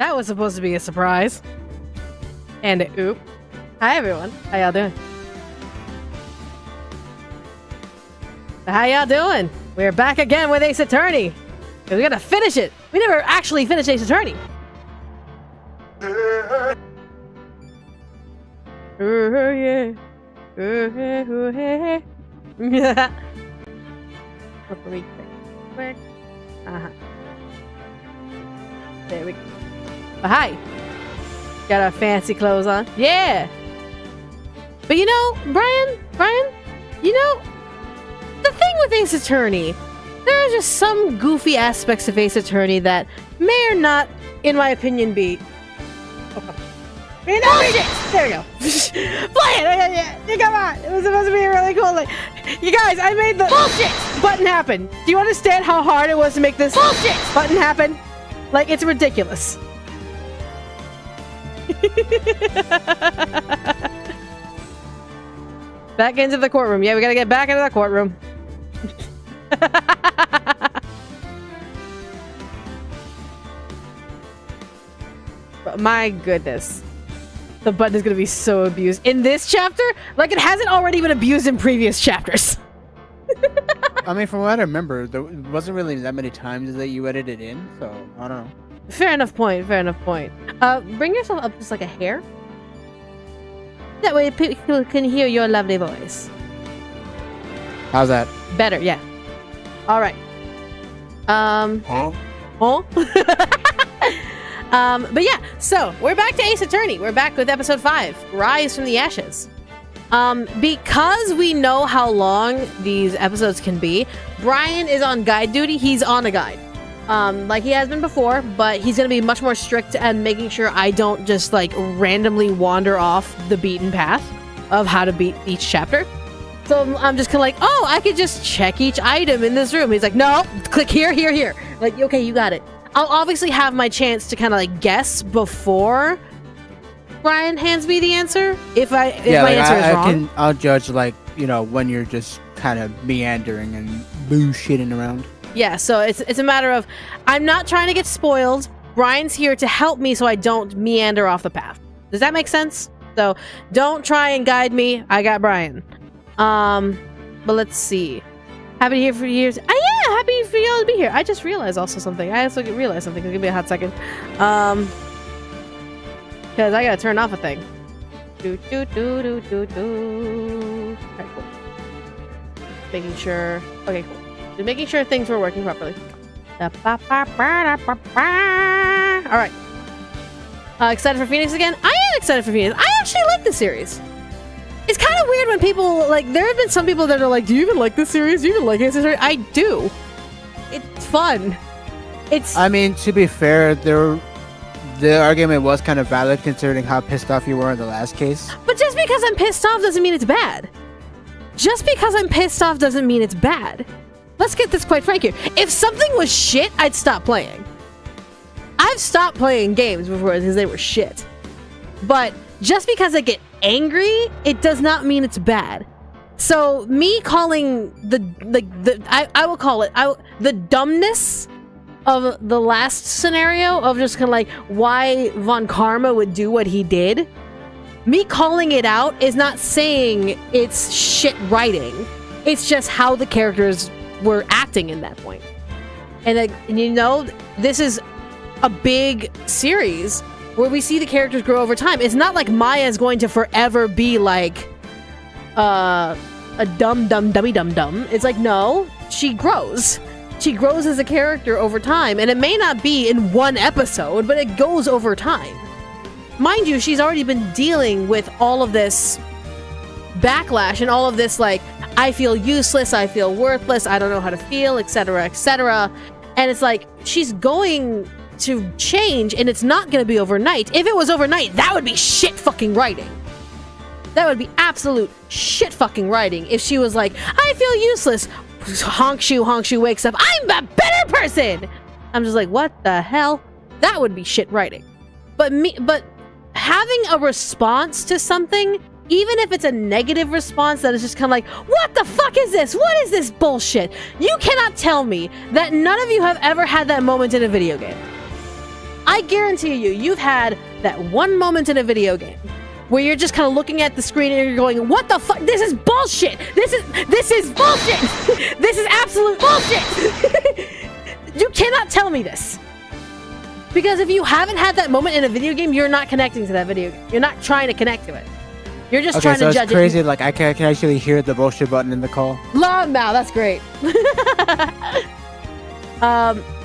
That was supposed to be a surprise. And oop. Hi everyone. How y'all doing? How y'all doing? We're back again with Ace Attorney. We gotta finish it. We never actually finished Ace Attorney. Yeah. Quick. There we go. Oh, hi. Got our fancy clothes on. Yeah. But you know, Brian, you know, the thing with Ace Attorney, there are just some goofy aspects of Ace Attorney that may or not, in my opinion, be... There we go. Play it! Come on! It was supposed to be really cool. Like, you guys, I made the button happen. Do you understand how hard it was to make this button happen? Like, it's ridiculous. Back into the courtroom. Yeah, we gotta get back into the courtroom. But my goodness. The button is gonna be so abused. In this chapter, like it hasn't already been abused in previous chapters. I mean, from what I remember, there wasn't really that many times that you edited in, so I don't know. Fair enough point, fair enough point. Bring yourself up just like a hair. That way people can hear your lovely voice. How's that? Better, yeah. Alright. Huh? But yeah, so we're back to Ace Attorney. We're back with episode 5, Rise from the Ashes. Because we know how long these episodes can be, Brian is on guide duty. He's on a guide. Like he has been before, but he's gonna be much more strict at making sure I don't just like randomly wander off the beaten path of how to beat each chapter. So I'm just kind of like, oh, I could just check each item in this room. He's like, no, click here, here, here. Like, okay, you got it. I'll obviously have my chance to kind of like guess before Brian hands me the answer. If my answer is wrong, I'll judge like, you know, when you're just kind of meandering and bullshitting around. Yeah, so it's a matter of I'm not trying to get spoiled. Brian's here to help me so I don't meander off the path. Does that make sense? So don't try and guide me. I got Brian. But let's see. Happy to be here for years. Oh yeah, happy for y'all to be here. I just realized also something. I also realized something. Give me a hot second. Because I gotta turn off a thing. Alright, cool. Making sure. Okay, cool. Just making sure things were working properly. Alright. Excited for Phoenix again? I am excited for Phoenix. I actually like this series. It's kind of weird when people, like, there have been some people that are like, do you even like this series? Do you even like this series? I do. It's fun. I mean, to be fair, the argument was kind of valid considering how pissed off you were in the last case. But just because I'm pissed off doesn't mean it's bad. Just because I'm pissed off doesn't mean it's bad. Let's get this quite frank here. If something was shit, I'd stop playing. I've stopped playing games before because they were shit. But just because I get angry, it does not mean it's bad. So me calling I will call it the dumbness of the last scenario of just kind of like why Von Karma would do what he did. Me calling it out is not saying it's shit writing. It's just how the characters were acting in that point. And you know, this is a big series where we see the characters grow over time. It's not like Maya is going to forever be like a dummy dum. It's like, no, she grows. She grows as a character over time, and it may not be in one episode, but it goes over time. Mind you, she's already been dealing with all of this backlash and all of this, like, I feel useless, I feel worthless, I don't know how to feel, etc., etc. And it's like, she's going to change, and it's not going to be overnight. If it was overnight, that would be shit fucking writing. That would be absolute shit fucking writing if she was like, I feel useless. Honk shoe wakes up, I'm a better person. I'm just like, what the hell? That would be shit writing. But having a response to something, even if it's a negative response that is just kind of like, what the fuck is this? What is this bullshit? You cannot tell me that none of you have ever had that moment in a video game. I guarantee you've had that one moment in a video game where you're just kind of looking at the screen and you're going, what the fuck? This is bullshit. This is bullshit. This is absolute bullshit. You cannot tell me this. Because if you haven't had that moment in a video game, you're not connecting to that video game. You're not trying to connect to it. You're just trying to judge it. It's crazy. Like, I can actually hear the bullshit button in the call. Long now, that's great.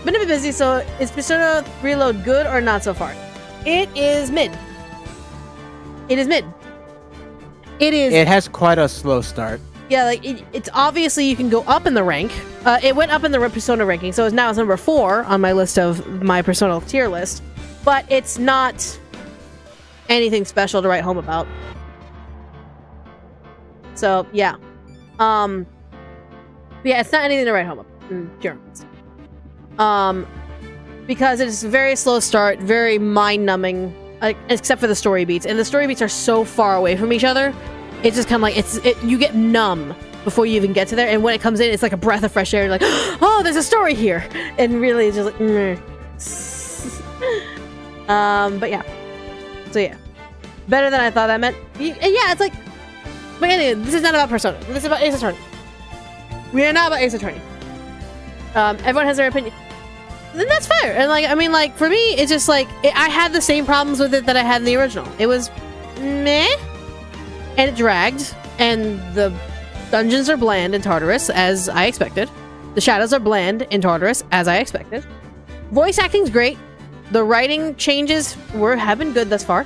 Been a bit busy, so is Persona Reload good or not so far? It is mid. It is mid. It has quite a slow start. Yeah, like it's obviously you can go up in the rank. It went up in the Persona ranking, so now it's number 4 on my list of my Persona tier list. But it's not anything special to write home about. So yeah, yeah, it's not anything to write home about. Because it's a very slow start, very mind-numbing, except for the story beats, and the story beats are so far away from each other. It's just kind of like you get numb before you even get to there, and when it comes in, it's like a breath of fresh air. You're like, oh, there's a story here, and really, it's just like, but yeah, so yeah, better than I thought that meant. Yeah, it's like, but anyway, this is not about Persona. This is about Ace Attorney. We are not about Ace Attorney. Everyone has their opinion. Then that's fair. And like, I mean, like, for me, it's just like, I had the same problems with it that I had in the original. It was meh, and it dragged, and the dungeons are bland in Tartarus, as I expected. The shadows are bland in Tartarus, as I expected. Voice acting's great. The writing changes have been good thus far.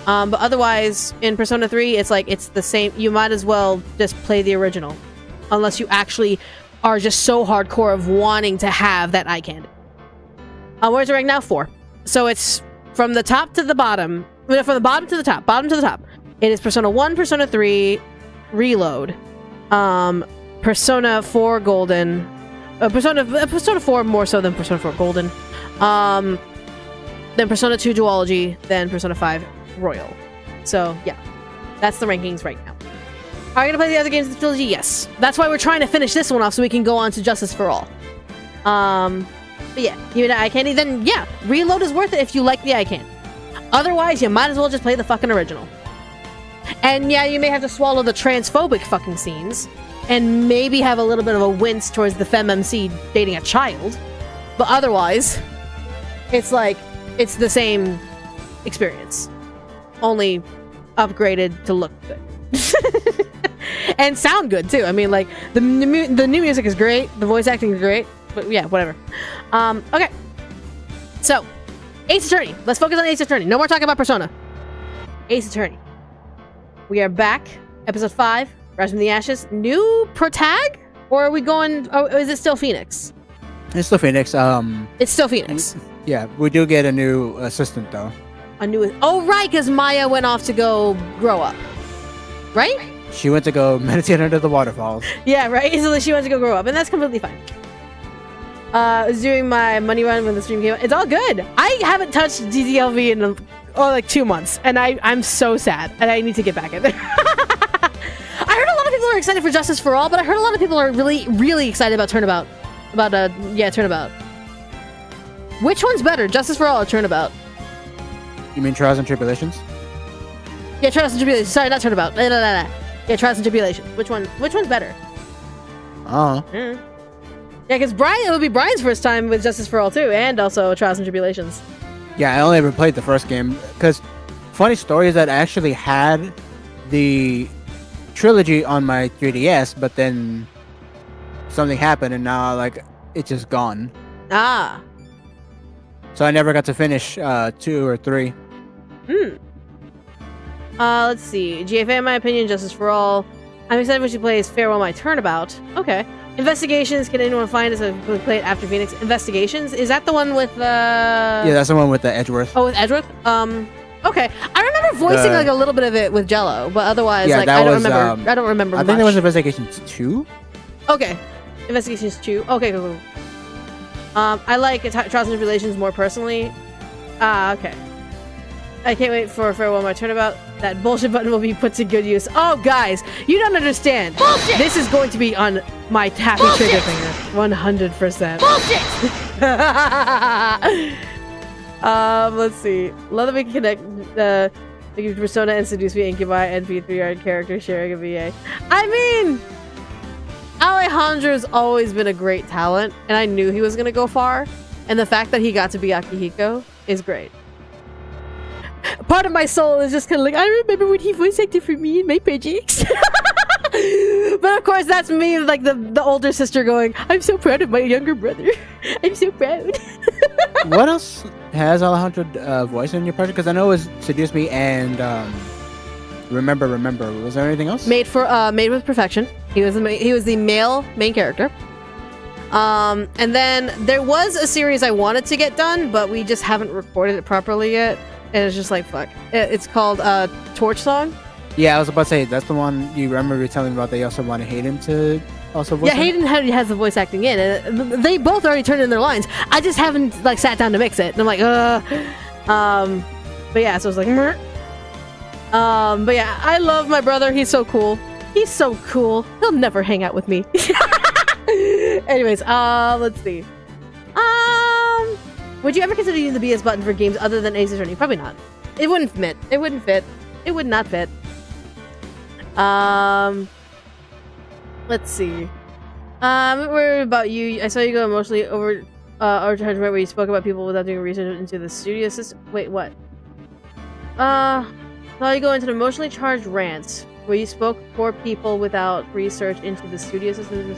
But otherwise, in Persona 3, it's like, it's the same. You might as well just play the original. Unless you actually are just so hardcore of wanting to have that eye candy. Where's it ranked now? 4. So it's from the top to the bottom. From the bottom to the top. Bottom to the top. It is Persona 1, Persona 3, Reload. Persona 4 Golden. Persona 4 more so than Persona 4 Golden. Then Persona 2 Duology. Then Persona 5 Royal. So, yeah. That's the rankings right now. Are you going to play the other games of the trilogy? Yes. That's why we're trying to finish this one off so we can go on to Justice for All. But yeah, you know, eye candy, then yeah, Reload is worth it if you like the eye candy. Otherwise, you might as well just play the fucking original. And yeah, you may have to swallow the transphobic fucking scenes, and maybe have a little bit of a wince towards the FemMC dating a child. But otherwise, it's like, it's the same experience. Only upgraded to look good. And sound good, too. I mean, like, the new music is great, the voice acting is great. But yeah, whatever. Okay. So, Ace Attorney. Let's focus on Ace Attorney. No more talking about Persona. Ace Attorney. We are back. Episode 5. Rise from the Ashes. New protag? Or are we going... Oh, is it still Phoenix? It's still Phoenix. It's still Phoenix. Yeah, we do get a new assistant, though. A new... Oh, right, because Maya went off to go grow up. Right? She went to go meditate under the waterfalls. Yeah, right? So she went to go grow up, and that's completely fine. I was doing my money run when the stream came out. It's all good. I haven't touched DDLV in like 2 months, and I'm so sad, and I need to get back in there. I heard a lot of people are excited for Justice for All, but I heard a lot of people are really, really excited about Turnabout. Turnabout. Which one's better, Justice for All or Turnabout? You mean Trials and Tribulations? Yeah, Trials and Tribulations. Sorry, not Turnabout. Yeah, Trials and Tribulations. Which one's better? Yeah, because it would be Brian's first time with Justice for All too, and also Trials and Tribulations. Yeah, I only ever played the first game, because funny story is that I actually had the trilogy on my 3DS, but then something happened, and now, like, it's just gone. Ah. So I never got to finish 2 or 3. Let's see. GFA, in my opinion, Justice for All. I'm excited when she plays Farewell My Turnabout. Okay. Investigations, can anyone find us if we play it after Phoenix? Investigations? Is that the one with Yeah, that's the one with the Edgeworth. Oh, with Edgeworth? Okay. I remember voicing like a little bit of it with Jello, but otherwise, yeah, like, I don't remember I think there was Investigations 2? Okay. Investigations 2. Okay, cool. I like Trials and Tribulations more personally. Okay. I can't wait for Farewell My Turnabout. That bullshit button will be put to good use. Oh, guys, you don't understand. Bullshit! This is going to be on my happy trigger finger. 100%. Bullshit! Let's see. Love that we can connect the Persona and Seduce Me Incubi and V3R character sharing a VA. I mean, Alejandro's always been a great talent, and I knew he was gonna go far. And the fact that he got to be Akihiko is great. Part of my soul is just kind of like, I remember when he voice acted for me in my projects. But of course, that's me, like the older sister going, I'm so proud of my younger brother. I'm so proud. What else has Alejandro voiced in your project? Because I know it was Seduce Me and Remember. Was there anything else? Made with Perfection. He was the male main character. And then there was a series I wanted to get done, but we just haven't recorded it properly yet. And it's just like, fuck. It's called Torch Song. Yeah, I was about to say, that's the one you remember telling me about. They also want Hayden to also voice. Yeah, Hayden has the voice acting in it. They both already turned in their lines. I just haven't like sat down to mix it. And I'm like, but yeah, so it's like, but yeah, I love my brother. He's so cool. He's so cool. He'll never hang out with me. Anyways, let's see. Would you ever consider using the BS button for games other than Ace Attorney? Probably not. It wouldn't fit. It wouldn't fit. It would not fit. Let's see. What about you? I saw you go emotionally overcharged where you spoke about people without doing research into the studio system. Wait, what? Saw you go into an emotionally charged rant where you spoke for people without research into the studio system.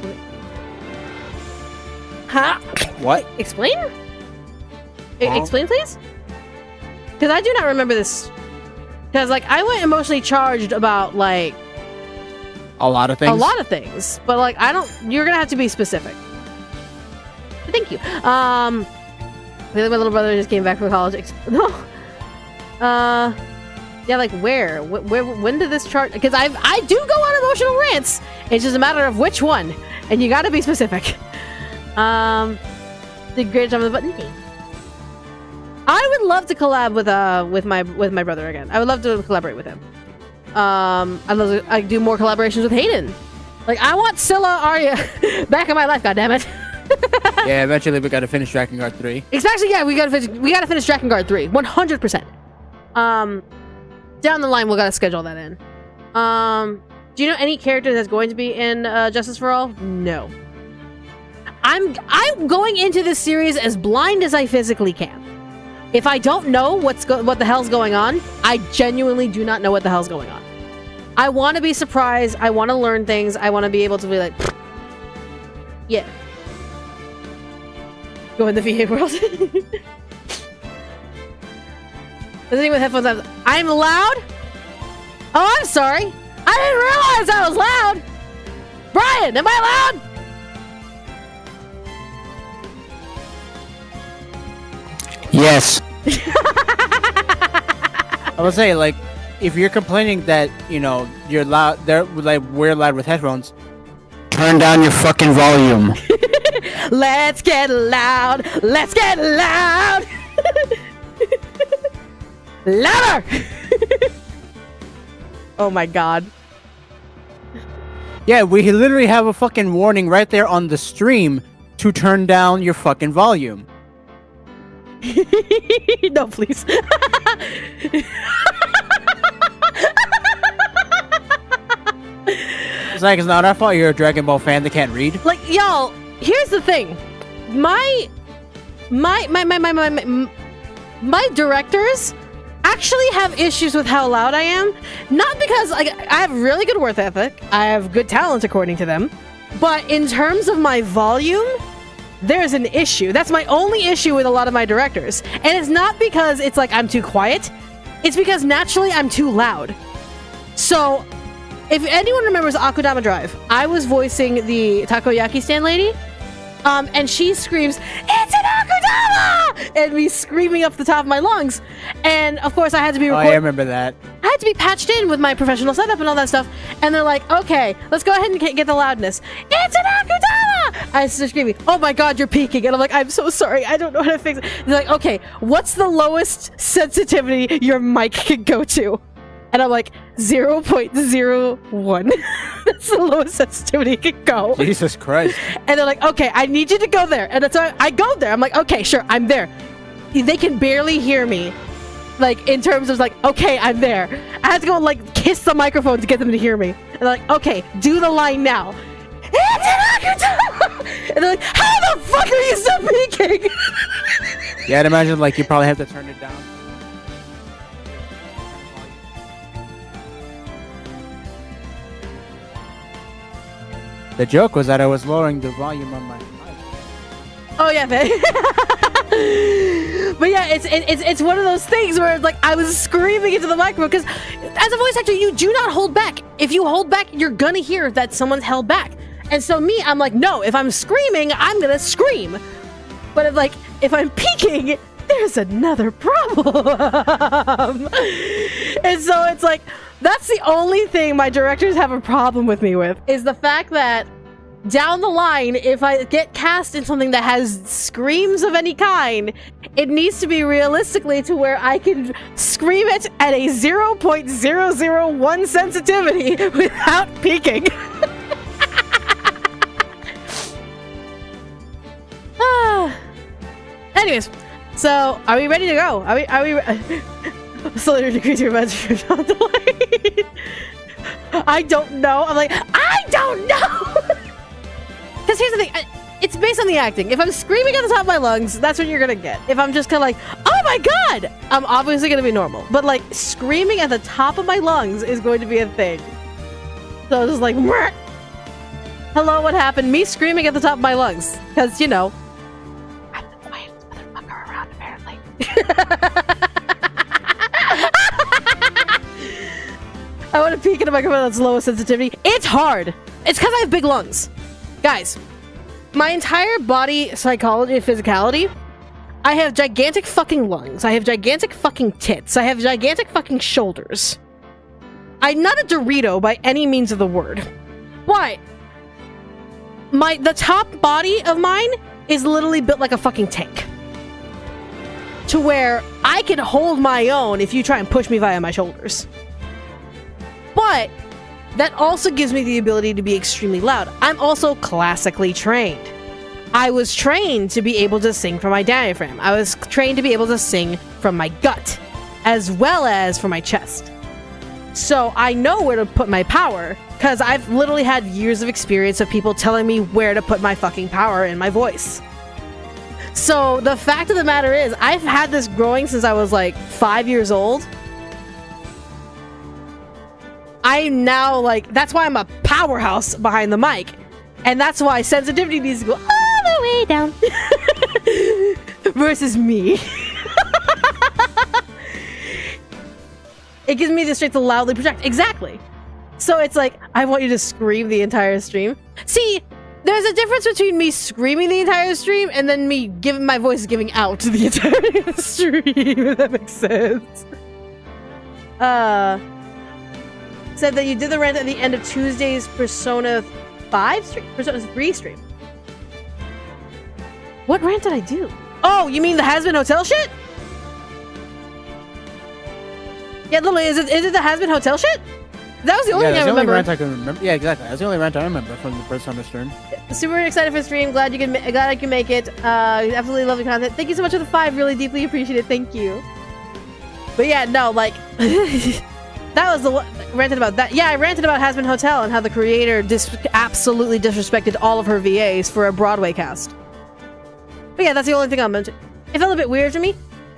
Huh? What? Explain? Explain, please? Because I do not remember this. Because, like, I went emotionally charged about, like... A lot of things? A lot of things. But, like, I don't... You're gonna have to be specific. Thank you. My little brother just came back from college. No. Yeah, like, where? When did this chart... Because I do go on emotional rants. It's just a matter of which one. And you gotta be specific. Did great job on the button. I would love to collab with my brother again. I would love to collaborate with him. I do more collaborations with Hayden. Like, I want Scylla Arya back in my life. God damn it. Yeah, eventually we gotta finish Drakengard 3. Especially, yeah, we gotta finish Drakengard 3. 100%. Down the line, we gotta schedule that in. Do you know any character that's going to be in Justice for All? No. I'm going into this series as blind as I physically can. If I don't know what the hell's going on, I genuinely do not know what the hell's going on. I want to be surprised. I want to learn things. I want to be able to be like, yeah. Go in the VA world. Does anyone with headphones have... I'm loud? Oh, I'm sorry. I didn't realize I was loud. Brian, am I loud? Yes. I would say, like, if you're complaining that, you know, you're loud, they're like, we're loud with headphones, turn down your fucking volume. Let's get loud. Let's get loud. Louder. Oh my god. Yeah, we literally have a fucking warning right there on the stream to turn down your fucking volume. No, please. It's like, it's not our fault you're a Dragon Ball fan that can't read. Like, y'all, here's the thing. My directors actually have issues with how loud I am. Not because I have really good work ethic. I have good talent according to them. But in terms of my volume, there's an issue. That's my only issue with a lot of my directors. And it's not because it's like I'm too quiet. It's because naturally I'm too loud. So, if anyone remembers Akudama Drive, I was voicing the takoyaki stand lady. And she screams, "It's an Akudama!" And me screaming up the top of my lungs. And of course I had to be recorded. Oh, I remember that. I had to be patched in with my professional setup and all that stuff. And they're like, okay, let's go ahead and get the loudness. It's an Akudama! I started screaming, oh my god, you're peaking. And I'm like, I'm so sorry, I don't know how to fix it. They're like, okay, what's the lowest sensitivity your mic can go to? And I'm like, 0.01. That's the lowest sensitivity it can go. Jesus Christ. And they're like, okay, I need you to go there. And that's why I go there. I'm like, okay, sure, I'm there. they can barely hear me. Like, in terms of like, okay, I'm there. I had to go like kiss the microphone to get them to hear me. And they're like, okay, do the line now. And they're like, how the fuck are you still peeking? Yeah, I'd imagine like you probably have to turn it down. The joke was that I was lowering the volume on my mic. Oh yeah, but yeah, it's one of those things where like I was screaming into the microphone because as a voice actor, you do not hold back. If you hold back, you're gonna hear that someone's held back. And so me, I'm like, no, if I'm screaming, I'm gonna scream. But if I'm peeking, there's another problem. And so it's like, that's the only thing my directors have a problem with me with, is the fact that down the line, if I get cast in something that has screams of any kind, it needs to be realistically to where I can scream it at a 0.001 sensitivity without peeking. Anyways, so are we ready to go? Are we slowly decrease your imagination on the way? I don't know. I'm like, I don't know. Because here's the thing, it's based on the acting. If I'm screaming at the top of my lungs, that's what you're gonna get. If I'm just kind of like, oh my god, I'm obviously gonna be normal. But like screaming at the top of my lungs is going to be a thing. So I was just like, Meh. Hello, what happened? Me screaming at the top of my lungs, because you know, I'm the quietest motherfucker around apparently. I want to peek into a microphone that's lowest sensitivity. It's hard. It's because I have big lungs. Guys, my entire body psychology and physicality, I have gigantic fucking lungs. I have gigantic fucking tits. I have gigantic fucking shoulders. I'm not a Dorito by any means of the word. But the top body of mine is literally built like a fucking tank. To where I can hold my own if you try and push me via my shoulders. But that also gives me the ability to be extremely loud. I'm also classically trained. I was trained to be able to sing from my diaphragm. I was trained to be able to sing from my gut, as well as from my chest. So I know where to put my power, because I've literally had years of experience of people telling me where to put my fucking power in my voice. So the fact of the matter is, I've had this growing since I was like 5 years old. I'm now like, that's why I'm a powerhouse behind the mic. And that's why sensitivity needs to go all the way down. Versus me. It gives me the strength to loudly project. Exactly. So it's like, I want you to scream the entire stream. See, there's a difference between me screaming the entire stream and then me giving my voice giving out the entire stream, if that makes sense. Said that you did the rant at the end of Tuesday's Persona 5 stream? Persona 3 stream. What rant did I do? Oh, you mean the Has-Been Hotel shit? Yeah, literally, is it the Has-Been Hotel shit? That was the only thing I remember. Rant I can remember. Yeah, exactly. That's the only rant I remember from the Persona stream. Super excited for the stream. Glad I can make it. Absolutely lovely content. Thank you so much for the 5. Really deeply appreciate it. Thank you. But yeah, no, like... That was the one ranted about that. Yeah, I ranted about Has-Been Hotel and how the creator absolutely disrespected all of her VAs for a Broadway cast. But yeah, that's the only thing I'll mention. It felt a bit weird to me.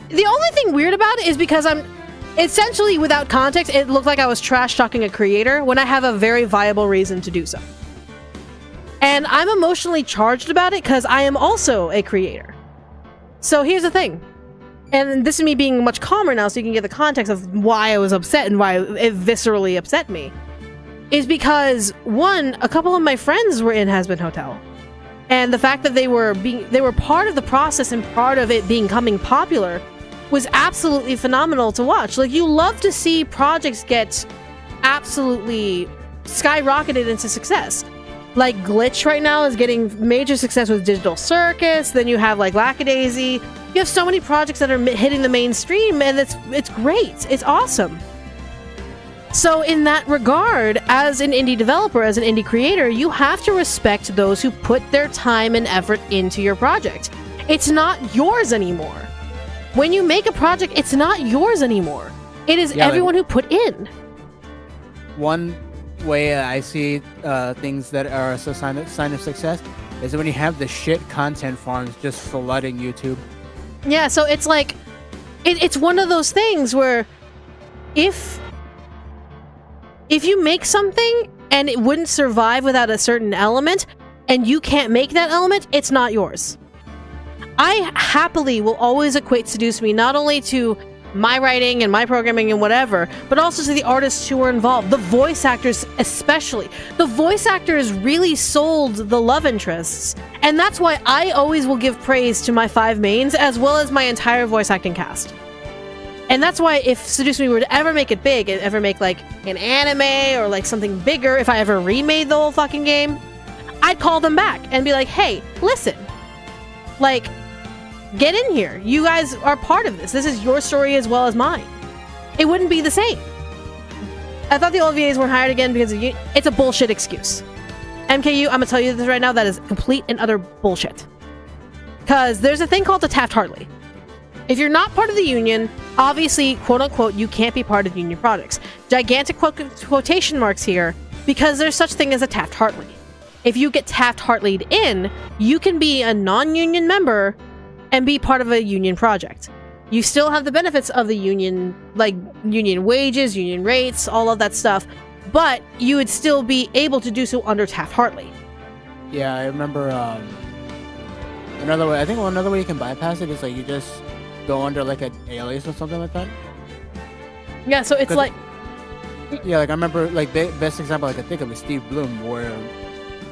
The only thing weird about it is because I'm essentially, without context, it looked like I was trash talking a creator when I have a very viable reason to do so. And I'm emotionally charged about it because I am also a creator. So here's the thing. And this is me being much calmer now so you can get the context of why I was upset and why it viscerally upset me. Is because, one, a couple of my friends were in Has-Been Hotel. And the fact that they were part of the process and part of it becoming popular was absolutely phenomenal to watch. Like, you love to see projects get absolutely skyrocketed into success. Like, Glitch right now is getting major success with Digital Circus. Then you have, like, Lackadaisy. You have so many projects that are hitting the mainstream, and it's great. It's awesome. So in that regard, as an indie developer, as an indie creator, you have to respect those who put their time and effort into your project. It's not yours anymore. When you make a project, it's not yours anymore. It is everyone who put in. One way I see things that are a sign of success is when you have the shit content farms just flooding YouTube. Yeah, so it's like, it's one of those things where if you make something and it wouldn't survive without a certain element, and you can't make that element, it's not yours. I happily will always equate Seduce Me not only to my writing and my programming and whatever, but also to the artists who were involved, the voice actors especially. The voice actors really sold the love interests, and that's why I always will give praise to my 5 mains as well as my entire voice acting cast. And that's why if Seduce Me were to ever make it big, and ever make like an anime or like something bigger, if I ever remade the whole fucking game, I'd call them back and be like, hey, listen, like, get in here. You guys are part of this. This is your story as well as mine. It wouldn't be the same. I thought the old VAs weren't hired again because it's a bullshit excuse. MKU, I'm gonna tell you this right now, that is complete and utter bullshit. Because there's a thing called the Taft-Hartley. If you're not part of the union, obviously, quote unquote, you can't be part of union projects. Gigantic quotation marks here, because there's such thing as a Taft-Hartley. If you get Taft-Hartley'd in, you can be a non-union member and be part of a union project. You still have the benefits of the union, like union wages, union rates, all of that stuff, but you would still be able to do so under Taft-Hartley. Yeah, I remember another way you can bypass it is like you just go under like an alias or something like that. Yeah, so it's like... Yeah, like I remember, like best example I can think of is Steve Bloom, where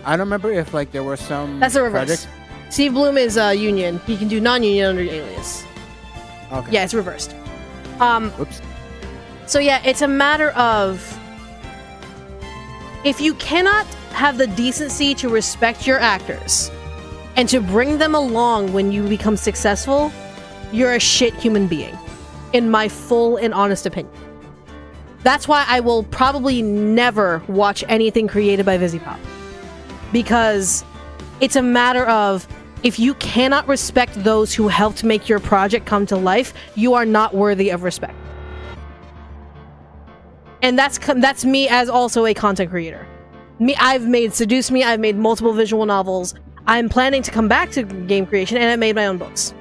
I don't remember if like there were some... That's a reverse. projects. Steve Bloom is union. He can do non-union under alias. Okay. Yeah, it's reversed. Oops. So yeah, it's a matter of... if you cannot have the decency to respect your actors and to bring them along when you become successful, you're a shit human being, in my full and honest opinion. That's why I will probably never watch anything created by VisiPop. Because it's a matter of, if you cannot respect those who helped make your project come to life, you are not worthy of respect. And that's me as also a content creator. I've made Seduce Me, I've made multiple visual novels. I'm planning to come back to game creation, and I made my own books.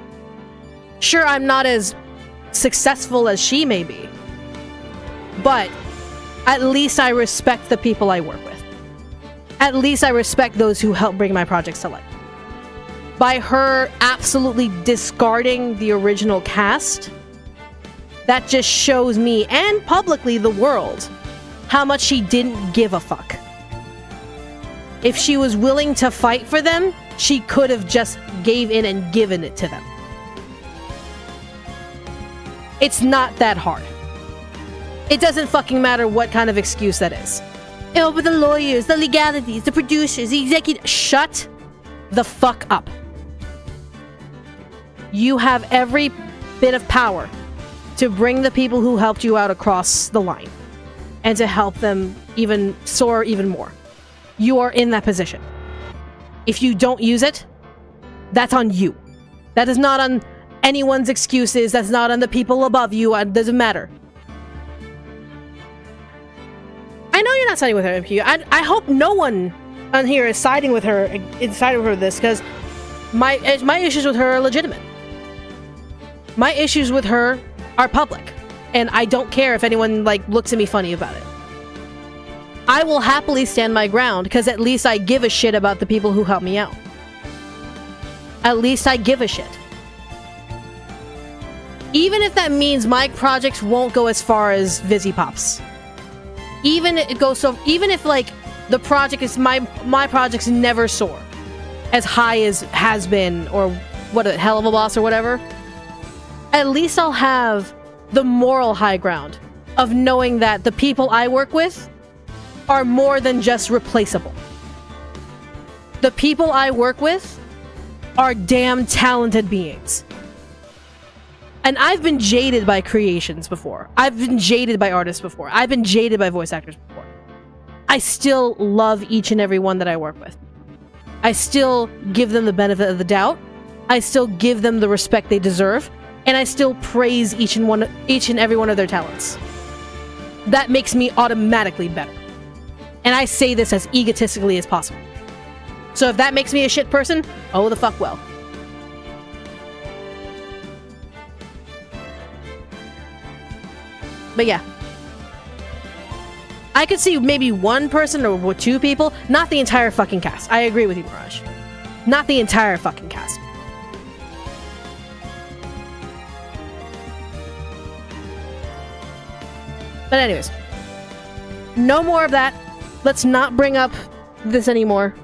Sure, I'm not as successful as she may be, but at least I respect the people I work with. At least I respect those who help bring my projects to life. By her absolutely discarding the original cast, that just shows me, and publicly the world, how much she didn't give a fuck. If she was willing to fight for them, she could have just gave in and given it to them. It's not that hard. It doesn't fucking matter what kind of excuse that is. Oh, but the lawyers, the legalities, the producers, the executive... Shut the fuck up. You have every bit of power to bring the people who helped you out across the line and to help them even soar even more. You are in that position. If you don't use it, that's on you. That is not on anyone's excuses. That's not on the people above you. It doesn't matter. I know you're not siding with her, MQ. I hope no one on here is siding with her with this, because my issues with her are legitimate. My issues with her are public, and I don't care if anyone like looks at me funny about it. I will happily stand my ground, because at least I give a shit about the people who help me out. At least I give a shit. Even if that means my projects won't go as far as VisiPop's. Even if like the project is my projects never soar as high as has been, or what, a Hell of a Boss or whatever, at least I'll have the moral high ground of knowing that the people I work with are more than just replaceable. The people I work with are damn talented beings. And I've been jaded by creations before. I've been jaded by artists before. I've been jaded by voice actors before. I still love each and every one that I work with. I still give them the benefit of the doubt. I still give them the respect they deserve, and I still praise each and every one of their talents. That makes me automatically better. And I say this as egotistically as possible. So if that makes me a shit person, oh the fuck well. But yeah. I could see maybe one person or two people, not the entire fucking cast. I agree with you, Mirage. Not the entire fucking cast. But anyways, no more of that. Let's not bring up this anymore.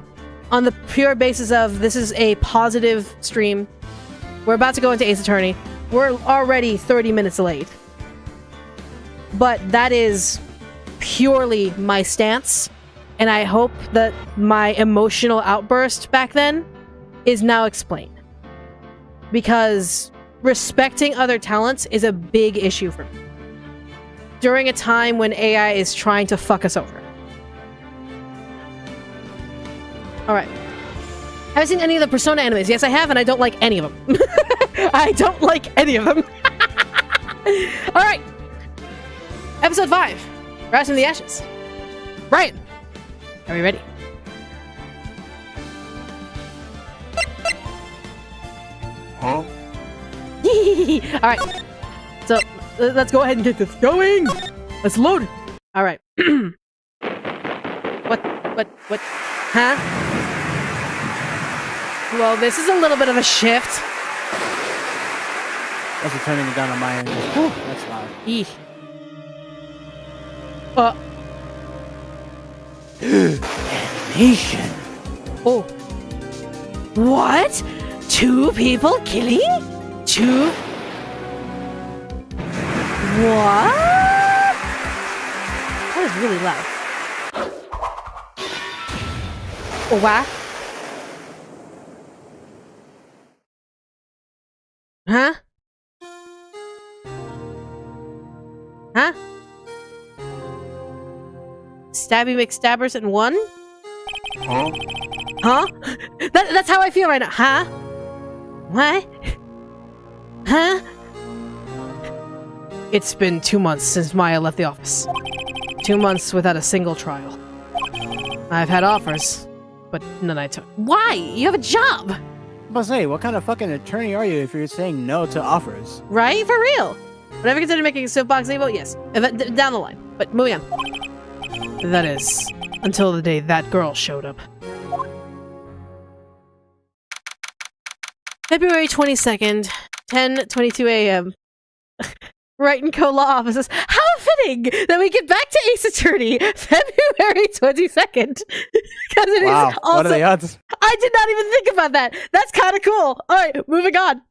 On the pure basis of this is a positive stream. We're about to go into Ace Attorney. We're already 30 minutes late. But that is purely my stance, and I hope that my emotional outburst back then is now explained. Because respecting other talents is a big issue for me. During a time when AI is trying to fuck us over. Alright. Have I seen any of the Persona animes? Yes, I have, and I don't like any of them. I don't like any of them. Alright. Episode 5. Rise from the Ashes. Right. Are we ready? Huh? Alright. So, let's go ahead and get this going. Let's load. Alright. What? Huh? Well, this is a little bit of a shift. Also turning it down on my end. Whew, that's loud. Eesh. Animation. Oh. What? 2 people killing? 2? What? That is really loud. Oh, wow. Huh? Huh? Stabby McStabbers in 1? Huh? Huh? That's how I feel right now. Huh? What? Huh? It's been 2 months since Maya left the office. 2 months without a single trial. I've had offers, but none I took. Why? You have a job! I'm about to say, what kind of fucking attorney are you if you're saying no to offers? Right? For real? Would I ever consider making a soapbox Evo? Yes. Down the line. But moving on. That is, until the day that girl showed up. February 22nd, 10:22 a.m. Wright and Co. Law Offices. How fitting that we get back to Ace Attorney February 22nd. Because it Wow, is also... what are the odds? I did not even think about that. That's kind of cool. Alright, moving on.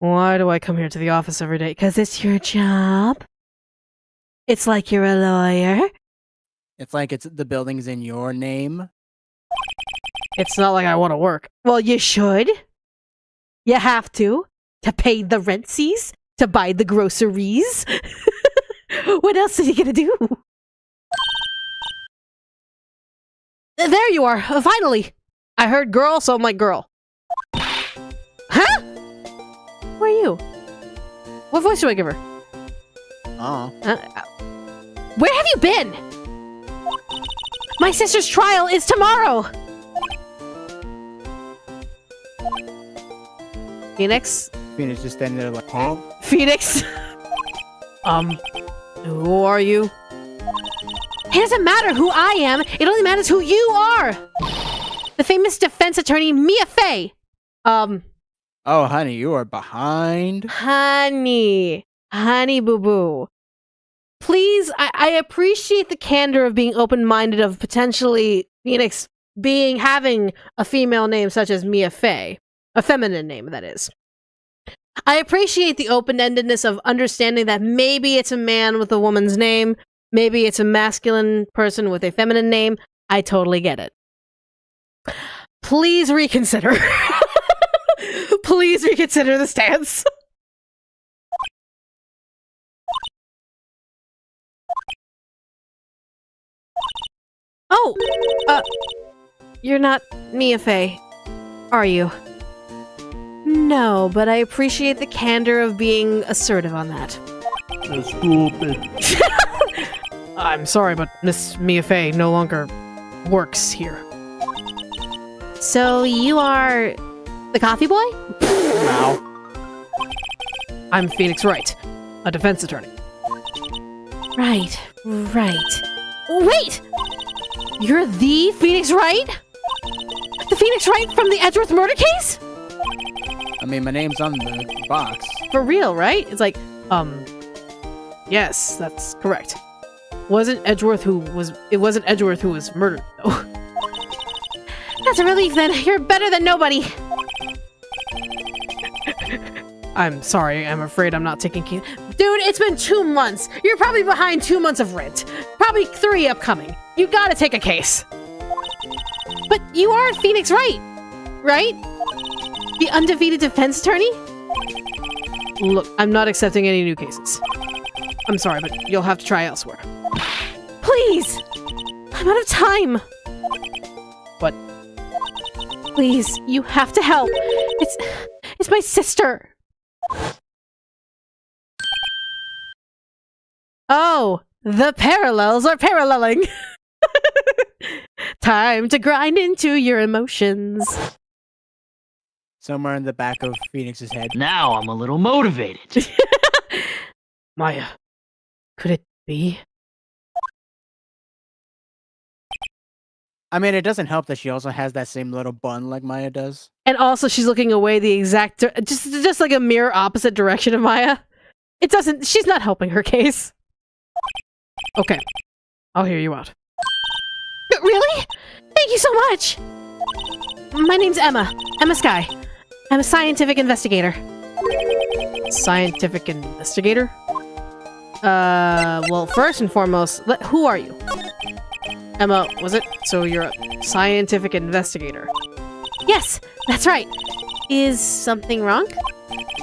Why do I come here to the office every day? Because it's your job. It's like you're a lawyer. It's like the building's in your name. It's not like I want to work. Well, you should. You have to pay the rentsies, to buy the groceries. What else are you gonna do? There you are, finally. I heard girl, so I'm like girl. Huh? Who are you? What voice do I give her? Oh. Where have you been? My sister's trial is tomorrow. Phoenix? Phoenix just standing there like, Huh? Phoenix? Who are you? It doesn't matter who I am, it only matters who you are! The famous defense attorney Mia Fey. oh, honey, you are behind. Honey boo-boo. Please, I appreciate the candor of being open-minded of potentially Phoenix having a female name such as Mia Fey. A feminine name, that is. I appreciate the open-endedness of understanding that maybe it's a man with a woman's name, maybe it's a masculine person with a feminine name. I totally get it. Please reconsider. Please reconsider the stance. Oh! You're not Mia Fey. Are you? No, but I appreciate the candor of being assertive on that. Stupid. I'm sorry, but Miss Mia Fey no longer works here. So you are the coffee boy? Wow. I'm Phoenix Wright, a defense attorney. Right. Wait! You're the Phoenix Wright? The Phoenix Wright from the Edgeworth murder case? I mean, my name's on the box. For real, right? It's like, yes, that's correct. It wasn't Edgeworth who was murdered, though. That's a relief then. You're better than nobody. I'm sorry. I'm afraid I'm not taking care. Dude, it's been 2 months. You're probably behind 2 months of rent. Probably 3 upcoming. You gotta take a case. But you are Phoenix Wright, right? The undefeated defense attorney? Look, I'm not accepting any new cases. I'm sorry, but you'll have to try elsewhere. Please! I'm out of time! What? Please, you have to help. It's my sister. Oh, the parallels are paralleling. Time to grind into your emotions. Somewhere in the back of Phoenix's head. Now I'm a little motivated. Maya, could it be? I mean, it doesn't help that she also has that same little bun like Maya does. And also, she's looking away the exact, just like a mirror opposite direction of Maya. It doesn't. She's not helping her case. Okay, I'll hear you out. Really? Thank you so much. My name's Emma. Emma Sky. I'm a scientific investigator. Scientific investigator? Well, first and foremost, who are you? Emma, was it? So you're a scientific investigator. Yes, that's right. Is something wrong?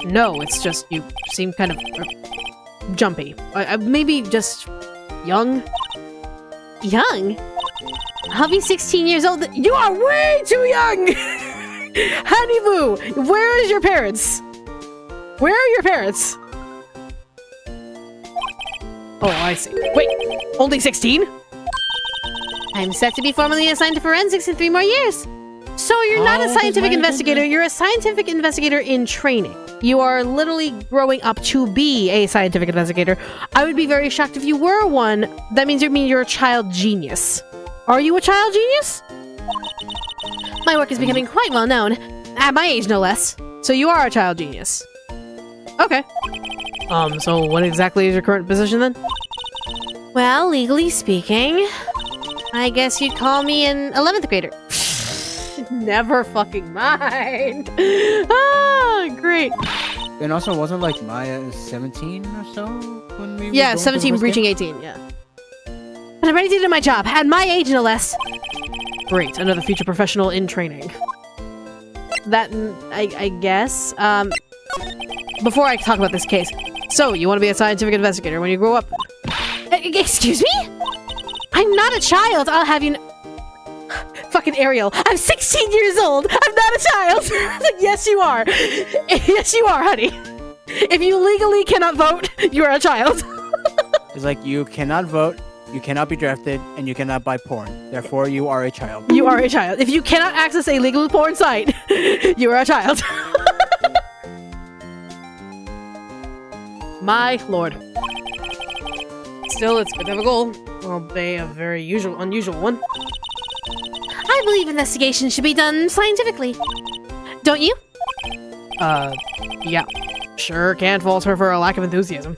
No, it's just you seem kind of jumpy. Maybe just young? Young? I'll be 16 years old. You are way too young! Honey boo, where is your parents? Where are your parents? Oh, I see. Wait, only 16? I'm set to be formally assigned to forensics in 3 more years. So you're not a scientific investigator, you're a scientific investigator in training. You are literally growing up to be a scientific investigator. I would be very shocked if you were one. That means you're a child genius. Are you a child genius? My work is becoming quite well known. At my age, no less. So you are a child genius. Okay. So what exactly is your current position then? Well, legally speaking, I guess you'd call me an 11th grader. Never fucking mind. Ah, great. And also, wasn't like Maya 17 or so when we? Yeah, 17 breaching 18. Yeah. But I'm ready to do my job. At my age, no less. Great, another future professional in training. That, I guess. Before I talk about this case, so you want to be a scientific investigator when you grow up? Excuse me? I'm not a child. I'll have you. Fucking Ariel. I'm 16 years old. I'm not a child. Yes, you are. Yes, you are, honey. If you legally cannot vote, you are a child. It's like you cannot vote, you cannot be drafted, and you cannot buy porn. Therefore, you are a child. You are a child. If you cannot access a legal porn site, you are a child. My lord. Still, it's been difficult. Albeit a very unusual one. I believe investigation should be done scientifically. Don't you? Yeah. Sure can't fault her for a lack of enthusiasm.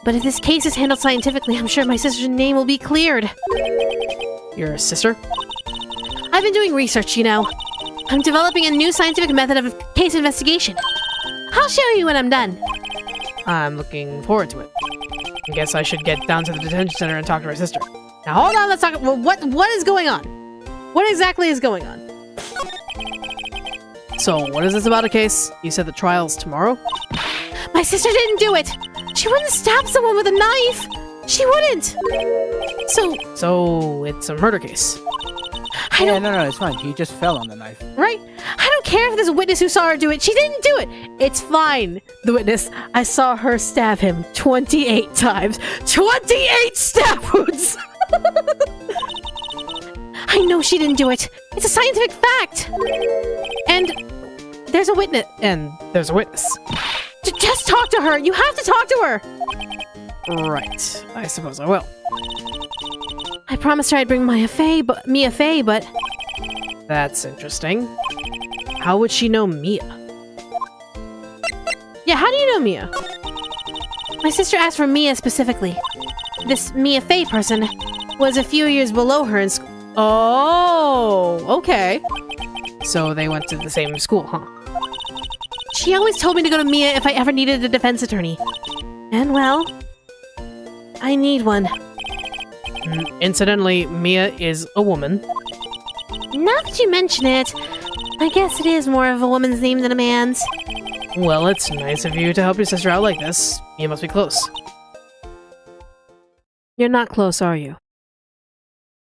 But if this case is handled scientifically, I'm sure my sister's name will be cleared. Your sister? I've been doing research, you know. I'm developing a new scientific method of case investigation. I'll show you when I'm done. I'm looking forward to it. I guess I should get down to the detention center and talk to her sister. Now hold on, let's talk. Well, what is going on? What exactly is going on? So, what is this about a case? You said the trial's tomorrow? My sister didn't do it! She wouldn't stab someone with a knife! She wouldn't! So it's a murder case. Yeah, no, it's fine. He just fell on the knife. Right? I don't care if there's a witness who saw her do it. She didn't do it. It's fine. The witness, I saw her stab him 28 times. 28 stab wounds! I know she didn't do it. It's a scientific fact. And there's a witness. Just talk to her. You have to talk to her. Right. I suppose I will. I promised her I'd bring Mia Fey, but that's interesting. How would she know Mia? Yeah, how do you know Mia? My sister asked for Mia specifically. This Mia Fey person was a few years below her in school. Oh, okay. So they went to the same school, huh? She always told me to go to Mia if I ever needed a defense attorney. And well, I need one. Incidentally, Mia is a woman. Now that you mention it, I guess it is more of a woman's name than a man's. Well, it's nice of you to help your sister out like this. You must be close. You're not close, are you?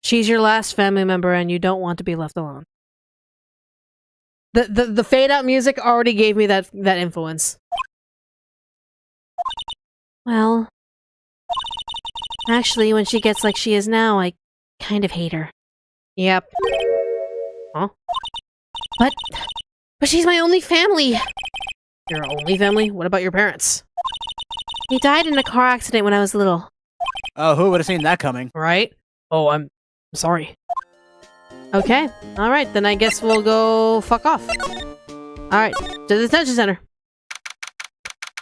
She's your last family member and you don't want to be left alone. The fade out music already gave me that influence. Well, actually, when she gets like she is now, I kind of hate her. Yep. Huh? But she's my only family. Your only family? What about your parents? They died in a car accident when I was little. Oh, who would have seen that coming? Right? Oh, I'm sorry. Okay. Alright, then I guess we'll go fuck off. Alright, to the detention center.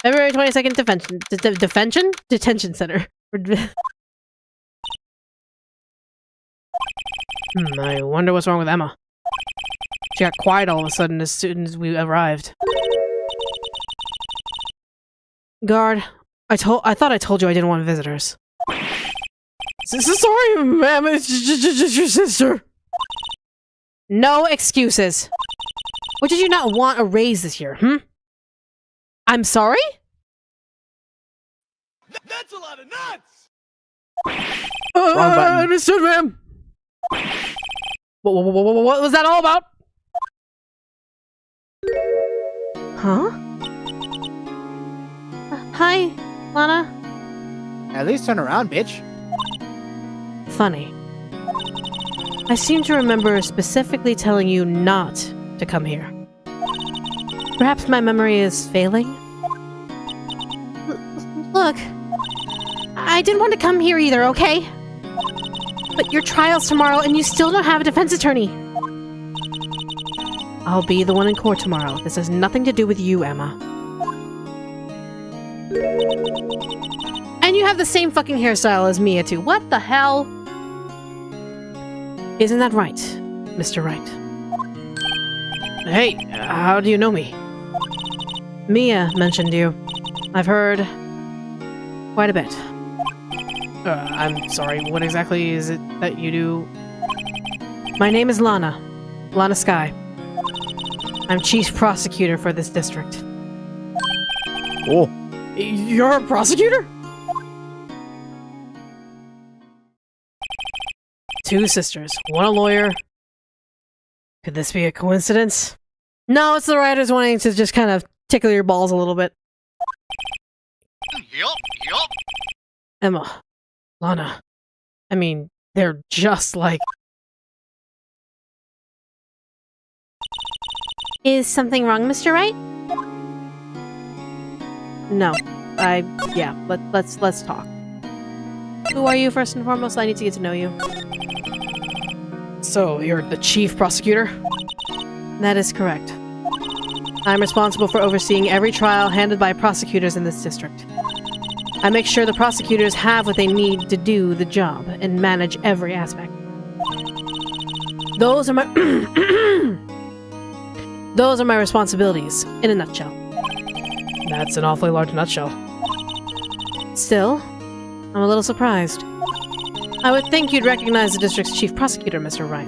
February 22nd, Detention center. I wonder what's wrong with Emma. She got quiet all of a sudden as soon as we arrived. Guard, I thought I told you I didn't want visitors. Sorry, ma'am, it's just your sister. No excuses. What did you not want a raise this year, I'm sorry? That's a lot of nuts! Wrong button. Understood, ma'am. What was that all about? Huh? Hi, Lana. At least turn around, bitch. Funny. I seem to remember specifically telling you not to come here. Perhaps my memory is failing? Look, I didn't want to come here either, okay? But your trial's tomorrow and you still don't have a defense attorney. I'll be the one in court tomorrow. This has nothing to do with you, Emma. And you have the same fucking hairstyle as Mia, too. What the hell? Isn't that right, Mr. Wright? Hey, how do you know me? Mia mentioned you. I've heard quite a bit. I'm sorry, what exactly is it that you do? My name is Lana. Lana Sky. I'm chief prosecutor for this district. Oh. You're a prosecutor? Two sisters, one a lawyer. Could this be a coincidence? No, it's the writers wanting to just kind of tickle your balls a little bit. Yup. Emma, Lana, I mean, they're just like... Is something wrong, Mr. Wright? No. Yeah, let's talk. Who are you, first and foremost? I need to get to know you. So, you're the chief prosecutor? That is correct. I'm responsible for overseeing every trial handled by prosecutors in this district. I make sure the prosecutors have what they need to do the job and manage every aspect. Those are my Those are my responsibilities, in a nutshell. That's an awfully large nutshell. Still, I'm a little surprised. I would think you'd recognize the district's chief prosecutor, Mr. Wright.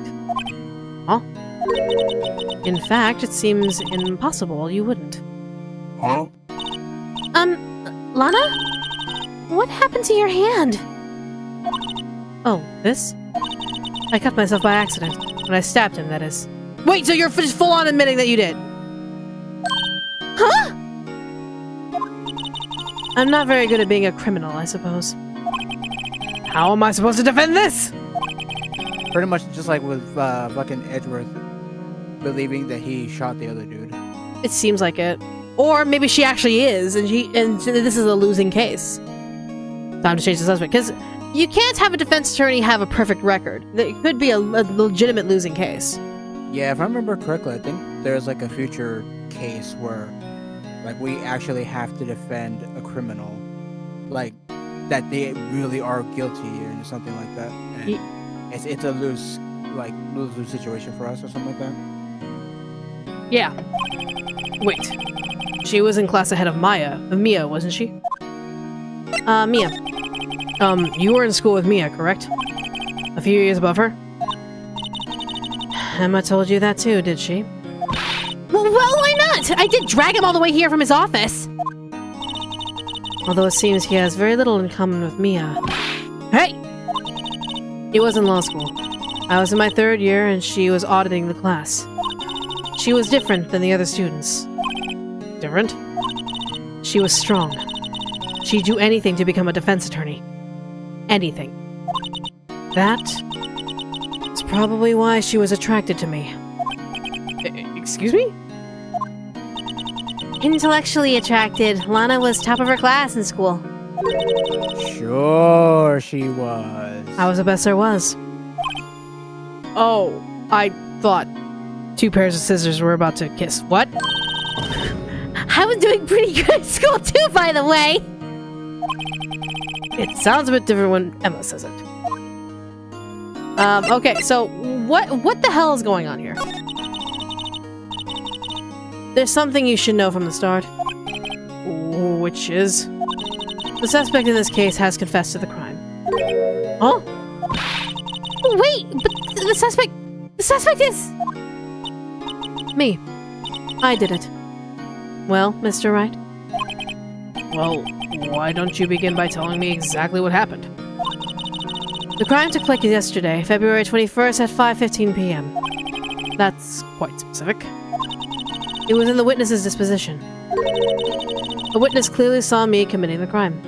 Huh? In fact, it seems impossible you wouldn't. Huh? Lana? What happened to your hand? Oh, this? I cut myself by accident. When I stabbed him, that is. Wait, so you're just full on admitting that you did? Huh? I'm not very good at being a criminal, I suppose. How am I supposed to defend this? Pretty much just like with fucking Edgeworth believing that he shot the other dude. It seems like it. Or maybe she actually is, and this is a losing case. Time to change the suspect, because you can't have a defense attorney have a perfect record. It could be a legitimate losing case. Yeah, if I remember correctly, I think there's like a future case where like we actually have to defend a criminal, like that they really are guilty or something like that. And it's a lose situation for us or something like that. Yeah. Wait. She was in class ahead of Mia, wasn't she? Mia. You were in school with Mia, correct? A few years above her? Emma told you that too, did she? Well, why not? I did drag him all the way here from his office. Although it seems he has very little in common with Mia. Hey! He was in law school. I was in my 3rd year and she was auditing the class. She was different than the other students. Different? She was strong. She'd do anything to become a defense attorney. Anything. That is probably why she was attracted to me. Excuse me? Intellectually attracted, Lana was top of her class in school. Sure she was. I was the best there was. Oh, I thought 2 pairs of scissors were about to kiss. What? I was doing pretty good at school too, by the way! It sounds a bit different when Emma says it. Okay, so what the hell is going on here? There's something you should know from the start. Which is... The suspect in this case has confessed to the crime. Huh? Wait, but the suspect is... Me. I did it. Well, Mr. Wright? Well, why don't you begin by telling me exactly what happened? The crime took place yesterday, February 21st at 5:15 p.m. That's quite specific. It was in the witness's disposition. A witness clearly saw me committing the crime.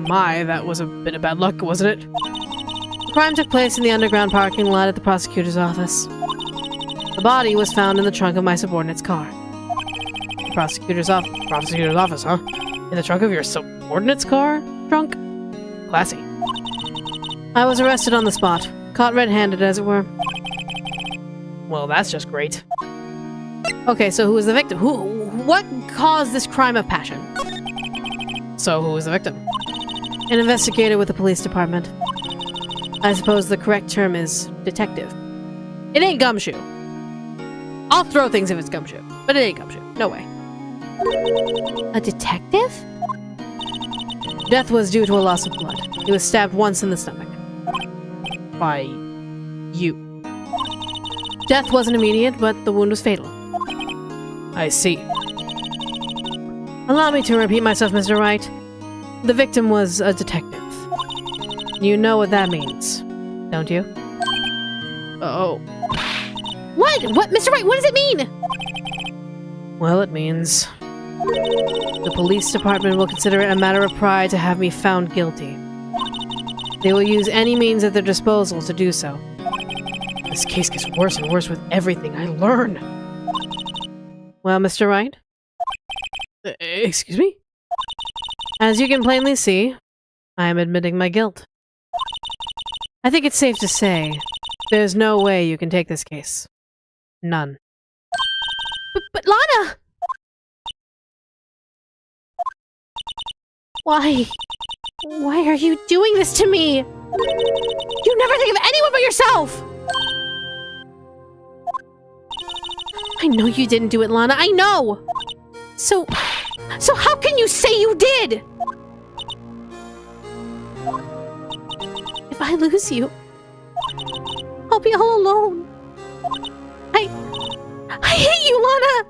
That was a bit of bad luck, wasn't it? The crime took place in the underground parking lot at the prosecutor's office. The body was found in the trunk of my subordinate's car. The prosecutor's office, huh? In the trunk of your subordinate's car? Trunk? Classy. I was arrested on the spot. Caught red-handed, as it were. Well, that's just great. Okay, so who was the victim? What caused this crime of passion? So, who was the victim? An investigator with the police department. I suppose the correct term is detective. It ain't Gumshoe. I'll throw things if it's Gumshoe, but it ain't Gumshoe. No way. A detective? Death was due to a loss of blood. He was stabbed once in the stomach. By... you. Death wasn't immediate, but the wound was fatal. I see. Allow me to repeat myself, Mr. Wright. The victim was a detective. You know what that means, don't you? Oh. What? What? Mr. Wright, what does it mean? Well, it means... the police department will consider it a matter of pride to have me found guilty. They will use any means at their disposal to do so. This case gets worse and worse with everything I learn. Well, Mr. Wright? Excuse me? As you can plainly see, I am admitting my guilt. I think it's safe to say, there's no way you can take this case. None. But Lana! Why? Why are you doing this to me? You never think of anyone but yourself! I know you didn't do it, Lana, I know! So how can you say you did? If I lose you, I'll be all alone. I hate you, Lana!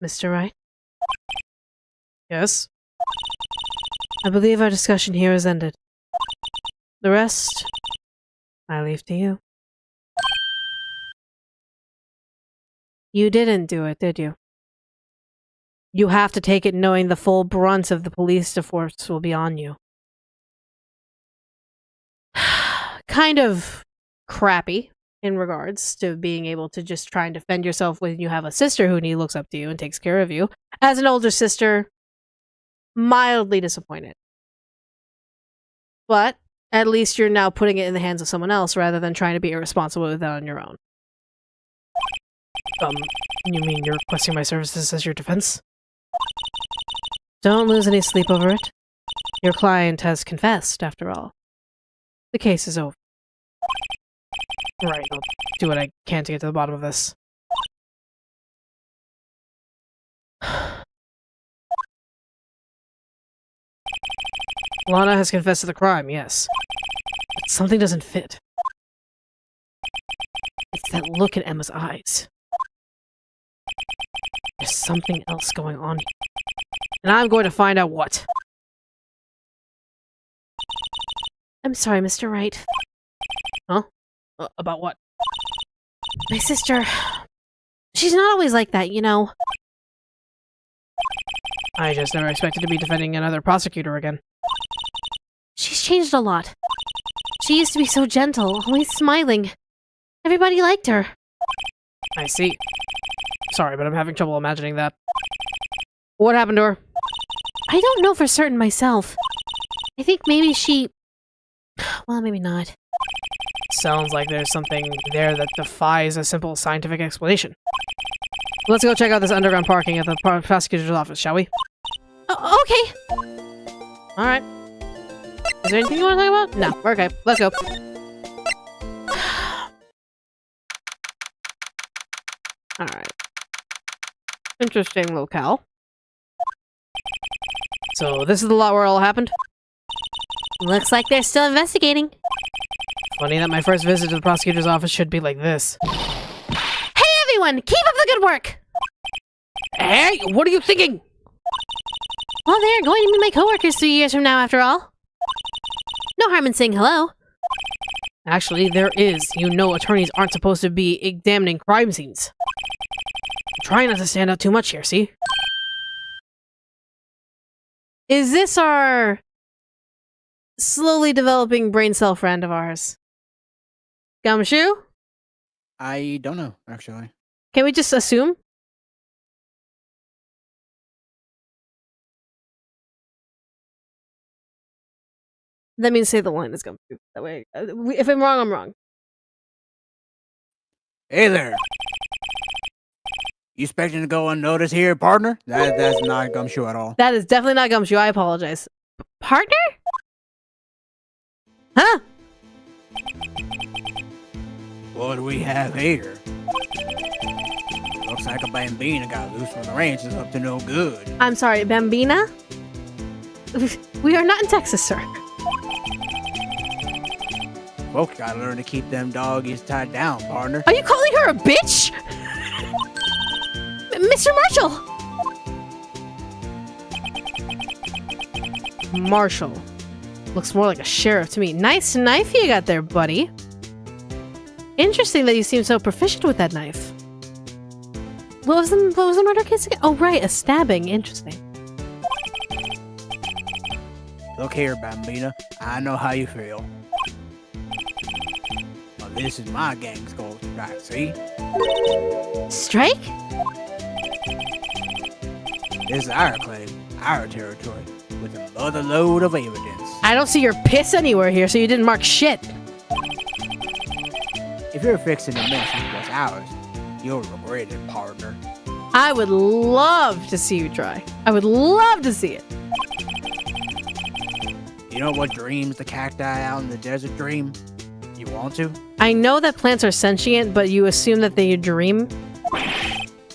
Mr. Wright? Yes? I believe our discussion here is ended. The rest, I leave to you. You didn't do it, did you? You have to take it knowing the full brunt of the police force will be on you. Kind of crappy in regards to being able to just try and defend yourself when you have a sister who looks up to you and takes care of you. As an older sister, mildly disappointed. But at least you're now putting it in the hands of someone else rather than trying to be irresponsible with that on your own. You mean you're requesting my services as your defense? Don't lose any sleep over it. Your client has confessed, after all. The case is over. Right, I'll do what I can to get to the bottom of this. Lana has confessed to the crime, yes. But something doesn't fit. It's that look in Emma's eyes. There's something else going on here. And I'm going to find out what. I'm sorry, Mr. Wright. Huh? About what? My sister... She's not always like that, you know. I just never expected to be defending another prosecutor again. She's changed a lot. She used to be so gentle, always smiling. Everybody liked her. I see. Sorry, but I'm having trouble imagining that. What happened to her? I don't know for certain myself. I think maybe she... Well, maybe not. Sounds like there's something there that defies a simple scientific explanation. Let's go check out this underground parking at the prosecutor's office, shall we? Okay. Alright. Is there anything you want to talk about? No, we're okay. Let's go. Alright. Interesting locale. So, this is the lot where it all happened? Looks like they're still investigating. Funny that my first visit to the prosecutor's office should be like this. Hey everyone! Keep up the good work! Hey, what are you thinking? Well, they're going to be my coworkers 3 years from now, after all. No harm in saying hello. Actually, there is. You know attorneys aren't supposed to be examining crime scenes. Try not to stand out too much here, see? Is this our slowly developing brain cell friend of ours? Gumshoe? I don't know, actually. Can we just assume? Let me say the line is Gumshoe. That way, if I'm wrong, I'm wrong. Hey there! You expecting to go unnoticed here, partner? That's not Gumshoe at all. That is definitely not Gumshoe. I apologize. Partner? Huh? What do we have here? Looks like a bambina got loose from the ranch is up to no good. I'm sorry, Bambina? We are not in Texas, sir. Folks gotta learn to keep them doggies tied down, partner. Are you calling her a bitch? Mr. Marshall! Marshall. Looks more like a sheriff to me. Nice knife you got there, buddy. Interesting that you seem so proficient with that knife. What was the murder case again? Oh, right, a stabbing. Interesting. Look here, Bambina. I know how you feel. Well, this is my gang's gold strike, see? Strike? This is our claim, our territory, with another load of evidence. I don't see your piss anywhere here, so you didn't mark shit. If you're fixing to mess with what's ours, you'll regret it, partner. I would love to see you try. I would love to see it. You know what dreams the cacti out in the desert dream? You want to? I know that plants are sentient, but you assume that they dream?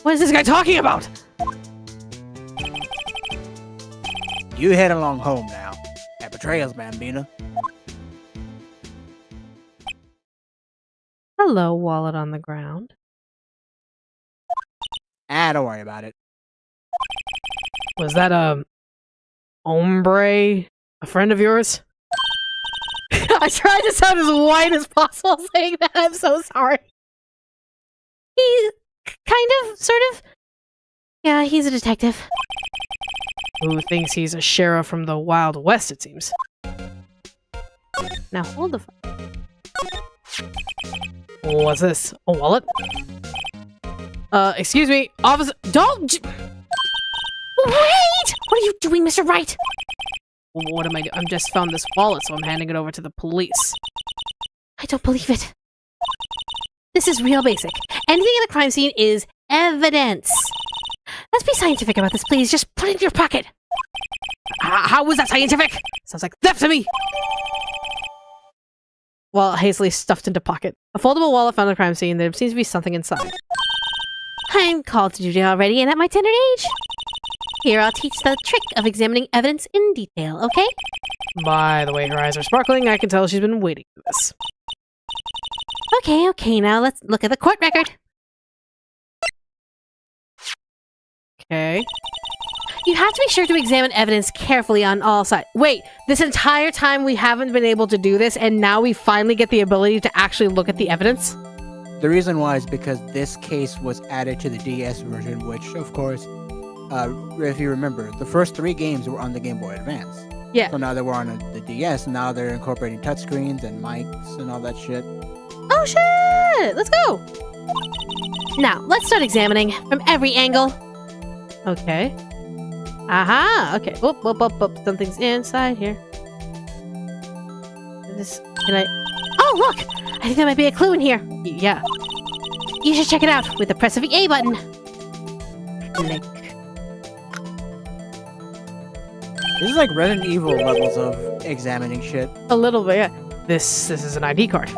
What is this guy talking about? You head along home now. Happy trails, Bambina. Hello, wallet on the ground. Don't worry about it. Was that Hombre, a friend of yours? I tried to sound as white as possible saying that. I'm so sorry. He kind of, sort of. Yeah, he's a detective. Who thinks he's a sheriff from the Wild West, it seems. Now hold the phone. What's this? A wallet? Excuse me, officer. Don't. Wait! What are you doing, Mr. Wright? What am I doing? I've just found this wallet, so I'm handing it over to the police. I don't believe it. This is real basic. Anything in the crime scene is evidence. Let's be scientific about this, please. Just put it in your pocket. How was that scientific? Sounds like theft to me. Well, hastily stuffed into pocket. A foldable wallet found at the crime scene. There seems to be something inside. I'm called to duty already and at my tender age. Here, I'll teach the trick of examining evidence in detail, okay? By the way, her eyes are sparkling. I can tell she's been waiting for this. Okay, now let's look at the court record. Okay. You have to be sure to examine evidence carefully on all sides. Wait, this entire time we haven't been able to do this, and now we finally get the ability to actually look at the evidence? The reason why is because this case was added to the DS version, which, of course, if you remember, the first 3 games were on the Game Boy Advance. Yeah. So now they were on the DS, and now they're incorporating touchscreens and mics and all that shit. Oh shit! Let's go! Now, let's start examining from every angle. Okay. Aha! Okay. Whoop. Something's inside here. Can I... Oh, look! I think there might be a clue in here. Yeah. You should check it out with the press of the A button. Click. This is like Resident Evil levels of examining shit. A little bit, yeah. This is an ID card.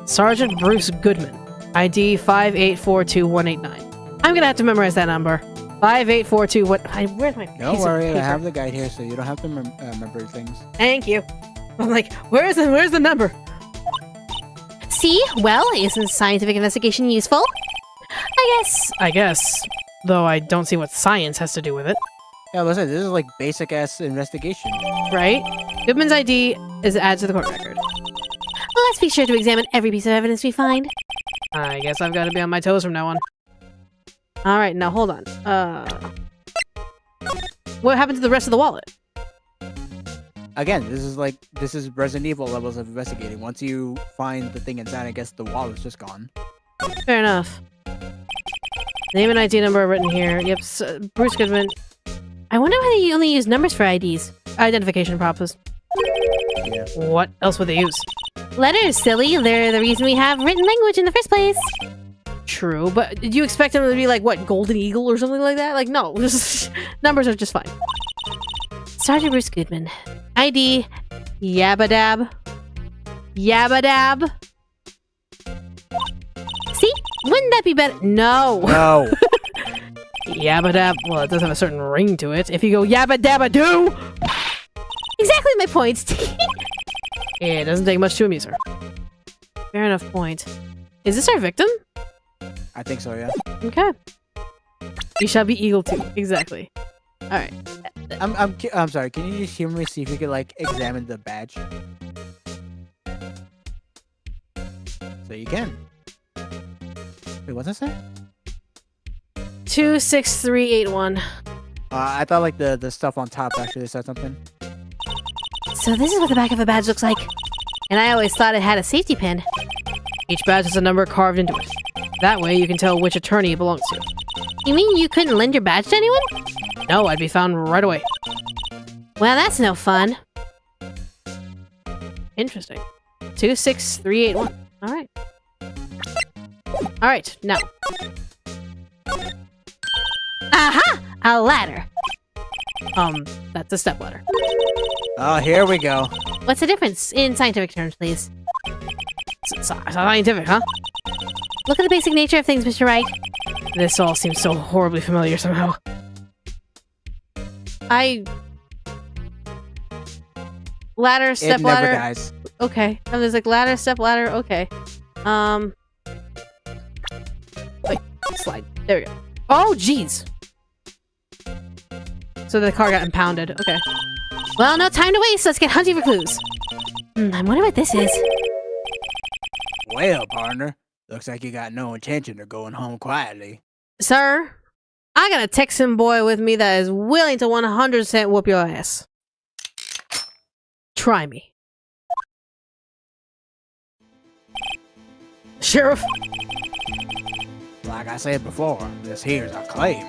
Sergeant Bruce Goodman. ID 5842189. I'm gonna have to memorize that number. 5842. Where's my? Don't worry, I have the guide here, so you don't have to remember things. Thank you. I'm like, where's the number? See, well, isn't scientific investigation useful? I guess. Though I don't see what science has to do with it. Yeah, listen, this is like basic ass investigation. Right? Goodman's ID is added to the court record. Let's be sure to examine every piece of evidence we find. I guess I've got to be on my toes from now on. Alright, now hold on. What happened to the rest of the wallet? Again, this is Resident Evil levels of investigating. Once you find the thing inside, I guess the wallet's just gone. Fair enough. Name and ID number written here. Yep, Bruce Goodman. I wonder why they only use numbers for IDs. Identification purposes. Yeah. What else would they use? Letters, silly. They're the reason we have written language in the first place. True, but did you expect them to be like, what, Golden Eagle or something like that? Like, no. Numbers are just fine. Sergeant Bruce Goodman. ID. Yabadab. Yabadab. See? Wouldn't that be better? No. No. Yabadab. Well, it does have a certain ring to it. If you go yabadabadoo. Exactly my point. Yeah, it doesn't take much to amuse her. Fair enough point. Is this our victim? I think so, yeah. Okay. You shall be eagle too. Exactly. Alright. I'm sorry, can you just hear me see if you could, like, examine the badge? So you can. Wait, what's that say? 26381. I thought, like, the stuff on top actually said something. So this is what the back of a badge looks like. And I always thought it had a safety pin. Each badge has a number carved into it. That way you can tell which attorney it belongs to. You mean you couldn't lend your badge to anyone? No, I'd be found right away. Well, that's no fun. Interesting. 26381. Alright. Alright, now. Aha! A ladder. That's a stepladder. Oh, here we go. What's the difference in scientific terms, please? Scientific, huh? Look at the basic nature of things, Mr. Wright. This all seems so horribly familiar somehow. Ladder, step It never ladder. dies. Okay. And there's like ladder, step ladder. Okay. Wait. Slide. There we go. Oh, jeez. so the car got impounded. Okay. Well, no time to waste. Let's get hunting for clues. I wonder what this is. Well, partner, looks like you got no intention of going home quietly. Sir, I got a Texan boy with me that is willing to 100% whoop your ass. Try me. Sheriff. Like I said before, this here's our claim.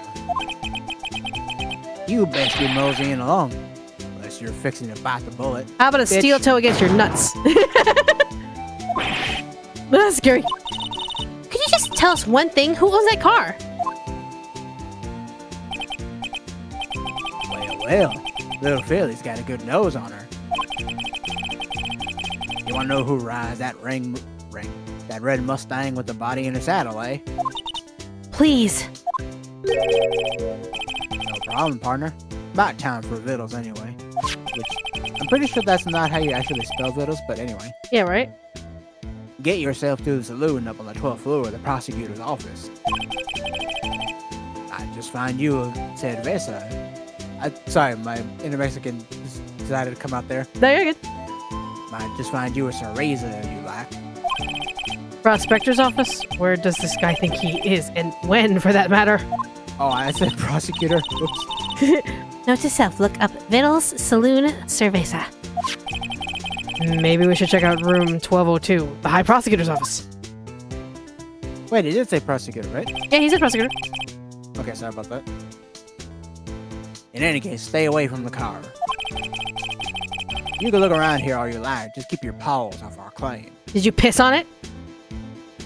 You best be moseying along, unless you're fixing to bite the bullet. How about a steel toe against your nuts? That's scary. Could you just tell us one thing? Who owns that car? Well, little Philly's got a good nose on her. You wanna know who rides that that red Mustang with the body in her saddle, eh? Please. No problem, partner. About time for vittles anyway. Which, I'm pretty sure that's not how you actually spell vittles, but anyway. Yeah, right? Get yourself to the saloon up on the 12th floor of the prosecutor's office. I just find you a cerveza. Sorry, my inner Mexican decided to come out there. No, you're good. I just find you a cerveza you like. Prospector's office? Where does this guy think he is? And when, for that matter? Oh, I said prosecutor. Oops. Note to self, look up Vittles Saloon Cerveza. Maybe we should check out room 1202, the High Prosecutor's office. Wait, it did say prosecutor, right? Yeah, he's a prosecutor. Okay, sorry about that. In any case, stay away from the car. You can look around here all you like, just keep your paws off our claim. Did you piss on it?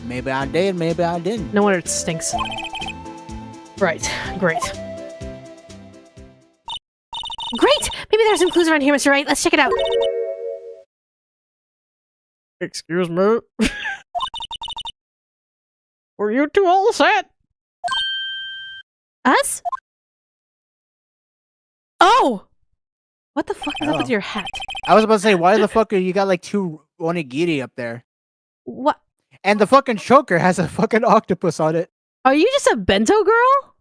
Maybe I did, maybe I didn't. No wonder it stinks. Right, great. Great! Maybe there's some clues around here, Mr. Wright. Let's check it out. Excuse me? Were you two all set? Us? Oh! What the fuck is up with your hat? I was about to say, why the fuck are you got like two onigiri up there? What? And the fucking choker has a fucking octopus on it. Are you just a bento girl?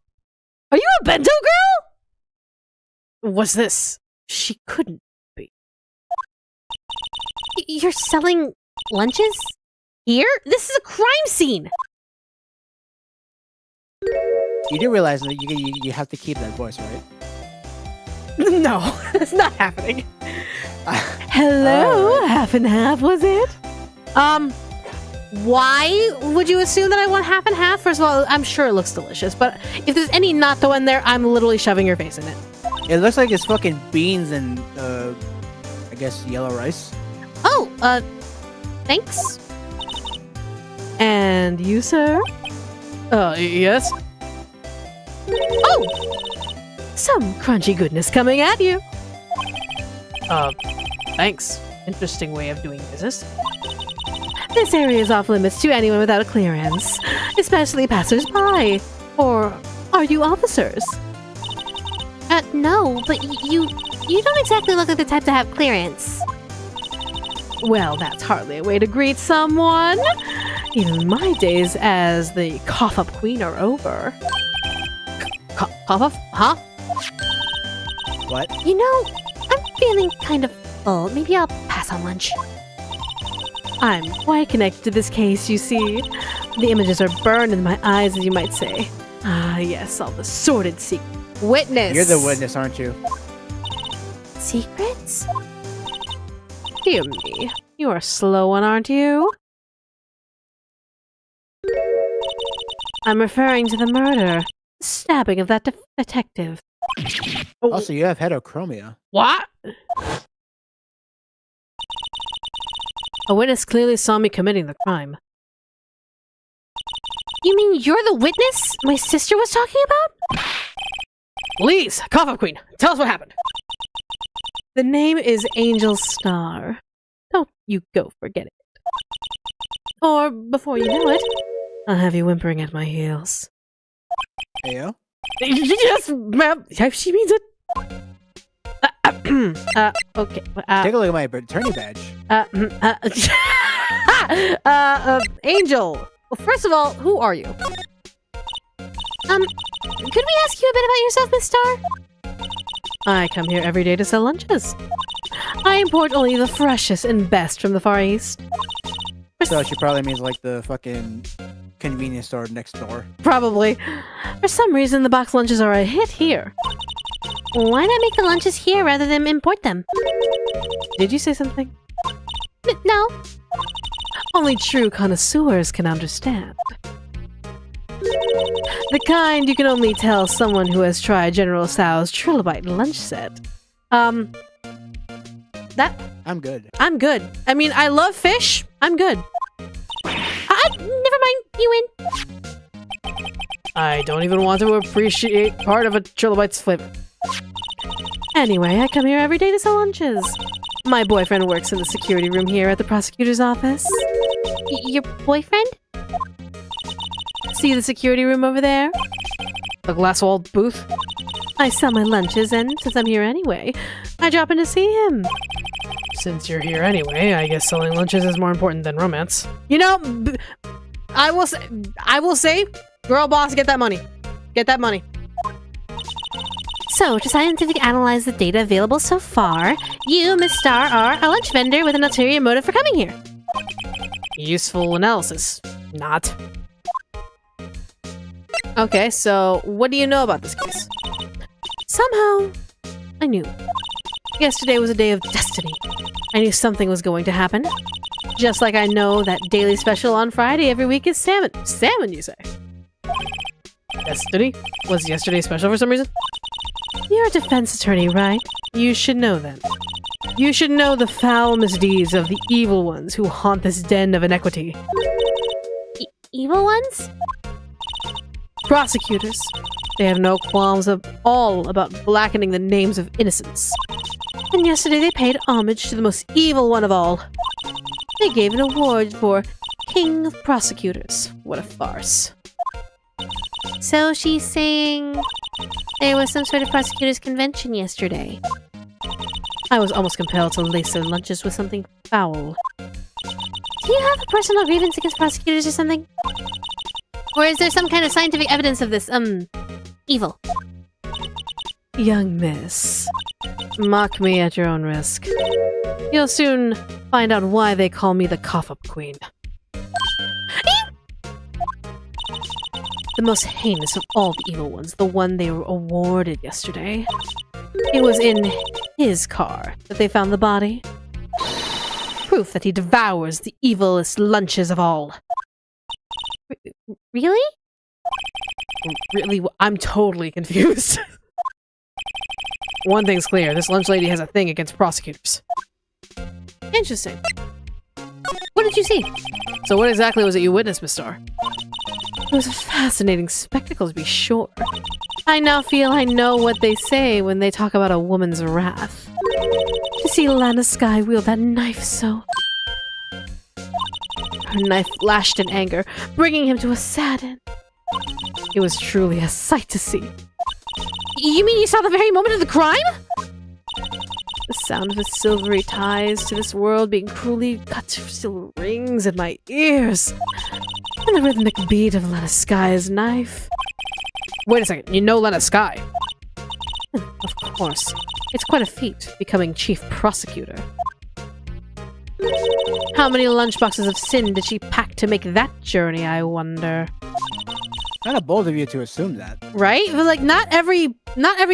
Are you a bento girl? What's this? She couldn't be. You're selling lunches? Here? This is a crime scene! You do realize that you have to keep that voice, right? No, that's not happening. Hello, half and half, was it? Why would you assume that I want half and half? First of all, I'm sure it looks delicious, but if there's any natto in there, I'm literally shoving your face in it. It looks like it's fucking beans and, I guess yellow rice. Oh, thanks. And you, sir? Yes? Oh! Some crunchy goodness coming at you. Thanks. Interesting way of doing business. This area is off limits to anyone without a clearance, especially passers-by. Or are you officers? No, but you don't exactly look like the type to have clearance. Well, that's hardly a way to greet someone. Even my days as the cough-up queen are over. Cough-up? Huh? What? You know, I'm feeling kind of full. Maybe I'll pass on lunch. I'm quite connected to this case, you see. The images are burned in my eyes, as you might say. Ah, yes, all the sordid secrets. Witness! You're the witness, aren't you? Secrets? Dear me, you are a slow one, aren't you? I'm referring to the murder, stabbing of that detective. Also, you have heterochromia. What? A witness clearly saw me committing the crime. You mean you're the witness my sister was talking about? Please, cough-up queen, tell us what happened. The name is Angel Star. Don't you go forget it. Or, before you know it, I'll have you whimpering at my heels. Ayo? Yes, ma'am. She means it. Okay. Take a look at my attorney badge. Angel. Well, first of all, who are you? Could we ask you a bit about yourself, Miss Star? I come here every day to sell lunches. I import only the freshest and best from the Far East. So she probably means like the fucking convenience store next door. Probably. For some reason, the box lunches are a hit here. Why not make the lunches here rather than import them? Did you say something? No. Only true connoisseurs can understand. The kind you can only tell someone who has tried General Tso's trilobite lunch set. I'm good. I'm good. I mean, I love fish. I'm good. Never mind. You win. I don't even want to appreciate part of a trilobite's flavor. Anyway, I come here every day to sell lunches. My boyfriend works in the security room here at the prosecutor's office. Your boyfriend? See the security room over there? The glass-walled booth? I sell my lunches, and since I'm here anyway, I drop in to see him. Since you're here anyway, I guess selling lunches is more important than romance. You know, I will say, girl boss, get that money. Get that money. So, to scientifically analyze the data available so far, you, Miss Star, are a lunch vendor with an ulterior motive for coming here. Useful analysis. Not. Okay, so what do you know about this case? Somehow, I knew. Yesterday was a day of destiny. I knew something was going to happen. Just like I know that daily special on Friday every week is salmon. Salmon, you say? Destiny? Was yesterday special for some reason? You're a defense attorney, right? You should know then. You should know the foul misdeeds of the evil ones who haunt this den of inequity. Evil ones? Prosecutors. They have no qualms at all about blackening the names of innocents. And yesterday they paid homage to the most evil one of all. They gave an award for King of Prosecutors. What a farce. So she's saying there was some sort of prosecutors convention yesterday. I was almost compelled to lace their lunches with something foul. Do you have a personal grievance against prosecutors or something? Or is there some kind of scientific evidence of this, evil? Young miss, mock me at your own risk. You'll soon find out why they call me the cough-up queen. The most heinous of all the evil ones, the one they were awarded yesterday. It was in his car that they found the body. Proof that he devours the evilest lunches of all. Really? Really? I'm totally confused. One thing's clear, this lunch lady has a thing against prosecutors. Interesting. What did you see? So what exactly was it you witnessed, Miss Star? It was a fascinating spectacle, to be sure. I now feel I know what they say when they talk about a woman's wrath. To see Lana Skye wield that knife so... Her knife lashed in anger, bringing him to a sad end. It was truly a sight to see. You mean you saw the very moment of the crime? The sound of his silvery ties to this world being cruelly cut still rings in my ears. And the rhythmic beat of Lana Skye's knife. Wait a second, you know Lana Skye? Of course. It's quite a feat, becoming chief prosecutor. How many lunchboxes of sin did she pack to make that journey, I wonder? Kind of bold of you to assume that. Right? But like, not every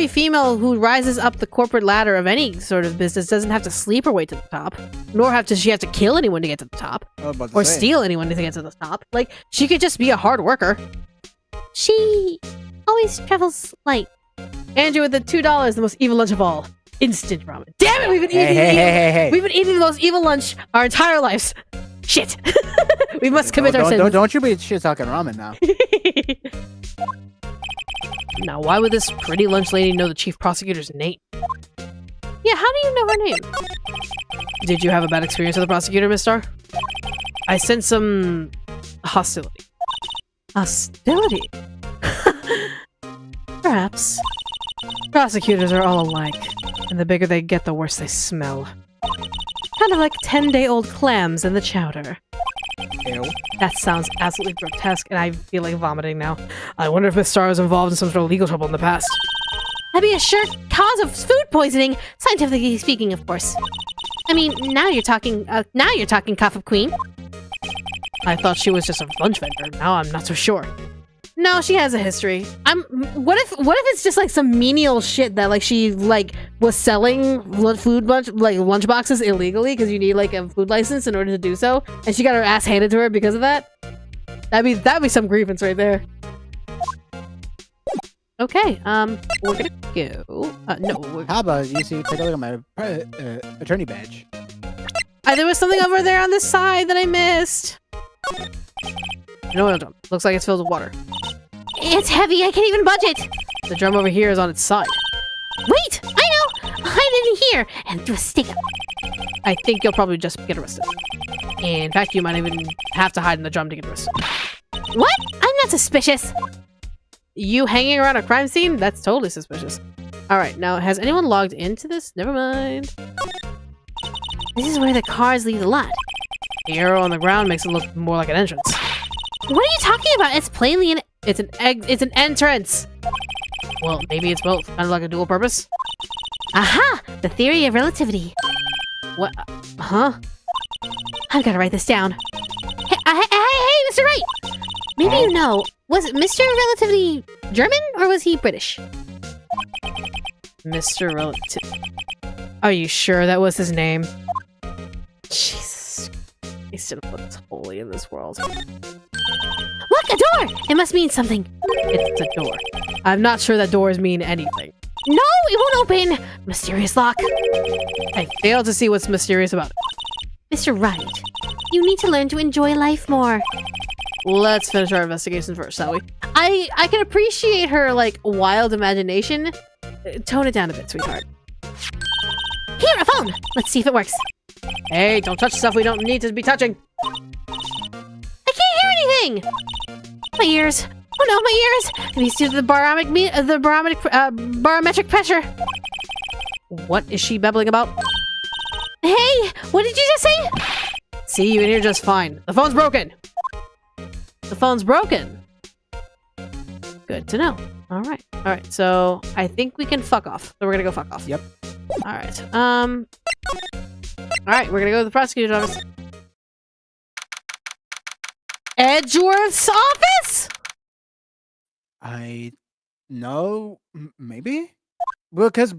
female who rises up the corporate ladder of any sort of business doesn't have to sleep her way to the top. Nor does she have to kill anyone to get to the top. Or steal anyone to get to the top. Like, she could just be a hard worker. She always travels light. Andrew with the $2, the most evil lunch of all. Instant ramen. Damn it, we've been eating Hey. We've been eating the most evil lunch our entire lives. Shit. We must commit our sins. Don't you be shit talking ramen now. Now, why would this pretty lunch lady know the chief prosecutor's name? Yeah, how do you know her name? Did you have a bad experience with the prosecutor, Miss Star? I sense some hostility. Hostility? Perhaps. Prosecutors are all alike, and the bigger they get, the worse they smell. Kind of like 10-day-old clams in the chowder. Ew. That sounds absolutely grotesque, and I feel like vomiting now. I wonder if Miss Star was involved in some sort of legal trouble in the past. That'd be a sure cause of food poisoning, scientifically speaking, of course. I mean, now you're talking Cough of Queen. I thought she was just a lunch vendor. Now I'm not so sure. No, she has a history. What if it's just like some menial shit that like she like was selling lunch boxes illegally because you need like a food license in order to do so, and she got her ass handed to her because of that? That'd be some grievance right there. Okay, we're gonna go. No, How about you see? Take a look at my attorney badge. there was something over there on this side that I missed. You know what? Looks like it's filled with water. It's heavy, I can't even budge it! The drum over here is on its side. Wait! I know! Hide in here and throw a stick up. I think you'll probably just get arrested. In fact, you might even have to hide in the drum to get arrested. What? I'm not suspicious. You hanging around a crime scene? That's totally suspicious. Alright, now has anyone logged into this? Never mind. This is where the cars leave the lot. The arrow on the ground makes it look more like an entrance. What are you talking about? It's plainly an... It's an entrance! Well, maybe it's both. Kind of like a dual purpose. Aha! The theory of relativity. What? Huh? I've got to write this down. Hey, Mr. Wright! Maybe you know, was Mr. Relativity German or was he British? Mr. Relative. Are you sure that was his name? Jesus Christ, what's holy in this world? Look, a door! It must mean something. It's a door. I'm not sure that doors mean anything. No, it won't open! Mysterious lock. I fail to see what's mysterious about it. Mr. Wright, you need to learn to enjoy life more. Let's finish our investigation first, shall we? I can appreciate her, like, wild imagination. Tone it down a bit, sweetheart. Here, a phone! Let's see if it works. Hey, don't touch stuff we don't need to be touching. I can't hear anything! My ears. Oh no, my ears! Maybe it's due to the barometric pressure. What is she babbling about? Hey, what did you just say? See, you can hear just fine. The phone's broken! The phone's broken! Good to know. Alright, so I think we can fuck off. So we're gonna go fuck off. Yep. Alright, Alright, we're gonna go to the prosecutor's office. Edgeworth's office? I know, maybe? Well, because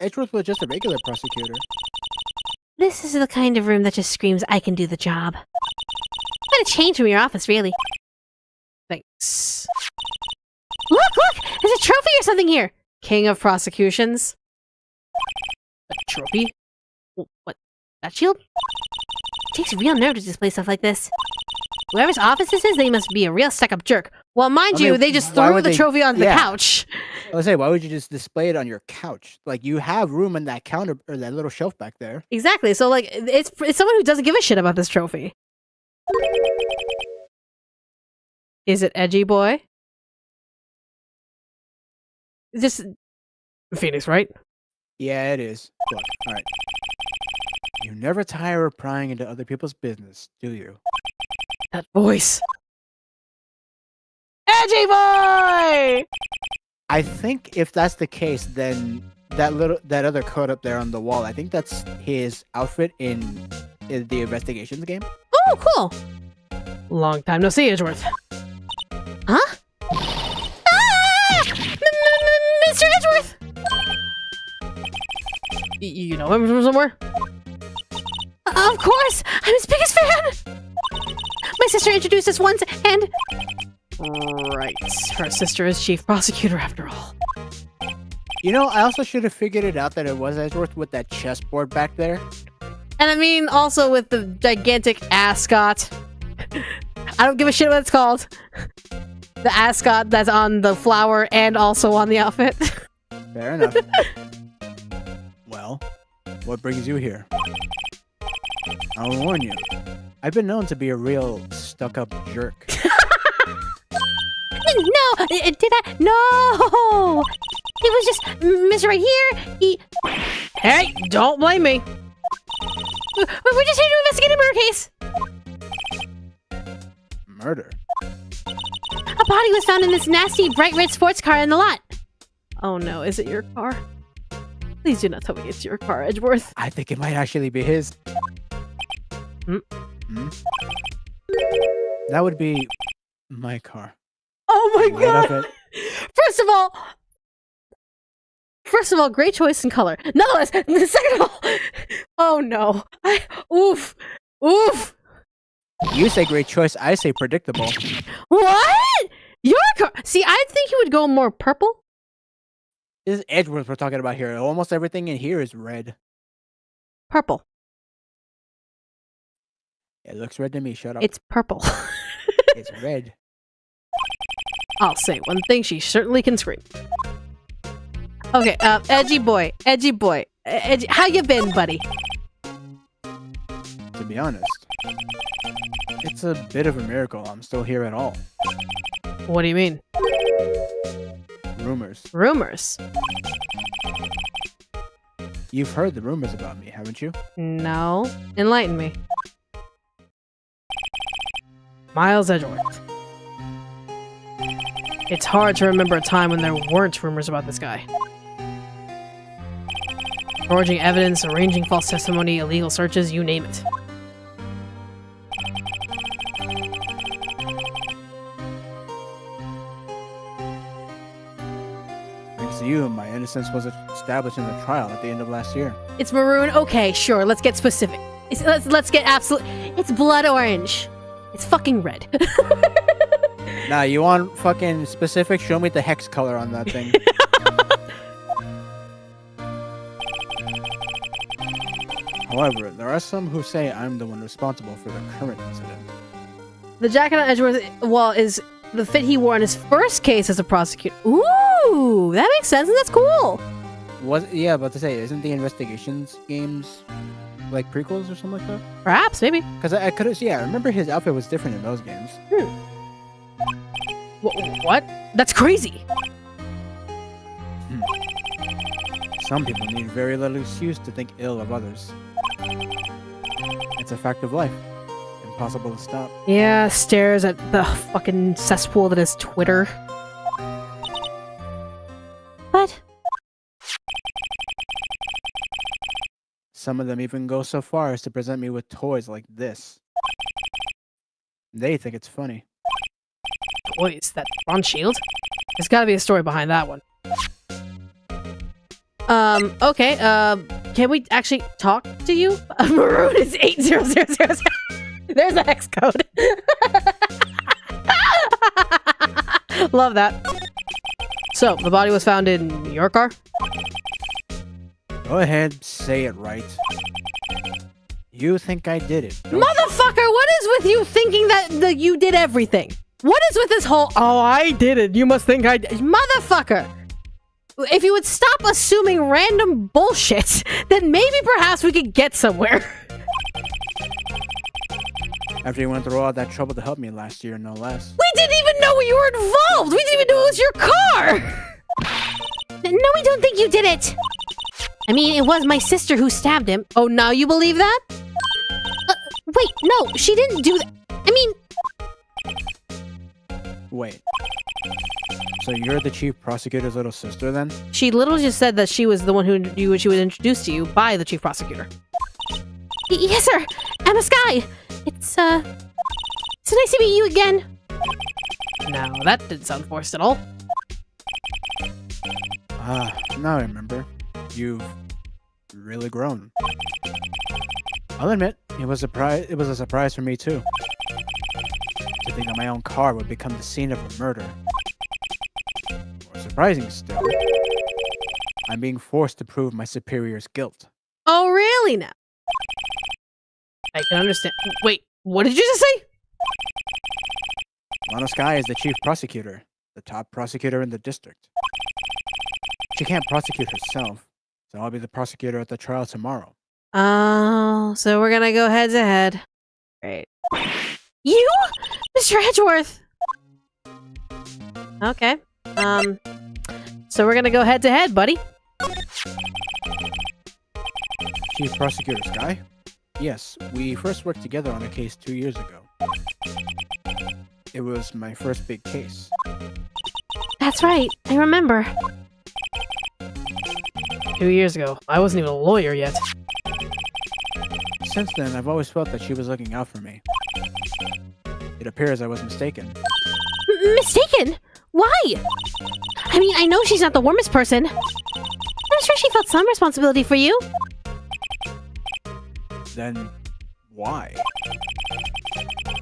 Edgeworth was just a regular prosecutor. This is the kind of room that just screams, I can do the job. What a change from your office, really. Thanks. Look! There's a trophy or something here! King of prosecutions? A trophy? What? That shield? It takes real nerve to display stuff like this. Whoever's office this is, they must be a real stuck-up jerk. Well, mind you, they just threw the trophy onto the couch. I was saying, why would you just display it on your couch? Like, you have room in that counter, or that little shelf back there. Exactly, so, like, it's someone who doesn't give a shit about this trophy. Is it Edgy Boy? Just... Phoenix, right? Yeah, it is. Look, alright. You never tire of prying into other people's business, do you? That voice. Edgy Boy! I think if that's the case, then that other code up there on the wall, I think that's his outfit in the investigations game. Oh, cool. Long time no see, Edgeworth. Huh? Mr. Edgeworth! You know him from somewhere? Of course! I'm his biggest fan! My sister introduced us once, and... Right. Her sister is chief prosecutor after all. You know, I also should have figured it out that it was Edgeworth with that chessboard back there. And I mean, also with the gigantic ascot. I don't give a shit what it's called. The ascot that's on the flower and also on the outfit. Fair enough. Well, what brings you here? I'll warn you. I've been known to be a real stuck-up jerk. No! Did I? No! It was just Mr. Right here. He... Hey, don't blame me. We're just here to investigate a murder case. Murder? A body was found in this nasty bright red sports car in the lot. Oh no, is it your car? Please do not tell me it's your car, Edgeworth. I think it might actually be his. Hmm? Hmm? That would be my car. Oh my Right up god! it. First of all, great choice in color. Nonetheless, second of all, oh no. Oof. Oof. You say great choice, I say predictable. What? Your car. See, I think you would go more purple. This is Edgeworth we're talking about here. Almost everything in here is red. Purple. It looks red to me, shut up. It's purple. It's red. I'll say one thing, she certainly can scream. Okay, edgy boy, how you been, buddy? To be honest, it's a bit of a miracle I'm still here at all. What do you mean? Rumors. Rumors? You've heard the rumors about me, haven't you? No. Enlighten me. Miles Edgeworth. It's hard to remember a time when there weren't rumors about this guy. Forging evidence, arranging false testimony, illegal searches, you name it. Thanks to you, my innocence was established in the trial at the end of last year. It's maroon? Okay, sure, let's get specific. Let's get absolute. It's blood orange. It's fucking red. Nah, you want fucking specific? Show me the hex color on that thing. However, there are some who say I'm the one responsible for the current incident. The jacket on Edgeworth wall is the fit he wore in his first case as a prosecutor. Ooh, that makes sense, and that's cool. Yeah, but to say, isn't the investigations games like prequels or something like that? Perhaps, maybe. Because I could have, yeah, I remember his outfit was different in those games. What? That's crazy. Some people need very little excuse to think ill of others. It's a fact of life. Impossible to stop. Yeah, stares at the fucking cesspool that is Twitter. But Some of them even go so far as to present me with toys like this. They think it's funny. toys, that bronze shield? There's gotta be a story behind that one. Okay, can we actually talk to you? Maroon is 80000. There's a hex code. Love that. So, the body was found in your car? Go ahead, say it right. You think I did it, don't you? Motherfucker, what is with you thinking that you did everything? What is with this whole, oh, I did it, you must think I did. Motherfucker! If you would stop assuming random bullshit, then maybe perhaps we could get somewhere. After you went through all that trouble to help me last year, no less. We didn't even know you were involved! We didn't even know it was your car! No, we don't think you did it! I mean, it was my sister who stabbed him. Oh, now you believe that? Wait, no, she didn't do that. I mean... Wait. So you're the chief prosecutor's little sister, then? She literally just said that she was the one she was introduced to you by the chief prosecutor. Yes, sir. Emma Sky. It's nice to meet you again. No, that didn't sound forced at all. Ah, now I remember. You've really grown. I'll admit, it was a surprise for me too. To think that my own car would become the scene of a murder. More surprising still, I'm being forced to prove my superior's guilt. Oh, really now? I can understand. Wait, what did you just say? Lana Sky is the chief prosecutor, the top prosecutor in the district. She can't prosecute herself, so I'll be the prosecutor at the trial tomorrow. Oh, so we're gonna go head to head. Great. You? Mr. Edgeworth! Okay. So we're gonna go head to head, buddy. Chief Prosecutor Sky? Yes, we first worked together on a case 2 years ago. It was my first big case. That's right, I remember. 2 years ago. I wasn't even a lawyer yet. Since then, I've always felt that she was looking out for me. It appears I was mistaken. Mistaken? Why? I mean, I know she's not the warmest person. I'm sure she felt some responsibility for you. Then, why?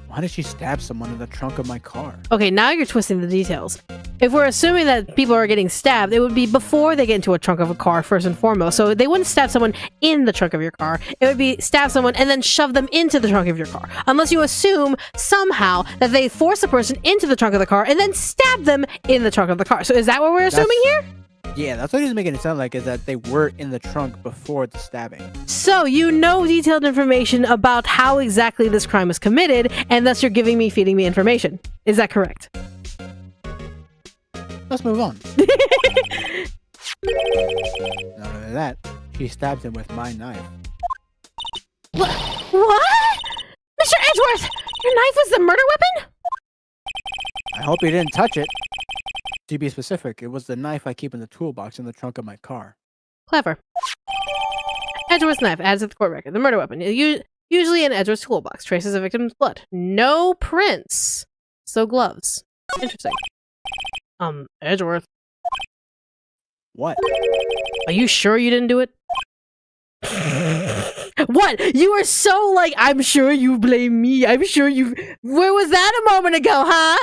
Why did she stab someone in the trunk of my car? Okay, now you're twisting the details. If we're assuming that people are getting stabbed, it would be before they get into a trunk of a car, first and foremost. So they wouldn't stab someone in the trunk of your car. It would be stab someone and then shove them into the trunk of your car. Unless you assume somehow that they force a person into the trunk of the car and then stab them in the trunk of the car. So is that what we're assuming here? Yeah, that's what he's making it sound like, is that they were in the trunk before the stabbing. So you know detailed information about how exactly this crime was committed, and thus you're feeding me information. Is that correct? Let's move on. Not only that, she stabbed him with my knife. What? Mr. Edgeworth, your knife was the murder weapon? I hope he didn't touch it. To be specific, it was the knife I keep in the toolbox in the trunk of my car. Clever. Edgeworth's knife adds to the court record. The murder weapon. Usually in Edgeworth's toolbox. Traces of victim's blood. No prints. So gloves. Interesting. Edgeworth. What? Are you sure you didn't do it? What? You were so like, I'm sure you blame me. I'm sure you... Where was that a moment ago, huh?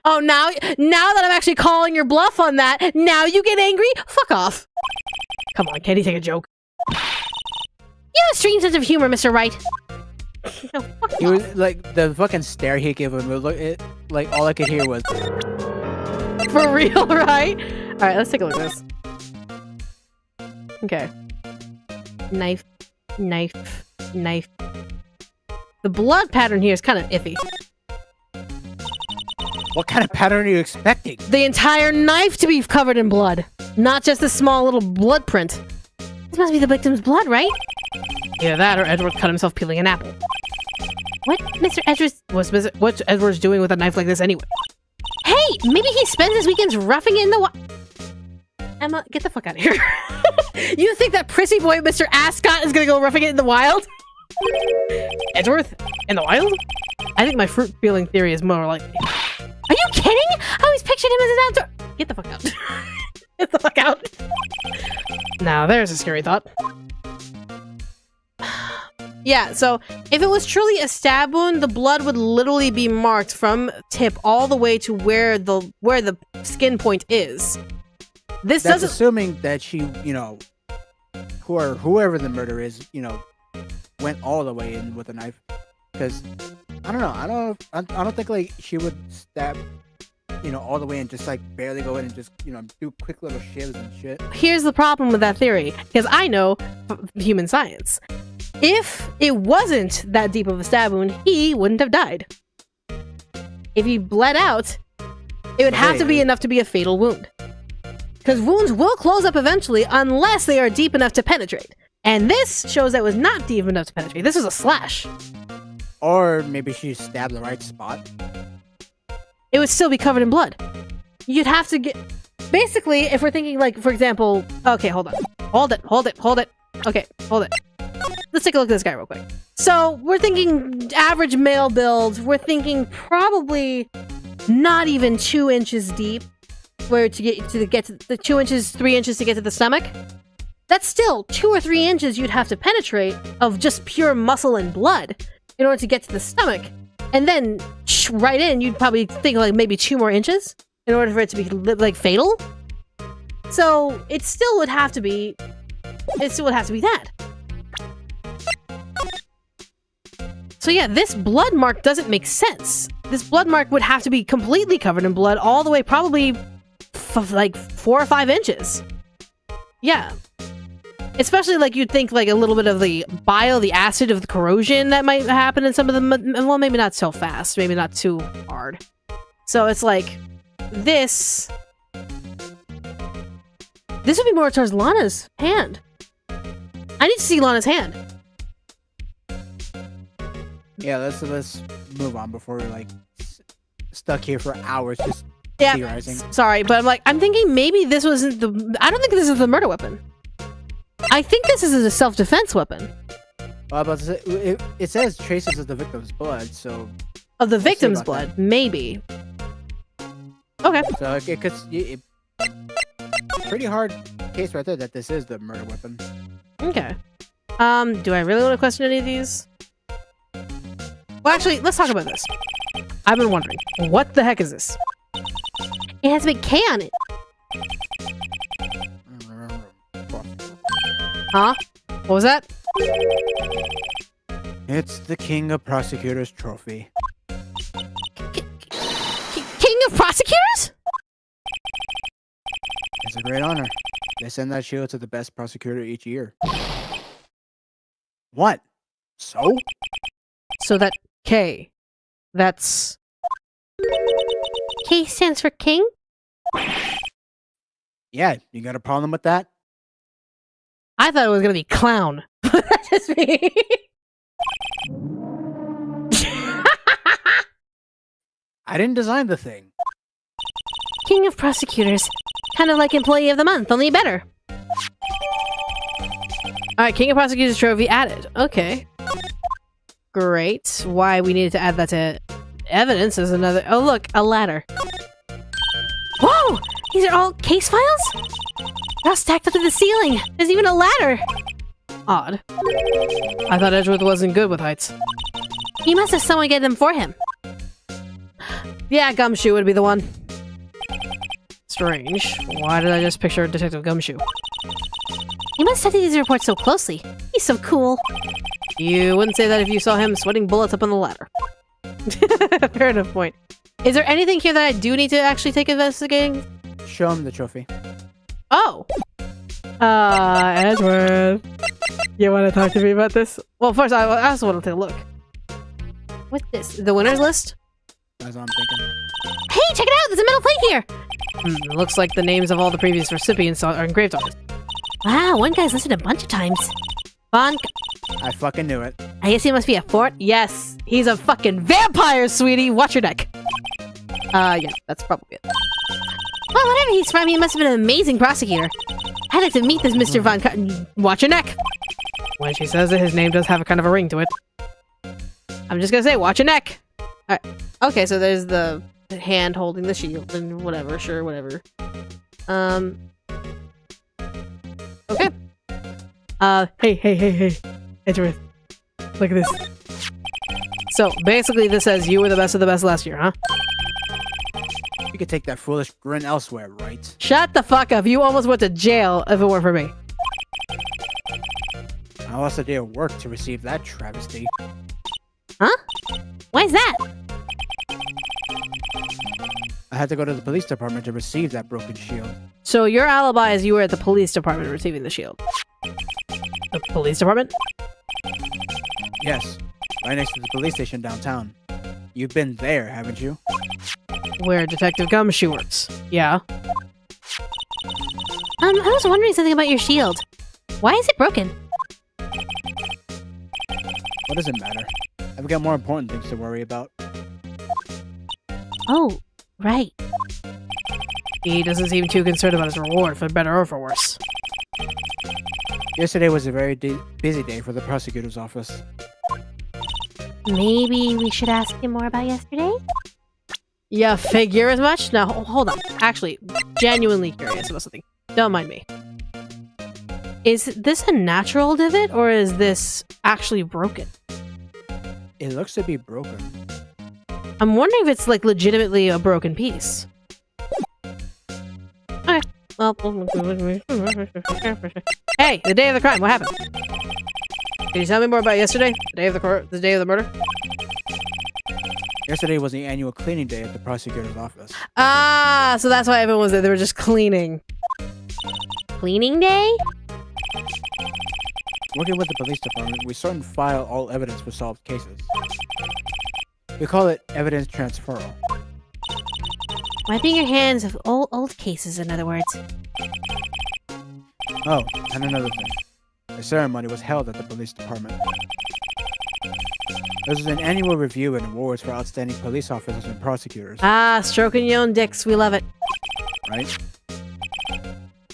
Oh, now that I'm actually calling your bluff on that, now you get angry? Fuck off. Come on, can't he take a joke? You have a strange sense of humor, Mr. Wright. No, fuck He off. was like the fucking stare he gave him. Like all I could hear was. For real, right? Alright, let's take a look at this. Okay. Knife. The blood pattern here is kind of iffy. What kind of pattern are you expecting? The entire knife to be covered in blood. Not just a small little blood print. This must be the victim's blood, right? Either that or Edward cut himself peeling an apple. What? Mr. Edgeworth... What's Edward's doing with a knife like this anyway? Hey! Maybe he spends his weekends roughing it in the Emma, get the fuck out of here. You think that prissy boy Mr. Ascot is gonna go roughing it in the wild? Edgeworth? In the wild? I think my fruit peeling theory is more likely. Are you kidding? I always pictured him as an outdoor... Get the fuck out. Get the fuck out. Now, there's a scary thought. Yeah, so if it was truly a stab wound, the blood would literally be marked from tip all the way to where the skin point is. This That's doesn't... assuming that she, whoever the murderer is, went all the way in with a knife. Because I don't know. I don't think like she would stab, all the way and just like barely go in and just do quick little shivs and shit. Here's the problem with that theory, because I know human science. If it wasn't that deep of a stab wound, he wouldn't have died. If he bled out, it would have to be enough to be a fatal wound. Because wounds will close up eventually unless they are deep enough to penetrate. And this shows that it was not deep enough to penetrate. This was a slash. Or maybe she stabbed the right spot. It would still be covered in blood. You'd have to get... Basically, if we're thinking like, for example... Okay, hold on. Hold it. Okay, hold it. Let's take a look at this guy real quick. So, we're thinking average male build. We're thinking probably not even 2 inches deep. Where to get to the 2 inches, 3 inches to get to the stomach. That's still 2 or 3 inches you'd have to penetrate of just pure muscle and blood in order to get to the stomach. And then right in, you'd probably think like maybe 2 more inches in order for it to be like fatal. So it still would have to be that. So yeah, this blood mark doesn't make sense. This blood mark would have to be completely covered in blood all the way probably like 4 or 5 inches. Yeah. Especially like you'd think like a little bit of the bile, the acid of the corrosion that might happen in some of them. Well, maybe not so fast, maybe not too hard. So it's like this would be more towards Lana's hand. I need to see Lana's hand. Yeah, let's move on before we're like stuck here for hours just theorizing. Sorry, but I'm thinking maybe this wasn't I don't think this is the murder weapon. I think this is a self-defense weapon. Well, but it says traces of the victim's blood, so Of the see victim's about blood, maybe. Okay. so it could pretty hard case right there that this is the murder weapon. Okay. Do I really want to question any of these? Well, actually, let's talk about this. I've been wondering, what the heck is this? It has a big K on it. Huh? What was that? It's the King of Prosecutors trophy. King of Prosecutors? It's a great honor. They send that shield to the best prosecutor each year. What? So? So that K, that's... K stands for king? Yeah, you got a problem with that? I thought it was gonna be clown. That's just me. I didn't design the thing. King of prosecutors. Kind of like employee of the month, only better. Alright, King of Prosecutors trophy added. Okay. Great. Why we needed to add that to evidence is another... Oh, look, a ladder. Whoa! These are all case files? They're all stacked up to the ceiling. There's even a ladder. Odd. I thought Edgeworth wasn't good with heights. He must have someone get them for him. Yeah, Gumshoe would be the one. Strange. Why did I just picture Detective Gumshoe? He must study these reports so closely. He's so cool. You wouldn't say that if you saw him sweating bullets up on the ladder. Fair enough point. Is there anything here that I do need to actually take investigating? Show him the trophy. Oh! Edgeworth. You want to talk to me about this? Well, first, I also want to take a look. What's this? The winner's list? That's what I'm thinking. Hey, check it out! There's a metal plate here! Looks like the names of all the previous recipients are engraved on it. Wow, one guy's listened a bunch of times. Fun. I fucking knew it. I guess he must be a fort. Yes, he's a fucking vampire, sweetie! Watch your neck! Yeah, that's probably it. Well, whatever he's from, he must have been an amazing prosecutor. I'd like to meet this Mr. Von Watch your neck! When she says it, his name does have a kind of a ring to it. I'm just gonna say, watch your neck! Alright. Okay, so there's the hand holding the shield and whatever, sure, whatever. Okay. Hey. Edgeworth. Look at this. So, basically this says you were the best of the best last year, huh? You could take that foolish grin elsewhere, right? Shut the fuck up. You almost went to jail if it weren't for me. I lost a day of work to receive that travesty. Huh? Why's that? I had to go to the police department to receive that broken shield. So your alibi is you were at the police department receiving the shield. The police department? Yes, right next to the police station downtown. You've been there, haven't you? Where Detective Gumshoe works. Yeah. I was wondering something about your shield. Why is it broken? What does it matter? I've got more important things to worry about. Oh, right. He doesn't seem too concerned about his reward, for better or for worse. Yesterday was a very busy day for the prosecutor's office. Maybe we should ask him more about yesterday? Yeah, figure as much? Now, hold on. Actually, genuinely curious about something. Don't mind me. Is this a natural divot, or is this actually broken? It looks to be broken. I'm wondering if it's, like, legitimately a broken piece. Okay. Well... Hey! The day of the crime, what happened? Can you tell me more about yesterday? The day of the murder? Yesterday was the annual cleaning day at the prosecutor's office. Ah, so that's why everyone was there. They were just cleaning. Cleaning day? Working with the police department, we sort and file all evidence for solved cases. We call it evidence transferal. Wiping your hands of old cases, in other words. Oh, and another thing. The ceremony was held at the police department. This is an annual review and awards for outstanding police officers and prosecutors. Ah, stroking your own dicks. We love it. Right?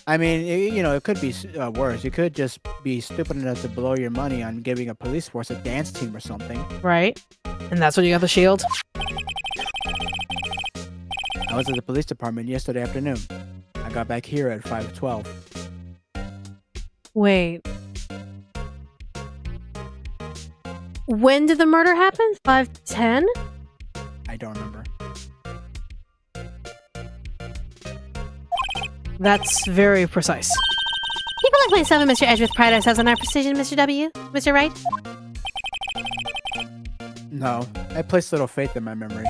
I mean, it could be worse. You could just be stupid enough to blow your money on giving a police force a dance team or something. Right? And that's when you got the shield? I was at the police department yesterday afternoon. I got back here at 5:12. Wait. When did the murder happen? 5:10? I don't remember. That's very precise. People like myself and Mr. Edgeworth pride ourselves on our precision, Mr. W. Mr. Wright? No, I place little faith in my memory.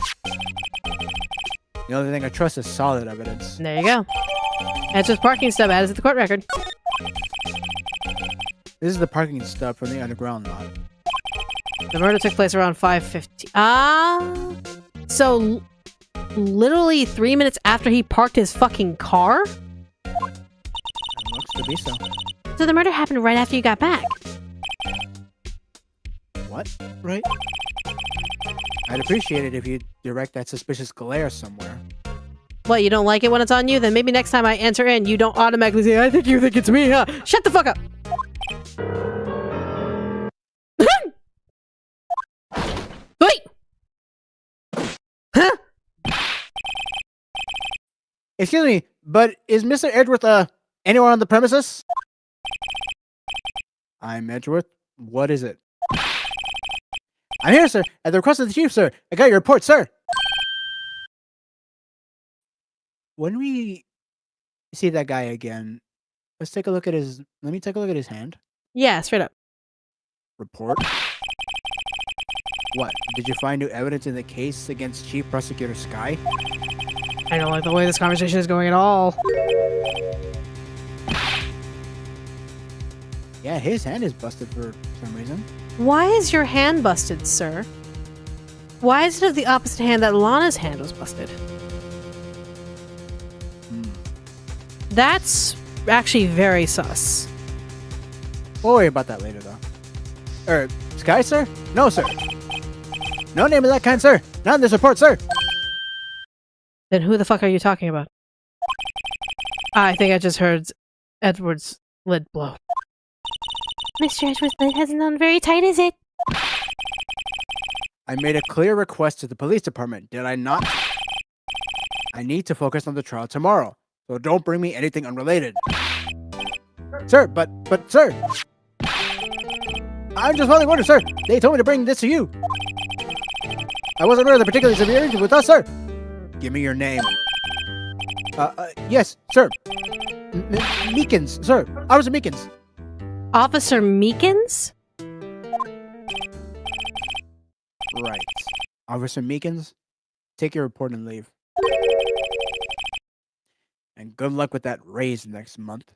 The only thing I trust is solid evidence. There you go. Edgeworth parking stub added to the court record. This is the parking stub from the underground lot. The murder took place around 5:50. So literally 3 minutes after he parked his fucking car? It looks to be so. So the murder happened right after you got back. What? Right? I'd appreciate it if you'd direct that suspicious glare somewhere. What, you don't like it when it's on you? Then maybe next time I enter in, you don't automatically say, I think you think it's me, huh? Shut the fuck up! Wait! Huh? Excuse me, but is Mr. Edgeworth, anyone on the premises? I'm Edgeworth. What is it? I'm here, sir, at the request of the chief, sir. I got your report, sir. When we see that guy again, let me take a look at his hand. Yeah, straight up. Report. What? Did you find new evidence in the case against Chief Prosecutor Sky? I don't like the way this conversation is going at all. Yeah, his hand is busted for some reason. Why is your hand busted, sir? Why is it of the opposite hand that Lana's hand was busted? That's actually very sus. We'll worry about that later, though. Sky, sir? No, sir. No name of that kind, sir. Not in this report, sir. Then who the fuck are you talking about? I think I just heard Edward's lid blow. Mr. Edgeworth's lid hasn't gone very tight, is it? I made a clear request to the police department, did I not? I need to focus on the trial tomorrow, so don't bring me anything unrelated. Sir, but sir! I'm just following orders, sir! They told me to bring this to you! I wasn't aware of the particulars of your interview with us, sir! Give me your name. Yes, sir. Meekins, sir. Officer Meekins. Officer Meekins? Right. Officer Meekins, take your report and leave. And good luck with that raise next month.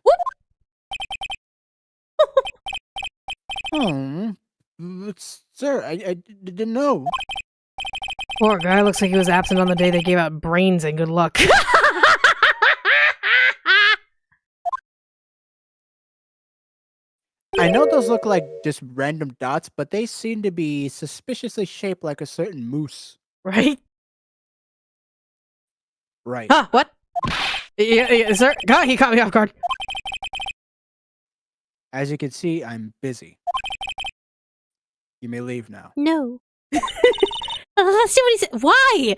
But sir, I didn't know. Poor guy looks like he was absent on the day they gave out brains and good luck. I know those look like just random dots, but they seem to be suspiciously shaped like a certain moose. Right? Right. Huh, what? Yeah, sir? God, he caught me off guard. As you can see, I'm busy. You may leave now. No. Let's see what he said. Why?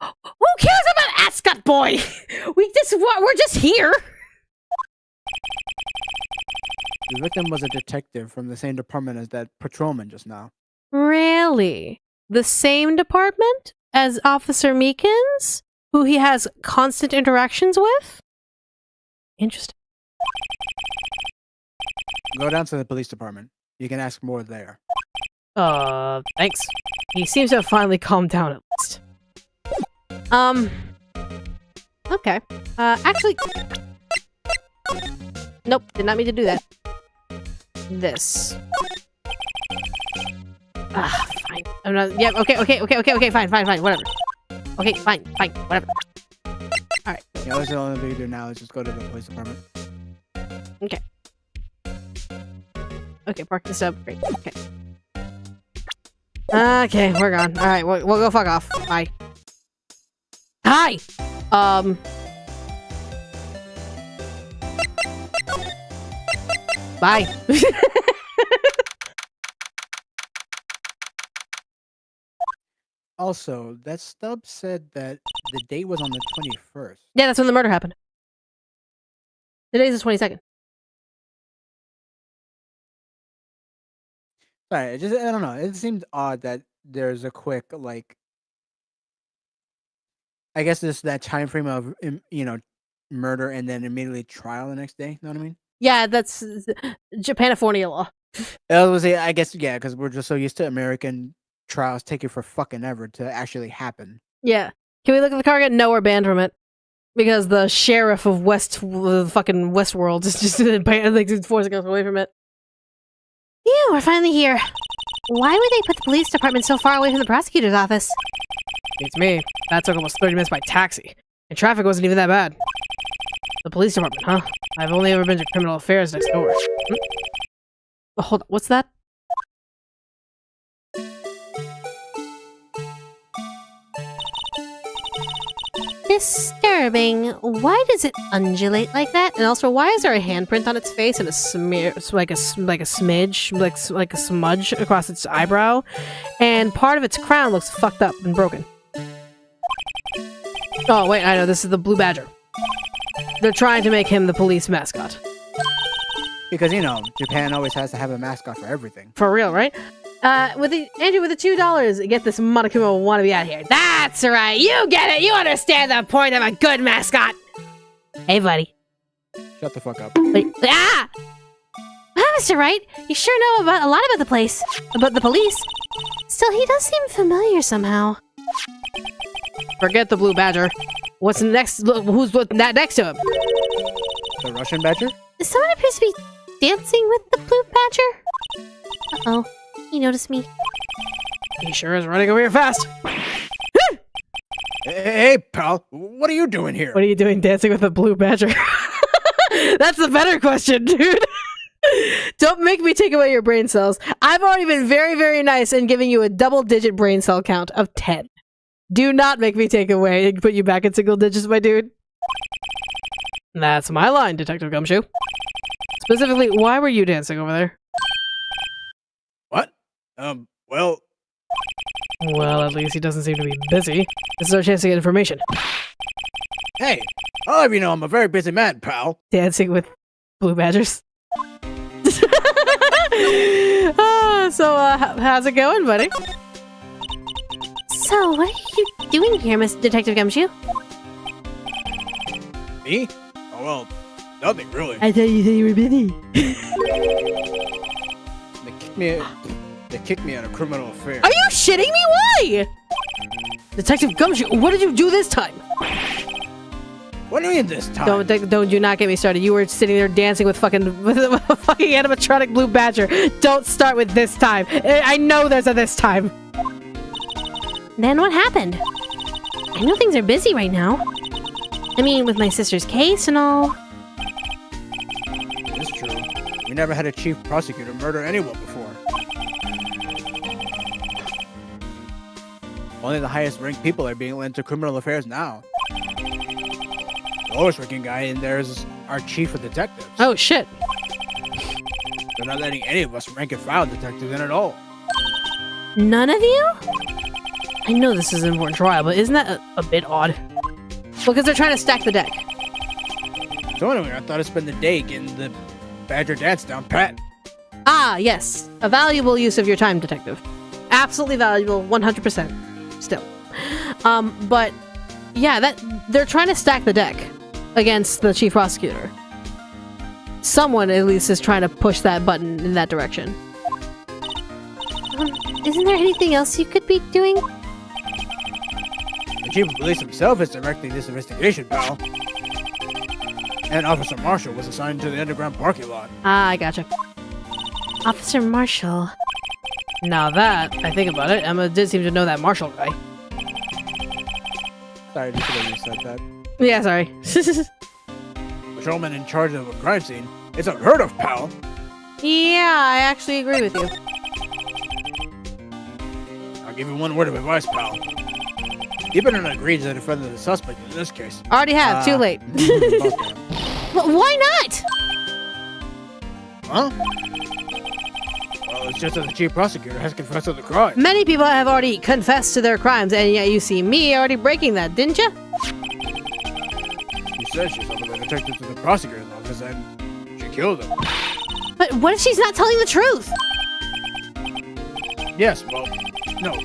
Who cares about Ascot Boy? We're just here. The victim was a detective from the same department as that patrolman just now. Really? The same department as Officer Meekins? Who he has constant interactions with? Interesting. Go down to the police department. You can ask more there. Thanks. He seems to have finally calmed down at least. Okay. Actually... Nope, did not mean to do that. This. Fine. I'm not... Yeah, okay, fine, whatever. Okay, fine, whatever. Alright. Yeah, that's the only thing to do now is just go to the police department. Okay. Okay, parking stub. Great. Okay. Okay, we're gone. Alright, we'll go fuck off. Bye. Hi! Bye. Also, that stub said that the date was on the 21st. Yeah, that's when the murder happened. Today's the 22nd. Sorry, I don't know. It seemed odd that there's a quick, like, I guess there's that time frame of, murder and then immediately trial the next day. You know what I mean? Yeah, that's Japanifornia law. I guess, yeah, because we're just so used to American trials taking for fucking ever to actually happen. Yeah. Can we look at the car again? No, we're banned from it. Because the sheriff of fucking Westworld is just forcing us away from it. Phew, we're finally here. Why would they put the police department so far away from the prosecutor's office? It's me. That took almost 30 minutes by taxi. And traffic wasn't even that bad. The police department, huh? I've only ever been to criminal affairs next door. Oh, hold on. What's that? Disturbing. Why does it undulate like that? And also, why is there a handprint on its face and a smear, like a smidge, like a smudge across its eyebrow? And part of its crown looks fucked up and broken. Oh, wait, I know. This is the Blue Badger. They're trying to make him the police mascot. Because, Japan always has to have a mascot for everything. For real, right? Andrew, with the $2, get this Monokuma wannabe out of here. That's right. You get it. You understand the point of a good mascot. Hey, buddy. Shut the fuck up. Wait, Wow, Mr. Wright, you sure know a lot about the place, about the police. Still, he does seem familiar somehow. Forget the Blue Badger. What's next? Who's next to him? The Russian badger? Someone appears to be dancing with the blue badger. Uh-oh, he noticed me. He sure is running over here fast. Hey, pal, what are you doing here? What are you doing dancing with a Blue Badger? That's the better question, dude. Don't make me take away your brain cells. I've already been very, very nice in giving you a double-digit brain cell count of 10. Do not make me take away and put you back in single digits, my dude. That's my line, Detective Gumshoe. Specifically, why were you dancing over there? What? Well... Well, at least he doesn't seem to be busy. This is our chance to get information. Hey, I'll have you know I'm a very busy man, pal. Dancing with Blue Badgers. How's it going, buddy? So, what are you doing here, Miss Detective Gumshoe? Me? Oh, well, nothing really. I thought you said you were busy. They kicked me out of criminal affairs. Are you shitting me? Why? Detective Gumshoe, what did you do this time? What do you mean this time? Don't you not get me started. You were sitting there dancing with fucking animatronic Blue Badger. Don't start with this time. I know there's a this time. Then what happened? I know things are busy right now. I mean, with my sister's case and all. It's true. We never had a chief prosecutor murder anyone before. Only the highest ranked people are being led to criminal affairs now. The lowest ranking guy in there is our chief of detectives. Oh, shit. They're not letting any of us rank and file detectives in at all. None of you? I know this is an important trial, but isn't that a bit odd? Well, because they're trying to stack the deck. So anyway, I thought I'd spend the day getting the Badger dance down pat. Ah, yes. A valuable use of your time, Detective. Absolutely valuable, 100%. Still. But, yeah, they're trying to stack the deck against the chief prosecutor. Someone, at least, is trying to push that button in that direction. Isn't there anything else you could be doing? The chief of police himself is directing this investigation, pal. And Officer Marshall was assigned to the underground parking lot. Ah, I gotcha. Officer Marshall. Now that I think about it, Emma did seem to know that Marshall guy. Sorry, just the way you said that. Yeah, sorry. Patrolman in charge of a crime scene. It's unheard of, pal. Yeah, I actually agree with you. I'll give you one word of advice, pal. You better not agree to defend the suspect in this case. Already have, too late. Why not? Huh? Well, it's just that the chief prosecutor has confessed to the crime. Many people have already confessed to their crimes, and yet you see me already breaking that, didn't you? She says she saw the detective to the prosecutor's office and she killed him. But what if she's not telling the truth? Yes, well, no.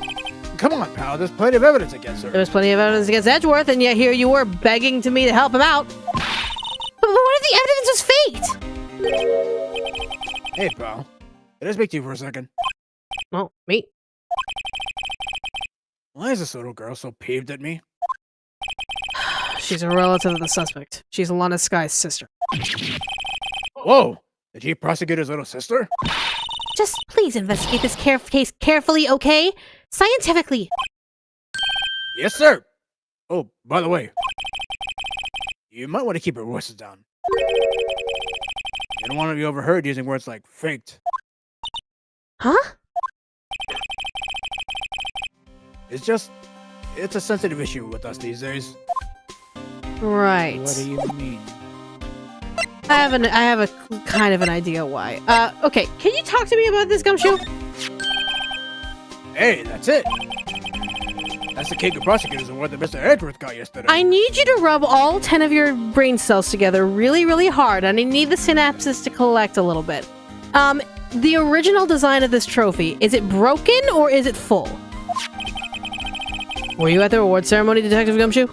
Come on, pal. There's plenty of evidence against her. There was plenty of evidence against Edgeworth, and yet here you were begging to me to help him out. But what if the evidence was faked? Hey, pal. Can I speak to you for a second? Well, me? Why is this little girl so peeved at me? She's a relative of the suspect. She's Alana Sky's sister. Whoa! The chief prosecutor's little sister? Just please investigate this case carefully, okay? Scientifically. Yes, sir! Oh, by the way, you might want to keep your voices down. You don't want to be overheard using words like faked. Huh? It's a sensitive issue with us these days. Right. What do you mean? I have a kind of an idea why. Okay, can you talk to me about this, Gumshoe? Hey, that's it! That's the King of Prosecutors award that Mr. Edgeworth got yesterday. I need you to rub all 10 of your brain cells together really, really hard, and I need the synapses to collect a little bit. The original design of this trophy, is it broken or is it full? Were you at the award ceremony, Detective Gumshoe?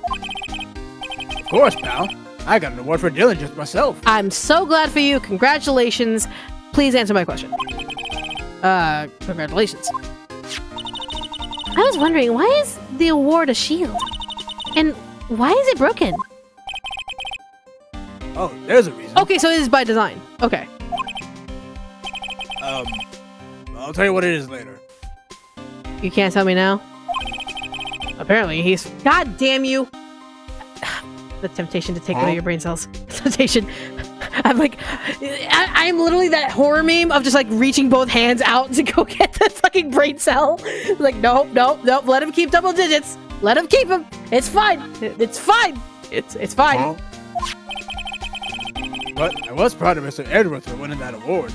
Of course, pal. I got an award for diligence myself. I'm so glad for you. Congratulations. Please answer my question. Congratulations. I was wondering, why is the award a shield? And why is it broken? Oh, there's a reason. Okay, so it is by design. Okay. I'll tell you what it is later. You can't tell me now? Apparently he's... God damn you! The temptation to take one of your brain cells. Temptation. I'm like... I'm literally that horror meme of just like reaching both hands out to go get the fucking brain cell. Like, nope, nope, nope. Let him keep double digits. Let him keep them. It's fine. It's fine. It's fine. Huh? But I was proud of Mr. Edgeworth for winning that award.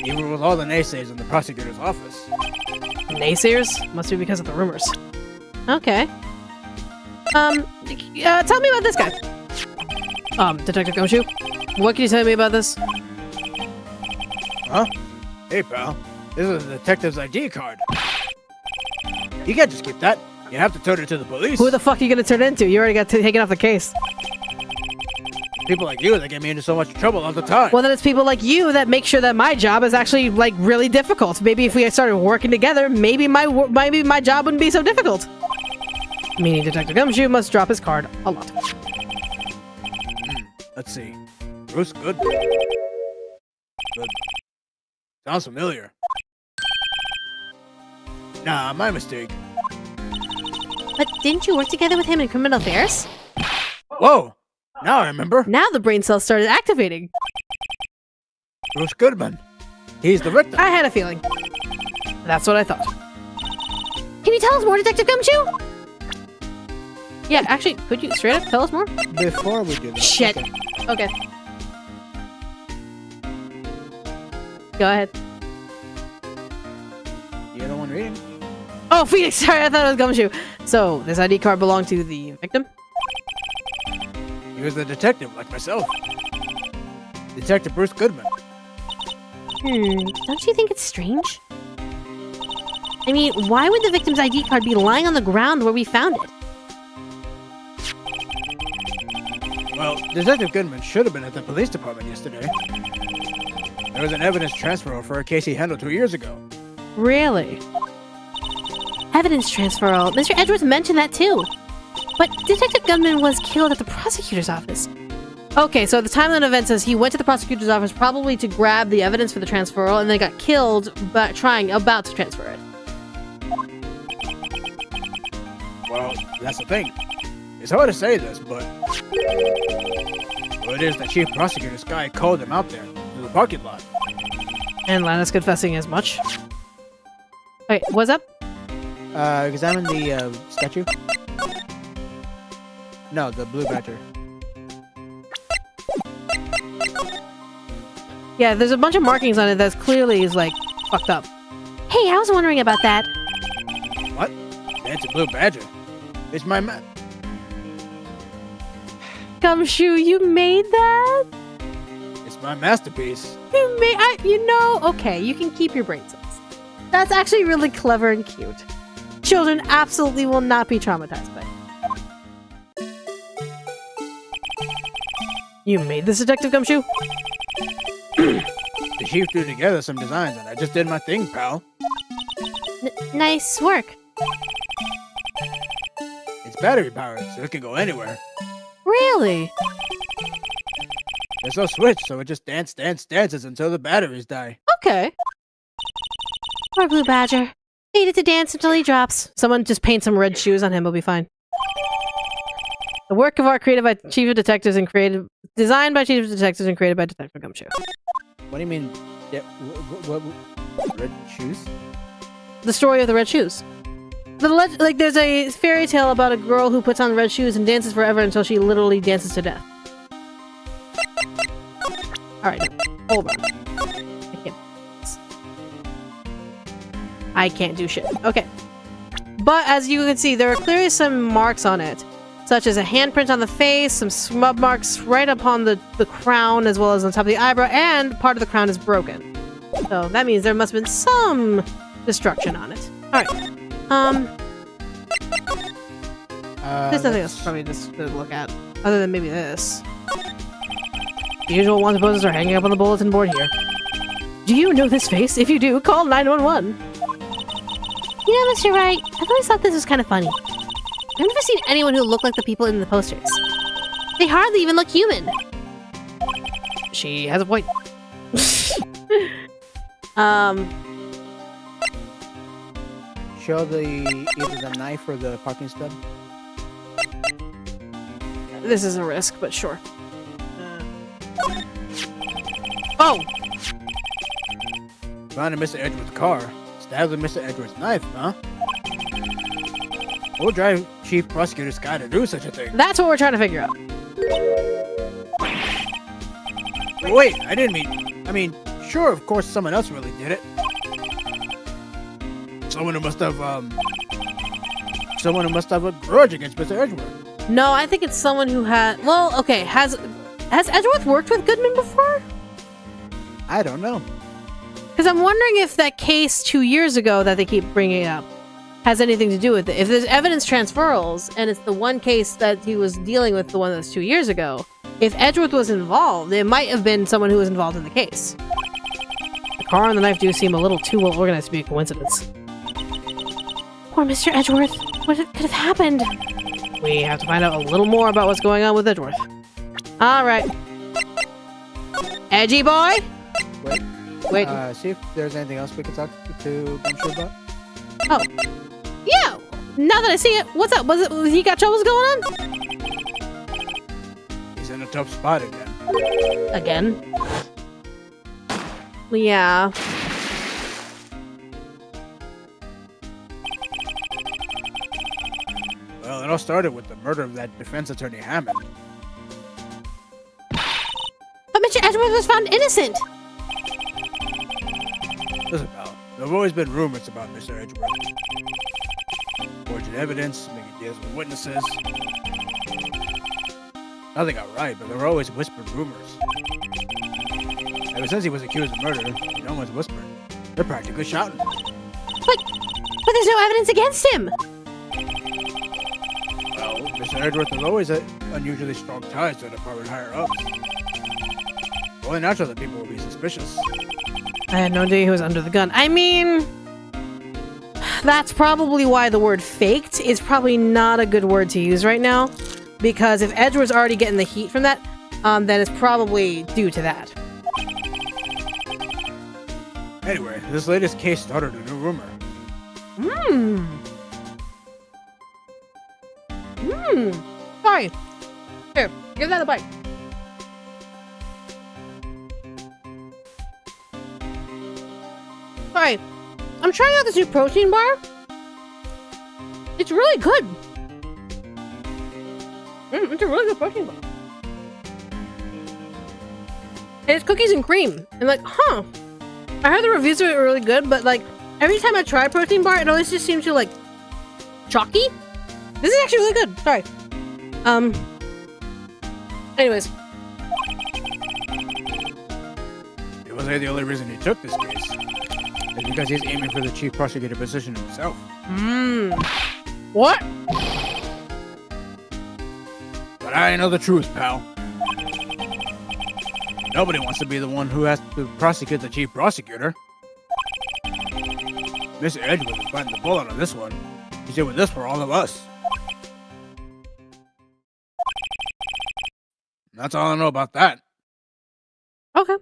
Even with all the naysayers in the prosecutor's office. Naysayers? Must be because of the rumors. Okay. Tell me about this guy. Detective Gumshoe, what can you tell me about this? Huh? Hey, pal. This is a detective's ID card. You can't just keep that. You have to turn it to the police. Who the fuck are you gonna turn it into? You already got taken off the case. People like you that get me into so much trouble all the time. Well, then it's people like you that make sure that my job is actually, like, really difficult. Maybe if we started working together, maybe my job wouldn't be so difficult. Meaning Detective Gumshoe must drop his card a lot. Let's see. Bruce Goodman. Good. Sounds familiar. Nah, my mistake. But didn't you work together with him in criminal affairs? Whoa! Now I remember. Now the brain cells started activating. Bruce Goodman. He's the victim. I had a feeling. That's what I thought. Can you tell us more, Detective Gumshoe? Yeah, actually, could you straight up tell us more? Before we do that. Shit. Okay. Okay. Go ahead. You're the one reading. Oh, Phoenix! Sorry, I thought it was Gumshoe. So, this ID card belonged to the victim? He was the detective, like myself. Detective Bruce Goodman. Don't you think it's strange? I mean, why would the victim's ID card be lying on the ground where we found it? Well, Detective Goodman should have been at the police department yesterday. There was an evidence transfer for a case he handled 2 years ago. Really? Evidence transferal. Mr. Edgeworth mentioned that too. But Detective Gunman was killed at the prosecutor's office. Okay, so the timeline of events says he went to the prosecutor's office probably to grab the evidence for the transferal and then got killed but about to transfer it. Well, that's the thing. It's hard to say this, but... Well, it is the chief prosecutor's guy called him out there, to the parking lot. And Lana's confessing as much. Wait, what's up? Examine the, statue? No, the blue badger. Yeah, there's a bunch of markings on it that's clearly is like fucked up. Hey, I was wondering about that. What? That's a blue badger. It's my Gumshoe, you made that? it's my masterpiece. You made okay, you can keep your brain cells. That's actually really clever and cute. Children absolutely will not be traumatized by it. You made this, Detective Gumshoe? The chief threw together some designs and I just did my thing, pal. Nice work. It's battery powered, so it can go anywhere. Really? There's no switch, so it just dances until the batteries die. Okay. Poor Blue Badger. Needed to dance until he drops. Someone just paint some red shoes on him, he'll be fine. The work of art created by Chief of Detectives and designed by Chief of Detectives and created by Detective Gumshoe. What do you mean? Yeah, what red shoes? The story of the red shoes. There's a fairy tale about a girl who puts on red shoes and dances forever until she literally dances to death. Alright, hold on. I can't do shit. Okay. But as you can see, there are clearly some marks on it, such as a handprint on the face, some smub marks right upon the crown, as well as on top of the eyebrow, and part of the crown is broken. So that means there must have been some destruction on it. Alright. There's nothing else probably just to look at, other than maybe this. The usual wanted poses are hanging up on the bulletin board here. Do you know this face? If you do, call 911. You know, Mr. Wright, I've always thought this was kind of funny. I've never seen anyone who looked like the people in the posters. They hardly even look human. She has a point. Show either the knife or the parking stub. This is a risk, but sure. Oh! Found in Mr. Edgeworth's car. Stabbed with Mr. Edgeworth's knife, huh? What would drive Chief Prosecutor Sky to do such a thing? That's what we're trying to figure out. Wait, I mean, sure, of course someone else really did it. Someone who must have a grudge against Mr. Edgeworth. No, I think it's someone who had... Well, okay, has Edgeworth worked with Goodman before? I don't know. Because I'm wondering if that case 2 years ago that they keep bringing up has anything to do with it. If there's evidence transferals, and it's the one case that he was dealing with, the one that's 2 years ago, if Edgeworth was involved, it might have been someone who was involved in the case. The car and the knife do seem a little too well organized to be a coincidence. Poor Mr. Edgeworth. What could have happened? We have to find out a little more about what's going on with Edgeworth. Alright. Edgy boy? Wait. See if there's anything else we can talk to Gumshoe about. Oh. Yeah! Now that I see it, what's up? Was he got troubles going on? He's in a tough spot again. Again? Yeah. Well, it all started with the murder of that defense attorney Hammond. But Mr. Edgeworth was found innocent. Listen, pal, there have always been rumors about Mr. Edgeworth. Forging evidence, making deals with witnesses. Nothing got right, but there were always whispered rumors. Ever since he was accused of murder, no one's whispering. They're practically shouting. But there's no evidence against him. Well, Mr. Edgeworth has always had unusually strong ties to the department higher-ups. Only natural that people will be suspicious. I had no idea he was under the gun. I mean, that's probably why the word faked is probably not a good word to use right now. Because if Edgeworth's already getting the heat from that, then it's probably due to that. Anyway, this latest case started a new rumor. Sorry. Here, give that a bite. Sorry. I'm trying out this new protein bar. It's really good. It's a really good protein bar. And it's cookies and cream. And like, huh. I heard the reviews of it were really good, but like, every time I try a protein bar, it always just seems to like, chalky? This is actually really good. Sorry. Anyways. It wasn't the only reason he took this case. It's because he's aiming for the chief prosecutor position himself. What? But I know the truth, pal. Nobody wants to be the one who has to prosecute the chief prosecutor. Mr. Edgewood is biting the bullet on this one. He's doing this for all of us. That's all I know about that. Okay.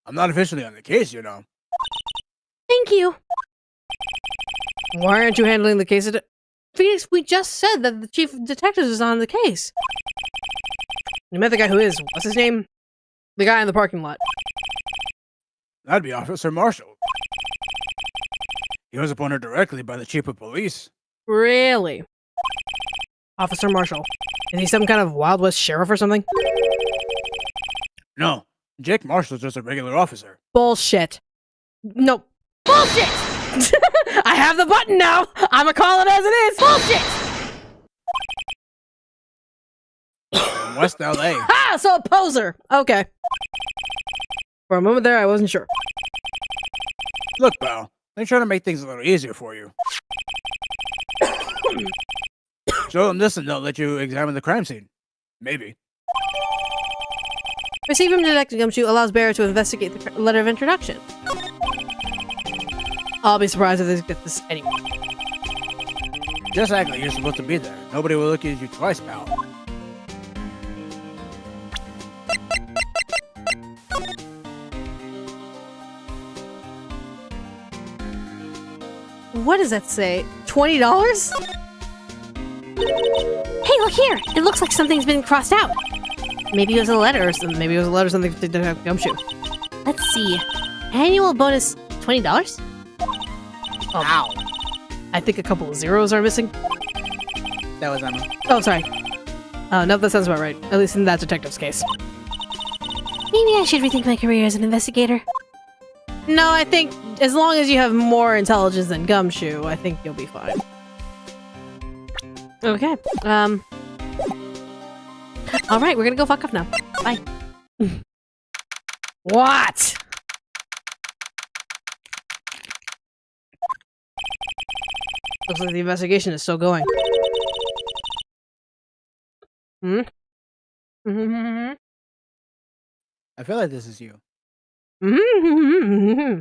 I'm not officially on the case, you know. Thank you. Why aren't you handling the case? Phoenix, we just said that the chief of detectives is on the case. You met the guy who is. What's his name? The guy in the parking lot. That'd be Officer Marshall. He was appointed directly by the chief of police. Really? Officer Marshall. Is he some kind of Wild West sheriff or something? No, Jake Marshall's just a regular officer. Bullshit. No. Bullshit! I have the button now! I'ma call it as it is! Bullshit! In West LA. Ah, so a poser! Okay. For a moment there, I wasn't sure. Look, pal, they're trying to make things a little easier for you. Show them this and they'll let you examine the crime scene. Maybe. Receive from Detective Gumshoe allows Bearer to investigate the letter of introduction. I'll be surprised if they get this anyway. Just act like you're supposed to be there. Nobody will look at you twice, pal. What does that say? $20? Hey, look here. It looks like something's been crossed out. Maybe it was a letter or something. Maybe it was a letter or something to Detective Gumshoe. Let's see. Annual bonus $20. Ow. I think a couple of zeros are missing. That was Emma. Oh, sorry. No, that sounds about right. At least in that detective's case. Maybe I should rethink my career as an investigator. No, I think as long as you have more intelligence than Gumshoe, I think you'll be fine. Okay. Alright, we're gonna go fuck off now. Bye. What? Looks like the investigation is still going. Hmm? Mm-hmm. I feel like this is you. Mm-hmm.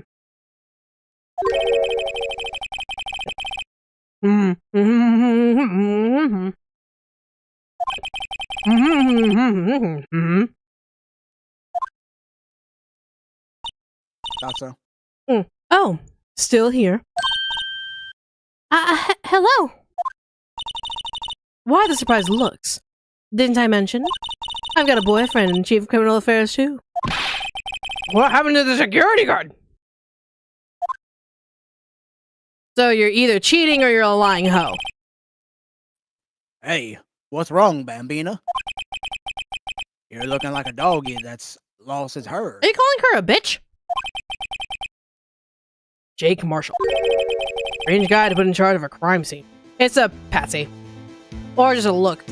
Thought so. Oh, still here. Hello. Why the surprised looks? Didn't I mention? I've got a boyfriend in Chief of Criminal Affairs too. What happened to the security guard? So you're either cheating or you're a lying hoe. Hey, what's wrong, Bambina? You're looking like a doggy that's lost his herd. Are you calling her a bitch? Jake Marshall. Strange guy to put in charge of a crime scene. It's a patsy. Or just a look.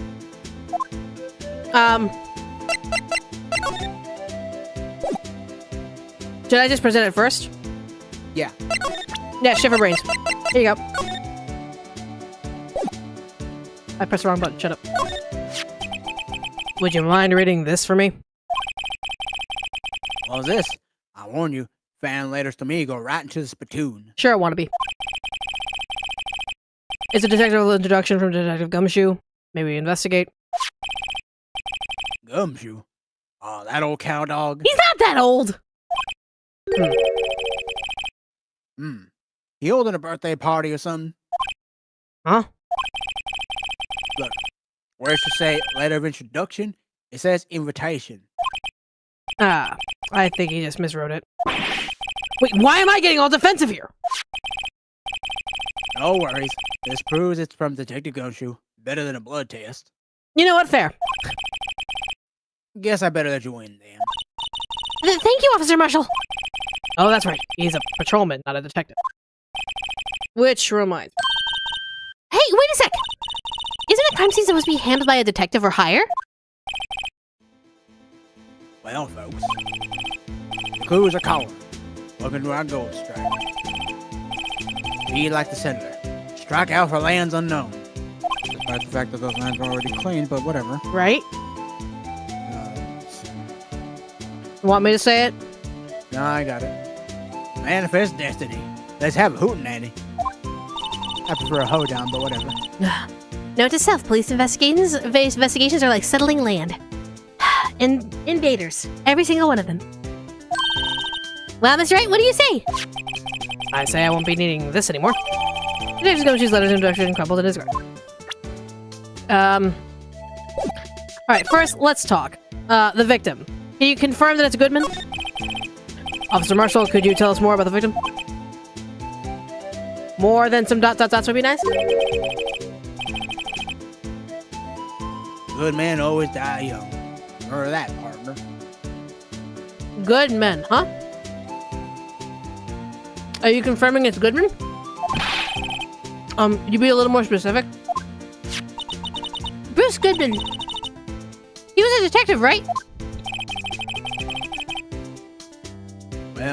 Should I just present it first? Yeah. Yeah, shiver brains. Here you go. I pressed the wrong button. Shut up. Would you mind reading this for me? What's this? I warn you, fan letters to me go right into the spittoon. Sure, I want to be. It's a detective introduction from Detective Gumshoe. Maybe investigate. Gumshoe? Oh, that old cow dog? He's not that old! He holding a birthday party or something? Huh? Look, where it should say letter of introduction, it says invitation. Ah, I think he just miswrote it. Wait, why am I getting all defensive here? No worries. This proves it's from Detective Gumshoe. Better than a blood test. You know what? Fair. Guess I better let you in then. Thank you, Officer Marshall. Oh, that's right. He's a patrolman, not a detective. Which reminds me. Hey, wait a sec. Isn't a crime scene supposed to be handled by a detective or higher? Well, folks, the crews are calling. Looking to our gold strike. Be like the settler. Strike out for lands unknown. Despite the fact that those lands are already claimed, but whatever. Right? Want me to say it? No, I got it. Manifest destiny. Let's have a hootenanny. I prefer a hoedown, but whatever. Note to self, police investigations are like settling land. And invaders. Every single one of them. Well, Mr. Wright, what do you say? I say I won't be needing this anymore. Today just gonna choose letters, introduction, and crumple to discard. Alright, first, let's talk. The victim. Can you confirm that it's Goodman? Officer Marshall, could you tell us more about the victim? More than some ... would be nice? Good men always die young. Remember that, partner. Good men, huh? Are you confirming it's Goodman? Could you be a little more specific? Bruce Goodman. He was a detective, right?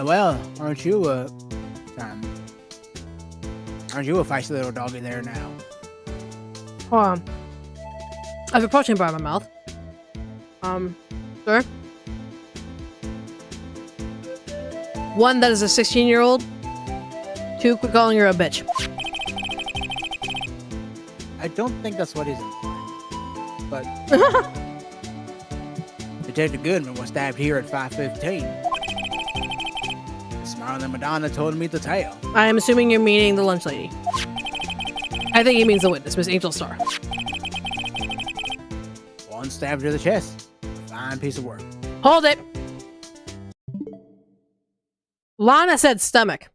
Well, aren't you a feisty little doggy there now? Hold on. I have a protein bar in my mouth. Sir? One, that is a 16-year-old. Two, quit calling her a bitch. I don't think that's what he's implying. But Detective Goodman was stabbed here at 5:15. The smiling Madonna told me the tale. I am assuming you're meaning the lunch lady. I think he means the witness, Miss Angel Star. One stab to the chest. Fine piece of work. Hold it! Lana said stomach.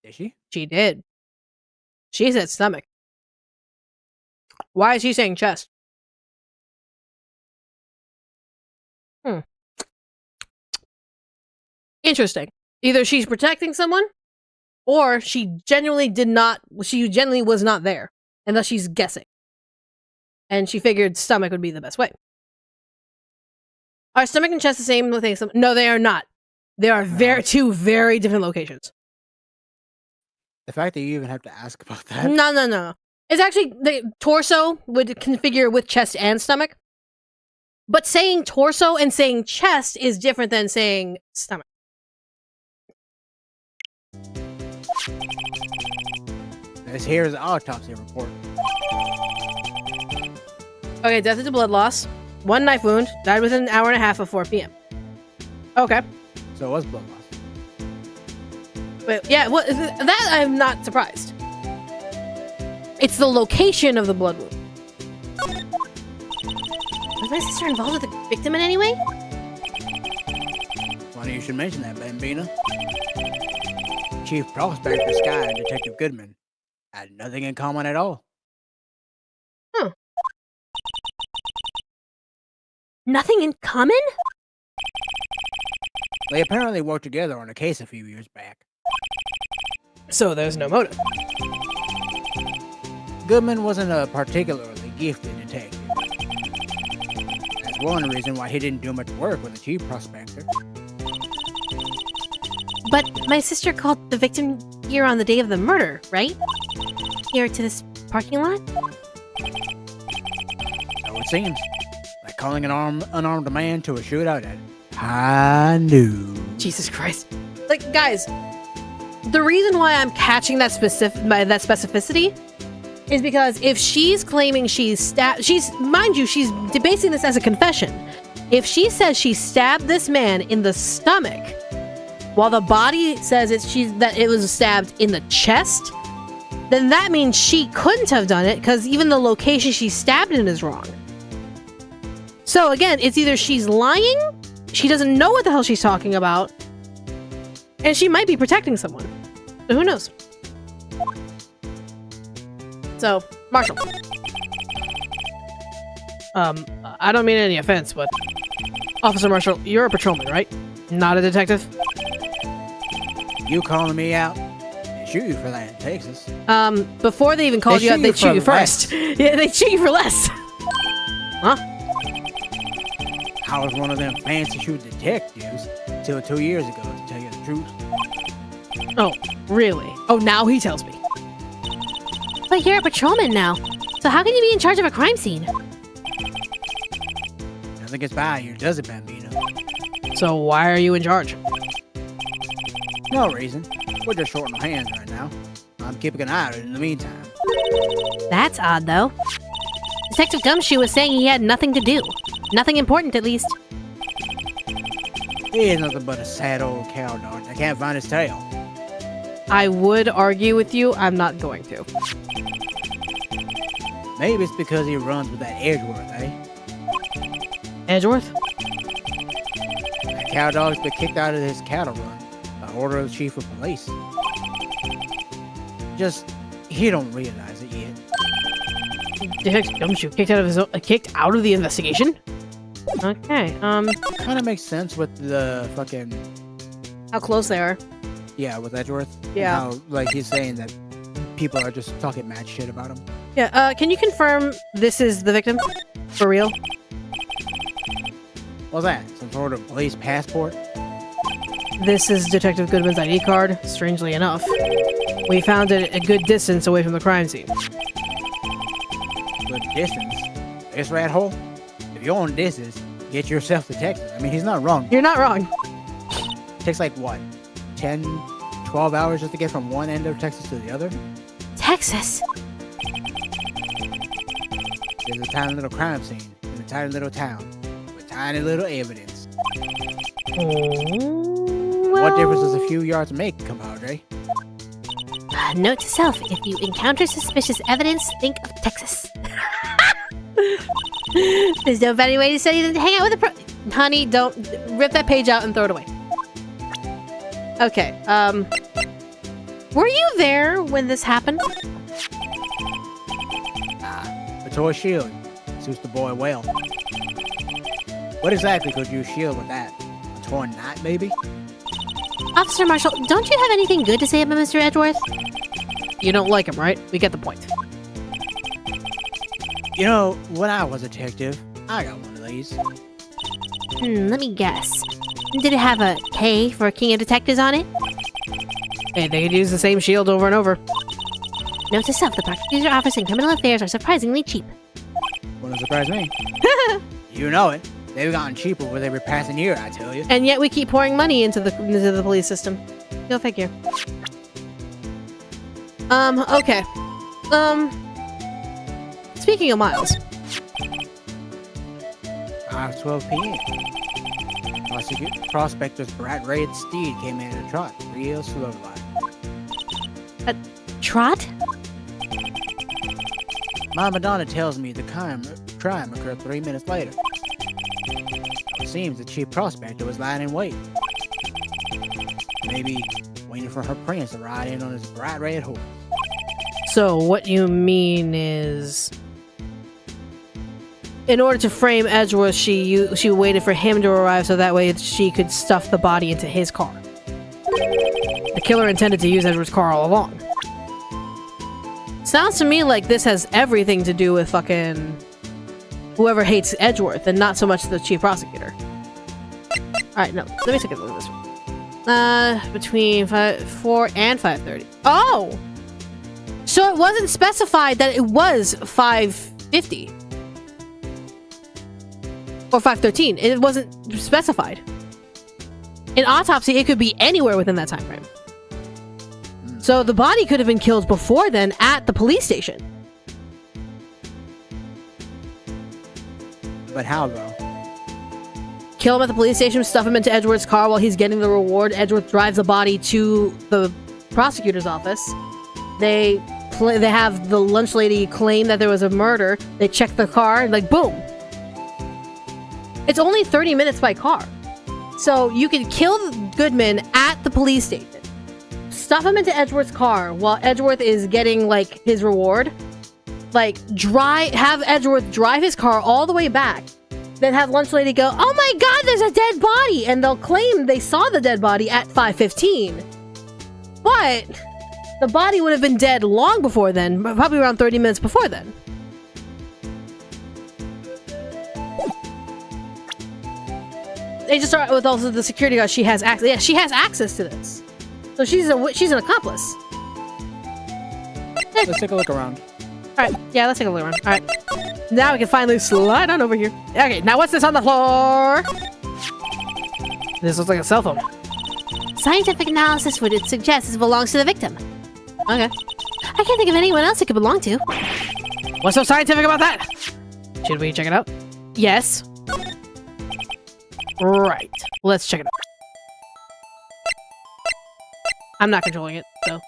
Did she? She did. She said stomach. Why is he saying chest? Interesting. Either she's protecting someone, or she genuinely was not there. And thus she's guessing. And she figured stomach would be the best way. Are stomach and chest the same thing? No, they are not. They are two very different locations. The fact that you even have to ask about that. No. It's actually, the torso would configure with chest and stomach. But saying torso and saying chest is different than saying stomach. This here is the autopsy report. Okay, death due to blood loss. One knife wound. Died within an hour and a half of 4 p.m. Okay. So it was blood loss. Wait, yeah, well, that I'm not surprised. It's the location of the blood wound. Was my sister involved with the victim in any way? Funny you should mention that, Bambina. Chief Prospector Sky and Detective Goodman had nothing in common at all. Nothing in common? They apparently worked together on a case a few years back. So there's no motive. Goodman wasn't a particularly gifted detective. That's one reason why he didn't do much work with the Chief Prospector. But my sister called the victim here on the day of the murder, right? Here to this parking lot? So it seems. Like calling an unarmed man to a shootout at high noon. Jesus Christ. Like, guys, the reason why I'm catching that specificity is because if she's claiming she's stabbed, mind you, she's basing this as a confession. If she says she stabbed this man in the stomach, while the body says that it was stabbed in the chest, then that means she couldn't have done it because even the location she stabbed in is wrong. So again, it's either she's lying, she doesn't know what the hell she's talking about, and she might be protecting someone. So who knows? So, Marshall. I don't mean any offense, but Officer Marshall, you're a patrolman, right? Not a detective? You calling me out? They shoot you for that in Texas. Before they even called you out, they'd shoot you first. Yeah, they'd shoot you for less. Huh? I was one of them fancy shoot detectives till 2 years ago, to tell you the truth. Oh, really? Oh, now he tells me. But you're a patrolman now, so how can you be in charge of a crime scene? Nothing gets by here, does it, Bambino? So why are you in charge? No reason. We're just short on hands right now. I'm keeping an eye on it in the meantime. That's odd, though. Detective Gumshoe was saying he had nothing to do. Nothing important, at least. He is nothing but a sad old cow dog. I can't find his tail. I would argue with you. I'm not going to. Maybe it's because he runs with that Edgeworth, eh? Edgeworth? That cow dog's been kicked out of his cattle run by order of the chief of police. Just, he don't realize it yet. Detective Gumshoe kicked out of the investigation? Okay, Kind of makes sense with the fucking, how close they are. yeah, with Edgeworth. and Yeah. How, like, he's saying that people are just talking mad shit about him. Yeah, can you confirm this is the victim? For real? What's that? Some sort of police passport? This is Detective Goodman's ID card, strangely enough. We found it a good distance away from the crime scene. Good distance? This rat hole? If you're on distance, get yourself to Texas. I mean, he's not wrong. You're not wrong. Takes like, what, 10, 12 hours just to get from one end of Texas to the other? Texas? There's a tiny little crime scene in a tiny little town with tiny little evidence. What difference does a few yards make, compadre? Note to self, if you encounter suspicious evidence, think of Texas. There's no better way to study than to hang out with a pro- Honey, don't rip that page out and throw it away. Okay, were you there when this happened? The toy shield suits the boy well. What exactly could you shield with that? A torn knot, maybe? Officer Marshall, don't you have anything good to say about Mr. Edgeworth? You don't like him, right? We get the point. You know, when I was a detective, I got one of these. Let me guess. Did it have a K for King of Detectives on it? Hey, they could use the same shield over and over. Note to self, the prosecutor office in criminal affairs are surprisingly cheap. Wouldn't surprise me. You know it. They've gotten cheaper with every passing year, I tell you. And yet we keep pouring money into the police system. Go figure. Okay. Speaking of miles. 5:12 p.m. Prospector's bright red steed came in at a trot, real slow like. Trot? My Madonna tells me the crime occurred 3 minutes later. It seems the chief prospector was lying in wait. Maybe waiting for her prince to ride in on his bright red horse. So what you mean is, in order to frame Edgeworth, she waited for him to arrive so that way she could stuff the body into his car. The killer intended to use Edgeworth's car all along. Sounds to me like this has everything to do with fucking whoever hates Edgeworth and not so much the chief prosecutor. Alright, no, let me take a look at this one. Between 4 and 5:30. Oh! So it wasn't specified that it was 5:50. Or 5:13. It wasn't specified. In autopsy, it could be anywhere within that time frame. So the body could have been killed before then at the police station. But how, though? Kill him at the police station, stuff him into Edgeworth's car while he's getting the reward. Edgeworth drives the body to the prosecutor's office. They have the lunch lady claim that there was a murder. They check the car, like, boom. It's only 30 minutes by car. So you can kill Goodman at the police station. Stuff him into Edgeworth's car while Edgeworth is getting, like, his reward. like have Edgeworth drive his car all the way back, then have Lunch Lady go, "Oh my God, there's a dead body," and they'll claim they saw the dead body at 5:15. But the body would have been dead long before then, probably around 30 minutes before then. They just start with also the security guard. She has access. Yeah, she has access to this, so she's an accomplice. Let's take a look around. All right, yeah, let's take a look around. All right, now we can finally slide on over here. Okay, now what's this on the floor? This looks like a cell phone. Scientific analysis would suggest this belongs to the victim. Okay, I can't think of anyone else it could belong to. what's so scientific about that? Should we check it out? Yes. Right. Let's check it out. I'm not controlling it, so.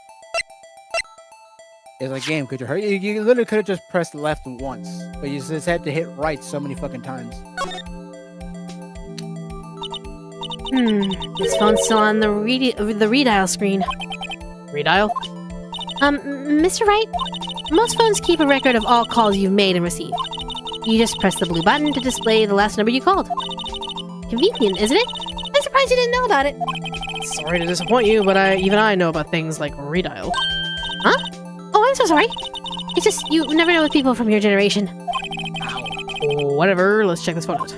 It's like game. Could you hurt? You literally could have just pressed left once, but you just had to hit right so many fucking times. This phone's still on the redial screen. Redial? Mr. Wright, most phones keep a record of all calls you've made and received. You just press the blue button to display the last number you called. Convenient, isn't it? I'm surprised you didn't know about it. Sorry to disappoint you, but even I know about things like redial. Huh? Oh, I'm so sorry. It's just, you never know with people from your generation. Whatever, let's check this phone out.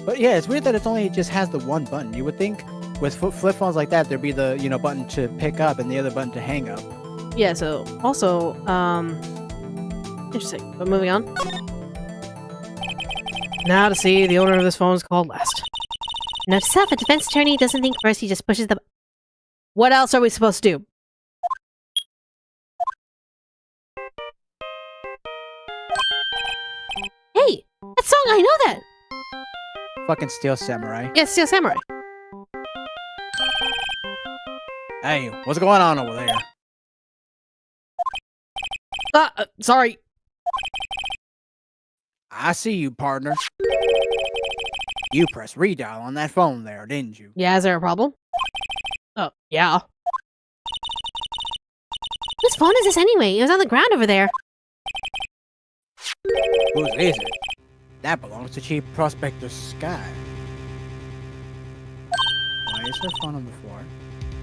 But yeah, it's weird that it only just has the one button. You would think with flip phones like that, there'd be the button to pick up and the other button to hang up. Yeah, so, also, interesting, but moving on. Now to see the owner of this phone is called last. Note to self, a defense attorney doesn't think first, he just pushes the... What else are we supposed to do? Hey, that song, I know that! Fucking Steel Samurai. Yeah, Steel Samurai. Hey, what's going on over there? Sorry. I see you, partner. You pressed redial on that phone there, didn't you? Yeah, is there a problem? Oh, yeah. Whose phone is this anyway? It was on the ground over there. Whose is it? That belongs to Chief Prospector Sky. Why is her phone on the floor?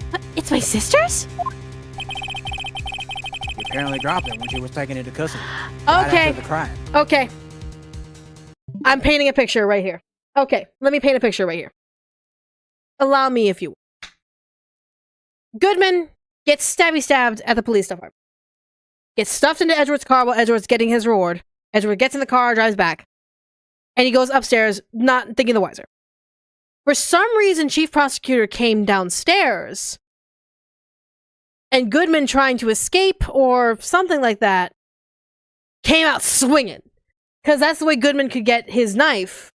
What? It's my sister's? She apparently dropped it when she was taken into custody. Right Okay. after the crime. Okay. I'm painting a picture right here. Okay, let me paint a picture right here. Allow me, if you will. Goodman gets stabbed at the police department. Gets stuffed into Edgeworth's car while Edgeworth's getting his reward. Edgeworth gets in the car, drives back. And he goes upstairs, not thinking the wiser. For some reason, Chief Prosecutor came downstairs. And Goodman, trying to escape or something like that, came out swinging. Because that's the way Goodman could get Edward's knife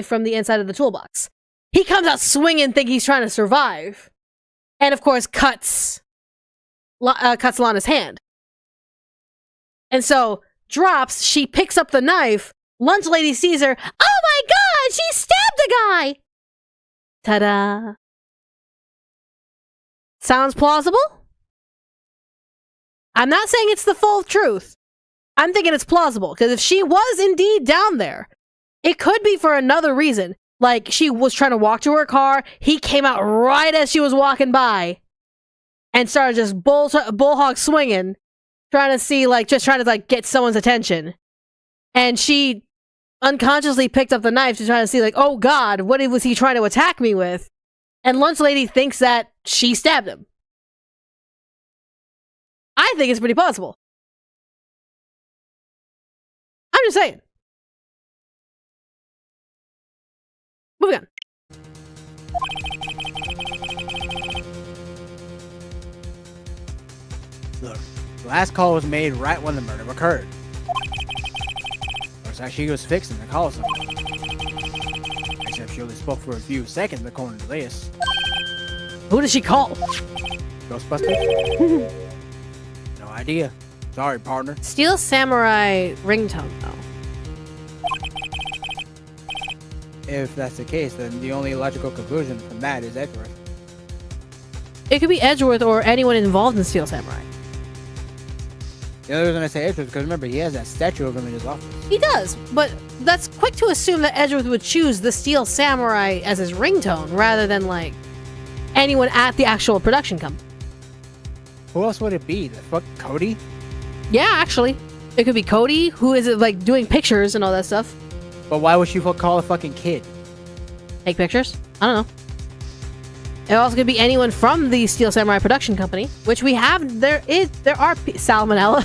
from the inside of the toolbox. He comes out swinging, thinking he's trying to survive. And of course, cuts Lana's hand. And so, drops, she picks up the knife, Lunch Lady sees her, oh my god, she stabbed the guy! Ta-da. Sounds plausible? I'm not saying it's the full truth. I'm thinking it's plausible, because if she was indeed down there, it could be for another reason. Like, she was trying to walk to her car, he came out right as she was walking by, and started just bullhog swinging, trying to get someone's attention. And she unconsciously picked up the knife to try to see, like, oh god, what was he trying to attack me with? And Lunch Lady thinks that she stabbed him. I think it's pretty possible. I'm just saying. Moving on. Look, the last call was made right when the murder occurred. Looks like she was fixing the call center. Except she only spoke for a few seconds according to this. Who did she call? Ghostbusters? No idea. Sorry, partner. Steel Samurai ringtone, though. If that's the case, then the only logical conclusion from that is Edgeworth. It could be Edgeworth or anyone involved in Steel Samurai. The only reason I say Edgeworth because remember he has that statue of him in his office. He does, but that's quick to assume that Edgeworth would choose the Steel Samurai as his ringtone rather than like anyone at the actual production company. Who else would it be? The fuck Cody? Yeah, actually, it could be Cody, who is like doing pictures and all that stuff. But why would she call a fucking kid? Take pictures? I don't know. It also could be anyone from the Steel Samurai production company, which we have. There are Salmonella,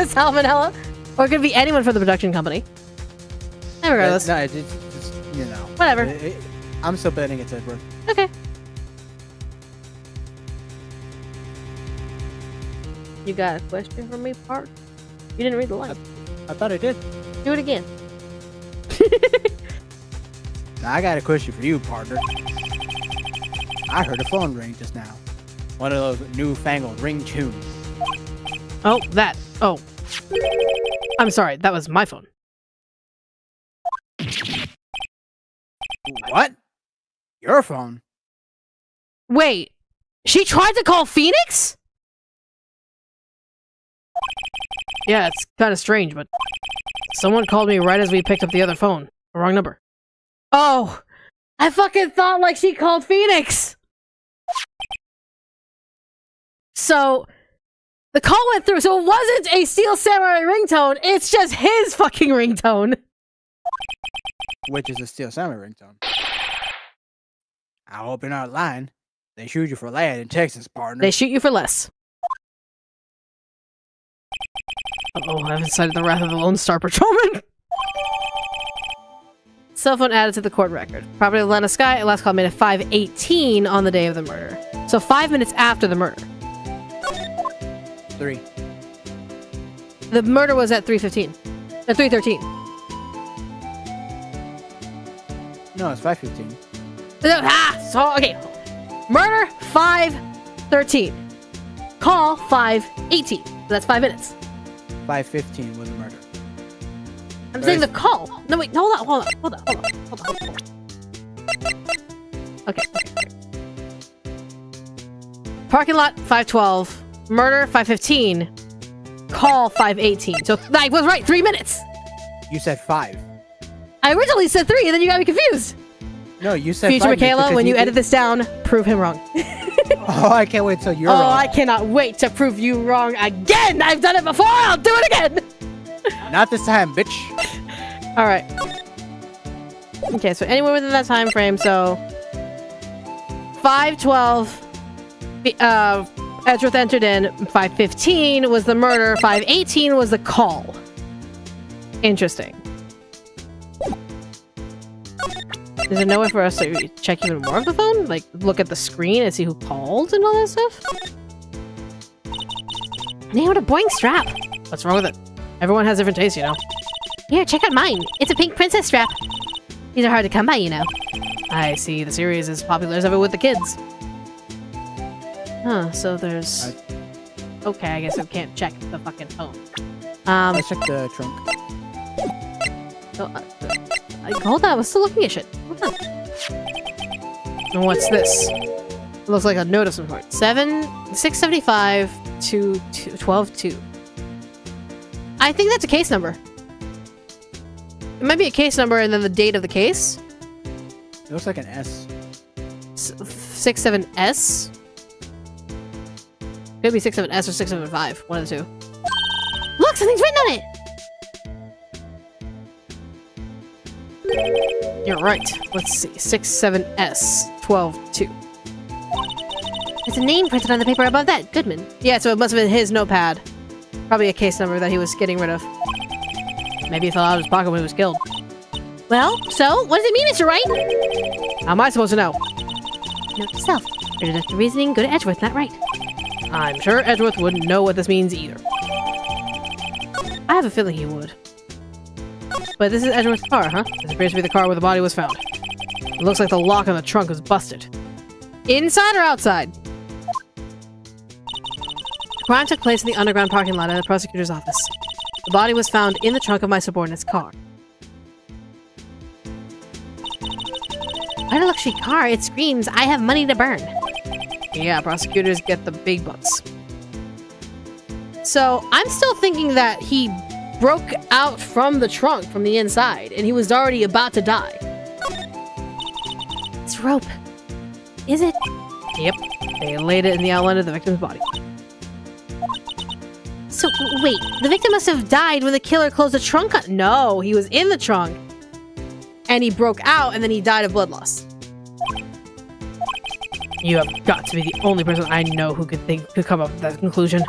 Salmonella, or it could be anyone from the production company. Regardless, No, it's you know. Whatever. I'm still betting it's Edward. Okay. You got a question for me, Park? You didn't read the line. I thought I did. Do it again. Now, I got a question for you, partner. I heard a phone ring just now. One of those newfangled ring tunes. Oh, that. Oh. I'm sorry. That was my phone. What? Your phone? Wait. She tried to call Phoenix? Yeah, it's kind of strange, but someone called me right as we picked up the other phone. Wrong number. Oh, I fucking thought like she called Phoenix. So, the call went through, so it wasn't a Steel Samurai ringtone, it's just his fucking ringtone. Which is a Steel Samurai ringtone. I hope you're not lying. They shoot you for land in Texas, partner. They shoot you for less. Uh-oh, I haven't cited the wrath of the Lone Star Patrolman. Cell phone added to the court record. Property of Atlanta Sky, last call made at 5:18 on the day of the murder. So 5 minutes after the murder. 3. The murder was at 3:15. At 3:13. No, it's 5:15. So, okay. Murder, 5:13. Call, 5:18. So that's 5 minutes. 5:15 was the murder. I'm saying the call. No, wait, hold on. Okay. Parking lot, 5:12. Murder, 5:15. Call, 5:18. So I was right, 3 minutes. You said 5. I originally said 3, and then you got me confused. No, you said Future 5 minutes Michaela, because when you edit this down, prove him wrong. Oh, I can't wait till you're Oh, wrong. I cannot wait to prove you wrong again! I've done it before, I'll do it again! Not this time, bitch. Alright. Okay, so anywhere within that time frame, so 5:12 Edgeworth entered in, 5:15 was the murder, 5:18 was the call. Interesting. Is there no way for us to check even more of the phone? Like, look at the screen and see who called and all that stuff? Man, what a boring strap. What's wrong with it? Everyone has different tastes, you know. Here, check out mine. It's a pink princess strap. These are hard to come by, you know. I see. The series is popular as ever with the kids. Huh, so there's... Okay, I guess I can't check the fucking phone. Let's check the trunk. Hold on, I was still looking at shit. Hold on. And what's this? It looks like a note of some sort. 675 to 12-2. I think that's a case number. It might be a case number and then the date of the case. It looks like an S. 67S? Could be 67S or 675. One of the two. Look, something's written on it! You're right. Let's see. 67S 12-2. There's a name printed on the paper above that. Goodman. Yeah, so it must have been his notepad. Probably a case number that he was getting rid of. Maybe it fell out of his pocket when he was killed. Well, so, what does it mean, Mr. Wright? How am I supposed to know? Note to self. For deductive reasoning, go to Edgeworth, not Wright. I'm sure Edgeworth wouldn't know what this means either. I have a feeling he would. But this is Edgeworth's car, huh? This appears to be the car where the body was found. It looks like the lock on the trunk was busted. Inside or outside? The crime took place in the underground parking lot at the prosecutor's office. The body was found in the trunk of my subordinate's car. What a luxury car. It screams, I have money to burn. Yeah, prosecutors get the big bucks. So I'm still thinking that he broke out from the trunk from the inside, and he was already about to die. It's rope. Is it? Yep. They laid it in the outline of the victim's body. So, wait, the victim must have died when the killer closed the trunk on- No, he was in the trunk, and he broke out, and then he died of blood loss. You have got to be the only person I know who could come up with that conclusion.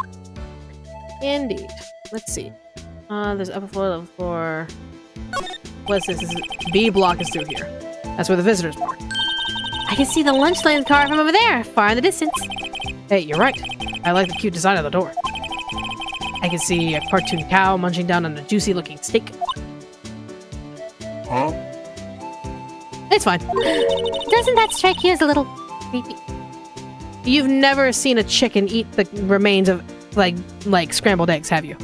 Indeed. Let's see. There's upper floor, level floor. What's this? B block is through here. That's where the visitors park. I can see the lunch lane car from over there, far in the distance. Hey, you're right. I like the cute design of the door. I can see a cartoon cow munching down on a juicy-looking steak. Huh? It's fine. Doesn't that strike you as a little creepy? You've never seen a chicken eat the remains of, like scrambled eggs, have you?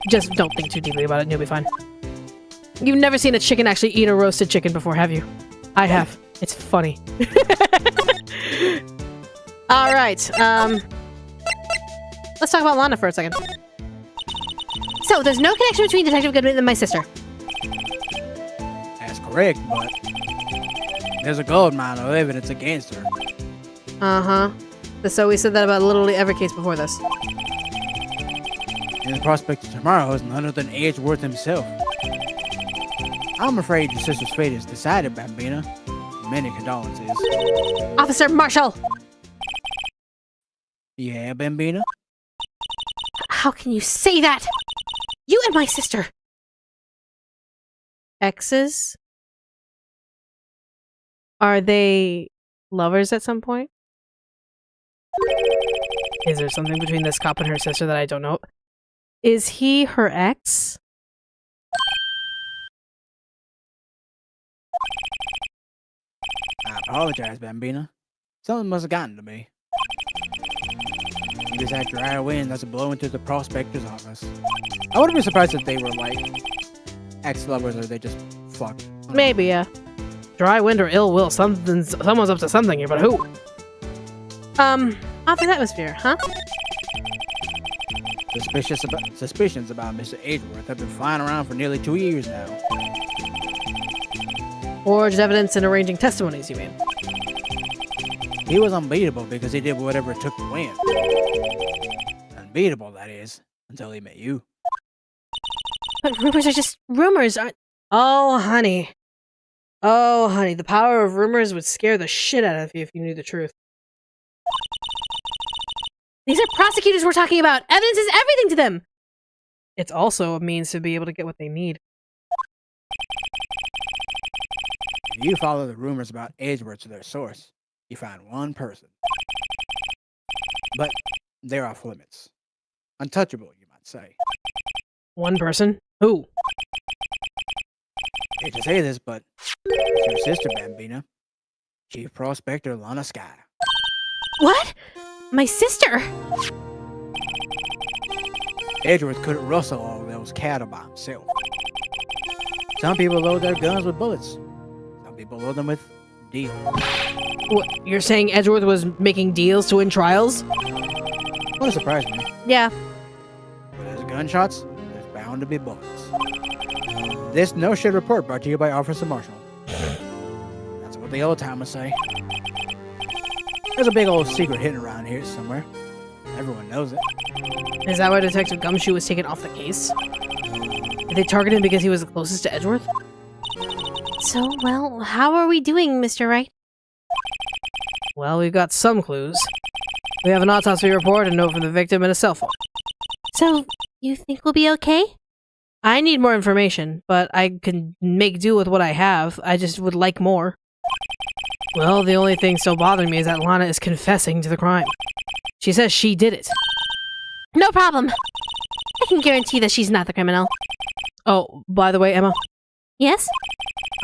Just don't think too deeply about it and you'll be fine. You've never seen a chicken actually eat a roasted chicken before, have you? I have. It's funny. Alright, let's talk about Lana for a second. So, there's no connection between Detective Goodman and my sister. That's correct, but there's a gold mine of evidence against her. Uh-huh. So we said that about literally every case before this. And the prospect of tomorrow is none other than Edgeworth himself. I'm afraid your sister's fate is decided, Bambina. Many condolences. Officer Marshall! Yeah, Bambina? How can you say that? You and my sister. Exes? Are they lovers at some point? Is there something between this cop and her sister that I don't know? Is he her ex? I apologize, Bambina. Something must have gotten to me. You just had dry wind that's blowing through the prospector's office. I wouldn't be surprised if they were like ex-lovers or they just fucked. Maybe, yeah. Dry wind or ill will. Someone's up to something here, but who? Office atmosphere, huh? Suspicions about Mr. Edgeworth have been flying around for nearly 2 years now. Forged evidence and arranging testimonies, you mean? He was unbeatable because he did whatever it took to win. Unbeatable, that is, until he met you. But rumors are just rumors, aren't... Oh, honey. Oh, honey, the power of rumors would scare the shit out of you if you knew the truth. These are prosecutors we're talking about! Evidence is everything to them! It's also a means to be able to get what they need. If you follow the rumors about Edgeworth to their source, you find one person. But they're off limits. Untouchable, you might say. One person? Who? Hate to say this, but it's your sister, Bambina. Chief Prospector Lana Sky. What? My sister? Edgeworth couldn't rustle all those cattle by himself. Some people load their guns with bullets. Some people load them with deals. What, you're saying Edgeworth was making deals to win trials? Wouldn't surprise me. Yeah. But there's gunshots, there's bound to be bullets. This no shit report brought to you by Officer Marshall. That's what the old timers say. There's a big old secret hidden around here somewhere. Everyone knows it. Is that why Detective Gumshoe was taken off the case? Did they target him because he was the closest to Edgeworth? So, well, how are we doing, Mr. Wright? Well, we've got some clues. We have an autopsy report, a note from the victim, and a cell phone. So, you think we'll be okay? I need more information, but I can make do with what I have. I just would like more. Well, the only thing still bothering me is that Lana is confessing to the crime. She says she did it. No problem. I can guarantee that she's not the criminal. Oh, by the way, Emma, Yes?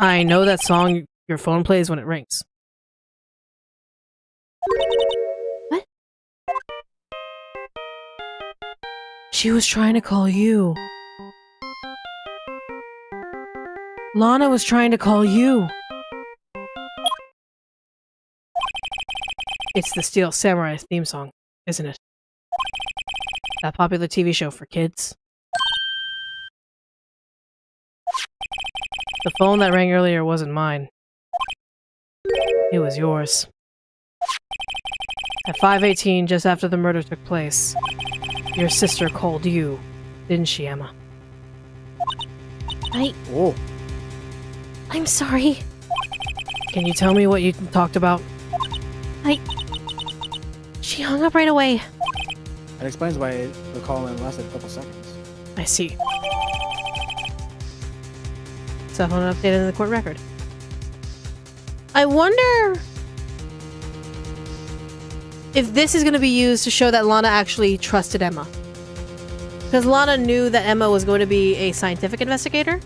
I know that song your phone plays when it rings. What? She was trying to call you. Lana was trying to call you. It's the Steel Samurai theme song, isn't it? That popular TV show for kids. The phone that rang earlier wasn't mine. It was yours. At 5:18, just after the murder took place, your sister called you, didn't she, Emma? Oh, I'm sorry. Can you tell me what you talked about? She hung up right away. that explains why the call in lasted a couple seconds. I see. Cell phone updated in the court record. I wonder if this is going to be used to show that Lana actually trusted Emma. Because Lana knew that Emma was going to be a scientific investigator.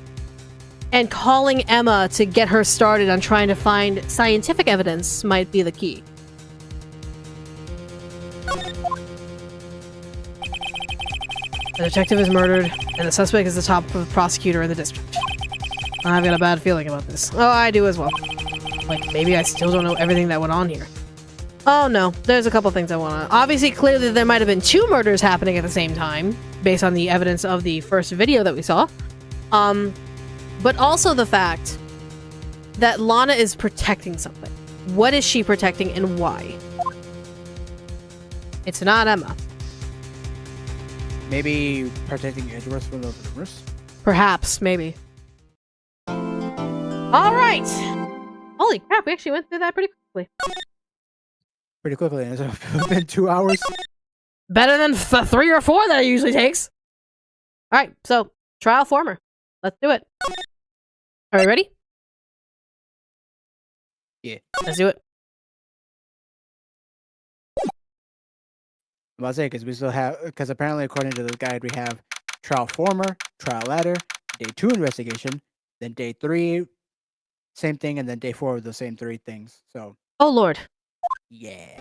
And calling Emma to get her started on trying to find scientific evidence might be the key. The detective is murdered, and the suspect is the top prosecutor in the district. I've got a bad feeling about this. Oh, I do as well. Like, maybe I still don't know everything that went on here. Oh no, there's a couple things I want to... Obviously, clearly there might have been 2 murders happening at the same time, based on the evidence of the first video that we saw. But also the fact that Lana is protecting something. What is she protecting and why? It's not Emma. Maybe protecting Edgeworth from those rumors? Perhaps, maybe. Alright! Holy crap, we actually went through that pretty quickly. Pretty quickly, and it's been 2 hours. Better than the 3 or 4 that it usually takes. Alright, so, trial former. Let's do it. Are we ready? Yeah. Let's do it. I'm about to say, because we still have, because apparently according to the guide, we have trial former, trial ladder, day 2 investigation, then day 3, same thing, and then day 4 with the same 3 things. So, Oh lord. yeah.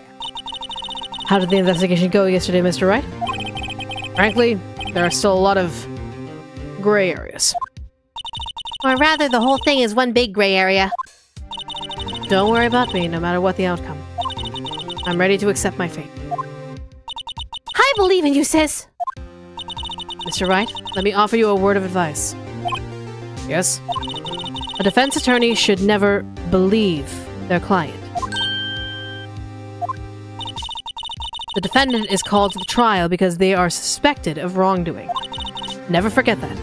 How did the investigation go yesterday, Mr. Wright? Frankly, there are still a lot of gray areas. Or rather, the whole thing is one big gray area. Don't worry about me, no matter what the outcome. I'm ready to accept my fate. I believe in you, sis. Mr. Wright, let me offer you a word of advice. Yes? A defense attorney should never believe their client. The defendant is called to the trial because they are suspected of wrongdoing. Never forget that.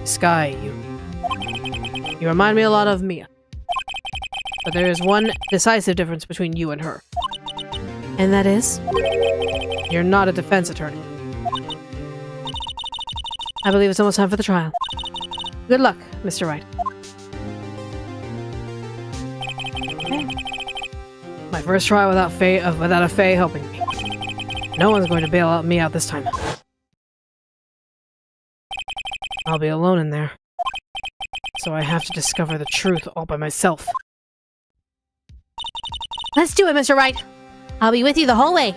Sky, you remind me a lot of Mia. But there is one decisive difference between you and her. And that is, you're not a defense attorney. I believe it's almost time for the trial. Good luck, Mr. Wright. Okay. My first trial without a Fae helping me. No one's going to bail me out this time. I'll be alone in there. So I have to discover the truth all by myself. Let's do it, Mr. Wright. I'll be with you the whole way.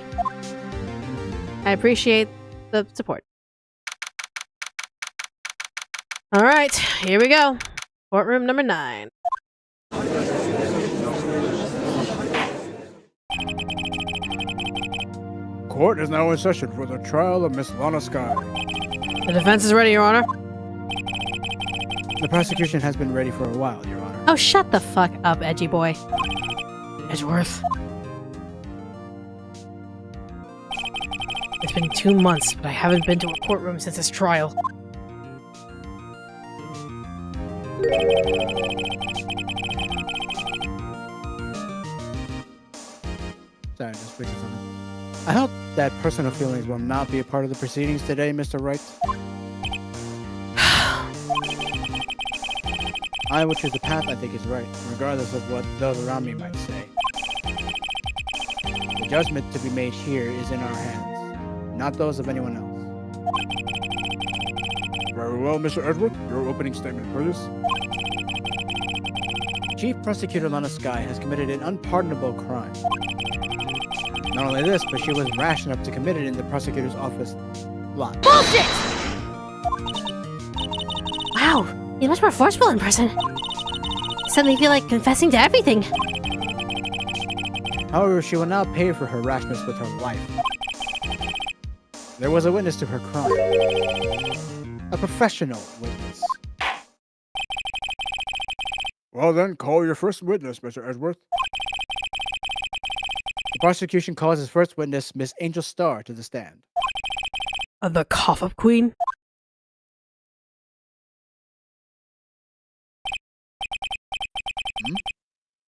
I appreciate the support. Alright, here we go. Courtroom number 9. Court is now in session for the trial of Miss Lana Sky. The defense is ready, Your Honor. The prosecution has been ready for a while, Your Honor. Oh, shut the fuck up, edgy boy. Edgeworth. It's been 2 months, but I haven't been to a courtroom since this trial. Sorry, just fixing something. I hope that personal feelings will not be a part of the proceedings today, Mr. Wright. I will choose the path I think is right, regardless of what those around me might say. The judgment to be made here is in our hands, not those of anyone else. Very well, Mr. Edward. Your opening statement, please. Chief Prosecutor Lana Sky has committed an unpardonable crime. Not only this, but she was rash enough to commit it in the prosecutor's office lot. Bullshit! Wow, he's much more forceful in person. Suddenly feel like confessing to everything. However, she will now pay for her rashness with her life. There was a witness to her crime. A professional witness. Well then, call your first witness, Mr. Edgeworth. The prosecution calls its first witness, Miss Angel Star, to the stand. The cough-up queen?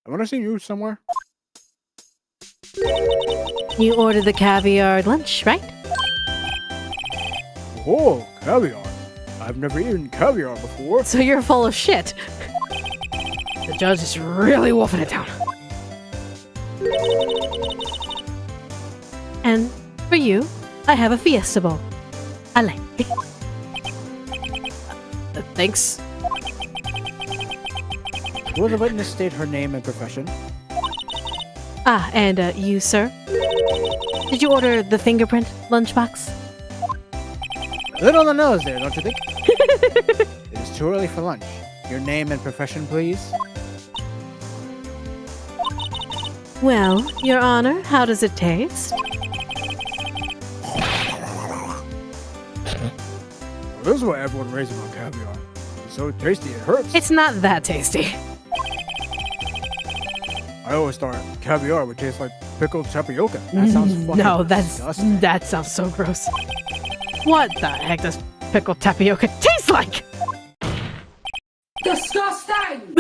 I want to see you somewhere. You ordered the caviar lunch, right? Oh, caviar. I've never eaten caviar before. So you're full of shit. The judge is really wolfing it down. And for you, I have a Fiesta Bowl. I like it. Thanks. Will the witness state her name and profession? Ah, and you, sir? Did you order the fingerprint lunchbox? A little on the nose there, don't you think? It is too early for lunch. Your name and profession, please? Well, Your Honor, how does it taste? Well, this is why everyone raves about caviar. It's so tasty it hurts. It's not that tasty. I always thought caviar would taste like pickled tapioca. That sounds fucking No, disgusting. that sounds so gross. What the heck does pickled tapioca taste like? Disgusting!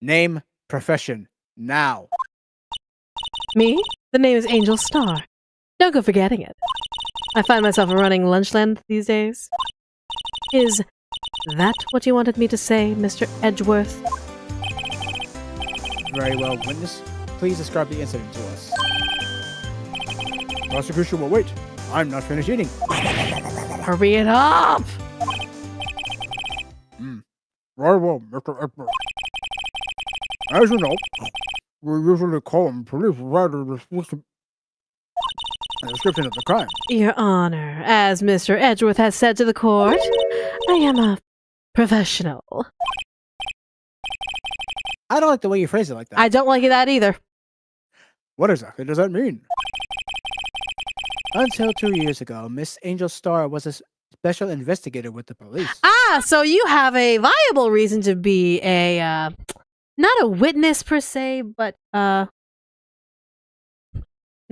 Name, profession, now. Me? The name is Angel Star. Don't go forgetting it. I find myself running Lunchland these days. Is that what you wanted me to say, Mr. Edgeworth? Very well, witness. Please describe the incident to us. Prosecution will wait. I'm not finished eating. Hurry it up! Very well, Mr. Edgeworth. As you know, we usually call him police rather than a description of the crime. Your Honor, as Mr. Edgeworth has said to the court, I am a professional. I don't like the way you phrase it like that. I don't like that either. What exactly does that mean? Until 2 years ago, Miss Angel Star was a special investigator with the police. Ah, so you have a viable reason to be a, not a witness per se, but, not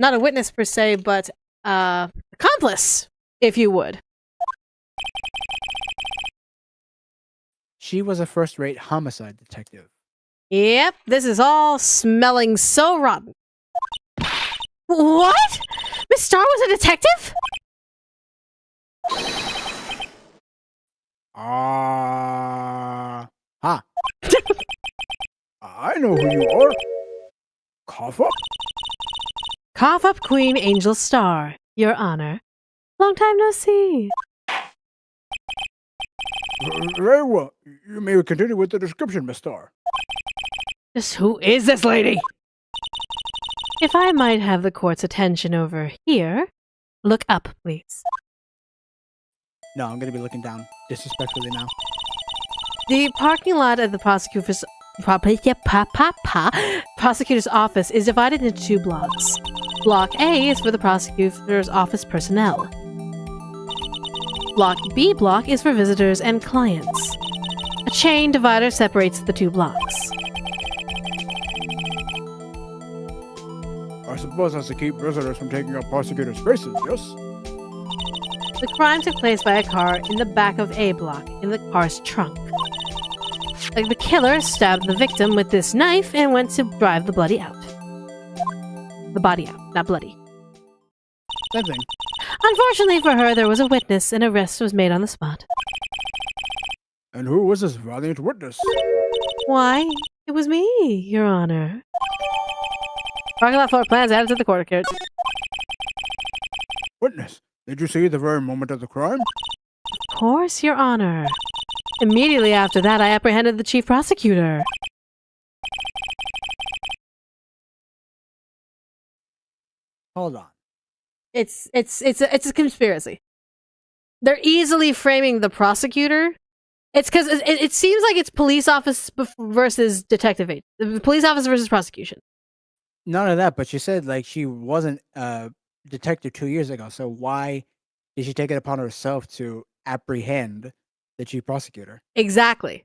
a witness per se, but, accomplice, if you would. She was a first-rate homicide detective. Yep, this is all smelling so rotten. What? Miss Star was a detective? Huh. I know who you are. Cough up. Cough up Queen Angel Star, Your Honor. Long time no see. Very well. You may continue with the description, Miss Star. Just who is this lady? If I might have the court's attention over here, look up, please. No, I'm gonna be looking down disrespectfully now. The parking lot of the prosecutor's office is divided into 2 blocks. Block A is for the prosecutor's office personnel. Block B block is for visitors and clients. A chain divider separates the 2 blocks. I suppose that's to keep visitors from taking up prosecutor spaces, yes? The crime took place by a car in the back of A block, in the car's trunk. Like the killer stabbed the victim with this knife and went to drive the body out. The body out, not bloody. Same thing. Unfortunately for her, there was a witness and arrest was made on the spot. And who was this valiant witness? Why, it was me, Your Honor. Parking lot floor plans added to the court record. Witness, did you see the very moment of the crime? Of course, Your Honor. Immediately after that, I apprehended the chief prosecutor. Hold on. It's a conspiracy. They're easily framing the prosecutor. It's because it seems like it's police office versus detective agent. Police office versus prosecution. None of that, but she said like she wasn't a detective 2 years ago. So why did she take it upon herself to apprehend the chief prosecutor? Exactly.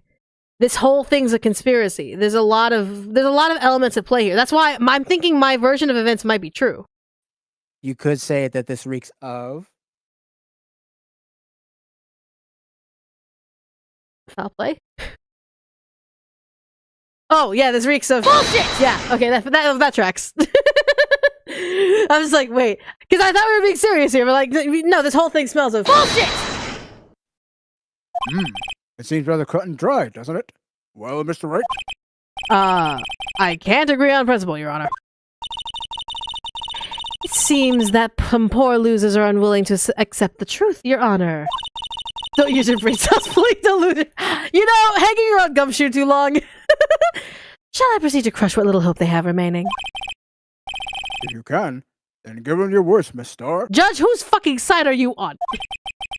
This whole thing's a conspiracy. There's a lot of elements at play here. That's why I'm thinking my version of events might be true. You could say that this reeks of. Foul play. Oh yeah, this reeks of bullshit. Yeah, okay, that tracks. I was like, wait, because I thought we were being serious here, but like, no, this whole thing smells of bullshit. It seems rather cut and dry, doesn't it? Well, Mr. Wright, I can't agree on principle, Your Honor. It seems that some poor losers are unwilling to accept the truth, Your Honor. Don't use your brain cells, please deluded. You know, hanging around gumshoe too long. Shall I proceed to crush what little hope they have remaining? if you can, then give him your worst, Miss Star. Judge, whose fucking side are you on?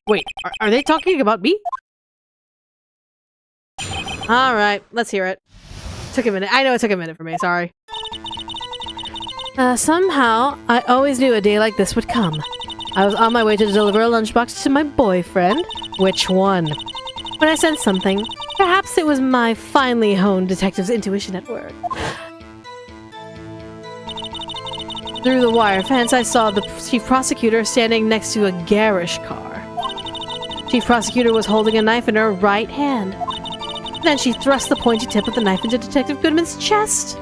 Wait, are they talking about me? Alright, let's hear it. Took a minute. I know it took a minute for me, sorry. Somehow, I always knew a day like this would come. I was on my way to deliver a lunchbox to my boyfriend. Which one? When I sensed something, perhaps it was my finely honed detective's intuition at work. Through the wire fence, I saw the chief prosecutor standing next to a garish car. Chief prosecutor was holding a knife in her right hand. Then she thrust the pointy tip of the knife into Detective Goodman's chest.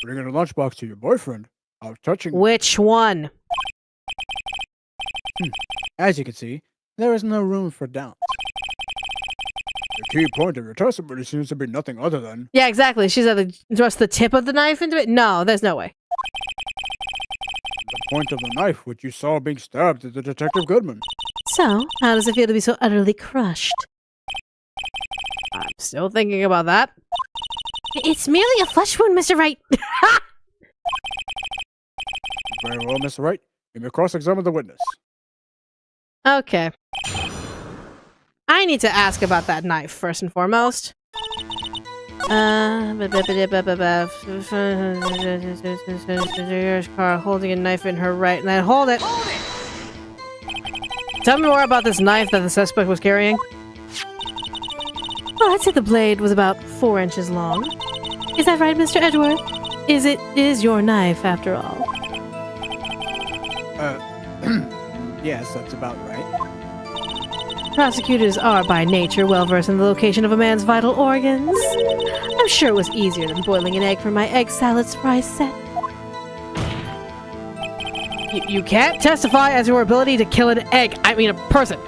Bringing a lunchbox to your boyfriend. How touching. Which one? As you can see, there is no room for doubt. The key point of your testimony seems to be nothing other than Yeah, exactly. She said thrust the tip of the knife into it? No, there's no way. the point of the knife which you saw being stabbed at the Detective Goodman. So, how does it feel to be so utterly crushed? I'm still thinking about that. It's merely a flesh wound, Mr. Wright. Very well, Mr. Wright. You may cross-examine the witness. Okay. I need to ask about that knife, first and foremost. Car holding a knife in her right. And then hold it! Tell me more about this knife that the suspect was carrying. Well, I'd say the blade was about 4 inches long. Is that right, Mr. Edgeworth? It is your knife, after all. Yes, that's about right. Prosecutors are by nature well versed in the location of a man's vital organs. I'm sure it was easier than boiling an egg for my egg salad surprise set. You can't testify as to your ability to kill an egg. I mean, a person.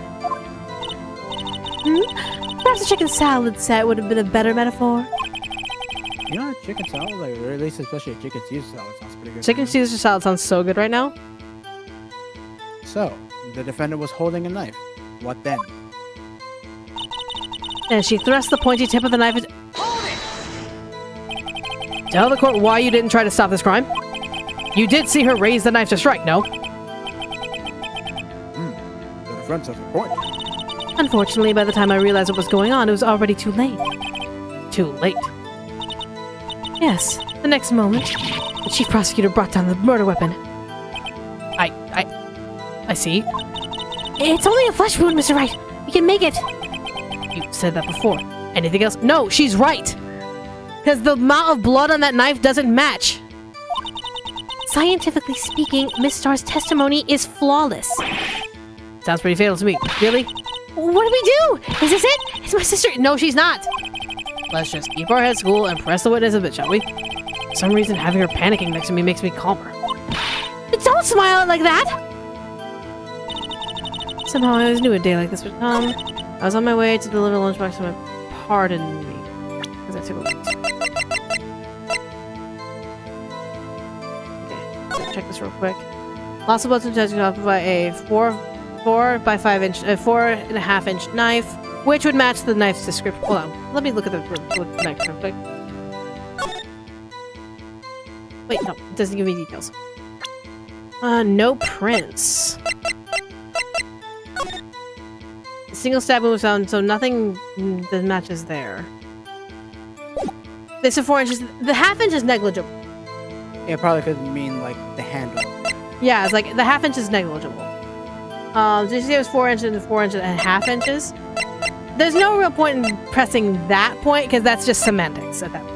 Perhaps a chicken salad set would have been a better metaphor. You know, chicken salad, like, or at least especially a chicken Caesar salad, sounds pretty good. Chicken Caesar salad sounds so good right now. So, the defendant was holding a knife. What then? And she thrust the pointy tip of the knife into... Tell the court why you didn't try to stop this crime. You did see her raise the knife to strike, no? The defense has a point. Unfortunately, by the time I realized what was going on, it was already too late. Too late. Yes, the next moment, the chief prosecutor brought down the murder weapon. I see. It's only a flesh wound, Mr. Wright. We can make it. You said that before. Anything else? No, she's right. Because the amount of blood on that knife doesn't match. Scientifically speaking, Miss Starr's testimony is flawless. Sounds pretty fatal to me. Really? What do we do? Is this it? Is my sister... No, she's not. Let's just keep our heads cool and press the witness a bit, shall we? For some reason, having her panicking next to me makes me calmer. Don't smile like that! Somehow I always knew a day like this would come. I was on my way to deliver a lunchbox to my... Pardon me. Because I took a wait. Okay, let's check this real quick. Loss of blood to touch off by a 4.5 inch knife, which would match the knife's description. Hold on, let me look at the knife real quick. Wait, no, it doesn't give me details. No prints. A single stab wound was found, so nothing that matches there. They said 4 inches. The ½ inch is negligible. Yeah, probably could mean like the handle. Yeah, it's like the ½ inch is negligible. Did you say it was 4 inches and 4 inches and ½ inches? There's no real point in pressing that point because that's just semantics at that point.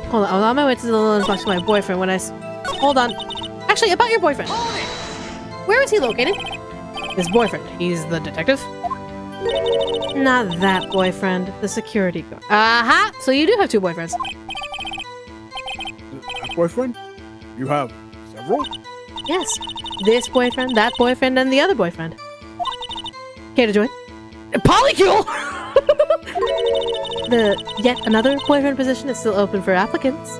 Hold on, I was on my way to the lunchbox with my boyfriend when hold on. Actually, about your boyfriend. Where is he located? His boyfriend. He's the detective? Not that boyfriend. The security guard. Aha! So you do have 2 boyfriends. That boyfriend? You have several? Yes. This boyfriend, that boyfriend, and the other boyfriend. Care to join? Polycule! The yet another boyfriend position is still open for applicants.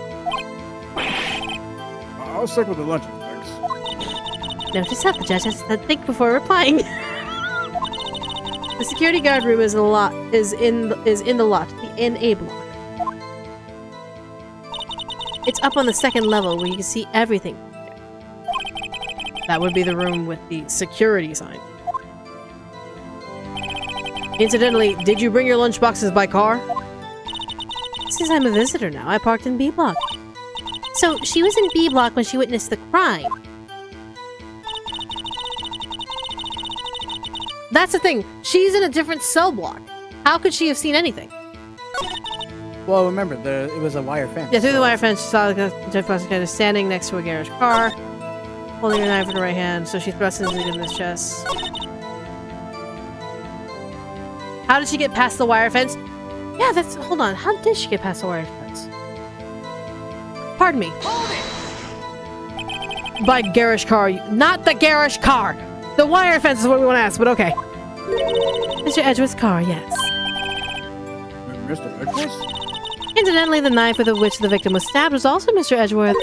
I'll stick with the lunch, thanks. Note to self, the judge has to think before replying. The security guard room is in the lot, in A block. It's up on the 2nd level where you can see everything. That would be the room with the security sign. Incidentally, did you bring your lunchboxes by car? Since I'm a visitor now, I parked in B block. So she was in B block when she witnessed the crime. That's the thing. She's in a different cell block. How could she have seen anything? Well, remember, it was a wire fence. Yeah, through the wire fence, she saw the judge prosecutor standing next to a garage car, holding a knife in her right hand, so she thrusts it in his chest. How did she get past the wire fence? Yeah, hold on. How did she get past the wire fence? Pardon me. By garage car, not the garage car! The wire fence is what we want to ask, but okay. Mr. Edgeworth's car, yes. Mr. Edgeworth? Incidentally, the knife with which the victim was stabbed was also Mr. Edgeworth's,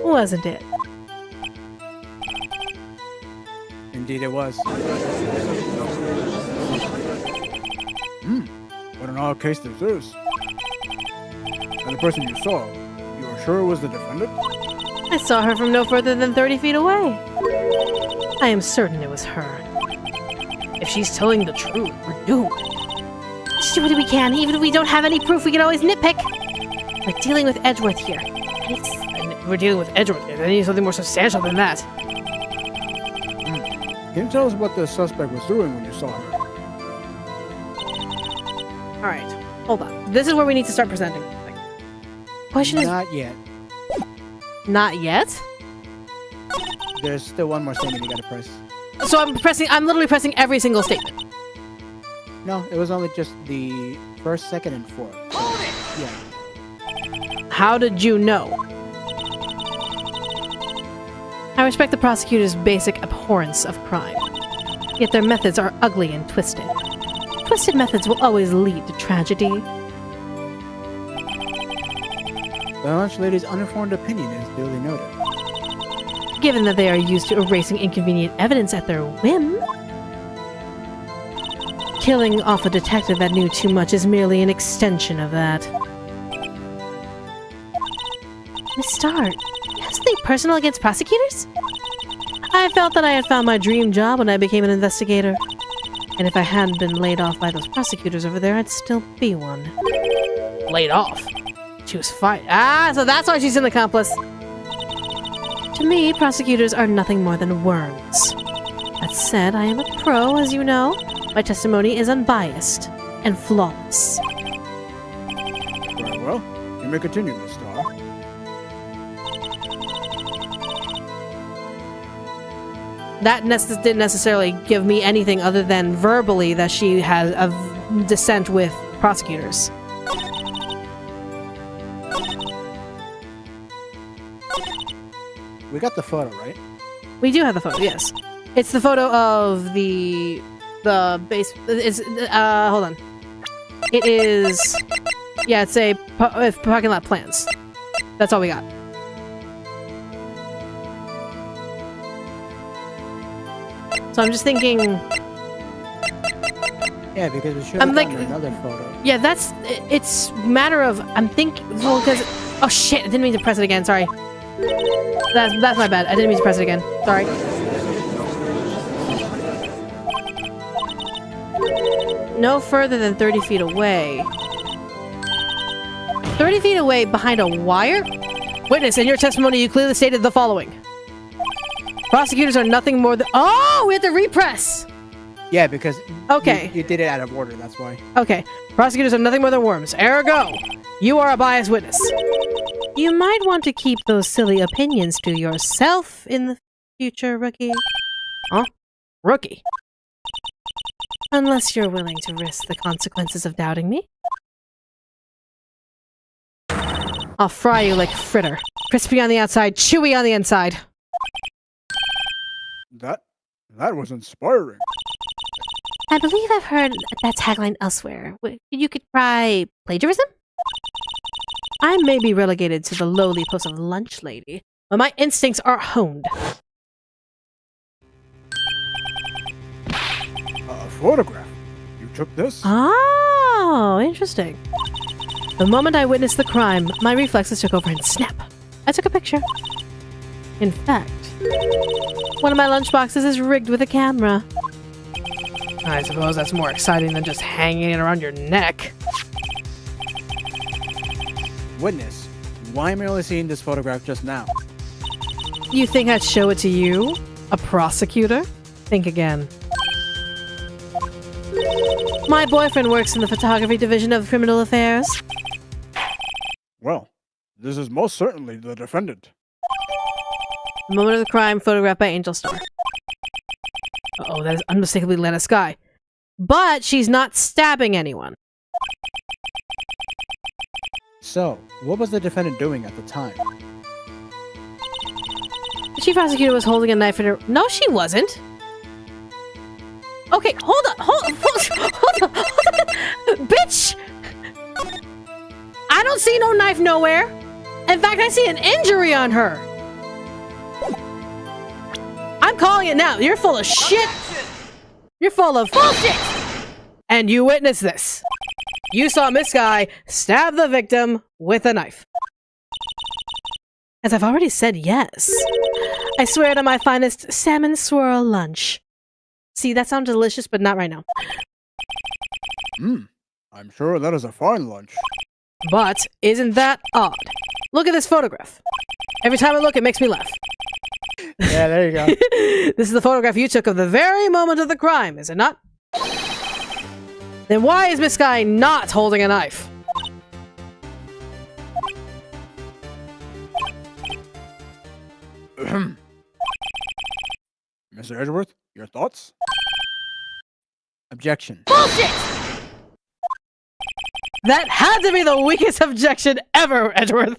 wasn't it? Indeed it was. What an odd case this is. And the person you saw, you are sure it was the defendant? I saw her from no further than 30 feet away. I am certain it was her. If she's telling the truth, we're doomed. Just do what we can. Even if we don't have any proof, we can always nitpick. We're dealing with Edgeworth here. We're dealing with Edgeworth here. They need something more substantial than that. Can you tell us what the suspect was doing when you saw her? Alright, hold on. This is where we need to start presenting. Question is... Not yet. Not yet? There's still one more statement you gotta press. So I'm literally pressing every single statement. No, it was only just the 1st, 2nd, and 4th. So, yeah. How did you know? I respect the prosecutor's basic abhorrence of crime. Yet their methods are ugly and twisted. Twisted methods will always lead to tragedy. The lunch lady's uninformed opinion is duly noted. Given that they are used to erasing inconvenient evidence at their whim. Killing off a detective that knew too much is merely an extension of that. Miss Starr, you have something personal against prosecutors? I felt that I had found my dream job when I became an investigator. And if I hadn't been laid off by those prosecutors over there, I'd still be one. Laid off? She was fired. Ah, so that's why she's an accomplice. To me, prosecutors are nothing more than worms. That said, I am a pro, as you know. My testimony is unbiased and flawless. Very well. You may continue, Miss Starr. That didn't necessarily give me anything other than verbally that she has a dissent with prosecutors. We got the photo, right? We do have the photo, yes. It's the photo of the base. It's hold on. It is. Yeah, it's a parking lot plans. That's all we got. So I'm just thinking. Yeah, because we should I'm have like- gotten another photo. Yeah, it's matter of I'm thinking. Well, because oh shit, I didn't mean to press it again. Sorry. That's my bad. I didn't mean to press it again. Sorry. no further than 30 feet away. 30 feet away behind a wire? Witness, in your testimony, you clearly stated the following. Prosecutors are nothing more than... Oh, we have to repress! Yeah, because Okay. you did it out of order, that's why. Okay. Prosecutors are nothing more than worms. Ergo, you are a biased witness. You might want to keep those silly opinions to yourself in the future, rookie. Huh? Rookie? Unless you're willing to risk the consequences of doubting me. I'll fry you like fritter. Crispy on the outside, chewy on the inside. That was inspiring. I believe I've heard that tagline elsewhere. You could try plagiarism? I may be relegated to the lowly post of lunch lady, but my instincts are honed. A photograph. You took this? Oh, interesting. The moment I witnessed the crime, my reflexes took over and snap. I took a picture. In fact, one of my lunchboxes is rigged with a camera. I suppose that's more exciting than just hanging it around your neck. Witness, why am I only seeing this photograph just now? You think I'd show it to you? A prosecutor? Think again. My boyfriend works in the photography division of criminal affairs. Well, this is most certainly the defendant. The moment of the crime, photographed by Angel Star. Uh-oh, that is unmistakably Lena Sky. But she's not stabbing anyone. So, what was the defendant doing at the time? The chief prosecutor was holding a knife in her... No, she wasn't. Okay, hold on. Hold on. Bitch! I don't see no knife nowhere. In fact, I see an injury on her. I'm calling it now. You're full of shit. You're full of bullshit. And you witnessed this. You saw Miss Guy stab the victim with a knife. As I've already said, yes. I swear to my finest salmon swirl lunch. See, that sounds delicious, but not right now. I'm sure that is a fine lunch. But isn't that odd? Look at this photograph. Every time I look, it makes me laugh. Yeah, there you go. This is the photograph you took of the very moment of the crime, is it not? Then why is Miss Guy not holding a knife? Mr. Edgeworth, your thoughts? Objection. Bullshit! That had to be the weakest objection ever, Edgeworth.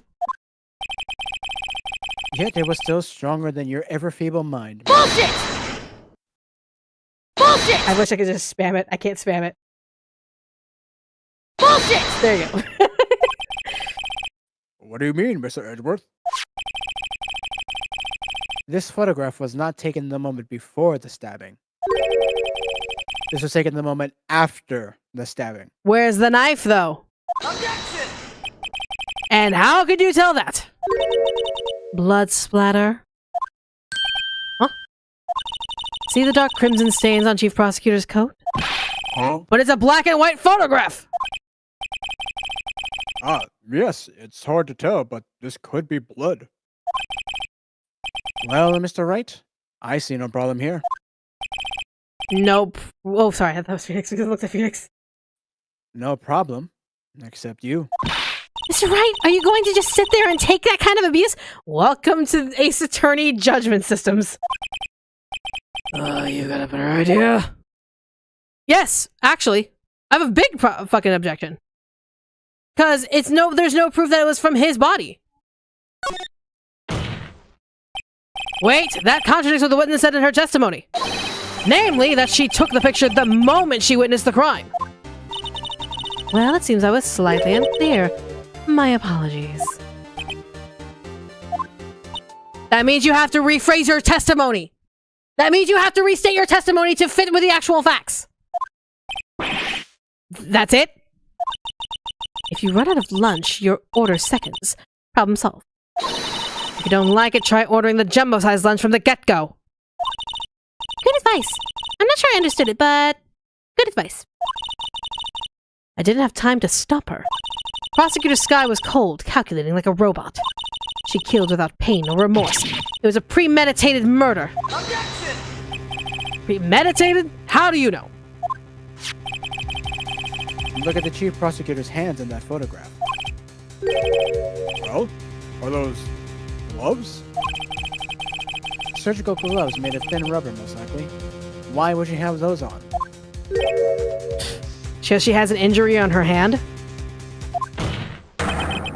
Yet it was still stronger than your ever-feeble mind. Bullshit! Bullshit! I wish I could just spam it. I can't spam it. Bullshit! There you go. What do you mean, Mr. Edgeworth? This photograph was not taken the moment before the stabbing. This was taken the moment after the stabbing. Where's the knife, though? Objection! And how could you tell that? Blood splatter. Huh? See the dark crimson stains on Chief Prosecutor's coat? Huh? But it's a black and white photograph! Yes, it's hard to tell, but this could be blood. Well, Mr. Wright, I see no problem here. Nope. Oh, sorry, I thought that was Phoenix because it looked at Phoenix. No problem. Except you. Mr. Wright, are you going to just sit there and take that kind of abuse? Welcome to Ace Attorney Judgment Systems. You got a better idea? Yes, actually. I have a big fucking objection. Because there's no proof that it was from his body. Wait, that contradicts what the witness said in her testimony. Namely, that she took the picture the moment she witnessed the crime. Well, it seems I was slightly unclear. My apologies. That means you have to rephrase your testimony. That means you have to restate your testimony to fit with the actual facts. That's it? If you run out of lunch, your order seconds. Problem solved. If you don't like it, try ordering the jumbo-sized lunch from the get-go. Good advice. I'm not sure I understood it, but good advice. I didn't have time to stop her. Prosecutor Sky was cold, calculating like a robot. She killed without pain or remorse. It was a premeditated murder. Premeditated? How do you know? Look at the chief prosecutor's hands in that photograph. Well, are those gloves? Surgical gloves made of thin rubber, most likely. Why would she have those on? Because she has an injury on her hand?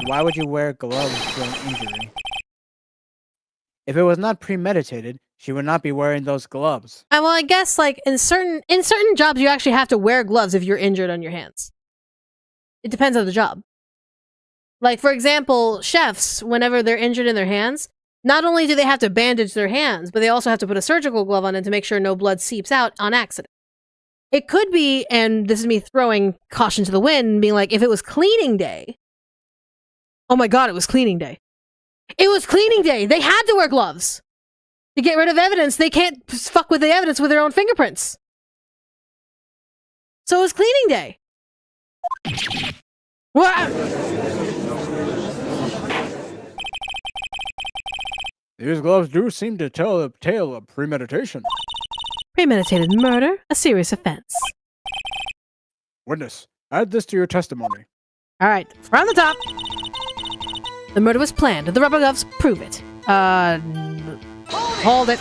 Why would you wear gloves for an injury? If it was not premeditated, she would not be wearing those gloves. Well, I guess like in certain jobs, you actually have to wear gloves if you're injured on your hands. It depends on the job. Like for example, chefs, whenever they're injured in their hands, not only do they have to bandage their hands, but they also have to put a surgical glove on it to make sure no blood seeps out on accident. It could be, and this is me throwing caution to the wind, and being like, if it was cleaning day. Oh my god, it was cleaning day. It was cleaning day. They had to wear gloves. To get rid of evidence, they can't fuck with the evidence with their own fingerprints. So it was cleaning day. What? These gloves do seem to tell a tale of premeditation. Premeditated murder, a serious offense. Witness, add this to your testimony. Alright, from the top. The murder was planned. The rubber gloves prove it. Hold it.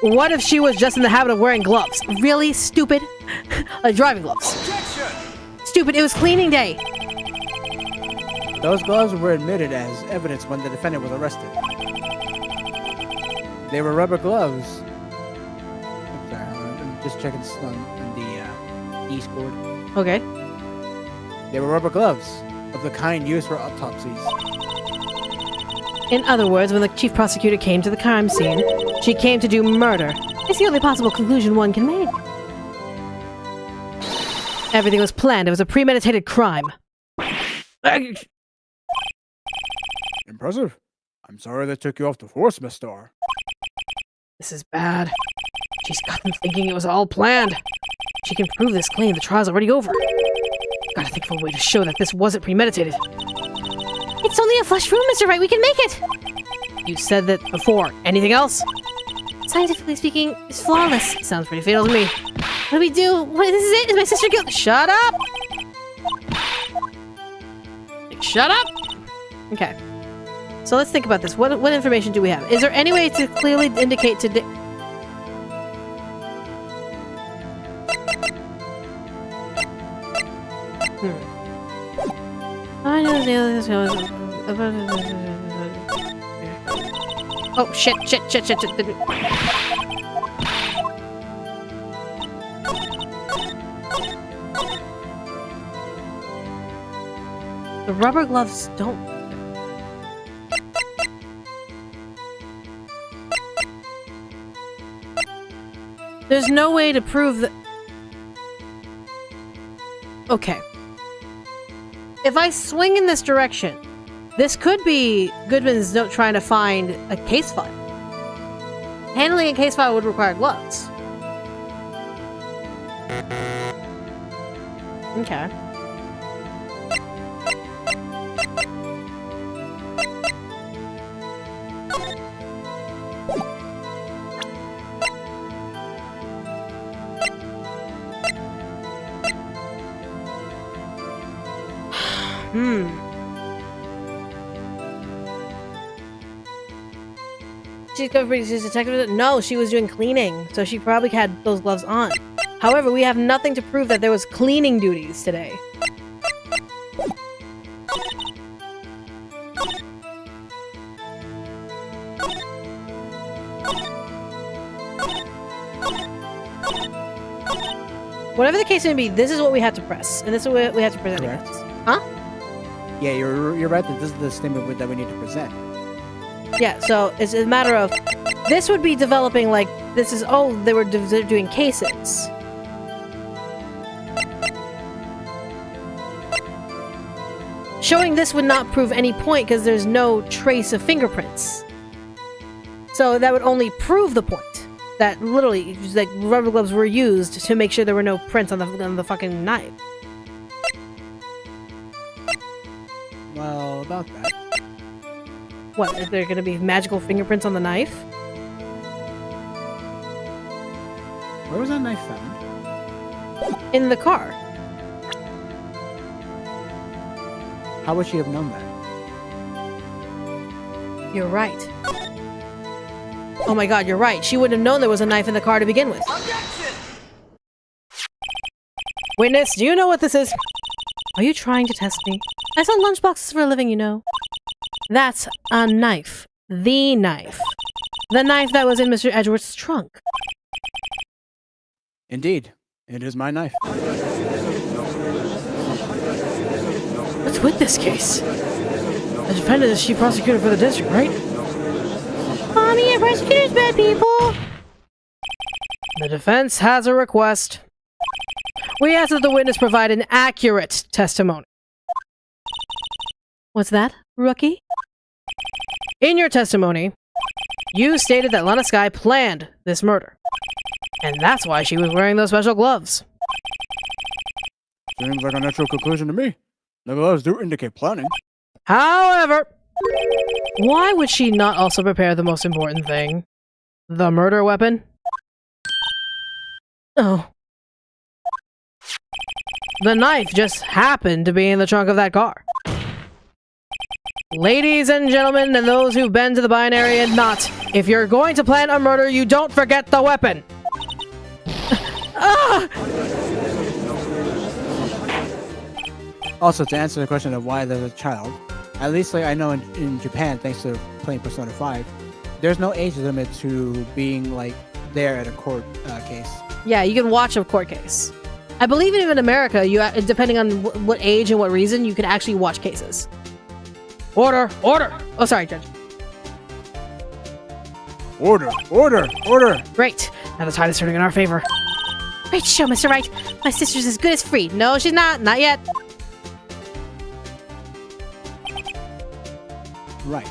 What if she was just in the habit of wearing gloves? Really? Stupid? Like driving gloves. Stupid, it was cleaning day. Those gloves were admitted as evidence when the defendant was arrested. They were rubber gloves. I'm sorry, I'm just checking this on the Discord. Okay. They were rubber gloves of the kind used for autopsies. In other words, when the chief prosecutor came to the crime scene, she came to do murder. It's the only possible conclusion one can make. Everything was planned. It was a premeditated crime. Impressive. I'm sorry that took you off the force, Miss Star. This is bad. She's got them thinking it was all planned. She can prove this claim. The trial's already over. Gotta think of a way to show that this wasn't premeditated. It's only a flesh wound, Mr. Wright. We can make it. You said that before. Anything else? Scientifically speaking, it's flawless. Sounds pretty fatal to me. What do we do? What, this is it? Is my sister guilty? Shut up! Shut up! Okay. So let's think about this. What information do we have? Is there any way to clearly indicate to... Oh, shit. The rubber gloves don't... There's no way to prove that... Okay. If I swing in this direction, this could be Goodman's note trying to find a case file. Handling a case file would require gloves. Okay. She's a detective? No, she was doing cleaning, so she probably had those gloves on. However, we have nothing to prove that there was cleaning duties today. Whatever the case may be, this is what we had to press, and this is what we had to present. Correct. Huh? Yeah, you're right that this is the statement that we need to present. Yeah, so it's a matter of... This would be developing like... This is... Oh, they're doing cases. Showing this would not prove any point because there's no trace of fingerprints. So that would only prove the point. that literally, just like rubber gloves were used to make sure there were no prints on the fucking knife. Well, about that. What? Is there gonna be magical fingerprints on the knife? Where was that knife found? In the car. How would she have known that? You're right. Oh my god, you're right. She wouldn't have known there was a knife in the car to begin with. Witness, do you know what this is? Are you trying to test me? I sell lunchboxes for a living, you know. That's a knife. The knife. The knife that was in Mr. Edgeworth's trunk. Indeed, it is my knife. What's with this case? The defendant is chief prosecutor for the district, right? Mommy and prosecutors, bad people! The defense has a request. We ask that the witness provide an accurate testimony. What's that, rookie? In your testimony, you stated that Lana Skye planned this murder. And that's why she was wearing those special gloves. Seems like a natural conclusion to me. The gloves do indicate planning. However, why would she not also prepare the most important thing? The murder weapon? Oh. The knife just happened to be in the trunk of that car. Ladies and gentlemen, and those who've been to the binary and not, if you're going to plan a murder, you don't forget the weapon. Ah! Also, to answer the question of why there's a child, at least like I know in Japan, thanks to playing Persona 5, there's no age limit to being like there at a court case. Yeah, you can watch a court case. I believe even in America, you depending on what age and what reason, you can actually watch cases. Order! Order! Oh, sorry, Judge. Order! Order! Order! Great. Now the tide is turning in our favor. Great show, Mr. Wright. My sister's as good as free. No, she's not. Not yet. Right.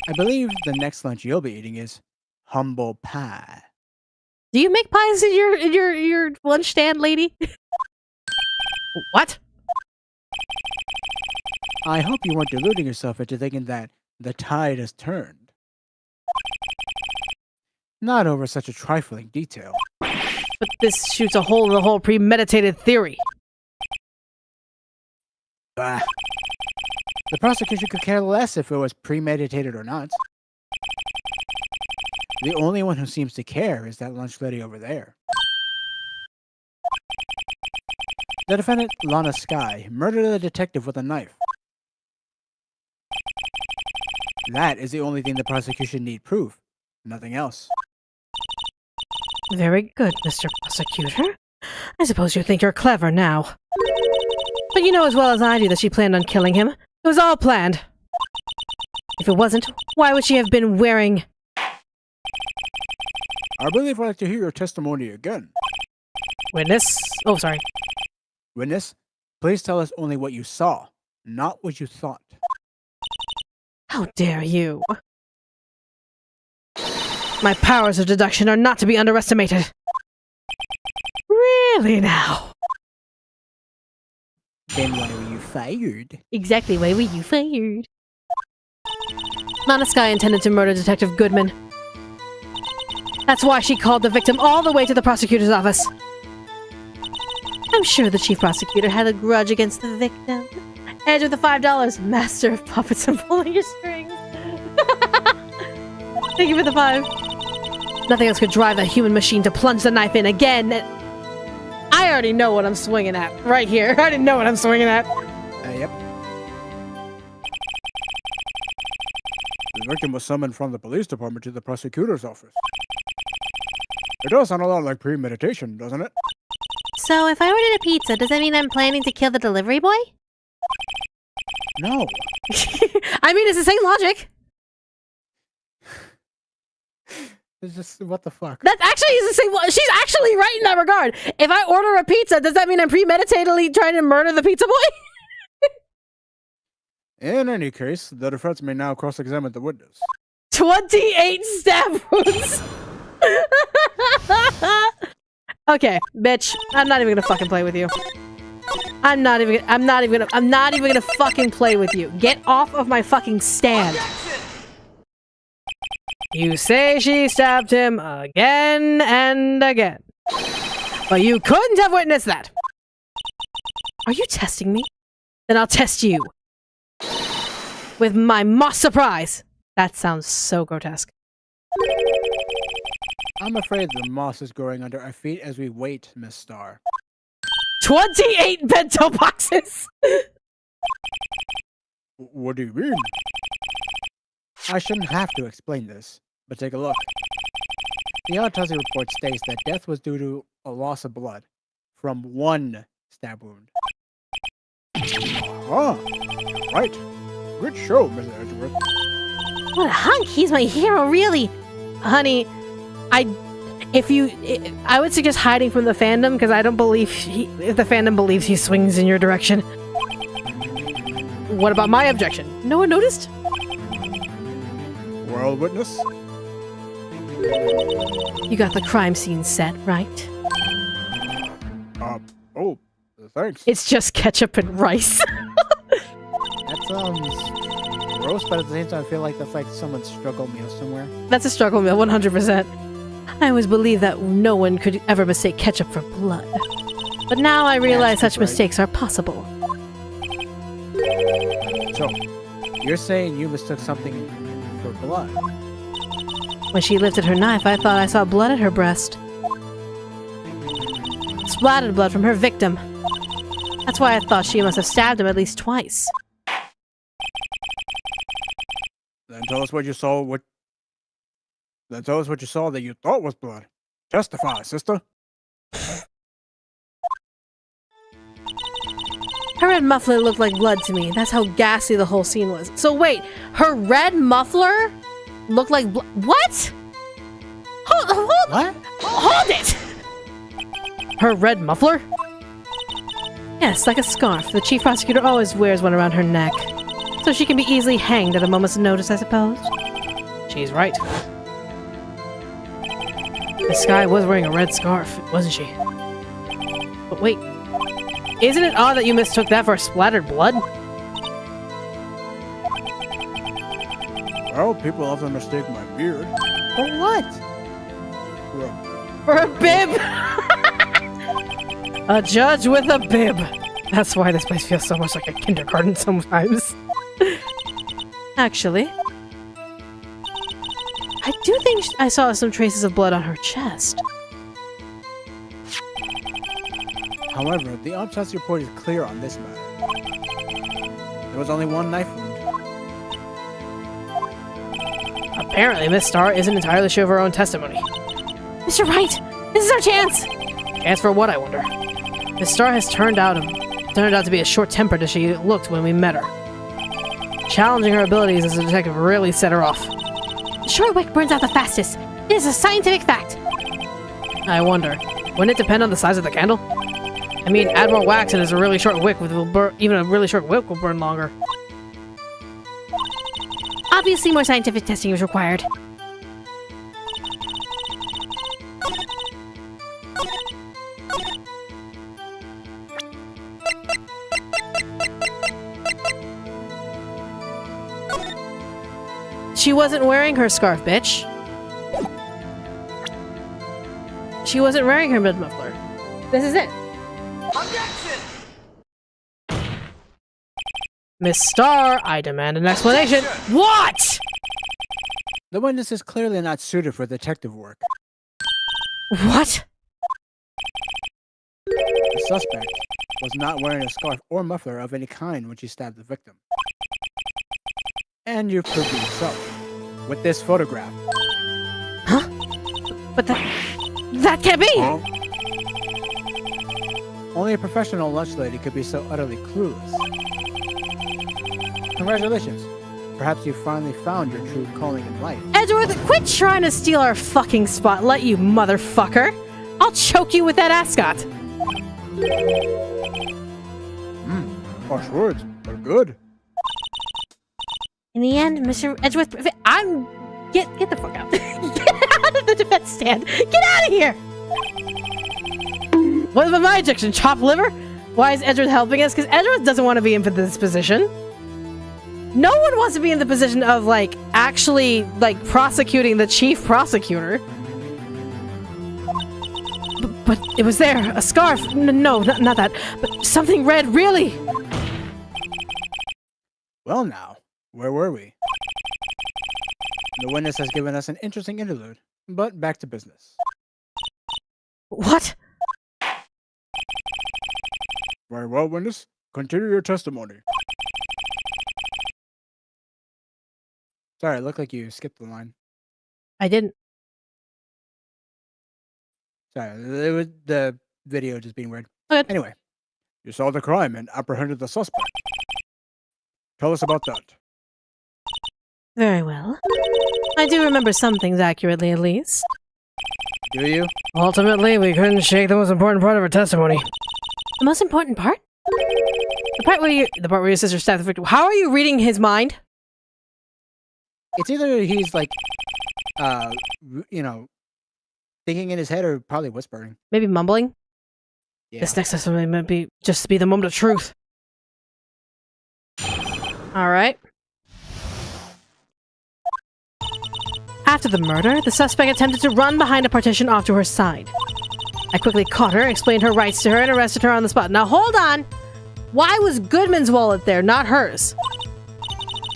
I believe the next lunch you'll be eating is humble pie. Do you make pies in your lunch stand, lady? What? I hope you weren't deluding yourself into thinking that the tide has turned. Not over such a trifling detail. But this shoots a hole in the whole premeditated theory. Bah. The prosecution could care less if it was premeditated or not. The only one who seems to care is that lunch lady over there. The defendant, Lana Skye, murdered a detective with a knife. That is the only thing the prosecution need prove. Nothing else. Very good, Mr. Prosecutor. I suppose you think you're clever now. But you know as well as I do that she planned on killing him. It was all planned. If it wasn't, why would she have been wearing... I believe I'd like to hear your testimony again. Witness? Oh, sorry. Witness, please tell us only what you saw, not what you thought. How dare you? My powers of deduction are not to be underestimated. Really now? Then why were you fired? Exactly why were you fired? Lana Skye intended to murder Detective Goodman. That's why she called the victim all the way to the prosecutor's office. I'm sure the chief prosecutor had a grudge against the victim. Edge with the $5. Master of puppets and pulling your strings. Thank you for the 5. Nothing else could drive a human machine to plunge the knife in again. I already know what I'm swinging at. Right here. I already know what I'm swinging at. Yep. The victim was summoned from the police department to the prosecutor's office. It does sound a lot like premeditation, doesn't it? So if I ordered a pizza, does that mean I'm planning to kill the delivery boy? No. I mean, it's the same logic. It's just, what the fuck? That actually is the same. She's actually right in that regard. If I order a pizza, does that mean I'm premeditatedly trying to murder the pizza boy? In any case, the defense may now cross-examine the witness. 28 stab wounds. Okay, bitch. I'm not even gonna fucking play with you. I'm not even gonna fucking play with you. Get off of my fucking stand. You say she stabbed him again and again. But you couldn't have witnessed that. Are you testing me? Then I'll test you. With my moss surprise. That sounds so grotesque. I'm afraid the moss is growing under our feet as we wait, Miss Star. 28 bento boxes! What do you mean? I shouldn't have to explain this, but take a look. The autopsy report states that death was due to a loss of blood from one stab wound. Ah, right. Good show, Mr. Edgeworth. What a hunk! He's my hero, really! Honey, I would suggest hiding from the fandom because I don't believe if the fandom believes he swings in your direction. What about my objection? No one noticed? Well, witness. You got the crime scene set, right? Oh, thanks. It's just ketchup and rice. That sounds gross, but at the same time, I feel like that's like someone's struggle meal somewhere. That's a struggle meal, 100%. I always believed that no one could ever mistake ketchup for blood. But now I realize such mistakes are possible. So, you're saying you mistook something for blood? When she lifted her knife, I thought I saw blood at her breast. Splattered blood from her victim. That's why I thought she must have stabbed him at least twice. Then tell us what you saw. Then tell us what you saw that you thought was blood. Testify, sister. Her red muffler looked like blood to me. That's how ghastly the whole scene was. So wait, her red muffler looked like blood? What? Hold it! Her red muffler? Yes, like a scarf. The chief prosecutor always wears one around her neck. So she can be easily hanged at a moment's notice, I suppose. She's right. This guy was wearing a red scarf, wasn't she? But wait, isn't it odd that you mistook that for splattered blood? Well, people often mistake my beard. For what? For a bib! A judge with a bib. That's why this place feels so much like a kindergarten sometimes. Actually, I do think I saw some traces of blood on her chest. However, the autopsy report is clear on this matter. There was only one knife wound. Apparently, Miss Star isn't entirely sure of her own testimony. Mr. Wright, this is our chance! Chance for what, I wonder? Miss Star has turned out to be as short-tempered as she looked when we met her. Challenging her abilities as a detective really set her off. The short wick burns out the fastest. It is a scientific fact. I wonder, wouldn't it depend on the size of the candle? I mean, add more wax and it's a really short wick even a really short wick will burn longer. Obviously, more scientific testing is required. She wasn't wearing her scarf, bitch. She wasn't wearing her mid muffler. This is it. Miss Star, I demand an explanation. What? The witness is clearly not suited for detective work. What? The suspect was not wearing a scarf or muffler of any kind when she stabbed the victim. And you proved it yourself with this photograph. Huh? But that can't be! Huh? Only a professional lunch lady could be so utterly clueless. Congratulations. Perhaps you finally found your true calling in life. Edgeworth, quit trying to steal our fucking spotlight, you motherfucker! I'll choke you with that ascot! Harsh words, but good. In the end, Mr. Edgeworth, Get the fuck out. Get out of the defense stand. Get out of here. What was my objection? Chop liver? Why is Edgeworth helping us? Because Edgeworth doesn't want to be in this position. No one wants to be in the position of, like, actually, like, prosecuting the chief prosecutor. But it was there. A scarf. No, not that. But something red, really. Well now, where were we? The witness has given us an interesting interlude, but back to business. What? Very well, witness. Continue your testimony. Sorry, it looked like you skipped the line. I didn't. Sorry, it was the video just being weird. Okay. Anyway, You saw the crime and apprehended the suspect. Tell us about that. Very well. I do remember some things accurately, at least. do you? Ultimately, we couldn't shake the most important part of her testimony. The most important part? The part where your sister stabbed the victim. How are you reading his mind? It's either he's like, you know, thinking in his head or probably whispering. Maybe mumbling? Yeah. This next testimony might be just be the moment of truth. Alright. After the murder, the suspect attempted to run behind a partition off to her side. I quickly caught her, explained her rights to her, and arrested her on the spot. Now hold on! Why was Goodman's wallet there, not hers?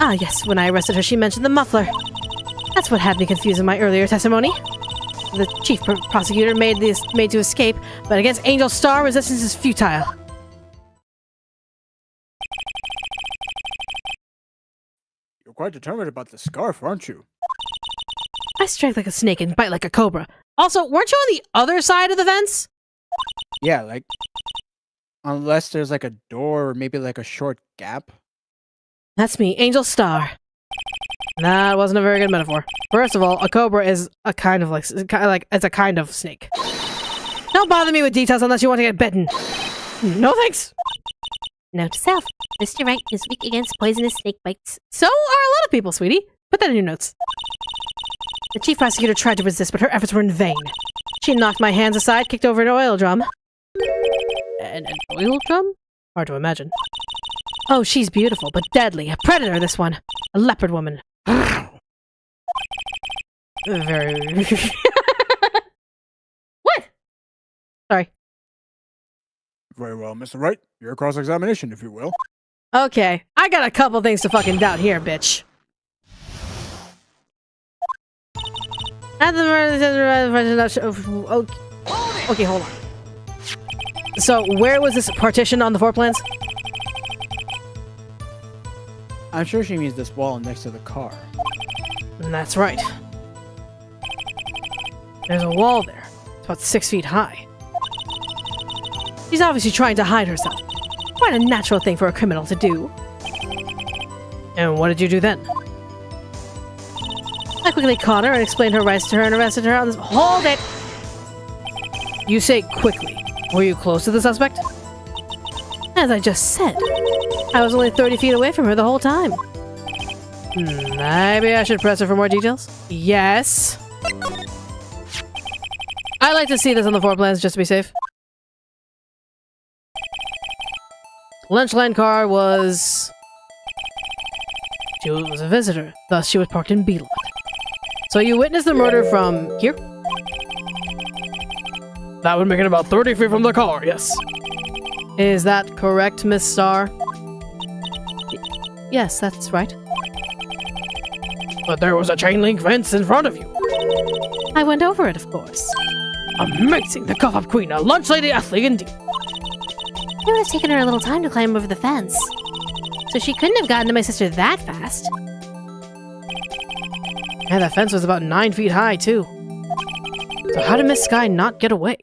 Ah yes, when I arrested her, she mentioned the muffler. That's what had me confused in my earlier testimony. The chief prosecutor made to escape, but against Angel Star, resistance is futile. You're quite determined about the scarf, aren't you? I strike like a snake and bite like a cobra. Also, weren't you on the other side of the fence? Yeah, like, unless there's like a door or maybe like a short gap. That's me, Angel Star. That wasn't a very good metaphor. First of all, a cobra is a kind of like it's a kind of snake. Don't bother me with details unless you want to get bitten. No thanks. Note to self, Mr. Wright is weak against poisonous snake bites. So are a lot of people, sweetie. Put that in your notes. The chief prosecutor tried to resist, but her efforts were in vain. She knocked my hands aside, kicked over an oil drum. An oil drum? Hard to imagine. Oh, she's beautiful, but deadly. A predator, this one. A leopard woman. Very... What? Sorry. Very well, Mr. Wright. Your cross-examination, if you will. Okay, I got a couple things to fucking doubt here, bitch. At the murder... Okay, hold on. So, where was this partition on the floor plans? I'm sure she means this wall next to the car. That's right. There's a wall there. It's about 6 feet high. She's obviously trying to hide herself. Quite a natural thing for a criminal to do. And what did you do then? I quickly caught her and explained her rights to her and arrested her on this— Hold it! You say quickly. Were you close to the suspect? As I just said, I was only 30 feet away from her the whole time. Maybe I should press her for more details? Yes. I like to see this on the floor plans just to be safe. Lunchland car was... She was a visitor, thus she was parked in B lot. So you witnessed the murder from here? That would make it about 30 feet from the car, yes. Is that correct, Miss Starr? Yes, that's right. But there was a chain link fence in front of you. I went over it, of course. Amazing! The Cuff-Up Queen, a lunch lady athlete indeed. It would have taken her a little time to climb over the fence. So she couldn't have gotten to my sister that fast. And that fence was about 9 feet high, too. So how did Miss Sky not get away?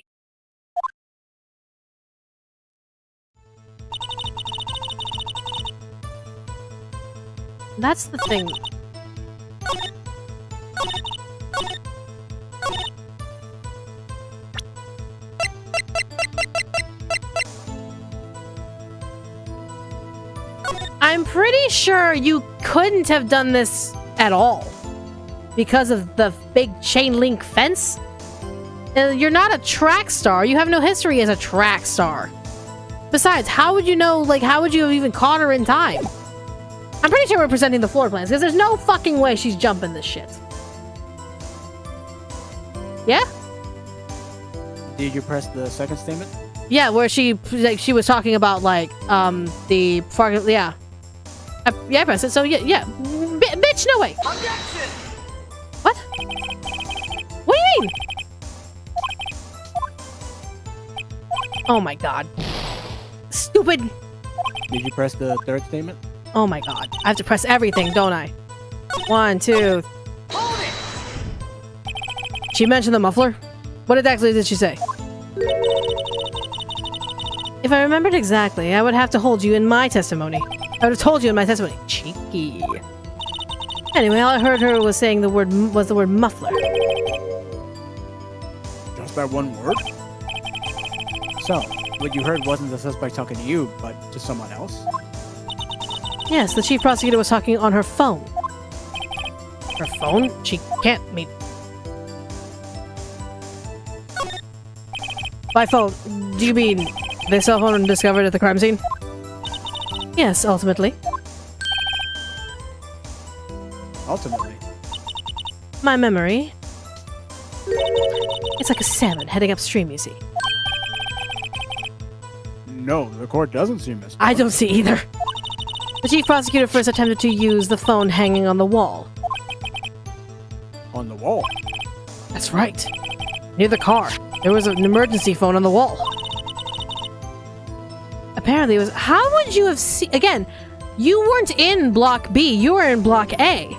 That's the thing. I'm pretty sure you couldn't have done this at all. because of the big chain link fence? You're not a track star. You have no history as a track star. Besides, how would you know, like, how would you have even caught her in time? I'm pretty sure we're presenting the floor plans, because there's no fucking way she's jumping this shit. Yeah? Did you press the second statement? Yeah, where she was talking about, like, the farm, yeah. Yeah, I pressed it, so yeah. Bitch, no way! Objection! What? What do you mean? Oh my god. Stupid! Did you press the third statement? Oh my god. I have to press everything, don't I? 1, 2... Hold it! She mentioned the muffler? What exactly did she say? If I remembered exactly, I would have to hold you in my testimony. I would have told you in my testimony. Cheeky. Anyway, all I heard her was saying the word muffler. Just that one word? So, what you heard wasn't the suspect talking to you, but to someone else? Yes, the chief prosecutor was talking on her phone. Her phone? She can't meet. By phone, do you mean the cell phone discovered at the crime scene? Yes, ultimately. Ultimately. My memory. It's like a salmon heading upstream, you see. No, the court doesn't seem as. I don't see either. The chief prosecutor first attempted to use the phone hanging on the wall. On the wall. That's right. Near the car. There was an emergency phone on the wall. Apparently it was... How would you have seen... Again, you weren't in Block B. You were in Block A.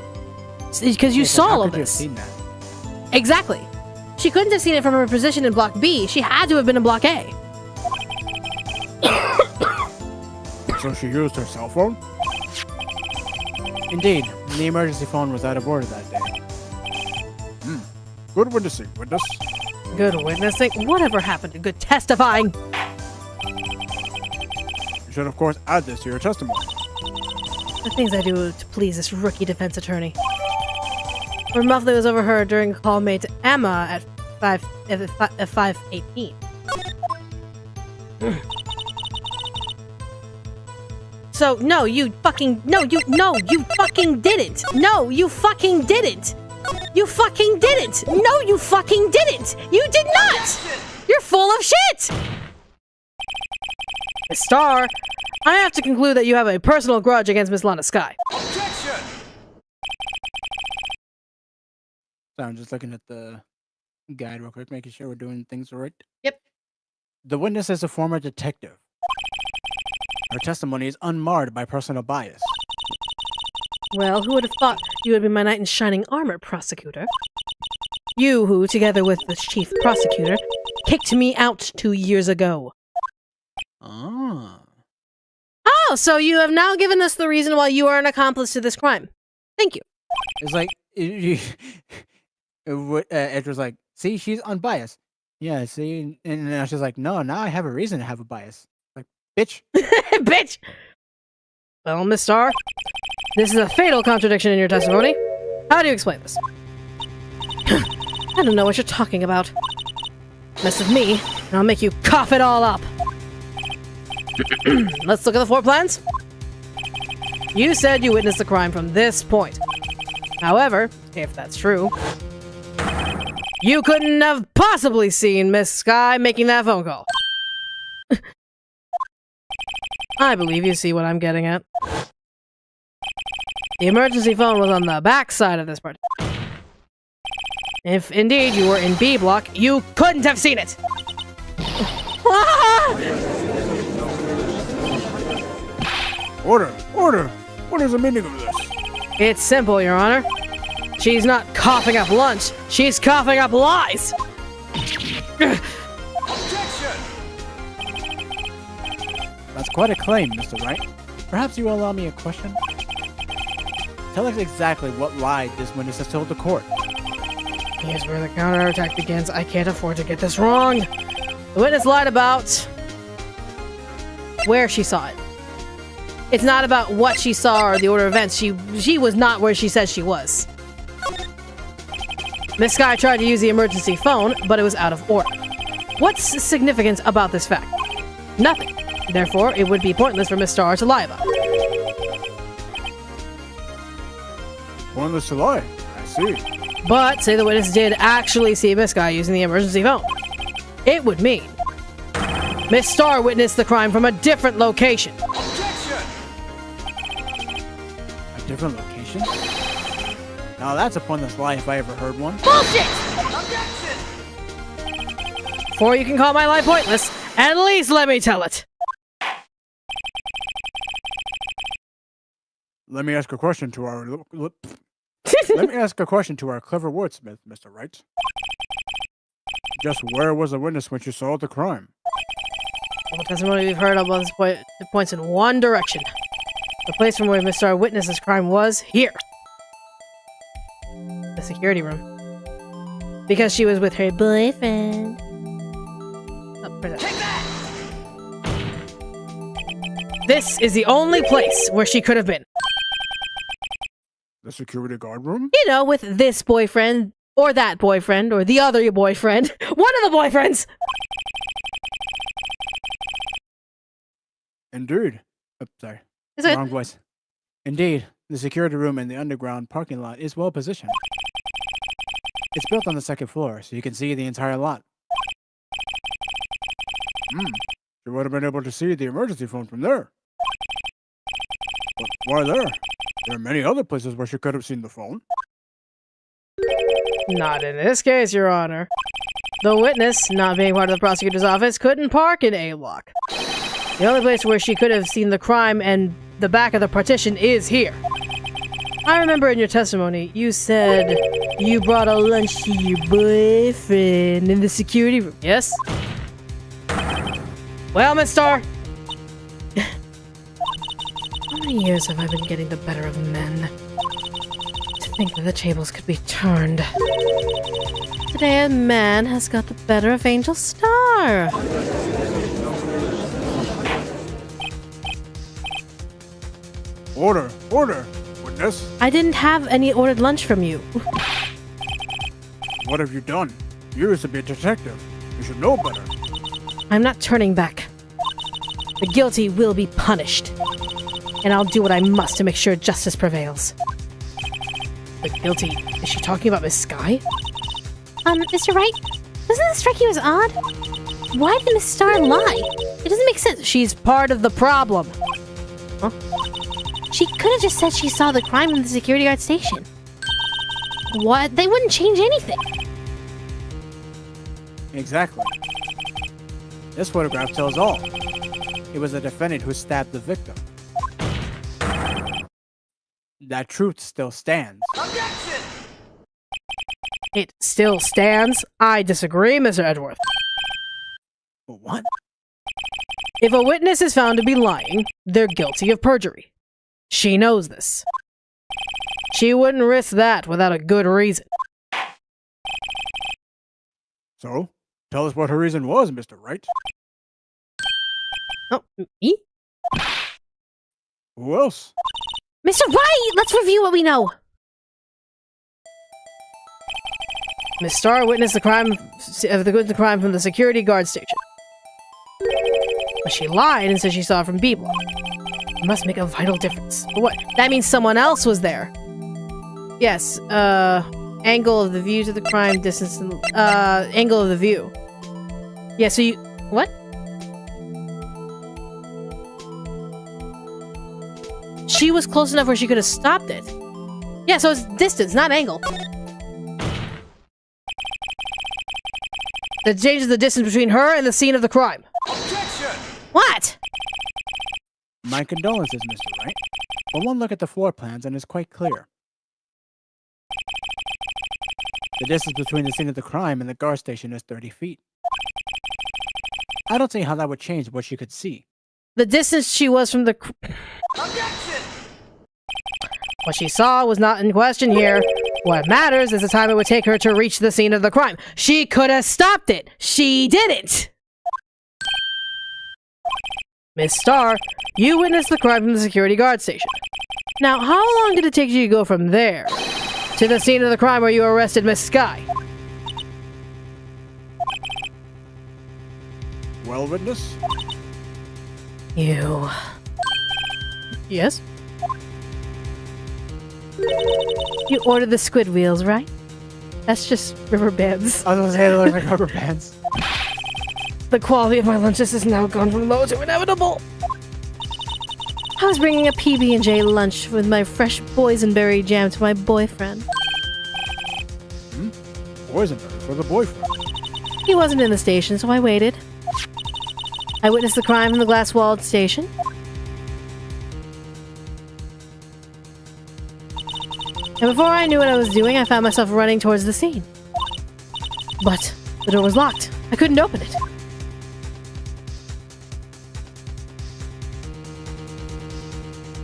Because you saw all of this. Seen that? Exactly. She couldn't have seen it from her position in Block B. She had to have been in Block A. So she used her cell phone? Indeed, the emergency phone was out of order that day. Good witnessing, witness. Good witnessing. Whatever happened to good testifying? You should, of course, add this to your testimony. The things I do to please this rookie defense attorney. Her muffler was overheard during a call made to Emma at 5:18. So no, you fucking didn't. No, you fucking didn't. No, you fucking didn't. You fucking didn't. No, you fucking didn't. You did not. You're full of shit. Star, I have to conclude that you have a personal grudge against Miss Lana Sky. Objection! So I'm just looking at the guide real quick, making sure we're doing things right. Yep. The witness is a former detective. Her testimony is unmarred by personal bias. Well, who would have thought you would be my knight in shining armor, prosecutor? You who, together with the chief prosecutor, kicked me out 2 years ago. Ah. Oh, so you have now given us the reason why you are an accomplice to this crime. Thank you. It's like Edge was like, "See, she's unbiased." Yeah, see, and now she's like, "No, now I have a reason to have a bias." Like, bitch. Bitch! Well, Miss Starr, this is a fatal contradiction in your testimony. How do you explain this? I don't know what you're talking about. Mess with me, and I'll make you cough it all up. Let's look at the floor plans. You said you witnessed the crime from this point. However, if that's true, you couldn't have possibly seen Miss Sky making that phone call. I believe you see what I'm getting at. The emergency phone was on the back side of this part. If indeed you were in B block, you couldn't have seen it! Order! Order! What is the meaning of this? It's simple, Your Honor. She's not coughing up lunch, she's coughing up lies! Objection! That's quite a claim, Mr. Wright. Perhaps you will allow me a question? Tell us exactly what lie this witness has told the court. Here's where the counterattack begins. I can't afford to get this wrong. The witness lied about where she saw it. It's not about what she saw or the order of events. She was not where she says she was. Miss Sky tried to use the emergency phone, but it was out of order. What's significant about this fact? Nothing. Therefore, it would be pointless for Miss Star to lie about it. Pointless to lie. I see. But say the witness did actually see Miss Sky using the emergency phone. It would mean Miss Star witnessed the crime from a different location. Objection! A different location? Now that's a pointless lie if I ever heard one. Bullshit! Objection! Before you can call my lie pointless, at least let me tell it. Let me ask a question to our let me ask a question to our clever wordsmith, Mr. Wright. Just where was the witness when she saw the crime? All the testimony we've heard about this point it points in one direction. The place from where Miss Star witnessed this crime was here. The security room. Because she was with her boyfriend. Oh, where's that? Take that! This is the only place where she could have been. The security guard room? You know, with this boyfriend, or that boyfriend, or the other boyfriend. One of the boyfriends! Indeed. Oh, sorry. Is it? Wrong voice. Indeed, the security room in the underground parking lot is well positioned. It's built on the second floor, so you can see the entire lot. She would have been able to see the emergency phone from there. But why there? There are many other places where she could have seen the phone. Not in this case, Your Honor. The witness, not being part of the prosecutor's office, couldn't park in A-Lock. The only place where she could have seen the crime and the back of the partition is here. I remember in your testimony, you said you brought a lunch to your boyfriend in the security room, yes? Well, Miss Star, how many years have I been getting the better of men? To think that the tables could be turned. Today a man has got the better of Angel Star. Order! Order! Witness, I didn't have any ordered lunch from you. what have you done? You used to be a detective. You should know better. I'm not turning back. The guilty will be punished. And I'll do what I must to make sure justice prevails. The guilty? Is she talking about Miss Sky? Mr. Wright, doesn't this strike you as odd? Why did Miss Star lie? It doesn't make sense. She's part of the problem. Huh? She could have just said she saw the crime in the security guard station. What? They wouldn't change anything. Exactly. This photograph tells all. It was the defendant who stabbed the victim. That truth still stands. Objection! It still stands. I disagree, Mr. Edgeworth. What? If a witness is found to be lying, they're guilty of perjury. She knows this. She wouldn't risk that without a good reason. So, tell us what her reason was, Mr. Wright. Oh, me? Who else? Mr. Wright, let's review what we know. Miss Star witnessed the crime from the security guard station. But she lied and said she saw it from B block. It must make a vital difference. But what? That means someone else was there. Yes, angle of the view to the crime, distance, and, angle of the view. Yeah, so you... What? She was close enough where she could have stopped it. Yeah, so it's distance, not angle. That changes the distance between her and the scene of the crime. Objection! What? My condolences, Mr. Wright. But one look at the floor plans and it's quite clear. The distance between the scene of the crime and the guard station is 30 feet. I don't see how that would change what she could see. The distance she was from the... Objection! What she saw was not in question here. What matters is the time it would take her to reach the scene of the crime. She could have stopped it. She didn't. Miss Star, you witnessed the crime from the security guard station. Now, how long did it take you to go from there To the scene of the crime where you arrested Miss Sky. Well, witness? You... Yes? You ordered the squid wheels, right? That's just rubber bands. I was gonna say it looks like rubber bands. The quality of my lunches has now gone from low to inevitable. I was bringing a PB&J lunch with my fresh boysenberry jam to my boyfriend. Boysenberry for the boyfriend. He wasn't in the station, so I waited. I witnessed the crime in the glass-walled station. And before I knew what I was doing, I found myself running towards the scene. But the door was locked. I couldn't open it.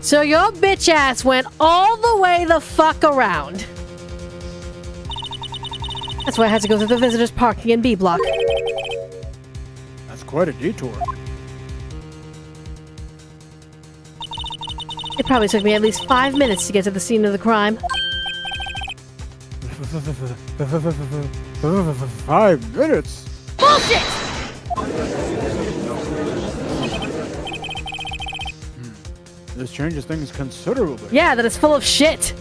So your bitch ass went all the way the fuck around. That's why I had to go through the visitors parking in B block. That's quite a detour. It probably took me at least 5 minutes to get to the scene of the crime. 5 minutes? Bullshit! This changes things considerably. Yeah, that is full of shit.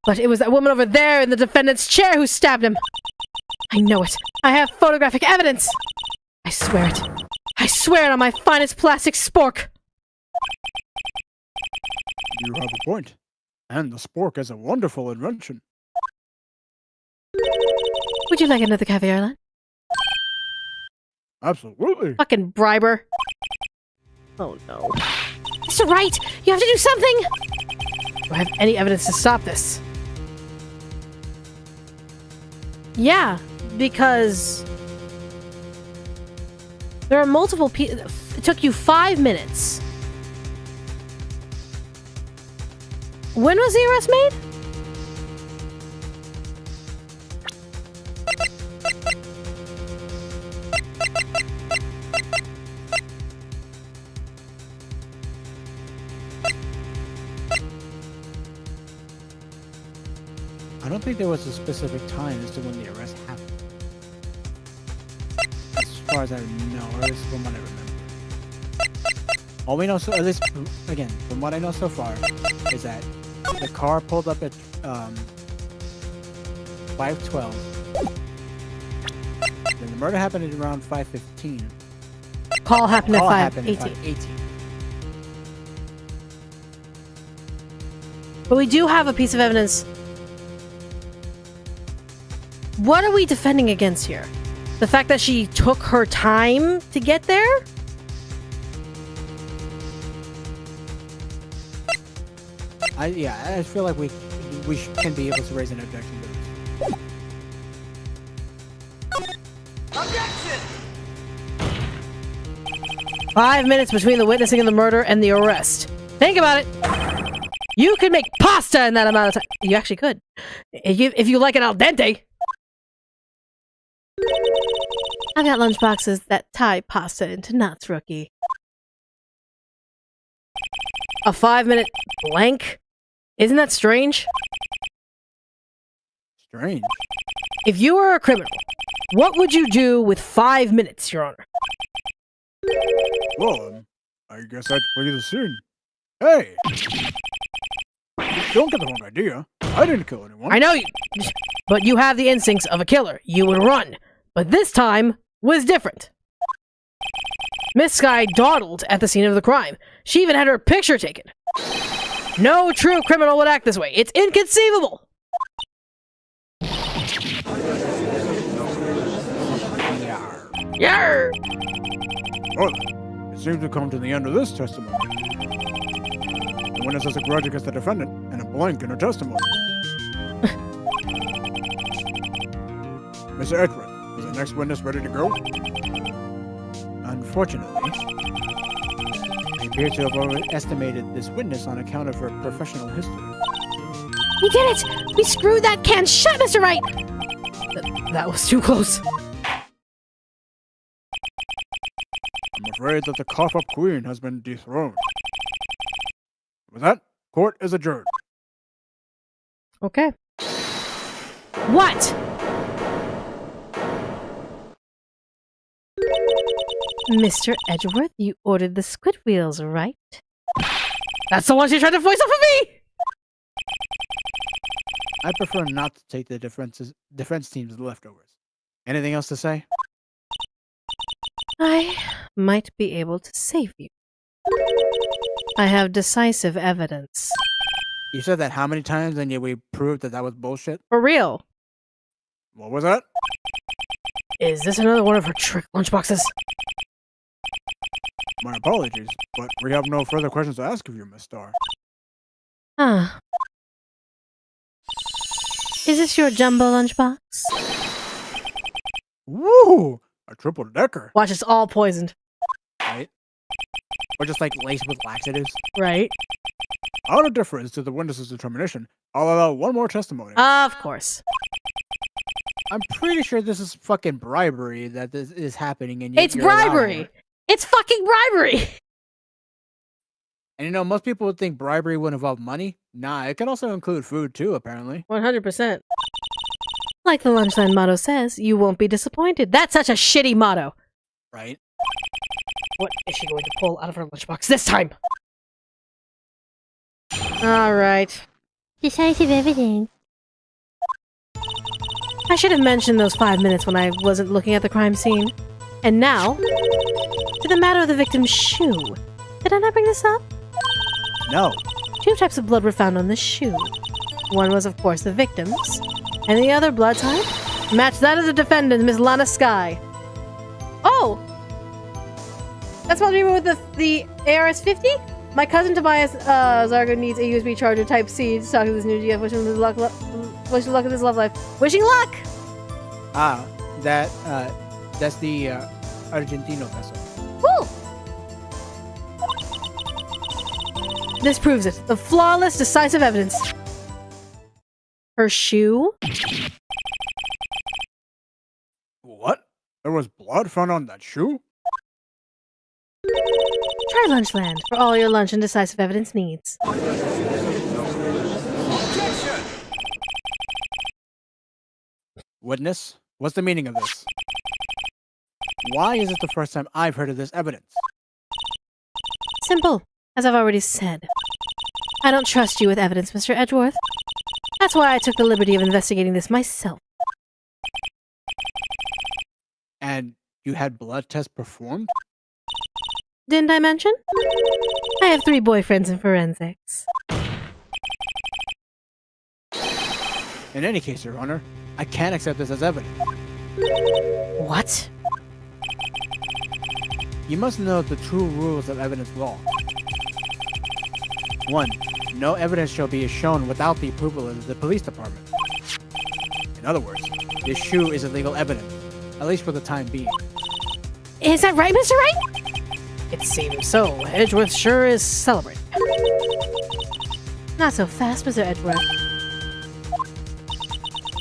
But it was that woman over there in the defendant's chair who stabbed him. I know it. I have photographic evidence. I swear it. I swear it on my finest plastic spork. You have a point. And the spork is a wonderful invention. Would you like another caviar lunch? Absolutely. Fucking briber. Oh no. Mr. Wright, you have to do something! Do I have any evidence to stop this? Yeah, because there are multiple people. It took you 5 minutes. When was the arrest made? I don't think there was a specific time as to when the arrest happened. As far as I know, or at least from what I remember. All we know, so at least again, from what I know so far, is that the car pulled up at 5:12. Then the murder happened at around 5:15. Call happened Call at happened at 5:18. 5:18. But we do have a piece of evidence. What are we defending against here? The fact that she took her time to get there? I feel like we can be able to raise an objection to this. Objection! 5 minutes between the witnessing of the murder and the arrest. Think about it. You could make pasta in that amount of time. You actually could. If you like it al dente. I've got lunchboxes that tie pasta into knots, rookie. A 5-minute blank? Isn't that strange? Strange. If you were a criminal, what would you do with 5 minutes, Your Honor? Well, I guess I'd flee the scene. Hey! Don't get the wrong idea. I didn't kill anyone. I know you, but you have the instincts of a killer. You would run. But this time was different. Miss Sky dawdled at the scene of the crime. She even had her picture taken. No true criminal would act this way. It's inconceivable. Yarr! Well, it seems to come to the end of this testimony. The witness has a grudge against the defendant and a blank in her testimony. Mr. Edward, is the next witness ready to go? Unfortunately, I appear to have overestimated this witness on account of her professional history. We did it! We screwed that can shut, Mr. Wright! That was too close. I'm afraid that the cough-up queen has been dethroned. With that, court is adjourned. Okay. What? Mr. Edgeworth, you ordered the squid wheels, right? That's the one she tried to voice off of me! I prefer not to take the defense team's leftovers. Anything else to say? I might be able to save you. I have decisive evidence. You said that how many times, and yet we proved that that was bullshit? For real. What was that? Is this another one of her trick lunchboxes? My apologies, but we have no further questions to ask of you, Miss Star. Ah. Is this your jumbo lunchbox? Woo! A triple decker. Watch, it's all poisoned. Right? Or just like laced with laxatives? Right? Out of deference to the witness's determination, I'll allow one more testimony. Of course. I'm pretty sure this is fucking bribery that this is happening, and yet It's you're allowing bribery! it. It's fucking bribery! And you know, most people would think bribery would involve money. Nah, it can also include food too, apparently. 100%. Like the Lunchline motto says, you won't be disappointed. That's such a shitty motto. Right? What is she going to pull out of her lunchbox this time? Alright. Decisive evidence. I should have mentioned those 5 minutes when I wasn't looking at the crime scene. And now, to the matter of the victim's shoe. Did I not bring this up? No. 2 types of blood were found on the shoe. One was, of course, the victim's, and the other blood type Match that of the defendant, Miss Lana Sky. Oh! That's what we were with the ARS-50? My cousin Tobias Zargo needs a USB charger type C to talk to this new GF. Wish him luck in his love life. Wishing luck! Ah, that's the Argentino vessel. Woo! This proves it. The flawless, decisive evidence. Her shoe? What? There was blood found on that shoe? Try Lunchland for all your lunch and decisive evidence needs. Witness, what's the meaning of this? Why is it the first time I've heard of this evidence? Simple, as I've already said. I don't trust you with evidence, Mr. Edgeworth. That's why I took the liberty of investigating this myself. And you had blood tests performed? Didn't I mention? I have 3 boyfriends in forensics. In any case, Your Honor, I can't accept this as evidence. What? You must know the true rules of evidence law. 1. No evidence shall be shown without the approval of the police department. In other words, this shoe is illegal evidence, at least for the time being. Is that right, Mr. Wright? It seems so. Edgeworth sure is celebrating. Not so fast, Mr. Edgeworth.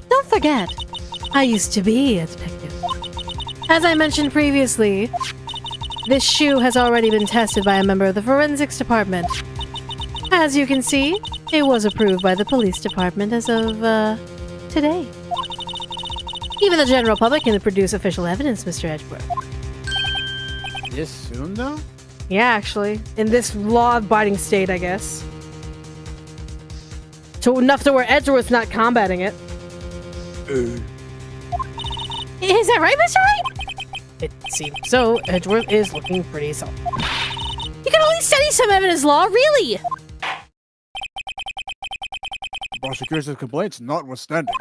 Don't forget, I used to be a detective. As I mentioned previously, this shoe has already been tested by a member of the forensics department. As you can see, it was approved by the police department as of, today. Even the general public can produce official evidence, Mr. Edgeworth. This soon, though? Yeah, actually. In this law-abiding state, I guess. To enough to where Edgeworth's not combating it. Is that right, Mr. Wright? It seems so. Edgeworth is looking pretty solid. You can only study some evidence law, really! The prosecution's complaints notwithstanding,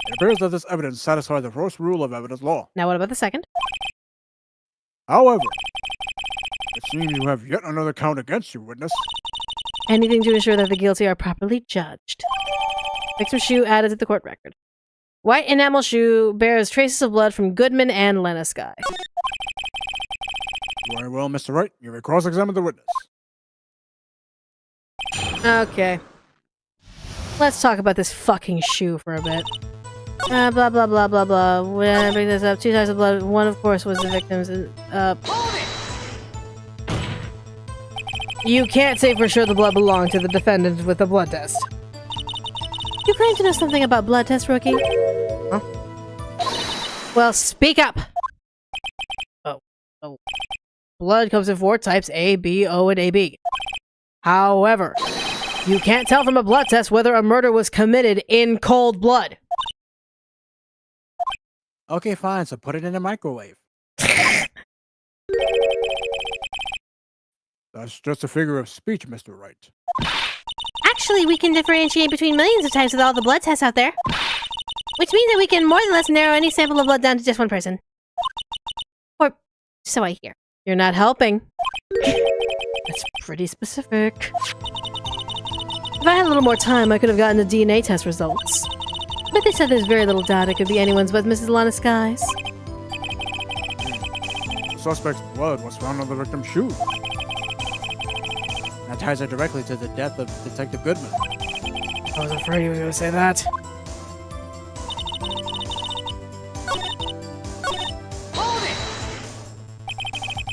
it appears that this evidence satisfies the first rule of evidence law. Now what about the second? However, it seems you have yet another count against you, witness. Anything to ensure that the guilty are properly judged. Victim's shoe added to the court record. White enamel shoe bears traces of blood from Goodman and Lena Sky. Very well, Mr. Wright. You may cross-examine the witness. Okay. Let's talk about this fucking shoe for a bit. Blah, blah, blah, blah, blah. When I bring this up, 2 types of blood. One, of course, was the victim's. You can't say for sure the blood belonged to the defendant with the blood test. You claim to know something about blood tests, rookie? Huh? Well, speak up. Oh. Blood comes in 4 types: A, B, O, and AB. However, you can't tell from a blood test whether a murder was committed in cold blood. Okay, fine. So put it in a microwave. That's just a figure of speech, Mr. Wright. Actually, we can differentiate between millions of types with all the blood tests out there. Which means that we can more than less narrow any sample of blood down to just one person. Or so I hear. You're not helping. That's pretty specific. If I had a little more time, I could have gotten the DNA test results. But they said there's very little doubt it could be anyone's but Mrs. Lana Skies. The suspect's blood was found on the victim's shoe. That ties it directly to the death of Detective Goodman. I was afraid you were going to say that. Hold it!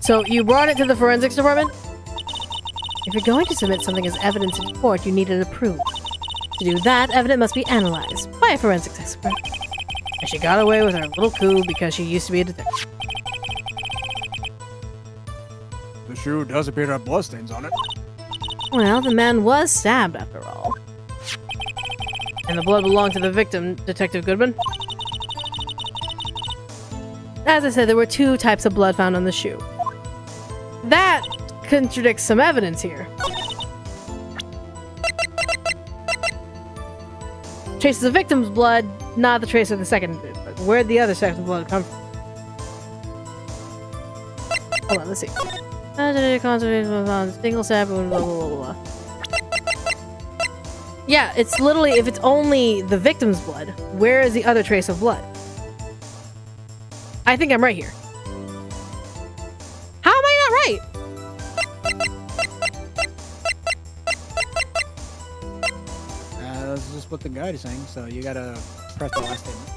So, you brought it to the forensics department? If you're going to submit something as evidence in court, you need it approved. To do that, evidence must be analyzed by a forensics expert. And she got away with her little coup because she used to be a detective. The shoe does appear to have bloodstains on it. Well, the man was stabbed after all. And the blood belonged to the victim, Detective Goodman. As I said, there were 2 types of blood found on the shoe. That contradicts some evidence here. Traces of victim's blood, not the trace of the second. Where'd the other second blood come from? Hold on, let's see. Single stab, blah, blah, blah, blah. Yeah, it's literally, if it's only the victim's blood, where is the other trace of blood? I think I'm right here. How am I not right? That's just what the guide is saying, so you gotta press the last statement.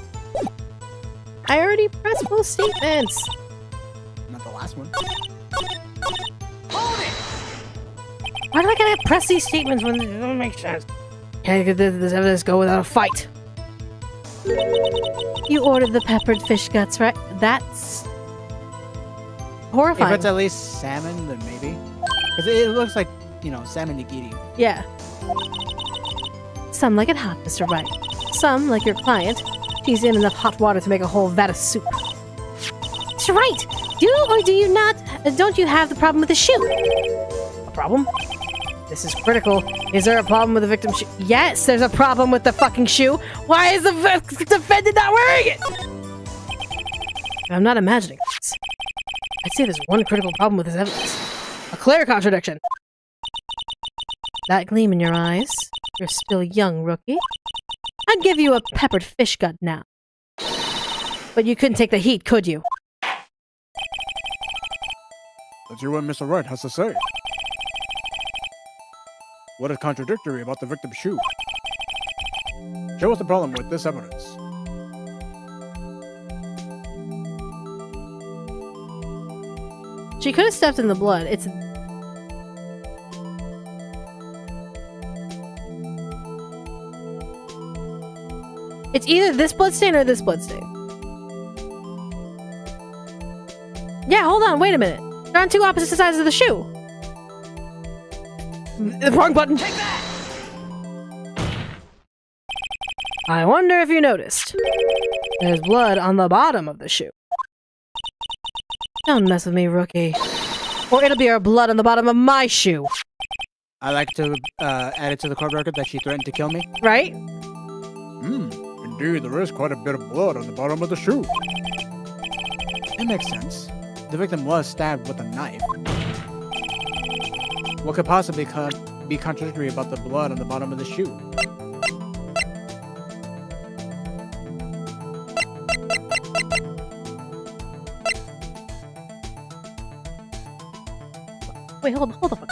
I already pressed both statements. Not the last one. Hold it! Why do I gotta press these statements when they don't make sense? Can't get this evidence go without a fight. You ordered the peppered fish guts, right? That's horrifying. If it's at least salmon, then maybe. Because it looks like, you know, salmon nigiri. Yeah. Some like it hot, Mr. Wright. Some, like your client, tease in enough hot water to make a whole vat of soup. Mr. Wright, do or do you not? Don't you have the problem with the shoe? A problem? This is critical. Is there a problem with the victim's shoe? Yes, there's a problem with the fucking shoe. Why is the defendant not wearing it? I'm not imagining this. I'd say there's one critical problem with this evidence. A clear contradiction. That gleam in your eyes. You're still young, rookie. I'd give you a peppered fish gut now. But you couldn't take the heat, could you? Let's hear what Mr. Wright has to say. What is contradictory about the victim's shoe? Show us the problem with this evidence. She could have stepped in the blood. It's either this bloodstain or this bloodstain. Yeah, hold on, wait a minute. They're on 2 opposite sides of the shoe. The wrong button. Take that! I wonder if you noticed. There's blood on the bottom of the shoe. Don't mess with me, rookie. Or it'll be our blood on the bottom of my shoe. I like to add it to the court record that she threatened to kill me. Right? Indeed, there is quite a bit of blood on the bottom of the shoe. That makes sense. The victim was stabbed with a knife. What could possibly be contradictory about the blood on the bottom of the shoe? Wait, hold the fuck.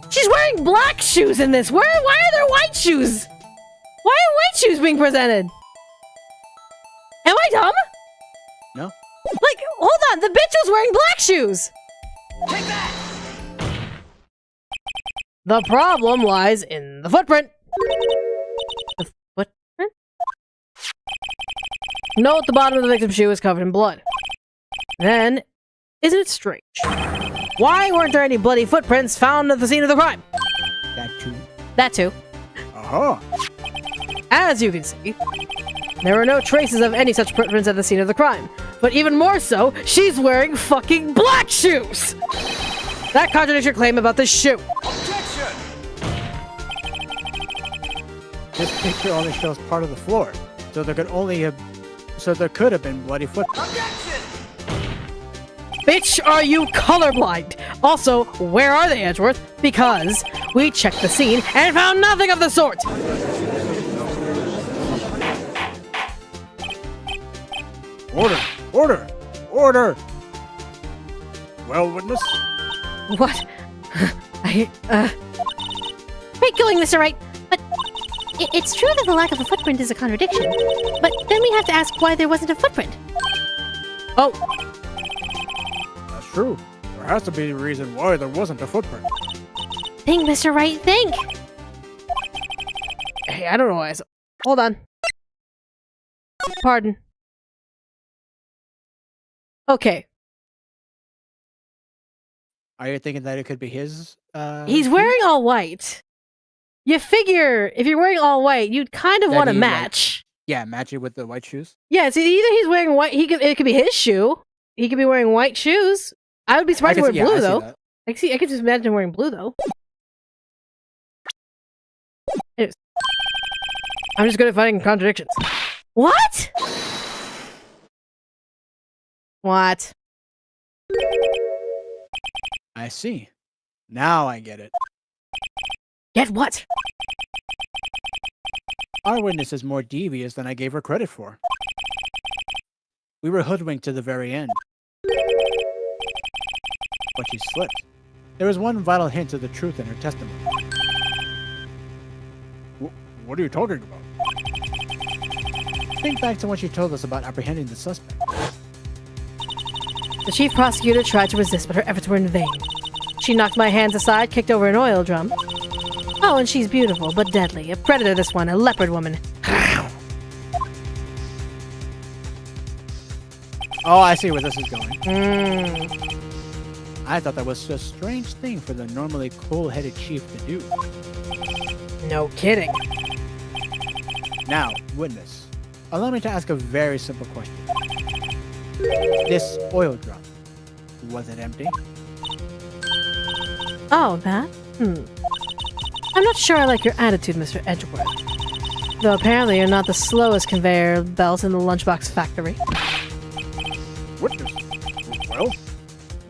She's wearing black shoes in this. Why are there white shoes? Why are white shoes being presented? Am I dumb? No. Like, hold on. The bitch was wearing black shoes. Take that! The problem lies in the footprint. Note the bottom of the victim's shoe is covered in blood. Then, isn't it strange? Why weren't there any bloody footprints found at the scene of the crime? That too. That too. Aha! As you can see, there were no traces of any such footprints at the scene of the crime. But even more so, she's wearing fucking black shoes! That contradicts your claim about this shoe. Objection! This picture only shows part of the floor, so there could have been bloody footprints. Objection! Bitch, are you colorblind? Also, where are they, Edgeworth? Because we checked the scene and found nothing of the sort! Order! Order! Order! Well, witness? What? Great going, Mr. Wright. But it's true that the lack of a footprint is a contradiction. But then we have to ask why there wasn't a footprint. Oh, That's true. There has to be a reason why there wasn't a footprint. Think, Mr. Wright, think. hey, I don't know why I said... Hold on. Pardon. Okay. Are you thinking that it could be his? He's wearing all white. You figure if you're wearing all white, you'd kind of That want to he, like- match. Yeah, match it with the white shoes. Yeah, so either he's wearing white. It could be his shoe. He could be wearing white shoes. I would be surprised if he wearing blue though. that. I could just imagine him wearing blue though. Anyways. I'm just good at finding contradictions. What? What? I see. Now I get it. Get what? Our witness is more devious than I gave her credit for. We were hoodwinked to the very end. But she slipped. There was one vital hint of the truth in her testimony. What are you talking about? Think back to what she told us about apprehending the suspect. The chief prosecutor tried to resist, but her efforts were in vain. She knocked my hands aside, kicked over an oil drum. Oh, and she's beautiful, but deadly. A predator, this one, a leopard woman. Oh, I see where this is going. Mm. I thought that was a strange thing for the normally cool-headed chief to do. No kidding. Now, witness, allow me to ask a very simple question. This oil drum, was it empty? Oh, that? I'm not sure I like your attitude, Mr. Edgeworth. Though apparently you're not the slowest conveyor belt in the lunchbox factory. Witness? Well,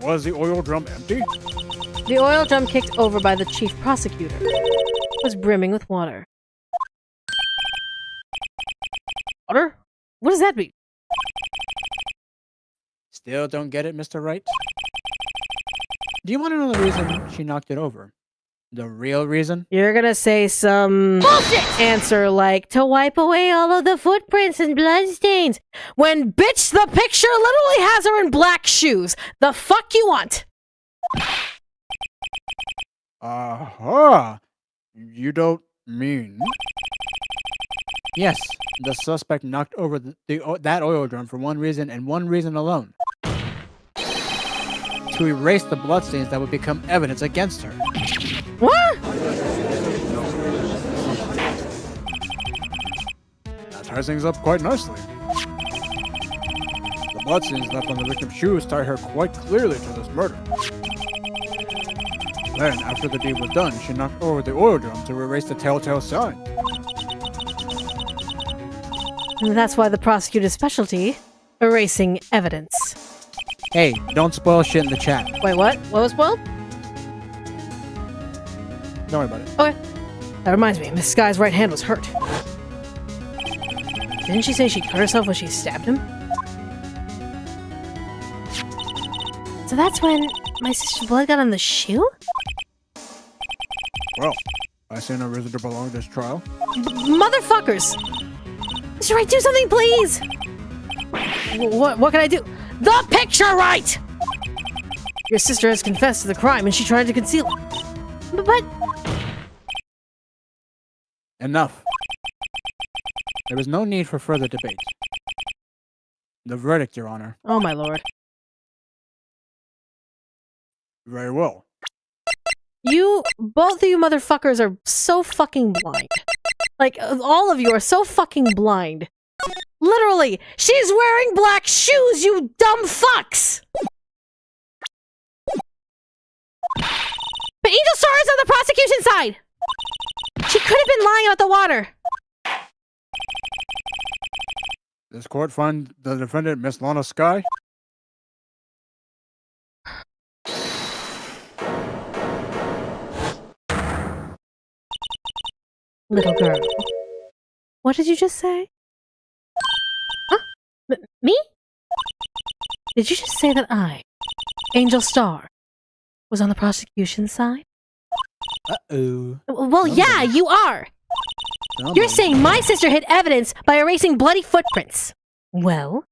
was the oil drum empty? The oil drum kicked over by the chief prosecutor was brimming with water. Water? What does that mean? Still don't get it, Mr. Wright? Do you want to know the reason she knocked it over? The real reason? You're gonna say some bullshit answer like to wipe away all of the footprints and bloodstains. When bitch, the picture literally has her in black shoes. The fuck you want? Aha! You don't mean... Yes, the suspect knocked over that oil drum for one reason and one reason alone. To erase the bloodstains that would become evidence against her. What? That ties things up quite nicely. The bloodstains left on the victim's shoes tie her quite clearly to this murder. Then, after the deed was done, she knocked over the oil drum to erase the telltale sign. And that's why the prosecutor's specialty, erasing evidence. Hey, don't spoil shit in the chat. Wait, what? What was spoiled? Don't worry about it. Okay. That reminds me, Miss Sky's right hand was hurt. Didn't she say she cut herself when she stabbed him? So that's when my sister's blood got on the shoe? Well, I see no reason to prolong this trial. Motherfuckers! Mr. Wright, do something, please! What can I do? The picture right! Your sister has confessed to the crime and she tried to conceal it. But Enough. There is no need for further debate. The verdict, Your Honor. Oh my lord. Very well. Both of you motherfuckers are so fucking blind. Like, all of you are so fucking blind. Literally, she's wearing black shoes, you dumb fucks! But Angel Star is on the prosecution side! She could have been lying about the water. This court finds the defendant, Miss Lana Sky. Little girl. What did you just say? Huh? Me? Did you just say that I, Angel Star, was on the prosecution side? Uh-oh. Well, yeah, you are! You're saying my sister hid evidence by erasing bloody footprints. Well?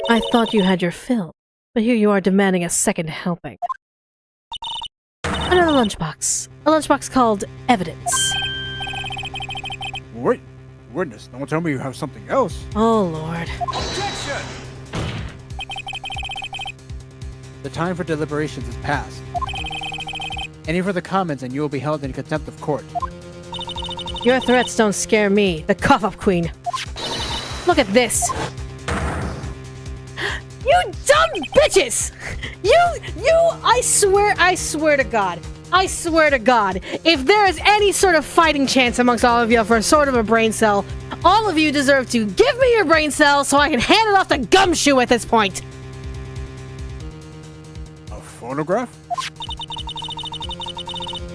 I thought you had your fill, but here you are demanding a second helping. Another lunchbox. A lunchbox called evidence. Wait, witness, don't tell me you have something else. Oh, Lord. Objection! The time for deliberations is past. Any further comments and you will be held in contempt of court. Your threats don't scare me, the cough-up queen. Look at this. You dumb bitches! I swear to God. I swear to God, if there is any sort of fighting chance amongst all of you for sort of a brain cell, all of you deserve to give me your brain cell so I can hand it off to Gumshoe at this point. A phonograph?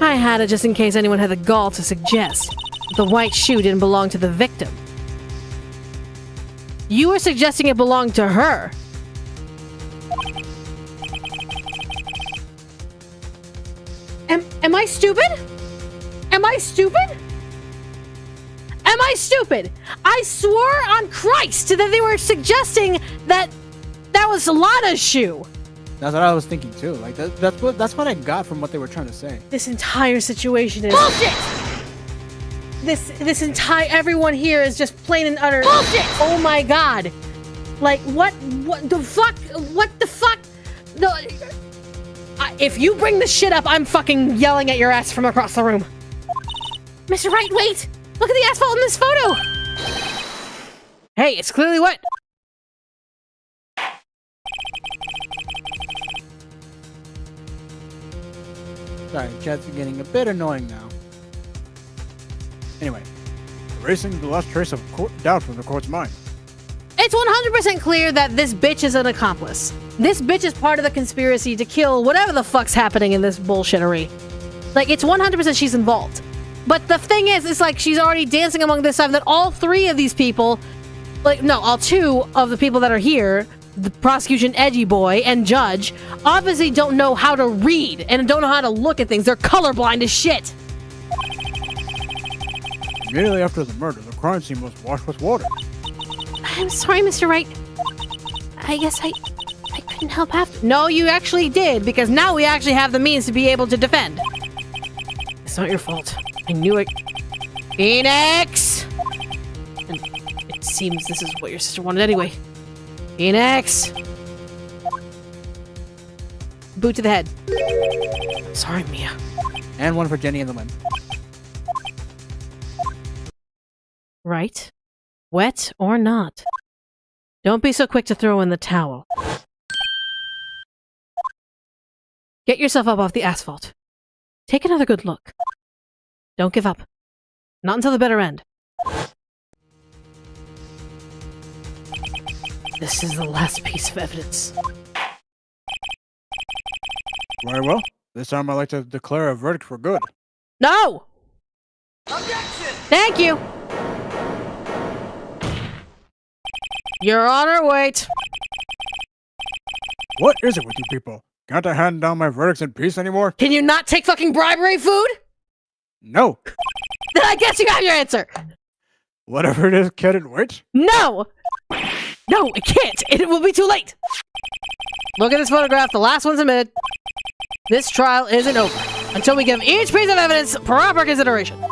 I had it just in case anyone had the gall to suggest the white shoe didn't belong to the victim. You were suggesting it belonged to her. Am I stupid? Am I stupid? Am I stupid? I swore on Christ that they were suggesting that that was Lana's shoe. That's what I was thinking too. Like that's what I got from what they were trying to say. This entire situation is bullshit. This entire everyone here is just plain and utter bullshit. Oh my God! Like what the fuck? What the fuck? No. If you bring this shit up, I'm fucking yelling at your ass from across the room. Mr. Wright, wait! Look at the asphalt in this photo! Hey, it's clearly wet. Sorry, chat's getting a bit annoying now. Anyway, erasing the last trace of doubt from the court's mind. It's 100% clear that this bitch is an accomplice. This bitch is part of the conspiracy to kill whatever the fuck's happening in this bullshittery. Like, it's 100% she's involved. But the thing is, it's like she's already dancing among this time that all three of these people, like, no, all two of the people that are here, the prosecution edgy boy and judge, obviously don't know how to read and don't know how to look at things. They're colorblind as shit. Immediately after the murder, the crime scene was washed with water. I'm sorry, Mr. Wright. I guess I couldn't help after. No, you actually did, because now we actually have the means to be able to defend. It's not your fault. I knew it. Phoenix! And it seems this is what your sister wanted anyway. Phoenix! Boot to the head. I'm sorry, Mia. And one for Jenny and the limb. Right? Wet or not. Don't be so quick to throw in the towel. Get yourself up off the asphalt. Take another good look. Don't give up. Not until the bitter end. This is the last piece of evidence. Very well. This time I'd like to declare a verdict for good. No! Objection! Thank you! Your Honor, wait. What is it with you people? Can't I hand down my verdicts in peace anymore? Can you not take fucking bribery food? No. Then I guess you have your answer. Whatever it is, can it wait? No! No, it can't. It will be too late. Look at this photograph. The last one submitted. This trial isn't over until we give each piece of evidence proper consideration.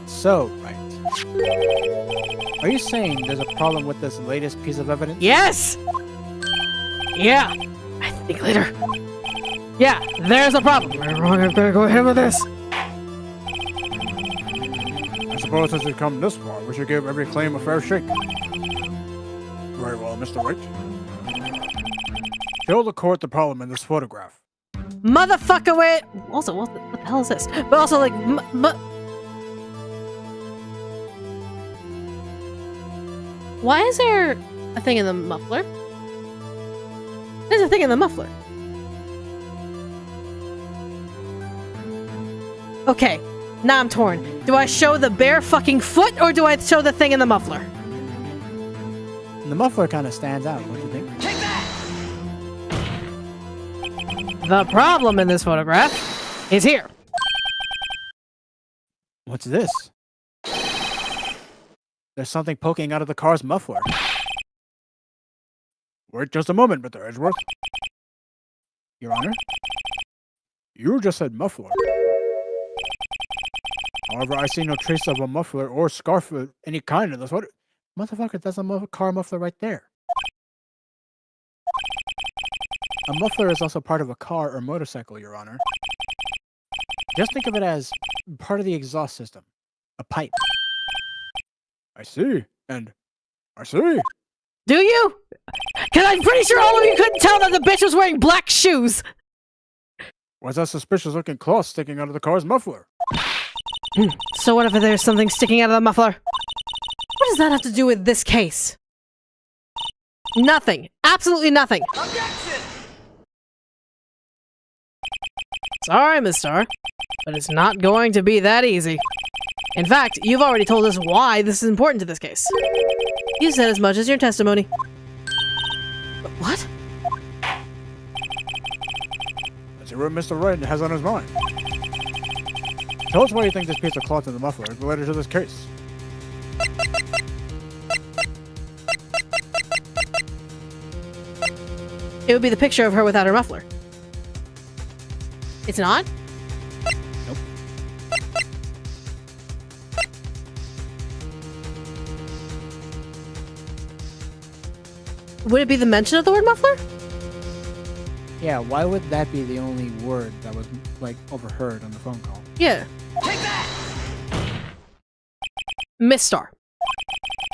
So, right. Are you saying there's a problem with this latest piece of evidence? Yes! Yeah, I think later. Yeah, there's a problem. We're wrong, I'm gonna go ahead with this. I suppose since we've come this far, we should give every claim a fair shake. Very well, Mr. Wright. Show the court the problem in this photograph. Motherfucker, wait! Also, what the hell is this? But also, like, why is there a thing in the muffler? There's a thing in the muffler. Okay, now I'm torn. Do I show the bare fucking foot, or do I show the thing in the muffler? The muffler kind of stands out, don't you think? Take that! The problem in this photograph is here. What's this? There's something poking out of the car's muffler. Wait just a moment, Mr. Edgeworth. Your Honor? You just said muffler. However, I see no trace of a muffler or scarf of any kind in this photo. Motherfucker, that's a car muffler right there. A muffler is also part of a car or motorcycle, Your Honor. Just think of it as part of the exhaust system. A pipe. I see, and I see. Do you? Because I'm pretty sure all of you couldn't tell that the bitch was wearing black shoes. Why's that suspicious looking cloth sticking out of the car's muffler? So what if there's something sticking out of the muffler? What does that have to do with this case? Nothing. Absolutely nothing. Objection! Sorry, Miss Star, but it's not going to be that easy. In fact, you've already told us why this is important to this case. You said as much as your testimony. But what? Let's see what Mr. Wright has on his mind. Tell us why you think this piece of cloth in the muffler is related to this case. It would be the picture of her without her muffler. It's not? Nope. Would it be the mention of the word muffler? Yeah, why would that be the only word that was, like, overheard on the phone call? Yeah. Take that! Miss Star,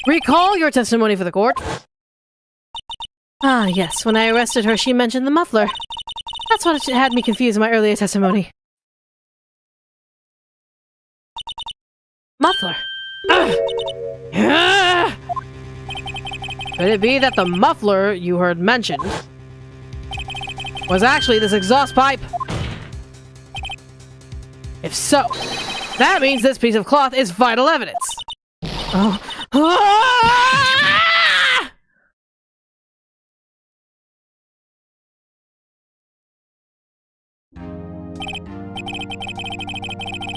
recall your testimony for the court. Ah, yes. When I arrested her, she mentioned the muffler. That's what had me confused in my earlier testimony. Muffler. Ugh. Ah! Could it be that the muffler you heard mentioned was actually this exhaust pipe? If so, that means this piece of cloth is vital evidence. Oh. Ah!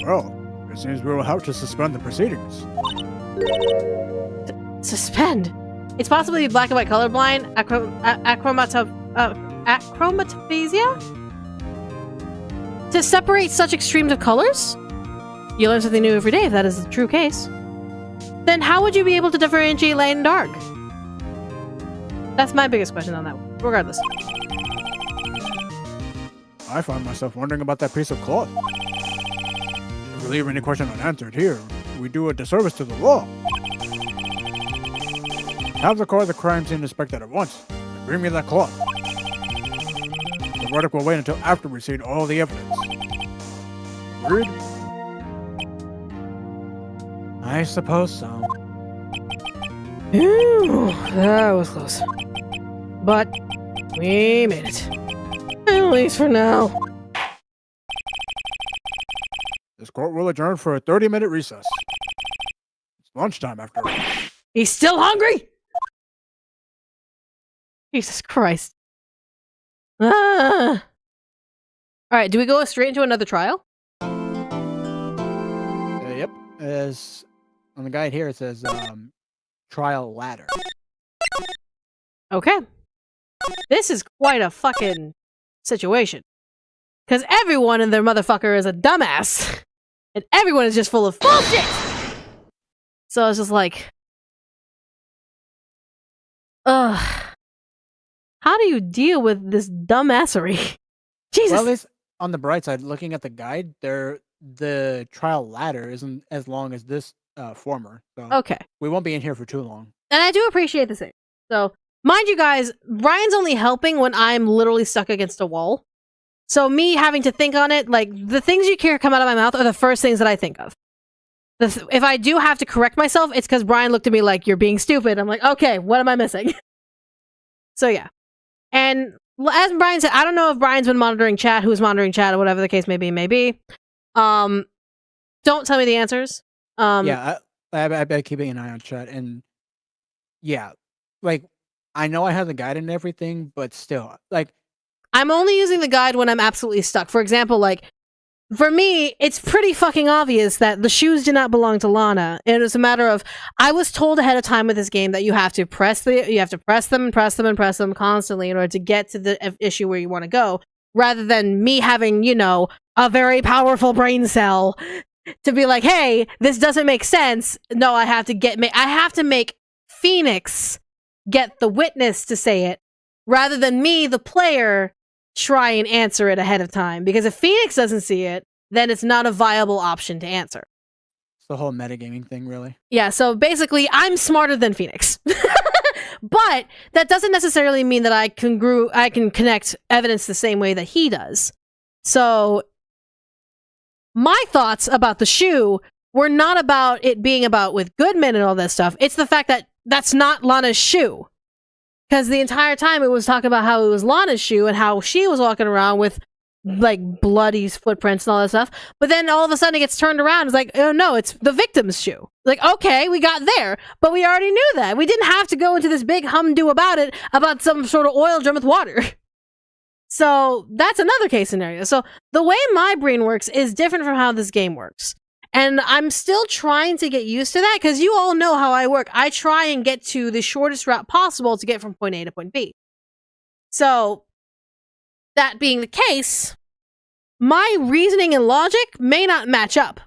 Well, it seems we will have to suspend the proceedings. Suspend? It's possibly black and white colorblind, achromatophasia? To separate such extremes of colors? You learn something new every day if that is the true case. Then how would you be able to differentiate light and dark? That's my biggest question on that one. Regardless. I find myself wondering about that piece of cloth. If we leave any question unanswered here, we do a disservice to the law. Have the car of the crime scene inspected at once, and bring me that cloth. The verdict will wait until after we've seen all the evidence. Agreed? I suppose so. Ooh, that was close. But we made it. At least for now. This court will adjourn for a 30-minute recess. It's lunchtime after all. He's still hungry? Jesus Christ. Ah. Alright, do we go straight into another trial? Yep. As on the guide here, it says trial ladder. Okay. This is quite a fucking situation. Because everyone and their motherfucker is a dumbass. And everyone is just full of bullshit! So it's just like, Ugh. How do you deal with this dumbassery? Jesus. Well, at least on the bright side, looking at the guide, the trial ladder isn't as long as this former. So Okay. we won't be in here for too long. And I do appreciate the same. So, mind you guys, Ryan's only helping when I'm literally stuck against a wall. So me having to think on it, like, the things you hear come out of my mouth are the first things that I think of. If I do have to correct myself, it's because Brian looked at me like, you're being stupid. I'm like, okay, what am I missing? So yeah. And as Brian said, I don't know if Brian's been monitoring chat, who's monitoring chat, or whatever the case may be. Don't tell me the answers. Yeah, I've been keeping an eye on chat, and yeah, like, I know I have the guide and everything, but still, like, I'm only using the guide when I'm absolutely stuck. For example, like, for me, it's pretty fucking obvious that the shoes do not belong to Lana. And it's a matter of, I was told ahead of time with this game that you have to press them constantly in order to get to the issue where you want to go, rather than me having, a very powerful brain cell to be like, hey, this doesn't make sense. No, I have to make Phoenix get the witness to say it, rather than me, the player, try and answer it ahead of time. Because if Phoenix doesn't see it, then it's not a viable option to answer. It's the whole metagaming thing, really. Yeah, so basically, I'm smarter than Phoenix. But that doesn't necessarily mean that I can connect evidence the same way that he does. So my thoughts about the shoe were not about it being about with Goodman and all that stuff. It's the fact that that's not Lana's shoe. Because the entire time it was talking about how it was Lana's shoe and how she was walking around with, like, bloody footprints and all that stuff. But then all of a sudden it gets turned around. It's like, oh no, it's the victim's shoe. Like, okay, we got there, but we already knew that. We didn't have to go into this big humdo about it, about some sort of oil drum with water. So that's another case scenario. So the way my brain works is different from how this game works. And I'm still trying to get used to that, because you all know how I work. I try and get to the shortest route possible to get from point A to point B. So, that being the case, my reasoning and logic may not match up.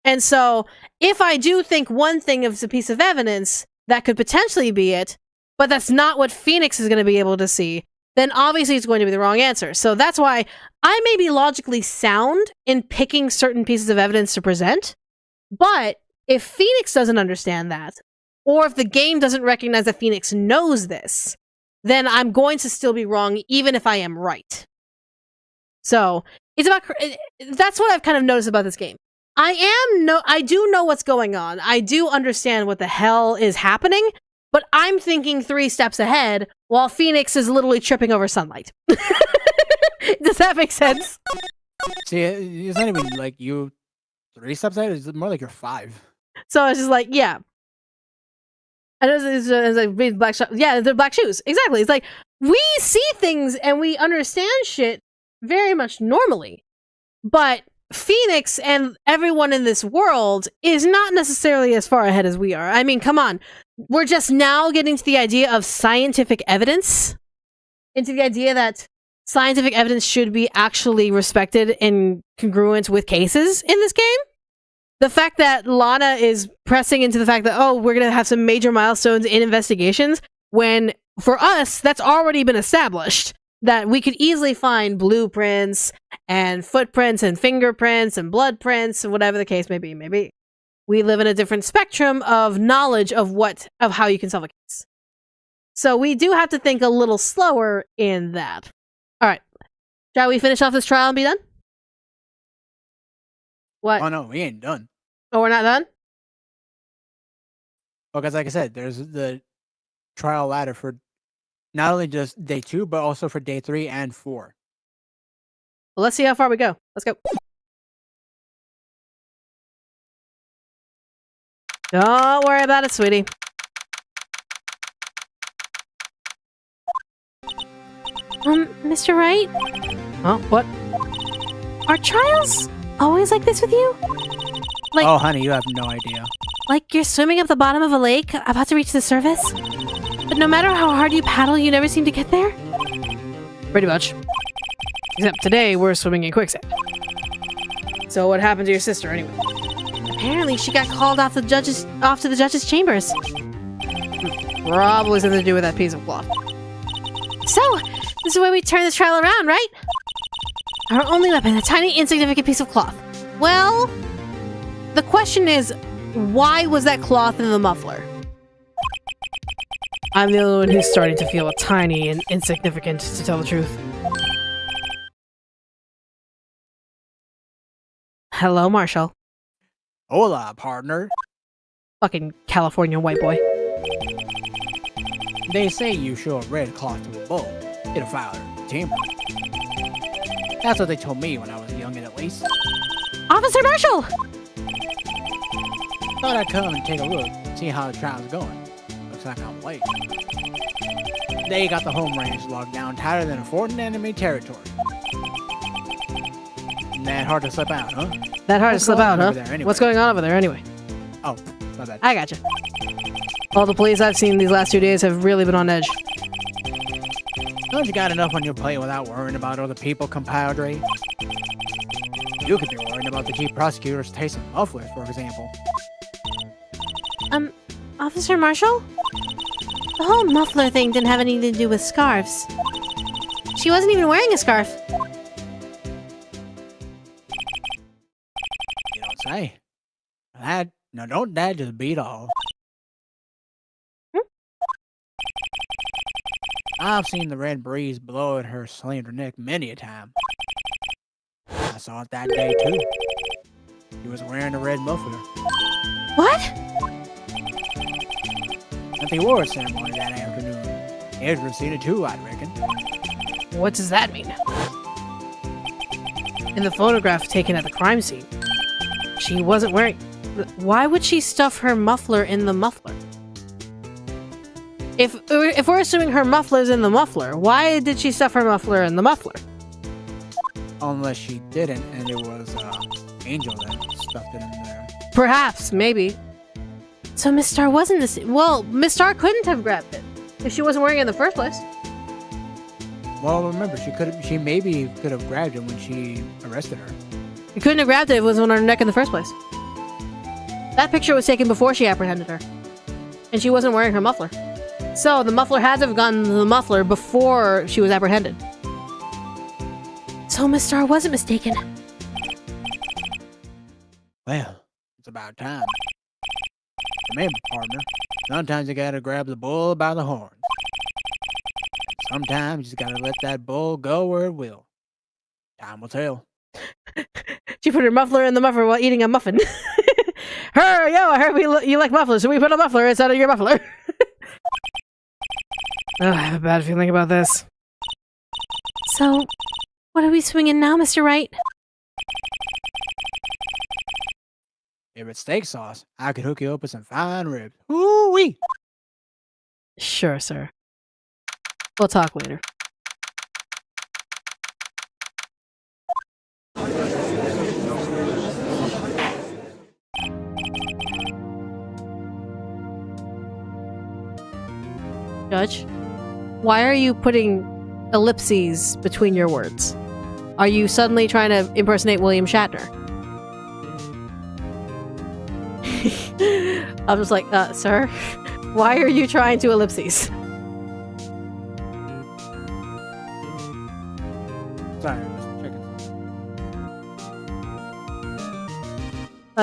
And so, if I do think one thing is a piece of evidence, that could potentially be it, but that's not what Phoenix is going to be able to see, then obviously it's going to be the wrong answer. So that's why I may be logically sound in picking certain pieces of evidence to present, but if Phoenix doesn't understand that, or if the game doesn't recognize that Phoenix knows this, then I'm going to still be wrong even if I am right. So that's what I've kind of noticed about this game. I do know what's going on. I do understand what the hell is happening, but I'm thinking 3 steps ahead while Phoenix is literally tripping over sunlight. Does that make sense? See, it's not even like you 3 steps ahead, it's more like you're 5. So it's just like, yeah. And it's like black shoes. Yeah, they're black shoes. Exactly. It's like, we see things and we understand shit very much normally. But Phoenix and everyone in this world is not necessarily as far ahead as we are. I mean, come on. We're just now getting to the idea of scientific evidence, into the idea that scientific evidence should be actually respected in congruence with cases in this game. The fact that Lana is pressing into the fact that, oh, we're going to have some major milestones in investigations, when for us, that's already been established, that we could easily find blueprints and footprints and fingerprints and blood prints and whatever the case may be. Maybe we live in a different spectrum of knowledge of how you can solve a case. So we do have to think a little slower in that. All right. Shall we finish off this trial and be done? What? Oh no, we ain't done. Oh, we're not done? Because like I said, there's the trial ladder for not only just day 2, but also for day 3 and 4. Well, let's see how far we go. Let's go. Don't worry about it, sweetie. Mr. Wright? Huh? What? Are trials always like this with you? Like, Oh, honey, you have no idea. like you're swimming up the bottom of a lake, about to reach the surface? But no matter how hard you paddle, you never seem to get there? Pretty much. Except today, we're swimming in quicksand. So what happened to your sister, anyway? Apparently, she got called off to the judge's chambers. Probably something to do with that piece of cloth. So, this is where we turn this trial around, right? Our only weapon, a tiny, insignificant piece of cloth. Well, the question is, why was that cloth in the muffler? I'm the only one who's starting to feel tiny and insignificant, to tell the truth. Hello, Marshall. Hola, partner. Fucking California white boy. They say you show a red cloth to a bull, it'll file a temper. That's what they told me when I was young, at least. Officer Marshall! Thought I'd come and take a look, see how the trial's going. Looks like I'm late. They got the home range locked down tighter than a fort in enemy territory. That hard to slip out, huh? That hard What's to slip going out, on huh? over there anyway? What's going on over there anyway? Oh, my bad. I gotcha. All the police I've seen these last 2 days have really been on edge. Don't you got enough on your plate without worrying about other people, compadre? You could be worrying about the chief prosecutor's taste in mufflers, for example. Officer Marshall? The whole muffler thing didn't have anything to do with scarves. She wasn't even wearing a scarf. You don't say. Now don't that just beat all? I've seen the red breeze blow at her slender neck many a time. I saw it that day too. She was wearing a red muffler. What? At the award ceremony that afternoon. Ezra seen it too, I'd reckon. What does that mean? In the photograph taken at the crime scene, she wasn't wearing... Why would she stuff her muffler in the muffler? If we're assuming her muffler's in the muffler, why did she stuff her muffler in the muffler? Unless she didn't, and it was Angel that stuffed it in there. Perhaps, maybe. So Miss Star wasn't this. Well, Miss Star couldn't have grabbed it if she wasn't wearing it in the first place. Well, remember, she maybe could have grabbed it when she arrested her. You couldn't have grabbed it if it wasn't on her neck in the first place. That picture was taken before she apprehended her. And she wasn't wearing her muffler. So the muffler had to have gotten the muffler before she was apprehended. So Miss Star wasn't mistaken. Well, it's about time. Remember, partner, sometimes you gotta grab the bull by the horns. Sometimes you just gotta let that bull go where it will. Time will tell. She put her muffler in the muffler while eating a muffin. I heard you like mufflers, so we put a muffler inside of your muffler. I have a bad feeling about this. So, what are we swinging now, Mr. Wright? If it's steak sauce, I could hook you up with some fine ribs. Ooh-wee! Sure, sir. We'll talk later. Judge, why are you putting ellipses between your words? Are you suddenly trying to impersonate William Shatner? I'm just like, sir, why are you trying to ellipses? Sorry, just checking.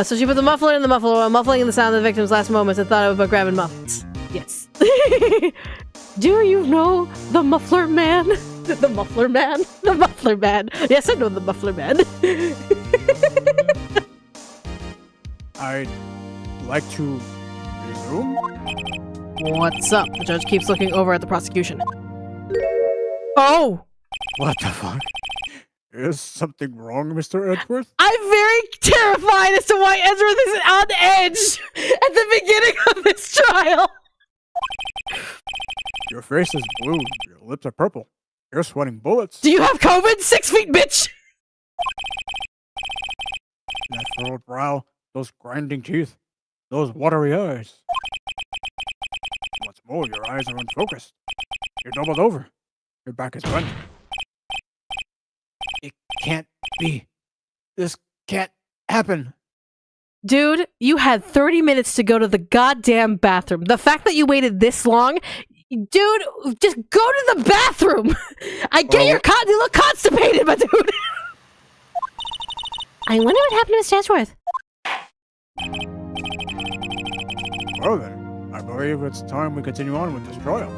So she put the muffler in the muffler while muffling in the sound of the victim's last moments and thought about grabbing muffins. Yes. Do you know the muffler man? The muffler man? The muffler man. Yes, I know the muffler man. I'd like to resume? What's up? The judge keeps looking over at the prosecution. Oh! What the fuck? Is something wrong, Mr. Edgeworth? I'm very terrified as to why Ezra is on edge at the beginning of this trial. Your face is blue. Your lips are purple. You're sweating bullets. Do you have COVID? 6 feet, bitch! That furrowed brow, those grinding teeth, those watery eyes. What's more, your eyes are unfocused. You're doubled over. Your back is bent. It can't be. This can't happen. Dude, you had 30 minutes to go to the goddamn bathroom. The fact that you waited this long, dude, just go to the bathroom. I get you look constipated, but dude. I wonder what happened to Miss Chesworth. Well then, I believe it's time we continue on with this trial.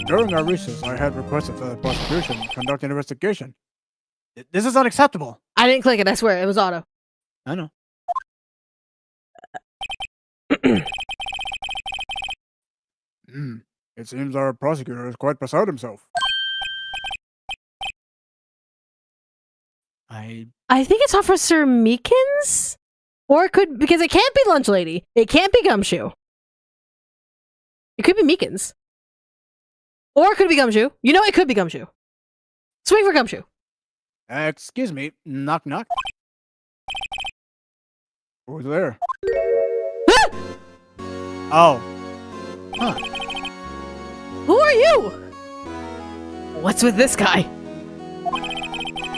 During our recess, I had requested that the prosecution conduct an investigation. This is unacceptable. I didn't click it, I swear, it was auto. I know. It seems our prosecutor is quite beside himself. I think it's Officer Meekins? Or it could, because it can't be Lunch Lady. It can't be Gumshoe. It could be Meekins. Or it could be Gumshoe. You know, it could be Gumshoe. Swing for Gumshoe. excuse me. Knock knock. Who's there? Oh. Huh. Who are you? What's with this guy?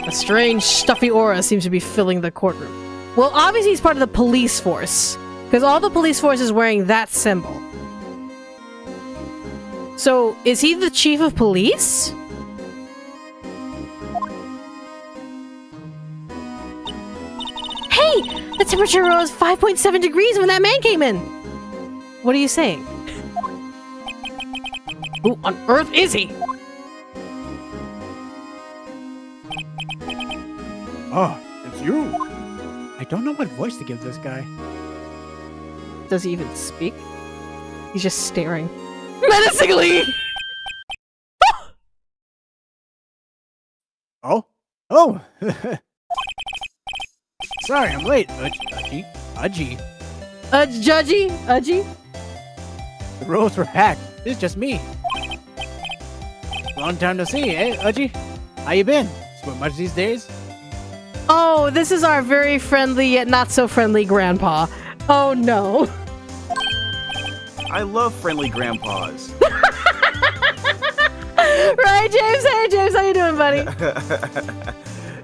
A strange, stuffy aura seems to be filling the courtroom. Well, obviously he's part of the police force, because all the police force is wearing that symbol. So, is he the chief of police? Hey! The temperature rose 5.7 degrees when that man came in! What are you saying? Who on earth is he? Ah, it's you. I don't know what voice to give this guy. Does he even speak? He's just staring. Menacingly! Oh? Oh! Sorry, I'm late. Udgy. Udgy? The roads were packed. It's just me. Long time to see, eh, Udgy? How you been? Swim much these days? Oh, this is our very friendly yet not so friendly grandpa. Oh no. I love friendly grandpas. Right, James? Hey, James, how you doing, buddy?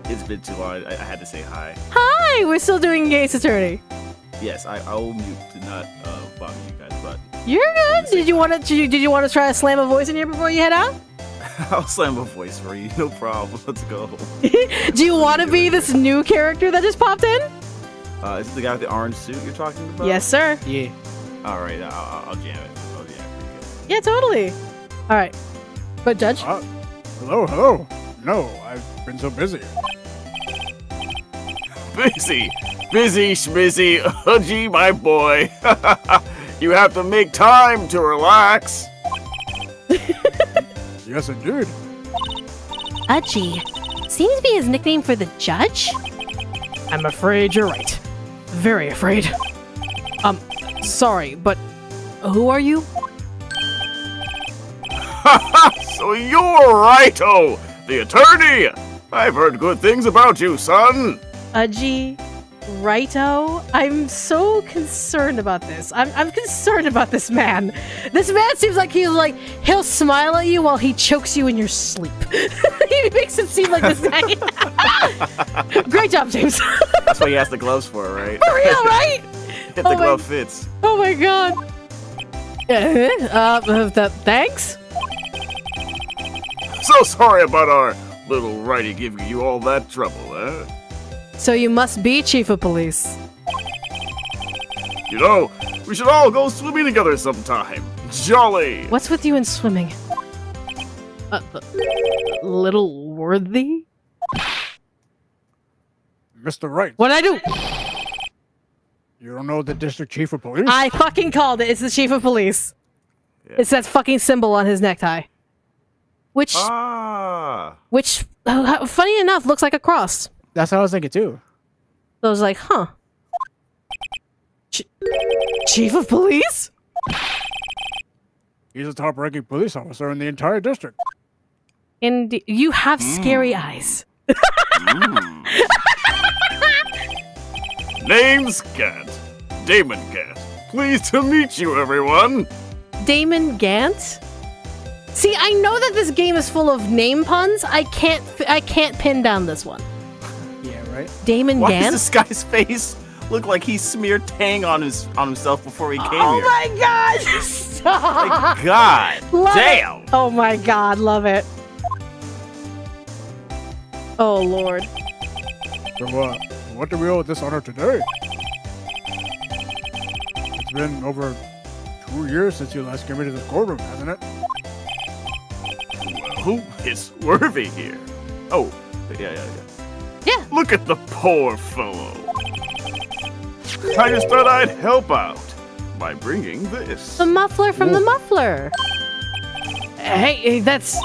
It's been too long. I had to say hi. Hi, we're still doing Gates Attorney. Yes, I will mute to not bother you guys, but You're good. Did you want to try to slam a voice in here before you head out? I'll slam a voice for you. No problem. Let's go. Do you want to be this new character that just popped in? Is this the guy with the orange suit you're talking about? Yes, sir. Yeah. All right, I'll jam it. Oh yeah, pretty Yeah, totally. All right. But Judge? Hello. No, I've been so busy. good. Busy, schmizzy, Udgy, my boy. You have to make time to relax. Yes, indeed. Udgy. Seems to be his nickname for the judge? I'm afraid you're right. Very afraid. Sorry, but who are you? So you're Righto, the attorney. I've heard good things about you, son. Udgy, Righto, I'm so concerned about this. I'm concerned about this man. This man seems like he'll smile at you while he chokes you in your sleep. He makes it seem like this guy. Great job, James. That's what he has the gloves for, right? For real, right? If the glove fits. Oh my god. Thanks. So sorry about our little righty giving you all that trouble, eh? So you must be chief of police. You know, we should all go swimming together sometime. Jolly! What's with you in swimming? Little worthy? Mr. Wright, What'd I do? you don't know the district chief of police? I fucking called it. It's the chief of police. Yeah. It's that fucking symbol on his necktie. Which, funny enough, looks like a cross. That's what I was thinking too. So I was like, huh. Chief of police? He's a top-ranking police officer in the entire district. And you have scary eyes. Name's Gant. Damon Gant. Pleased to meet you, everyone. Damon Gant? See, I know that this game is full of name puns. I can't pin down this one. Yeah, right? Damon Why Gant? does this guy's face look like he smeared Tang on himself before he came Oh here? my god! Stop! My God, Love damn! it. Oh my god, love it. Oh lord. So, what do we owe this honor today? It's been over 2 years since you last came into this courtroom, hasn't it? Well, it's Worthy here. Oh, yeah. Yeah. Look at the poor fellow. I just thought I'd help out by bringing this. The muffler from the muffler. Hey, that's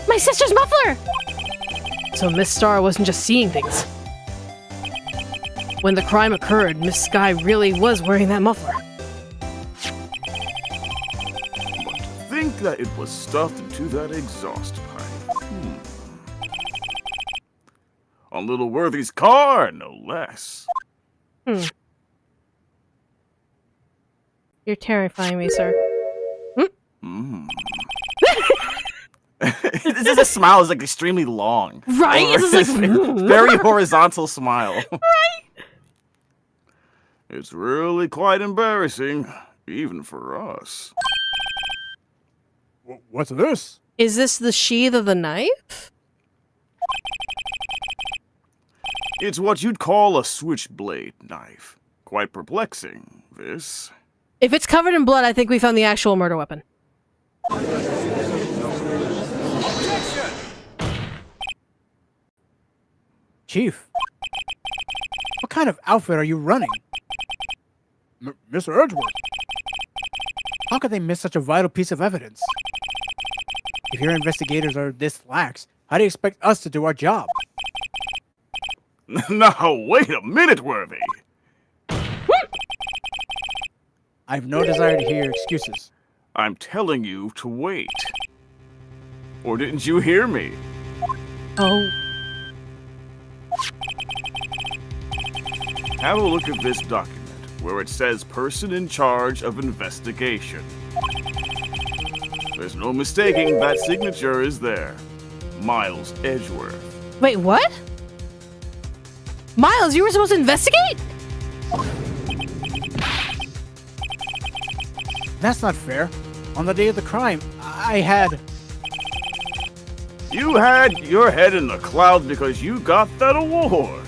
my sister's muffler. So Miss Star wasn't just seeing things. When the crime occurred, Miss Sky really was wearing that muffler. But to think that it was stuffed into that exhaust pipe. On little Worthy's car, no less. You're terrifying me, sir. This smile is like extremely long. Right? It's just like very horizontal smile. Right? It's really quite embarrassing, even for us. What's this? Is this the sheath of the knife? It's what you'd call a switchblade knife. Quite perplexing, this. If it's covered in blood, I think we found the actual murder weapon. Chief, what kind of outfit are you running? Mr. Edgeworth, How could they miss such a vital piece of evidence? If your investigators are this lax, how do you expect us to do our job? Now, wait a minute, Worthy. I have no desire to hear your excuses. I'm telling you to wait. Or didn't you hear me? Oh. Have a look at this document, where it says person in charge of investigation. There's no mistaking that signature is there. Miles Edgeworth. Wait, what? Miles, you were supposed to investigate? That's not fair. On the day of the crime, I had... You had your head in the clouds because you got that award.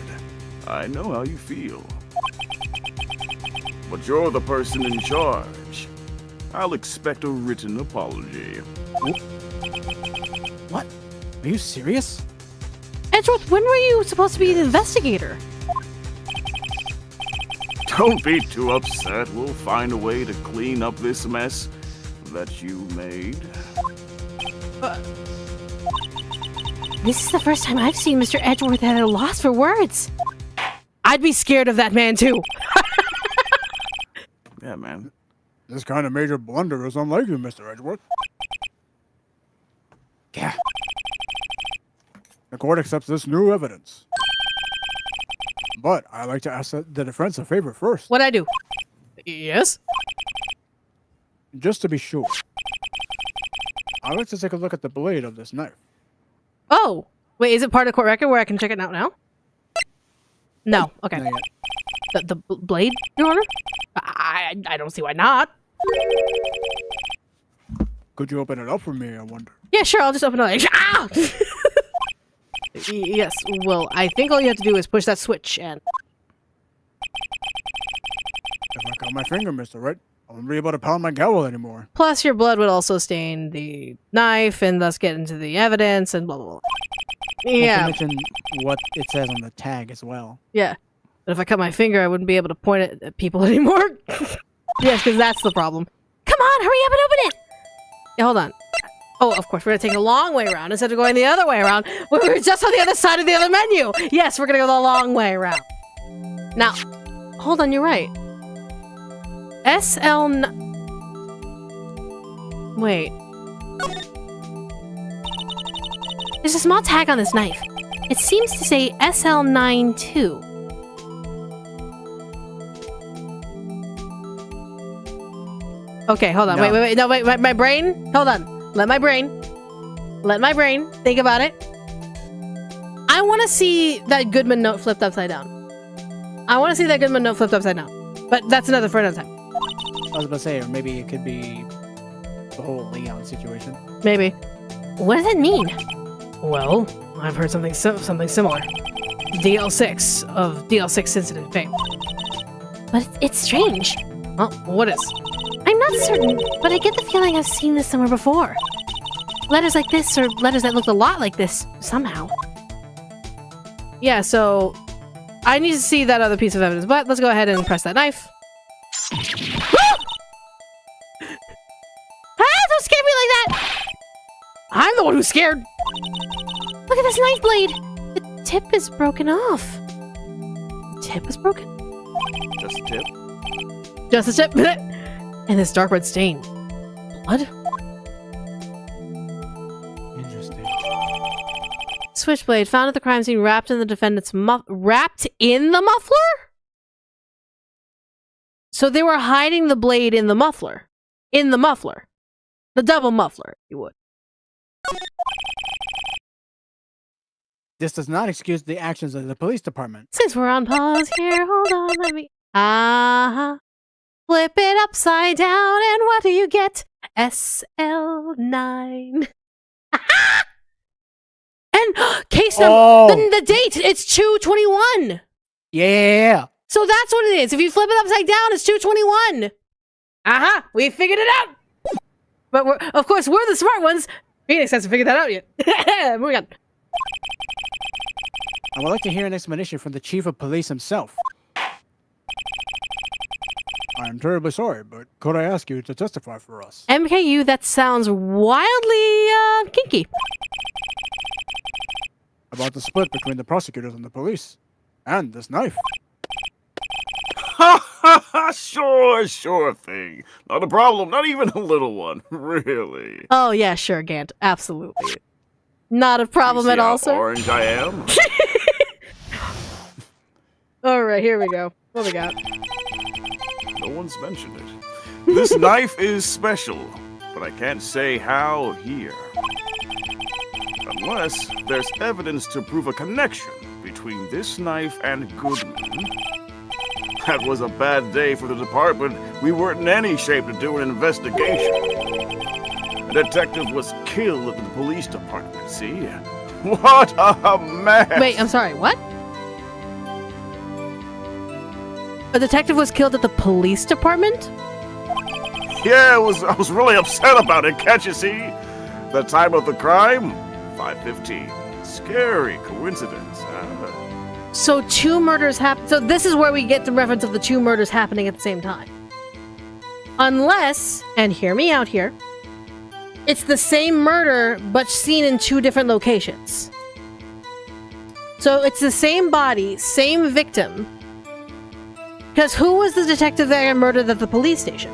I know how you feel. But you're the person in charge. I'll expect a written apology. What? Are you serious? Edgeworth, when were you supposed to be an investigator? Don't be too upset. We'll find a way to clean up this mess that you made. This is the first time I've seen Mr. Edgeworth at a loss for words. I'd be scared of that man too. Yeah, man. this kind of major blunder is unlike you, Mr. Edgeworth. Yeah. The court accepts this new evidence. But I'd like to ask the defense a favor first, What'd I do? Yes? just to be sure. I'd like to take a look at the blade of this knife. Oh. Wait, is it part of the court record where I can check it out now? No. Okay. Not yet. The blade, Your Honor? I don't see why not. Could you open it up for me, I wonder? Yeah, sure. I'll just open it. Ah! Yes. Well, I think all you have to do is push that switch and... If I cut my finger, Mr. Wright, I won't be able to pound my gavel anymore. Plus, your blood would also stain the knife and thus get into the evidence and blah, blah, blah. Not to Yeah. mention what it says on the tag as well. Yeah. But if I cut my finger, I wouldn't be able to point it at people anymore. Yes, because that's the problem. Come on, hurry up and open it! Yeah, hold on. Oh, of course, we're going to take a long way around instead of going the other way around. We were just on the other side of the other menu. Yes, we're going to go the long way around. Now, hold on, you're right. Wait. There's a small tag on this knife. It seems to say SL92. Okay, hold on. No. Wait. No, wait, my brain. Hold on. Let my brain think about it. I want to see that Goodman note flipped upside down. But that's another for another time. I was about to say, or maybe it could be the whole Leon situation. Maybe. What does that mean? Well, I've heard something similar. DL6 of DL6 incident fame. But it's strange. Well, what is? I'm not certain, but I get the feeling I've seen this somewhere before. Letters like this, or letters that look a lot like this, somehow. Yeah, so I need to see that other piece of evidence, but let's go ahead and press that knife. Don't scare me like that! I'm the one who's scared! Look at this knife blade! The tip is broken off. The tip is broken? Just a tip. Just a tip. And this dark red stain. Blood? Interesting. Switchblade found at the crime scene wrapped in the defendant's wrapped in the muffler? So they were hiding the blade in the muffler. In the muffler. The double muffler, if you would. This does not excuse the actions of the police department. Since we're on pause here, hold on, let me... Flip it upside down, and what do you get? SL9. And case number... The date, it's 2/21. Yeah. So that's what it is. If you flip it upside down, it's 2/21. We figured it out. But of course, we're the smart ones. Phoenix hasn't figured that out yet. Moving on. I would like to hear an explanation from the chief of police himself. I'm terribly sorry, but could I ask you to testify for us? MKU, that sounds wildly kinky. About the split between the prosecutors and the police. And this knife. Ha ha ha! Sure thing. Not a problem, not even a little one. Really. Oh yeah, sure, Gant. Absolutely. Not a problem You see at all, how sir. orange I am? Alright, here we go. What we got? No one's mentioned it. This knife is special, but I can't say how here. Unless there's evidence to prove a connection between this knife and Goodman. That was a bad day for the department. We weren't in any shape to do an investigation. A detective was killed at the police department, see? What a mess! Wait, I'm sorry, what? A detective was killed at the police department? Yeah, I was really upset about it, can't you see? The time of the crime? 5:15. Scary coincidence, huh? So two murders happened. So this is where we get the reference of the two murders happening at the same time. Unless, and hear me out here, it's the same murder, but seen in two different locations. So it's the same body, same victim. Because who was the detective that got murdered at the police station?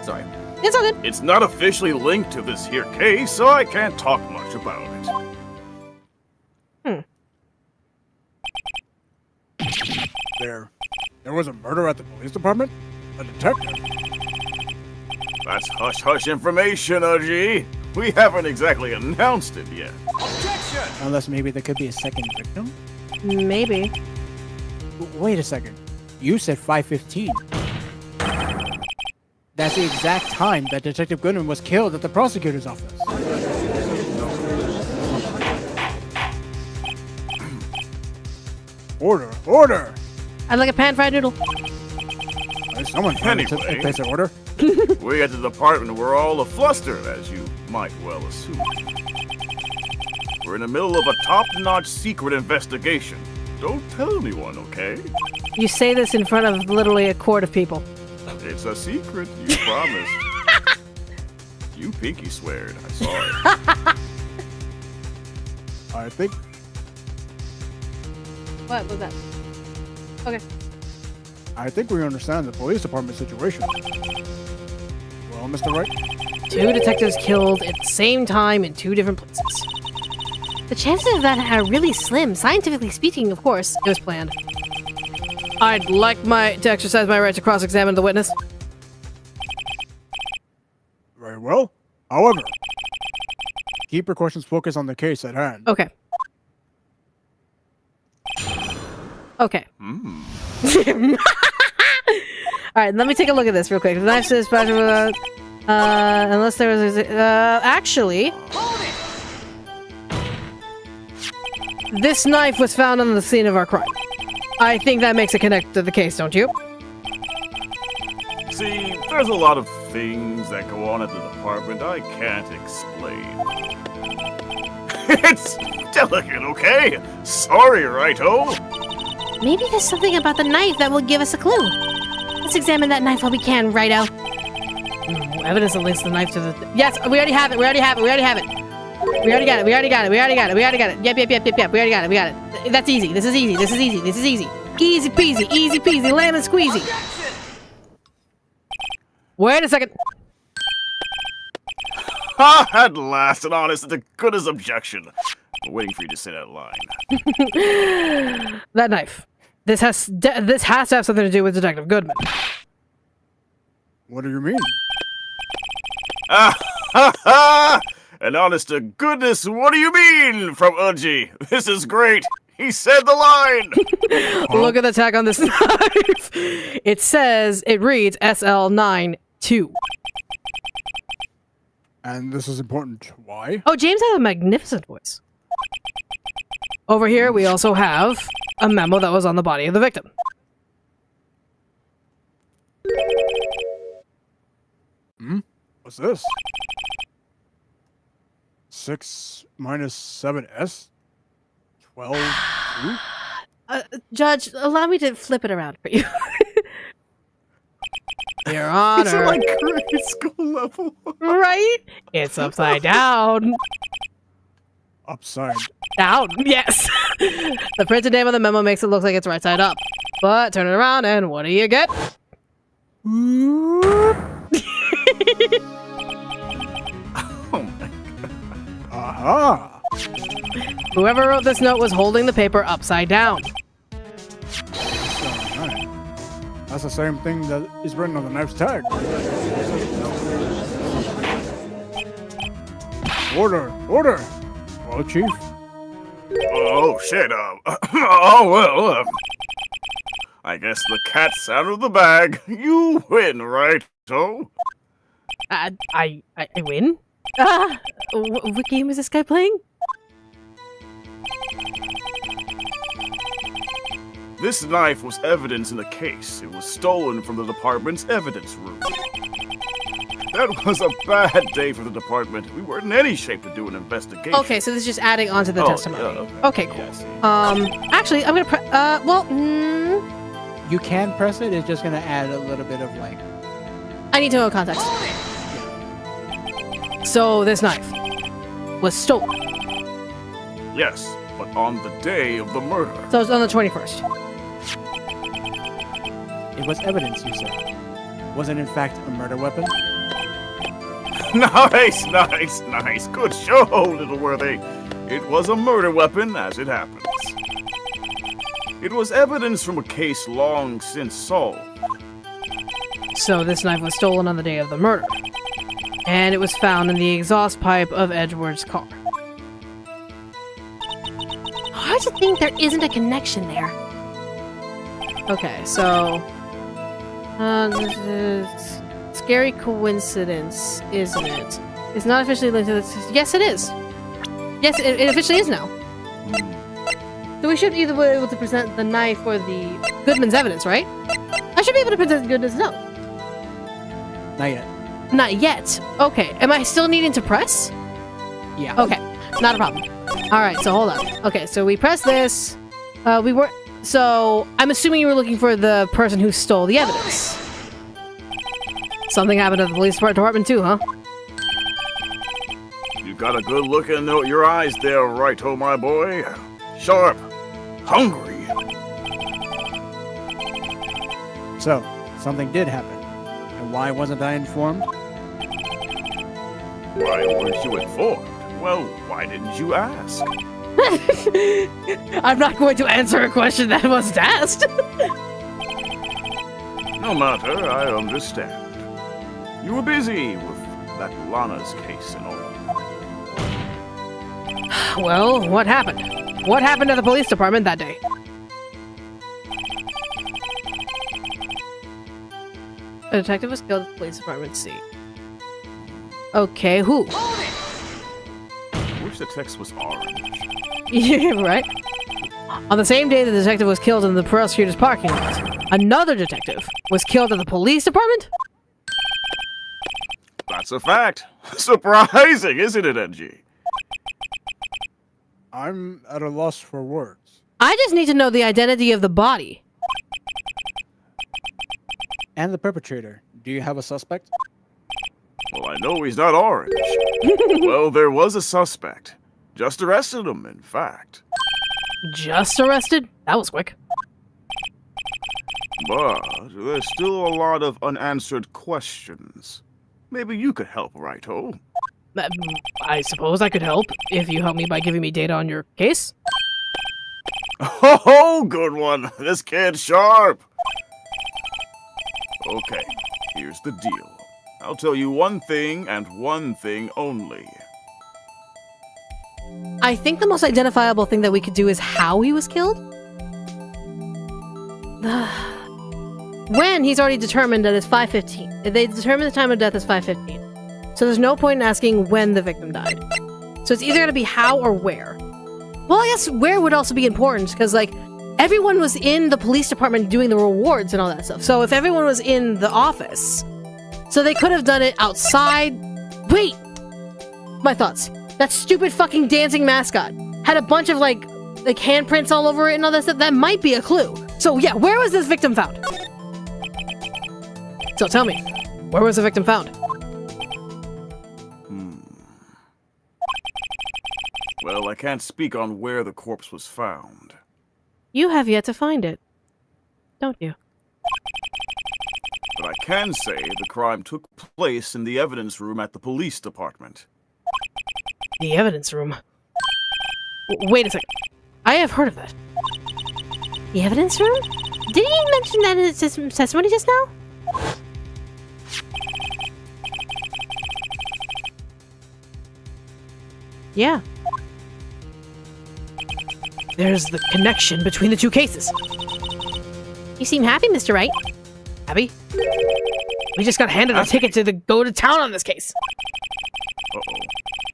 Sorry. It's all good. It's not officially linked to this here case, so I can't talk much about it. There was a murder at the police department? A detective? That's hush-hush information, OG. We haven't exactly announced it yet. Unless maybe there could be a second victim? Maybe. Wait a second. You said 5:15. That's the exact time that Detective Goodman was killed at the prosecutor's office. Order! I'd like a pan-fried noodle. Someone Anyway. place an order. We at the department were all aflustered, as you might well assume. We're in the middle of a top-notch secret investigation. Don't tell anyone, okay? You say this in front of literally a court of people. It's a secret, you promised. You pinky sweared, I saw it. I think What was that? Okay. I think we understand the police department situation. Well, Mr. Wright? Two detectives killed at the same time in two different places. The chances of that are really slim, scientifically speaking, of course. It was planned. I'd like to exercise my right to cross-examine the witness. Very well. However, keep your questions focused on the case at hand. Okay. Okay. All right, let me take a look at this real quick. The knife says, unless there was, actually, this knife was found on the scene of our crime. I think that makes a connect to the case, don't you? See, there's a lot of things that go on at the department I can't explain. It's delicate, okay? Sorry, Righto. Maybe there's something about the knife that will give us a clue. Let's examine that knife while we can, Righto. Evidence that links the knife to the... Yes, we already have it. We already have it. We already have it. We already got it. We already got it. We already got it. We already got it. Yep. We already got it. We got it. That's easy. This is easy. This is easy. This is easy. Easy peasy. Easy peasy. Lemon squeezy. Wait a second. Ah, at last, an honest to goodness objection. I'm waiting for you to say that line. That knife. This has to have something to do with Detective Goodman. What do you mean? Ah, ha, ha! And honest to goodness, what do you mean? From Udgy. This is great. He said the line. Look at the tag on this knife. It reads SL92. And this is important. Why? Oh, James has a magnificent voice. Over here, we also have a memo that was on the body of the victim. What's this? 6 minus 7s? 12? 2? Judge, allow me to flip it around for you. Your Honor. These are like grade school level. Right? It's upside down. Upside. Down, yes. The printed name on the memo makes it look like it's right side up. But turn it around and what do you get? Oh my. Aha! Whoever wrote this note was holding the paper upside down. Alright. That's the same thing that is written on the knife's tag. Order! Order! Well, Chief. Oh, shit, I guess the cat's out of the bag. You win, Righto. I win? What game is this guy playing? This knife was evidence in the case. It was stolen from the department's evidence room. That was a bad day for the department. We weren't in any shape to do an investigation. Okay, so this is just adding on to the testimony. Yeah, okay, cool. Yeah, I see. Actually, I'm gonna You can press it. It's just gonna add a little bit of like. I need to know context. So this knife was stolen. Yes, but on the day of the murder. So it's on the 21st. It was evidence, you said. Was it in fact a murder weapon? Nice. Good show, little worthy. It was a murder weapon, as it happens. It was evidence from a case long since solved. So this knife was stolen on the day of the murder. And it was found in the exhaust pipe of Edward's car. Hard to think there isn't a connection there. Okay, so... this is scary coincidence, isn't it? It's not officially linked to this. Yes, it is. Yes, it officially is now. So we should either be able to present the knife or the Goodman's evidence, right? I should be able to present Goodman's note. Not yet. Not yet. Okay. Am I still needing to press? Yeah. Okay. Not a problem. Alright, so hold on. Okay, so we press this. We were... So, I'm assuming you were looking for the person who stole the evidence. Something happened to the police department too, huh? You got a good look in your eyes there, Righto, my boy. Sharp. Hungry. So, something did happen. And why wasn't I informed? Why weren't you informed? Well, why didn't you ask? I'm not going to answer a question that wasn't asked. No matter, I understand. You were busy with that Lana's case and all. Well, what happened? What happened at the police department that day? A detective was killed at the police department scene. Okay, who? I wish the text was orange. Yeah, right? On the same day the detective was killed in the prosecutor's parking lot, another detective was killed at the police department? That's a fact. Surprising, isn't it, NG? I'm at a loss for words. I just need to know the identity of the body. And the perpetrator. Do you have a suspect? Well, I know he's not orange. Well, there was a suspect. Just arrested him, in fact. Just arrested? That was quick. But there's still a lot of unanswered questions. Maybe you could help, Wright-o? I suppose I could help if you help me by giving me data on your case. Oh, good one. This kid's sharp. Okay, here's the deal. I'll tell you one thing and one thing only. I think the most identifiable thing that we could do is how he was killed. When he's already determined that it's 5:15. They determined the time of death is 5:15. So there's no point in asking when the victim died. So it's either going to be how or where. Well, I guess where would also be important because, like, everyone was in the police department doing the rewards and all that stuff. So if everyone was in the office, so they could have done it outside. Wait! My thoughts. That stupid fucking dancing mascot had a bunch of, like handprints all over it and all that stuff. That might be a clue. So yeah, where was this victim found? So tell me, where was the victim found? Well, I can't speak on where the corpse was found. You have yet to find it, don't you? But I can say the crime took place in the evidence room at the police department. The evidence room. Wait a second. I have heard of that. The evidence room? Did he mention that in his testimony just now? Yeah. There's the connection between the two cases. You seem happy, Mr. Wright. Abby? We just got handed a ticket to go to town on this case. Uh-oh.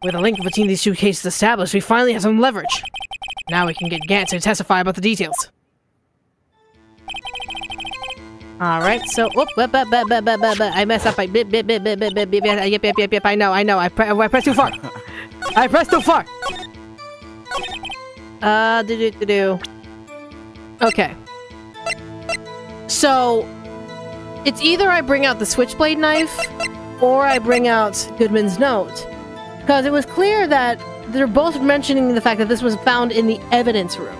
With a link between these two cases established, we finally have some leverage. Now we can get Gant to testify about the details. Alright, so... Whoop, I messed up. Yep, I know. I pressed too far. I pressed too far. Okay. So, it's either I bring out the switchblade knife, or I bring out Goodman's note. Because it was clear that they're both mentioning the fact that this was found in the evidence room.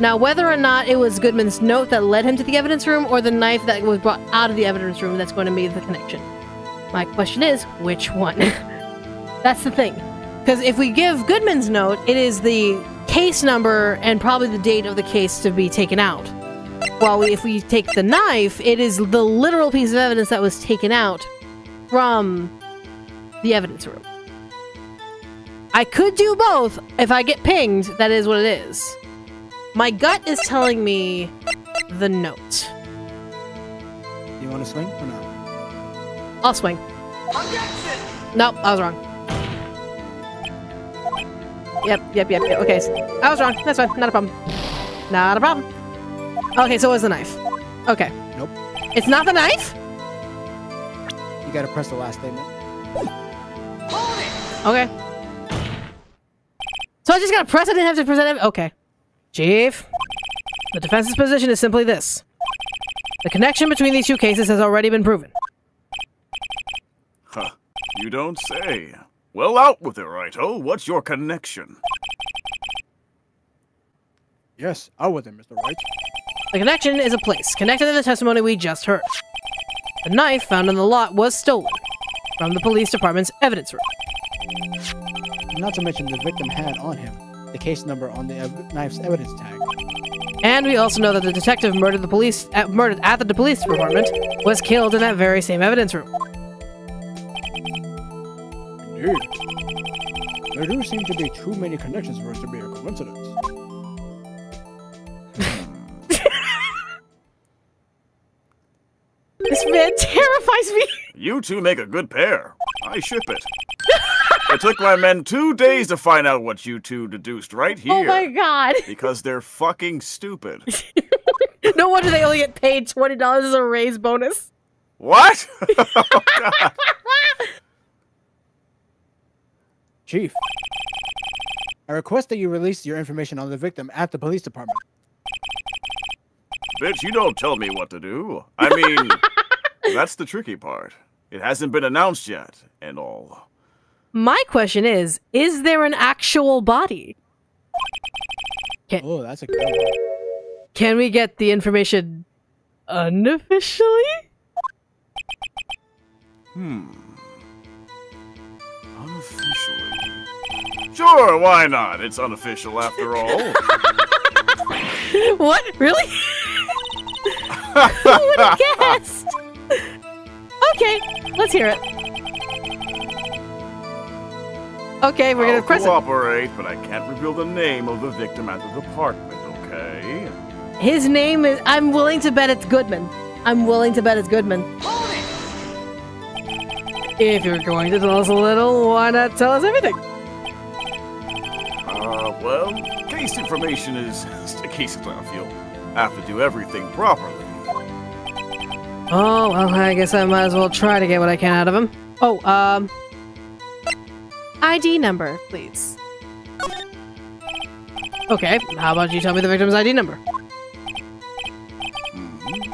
Now, whether or not it was Goodman's note that led him to the evidence room, or the knife that was brought out of the evidence room, that's going to be the connection. My question is, which one? That's the thing. Because if we give Goodman's note, it is the case number and probably the date of the case to be taken out. While if we take the knife, it is the literal piece of evidence that was taken out from the evidence room. I could do both. If I get pinged, that is what it is. My gut is telling me the note. Do you want to swing or not? I'll swing. Nope, I was wrong. Yep. Okay, I was wrong. That's fine. Not a problem. Not a problem. Okay, so it was the knife. Okay. Nope. It's not the knife? You gotta press the last statement. Okay. So I just gotta press it, I didn't have to present it? Okay. Chief, the defense's position is simply this. The connection between these two cases has already been proven. Huh. You don't say. Well, out with it, Wright-o. What's your connection? Yes, out with it, Mr. Wright. The connection is a place, connected to the testimony we just heard. The knife found in the lot was stolen from the police department's evidence room. Not to mention the victim had on him the case number on the knife's evidence tag. And we also know that the detective murdered at the police department was killed in that very same evidence room. Indeed. There do seem to be too many connections for it to be a coincidence. This man terrifies me. You two make a good pair. I ship it. It took my men 2 days to find out what you two deduced right here. Oh my god. Because they're fucking stupid. No wonder they only get paid $20 as a raise bonus. What? Oh, God. Chief, I request that you release your information on the victim at the police department. Bitch, you don't tell me what to do. I mean, that's the tricky part. It hasn't been announced yet, and all. My question is there an actual body? Oh, that's a good one. Can we get the information unofficially? Unofficially. Sure, why not? It's unofficial after all. What? Really? Who would have guessed? Okay, let's hear it. Okay, we're gonna I'll press it. cooperate, but I can't reveal the name of the victim at the department, okay? His name is... I'm willing to bet it's Goodman. I'm willing to bet it's Goodman. If you're going to tell us a little, why not tell us everything? Well, case information is just a case of stuff. You'll have to do everything properly. Oh, well, I guess I might as well try to get what I can out of him. Oh, ID number, please. Okay, how about you tell me the victim's ID number?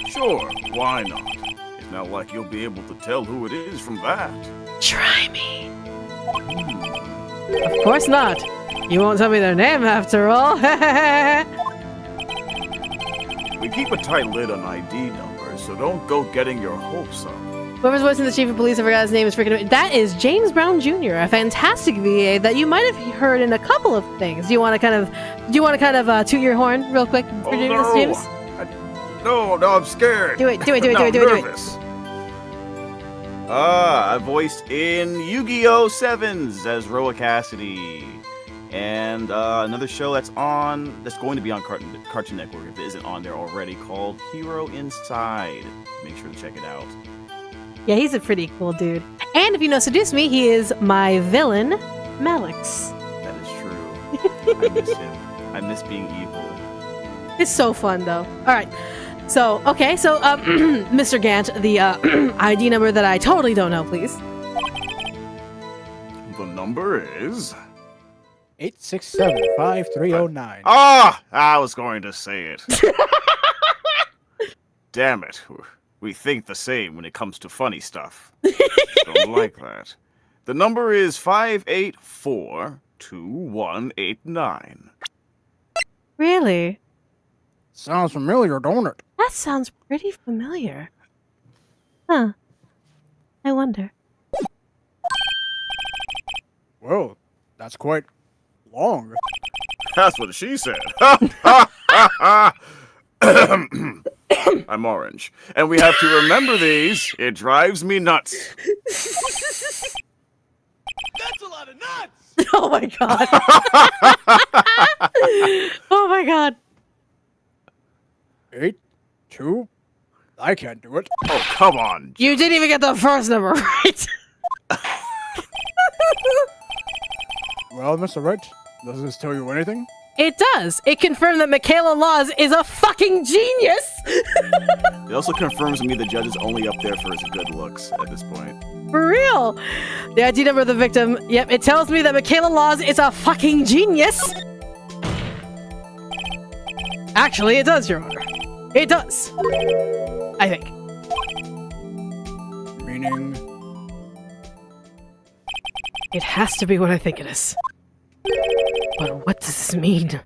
Sure, why not? It's not like you'll be able to tell who it is from that. Try me. Of course not. You won't tell me their name after all. We keep a tight lid on ID numbers, so don't go getting your hopes up. Whoever's voicing the chief of police, I forgot his name, is freaking... That is James Brown Jr., a fantastic VA that you might have heard in a couple of things. Do you want to kind of toot your horn real quick for doing this, James? No, I'm scared. Do it. I'm nervous. I voiced in Yu-Gi-Oh! 7s as Roa Cassidy. And another show that's going to be on Cartoon Network if it isn't on there already, called Hero Inside. Make sure to check it out. Yeah, he's a pretty cool dude. And if you know Seduce Me, he is my villain, Malix. That is true. I miss him. I miss being evil. It's so fun, though. All right. So, okay. So, Mr. Gant, the ID number that I totally don't know, please. The number is... 867-5309. Ah! I was going to say it. Damn it. We think the same when it comes to funny stuff. Don't like that. The number is 584-2189. Really? Sounds familiar, don't it? That sounds pretty familiar. Huh. I wonder. Well, that's quite long. That's what she said. I'm orange. And we have to remember these. It drives me nuts. That's a lot of nuts! Oh my god. Oh my god. 8, 2. I can't do it. Oh, come on. You didn't even get the first number right. Well, Mr. Wright, does this tell you anything? It does. It confirmed that Michaela Laws is a fucking genius. It also confirms to me the judge is only up there for his good looks at this point. For real. The ID number of the victim. Yep, it tells me that Michaela Laws is a fucking genius. Actually, it does, Your Honor. It does. I think. Meaning? It has to be what I think it is. But what does this mean?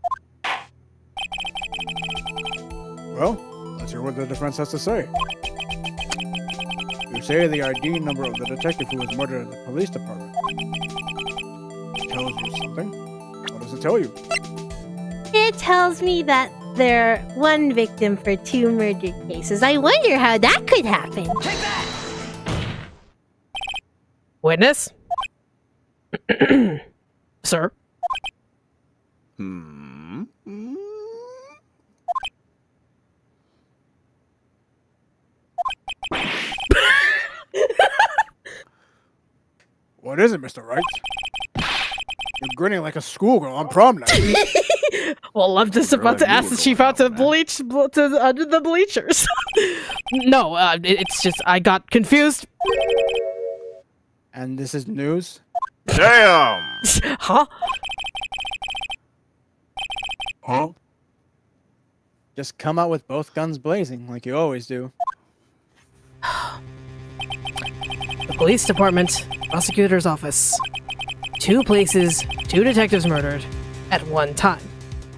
Well, let's hear what the defense has to say. You say the ID number of the detective who was murdered at the police department. It tells you something. What does it tell you? It tells me that they're one victim for 2 murder cases. I wonder how that could happen. Witness? Sir? Hmm? What is it, Mr. Wright? You're grinning like a schoolgirl on prom night. Well, I'm just about to ask the chief out to under the bleachers. No, it's just I got confused. And this is news. Damn! Huh? Huh? Just come out with both guns blazing, like you always do. The police department, prosecutor's office. 2 places, 2 detectives murdered at one time.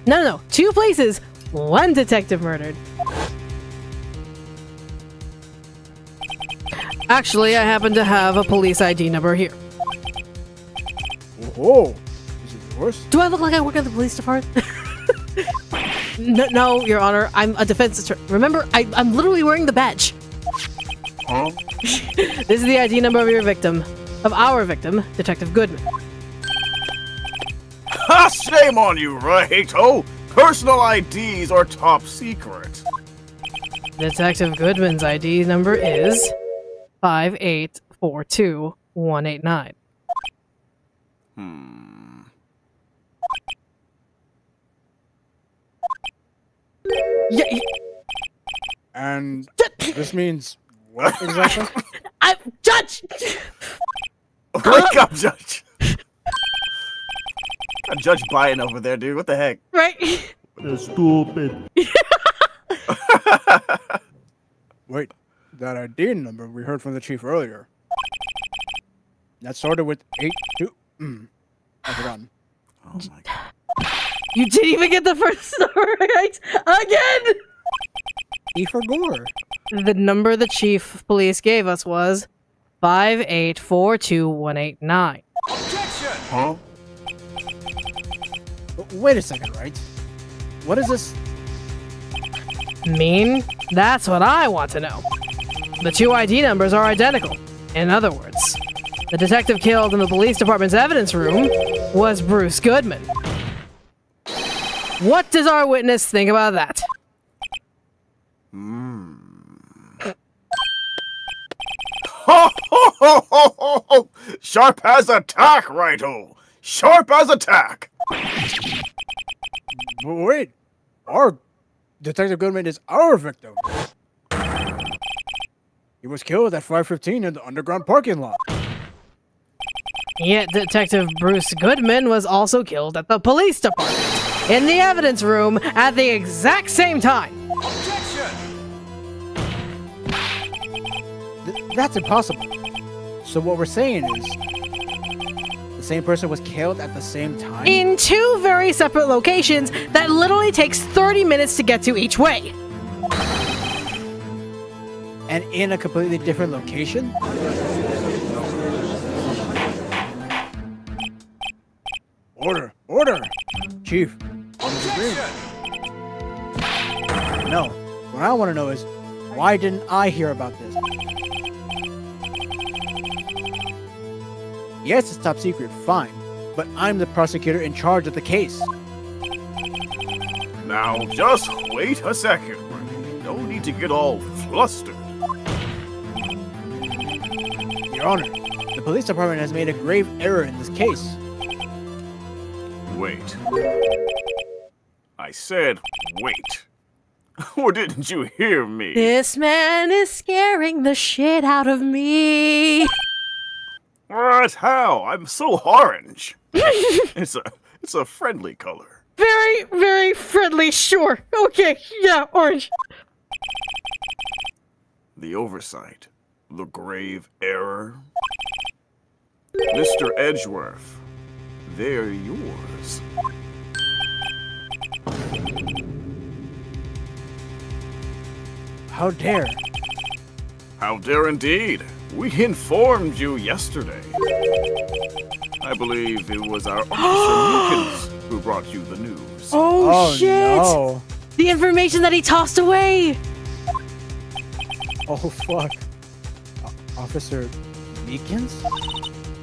No. 2 places, 1 detective murdered. Actually, I happen to have a police ID number here. Whoa. Is it yours? Do I look like I work at the police department? No, Your Honor. I'm a defense attorney. Remember, I'm literally wearing the badge. Huh? This is the ID number of your victim. Of our victim, Detective Goodman. Ha! Shame on you, Wright! Oh, personal IDs are top secret. Detective Goodman's ID number is 5842189. Yeah, And this means what exactly? I'm Judge. Wake up, Judge! Got Judge Biden over there, dude. What the heck? Right. Stupid. Wait, that ID number we heard from the chief earlier. That started with 82. I forgot. Oh my god. You didn't even get the first number right again. E for Gore. The number the chief of police gave us was 5842189. Huh? Wait a second, right? What is this? Mean? That's what I want to know. The 2 ID numbers are identical. In other words, the detective killed in the police department's evidence room was Bruce Goodman. What does our witness think about that? Ho ho ho ho ho ho! Sharp as a tack, Righto! Sharp as a tack! Wait, our Detective Goodman is our victim. He was killed at 5:15 in the underground parking lot. Yet Detective Bruce Goodman was also killed at the police department, in the evidence room, at the exact same time. That's impossible. So what we're saying is, the same person was killed at the same time? In 2 very separate locations that literally takes 30 minutes to get to each way. And in a completely different location? Order! Order! Chief, what is agreement? No. What I want to know is, why didn't I hear about this? Yes, it's top secret, fine. But I'm the prosecutor in charge of the case. Now, just wait a second. No need to get all flustered. Your Honor, the police department has made a grave error in this case. Wait. I said wait. Or didn't you hear me? This man is scaring the shit out of me. What? How? I'm so orange. It's a friendly color. Very, very friendly, sure. Okay, yeah, orange. The oversight. The grave error. Mr. Edgeworth, they're yours. How dare? How dare indeed. We informed you yesterday. I believe it was our officer Meekins who brought you the news. Oh, shit! No. The information that he tossed away! Oh, fuck. Officer Meekins?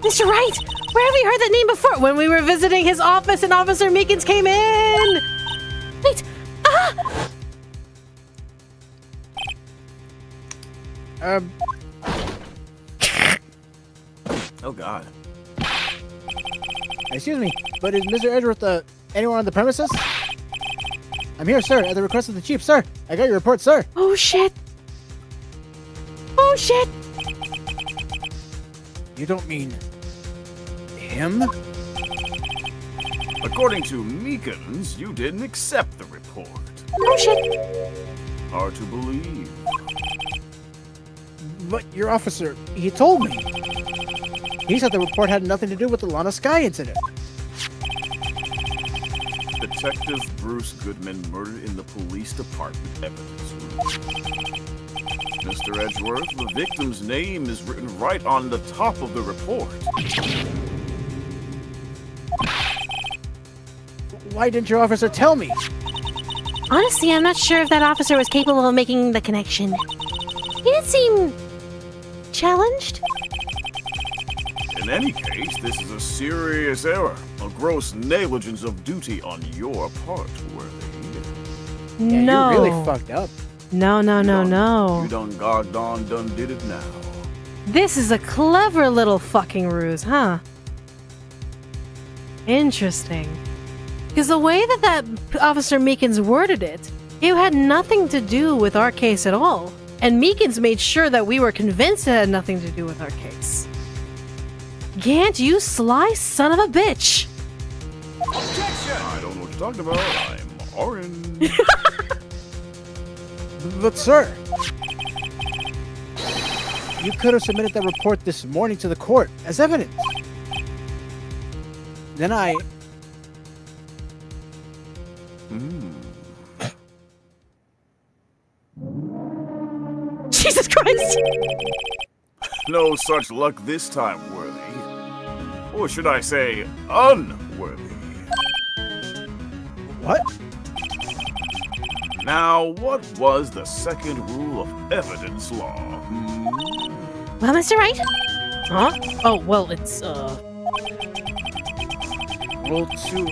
Mr. Wright, Where have we heard that name before? When we were visiting his office and Officer Meekins came in! Wait! Ah! Oh God. Excuse me, but is Mr. Edgeworth anyone on the premises? I'm here, sir, at the request of the chief, sir. I got your report, sir. Oh shit! Oh shit! You don't mean him? According to Meekins, you didn't accept the report. Oh shit! Hard to believe. But your officer, he told me. He said the report had nothing to do with the Lana Sky incident. Detective Bruce Goodman murdered in the police department evidence room. Mr. Edgeworth, the victim's name is written right on the top of the report. Why didn't your officer tell me? Honestly, I'm not sure if that officer was capable of making the connection. He did seem challenged. In any case, this is a serious error, a gross negligence of duty on your part, Worthy. Yeah, No. you're really fucked up. No. You done goddamn done did it now. This is a clever little fucking ruse, huh? Interesting. Because the way that Officer Meekins worded it, it had nothing to do with our case at all. And Meekins made sure that we were convinced it had nothing to do with our case. Gant, you sly son of a bitch! I don't know what you're talking about. I'm orange. But sir, you could have submitted that report this morning to the court as evidence. Then I... Jesus Christ! No such luck this time, Worthy. Or should I say, unworthy. What? Now, what was the second rule of evidence law? Well, Mr. Wright, Huh? Oh, well, it's, Rule 2.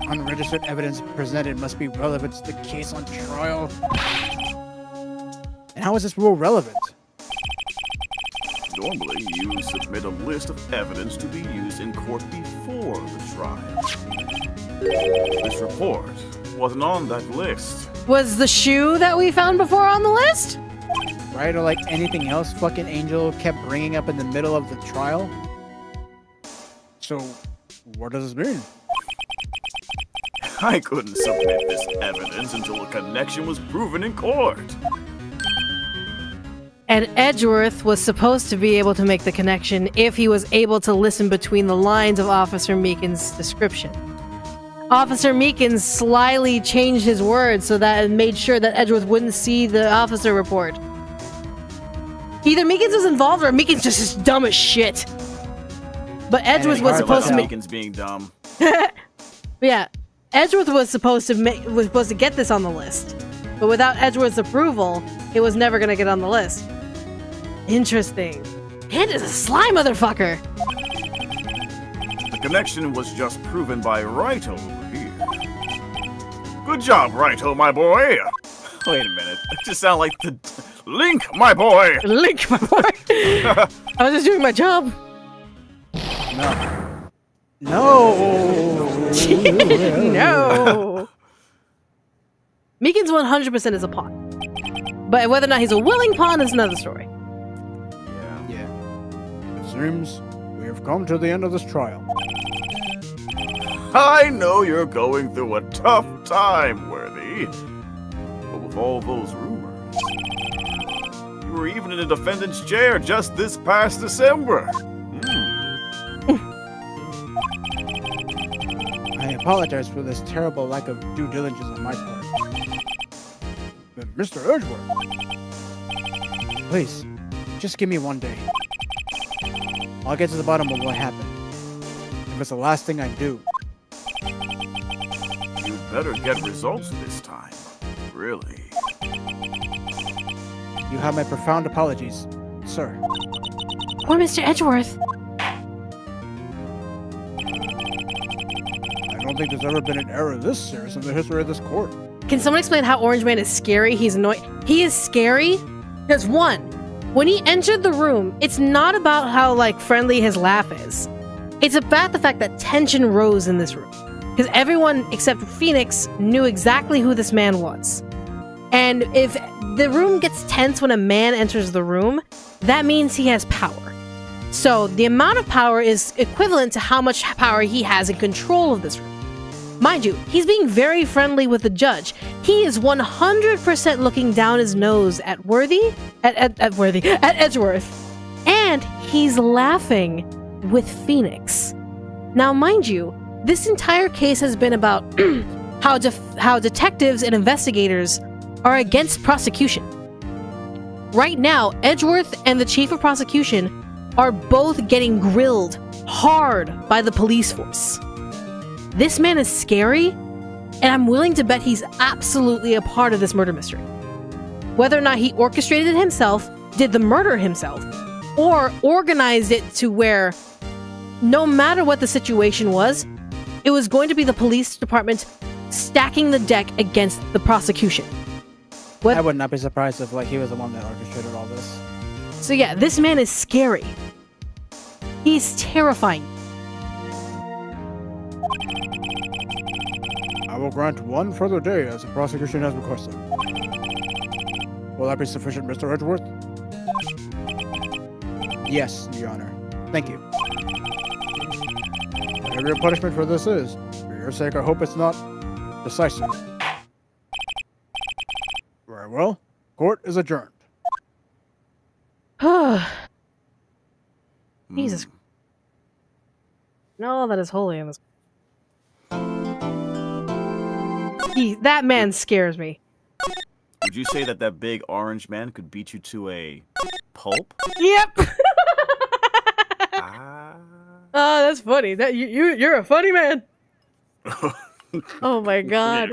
Unregistered evidence presented must be relevant to the case on trial. And how is this rule relevant? Normally, you submit a list of evidence to be used in court before the trial. This report wasn't on that list. was the shoe that we found before on the list? Right, or like anything else fucking Angel kept bringing up in the middle of the trial? So, what does this mean? I couldn't submit this evidence until a connection was proven in court. And Edgeworth was supposed to be able to make the connection if he was able to listen between the lines of Officer Meekins' description. Officer Meekins slyly changed his words so that it made sure that Edgeworth wouldn't see the officer report. Either Meekins was involved or Meekins just is dumb as shit. But Edgeworth was supposed to make... Meekins being dumb. Yeah, Edgeworth was supposed to get this on the list. But without Edgeworth's approval, it was never gonna get on the list. Interesting. Ant is a sly motherfucker! The connection was just proven by Wright over here. Good job, Wright, my boy. Wait a minute. It just sounds like the Link, my boy. Link, my boy! I was just doing my job. No. No! No! Meekins 100% is a pawn. But whether or not he's a willing pawn is another story. Yeah. It seems we have come to the end of this trial. I know you're going through a tough time, Worthy. But with all those rumors, you were even in the defendant's chair just this past December. I apologize for this terrible lack of due diligence on my part. But Mr. Edgeworth, please, just give me one day. I'll get to the bottom of what happened. If it's the last thing I do. You'd better get results this time. Really. You have my profound apologies, sir. or Mr. Edgeworth. don't think there's ever been an error this serious in the history of this court. Can someone explain how Orange Man is scary? He's annoying. He is scary because one, when he entered the room, it's not about how like friendly his laugh is. It's about the fact that tension rose in this room. Because everyone except Phoenix knew exactly who this man was. And if the room gets tense when a man enters the room, that means he has power. So the amount of power is equivalent to how much power he has in control of this room. Mind you, he's being very friendly with the judge. He is 100% looking down his nose at Edgeworth. And he's laughing with Phoenix. Now, mind you, this entire case has been about how detectives and investigators are against prosecution. Right now, Edgeworth and the chief of prosecution are both getting grilled hard by the police force. This man is scary, and I'm willing to bet he's absolutely a part of this murder mystery. Whether or not he orchestrated it himself, did the murder himself, or organized it to where no matter what the situation was, it was going to be the police department stacking the deck against the prosecution. I would not be surprised if like he was the one that orchestrated all this. So yeah, this man is scary. He's terrifying. I will grant one further day as the prosecution has requested. Will that be sufficient, Mr. Edgeworth? Yes, Your Honor. Thank you. Whatever your punishment for this is, for your sake, I hope it's not decisive. Very well. Court is adjourned. Jesus. No, that is holy in this. That man scares me. Would you say that that big orange man could beat you to a pulp? Yep. Ah. Oh, that's funny. That you're a funny man. Oh my god.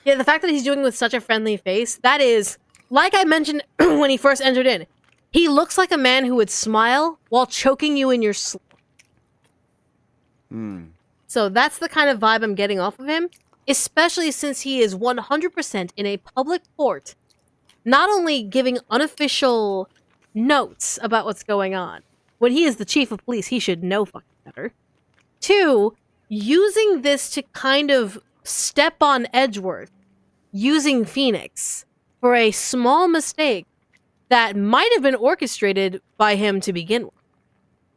Yeah, the fact that he's doing it with such a friendly face, that is, like I mentioned when he first entered in, he looks like a man who would smile while choking you in your sleep. So that's the kind of vibe I'm getting off of him, especially since he is 100% in a public court, not only giving unofficial notes about what's going on. When he is the chief of police, he should know fucking better. 2, using this to kind of step on Edgeworth, using Phoenix for a small mistake that might have been orchestrated by him to begin with.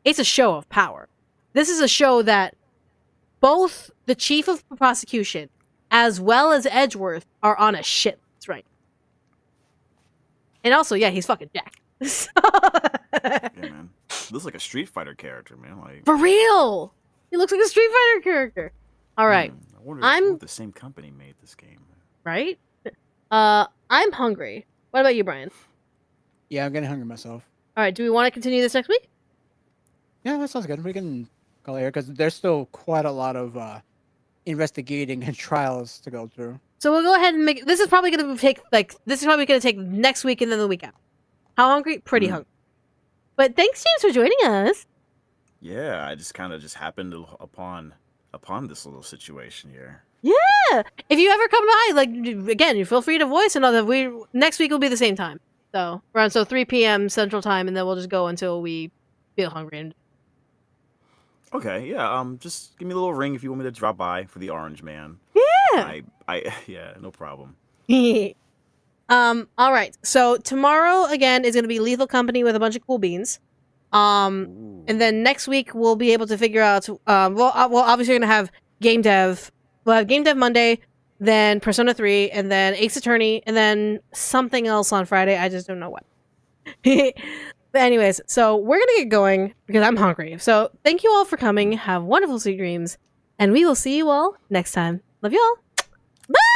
It's a show of power. This is a show that both the chief of prosecution as well as Edgeworth are on a shit list right now. And also, yeah, he's fucking Jack. Yeah, man. Looks like a Street Fighter character, man. Like For real! He looks like a Street Fighter character. All right. I wonder if the same company made this game. Right? I'm hungry. What about you, Brian? Yeah, I'm getting hungry myself. All right, do we want to continue this next week? Yeah, that sounds good. We can call it here because there's still quite a lot of investigating and trials to go through. So we'll go ahead and make this is probably going to take next week and then the week after. How hungry? Pretty hungry. But thanks, James, for joining us. Yeah, I just kind of happened upon this little situation here. Yeah. If you ever come by, like again, you feel free to voice and all that. Next week will be the same time. So around 3 p.m. Central Time, and then we'll just go until we feel hungry. And Okay, yeah. Just give me a little ring if you want me to drop by for the Orange Man. yeah. Yeah, no problem. All right. So tomorrow again is going to be Lethal Company with a bunch of cool beans. And then next week we'll be able to figure out. Well, obviously we're going to have game dev. We'll have game dev Monday, then Persona 3, and then Ace Attorney, and then something else on Friday. I just don't know what. But anyways, so we're going to get going because I'm hungry. So thank you all for coming. Have wonderful sweet dreams, and we will see you all next time. Love you all. Bye.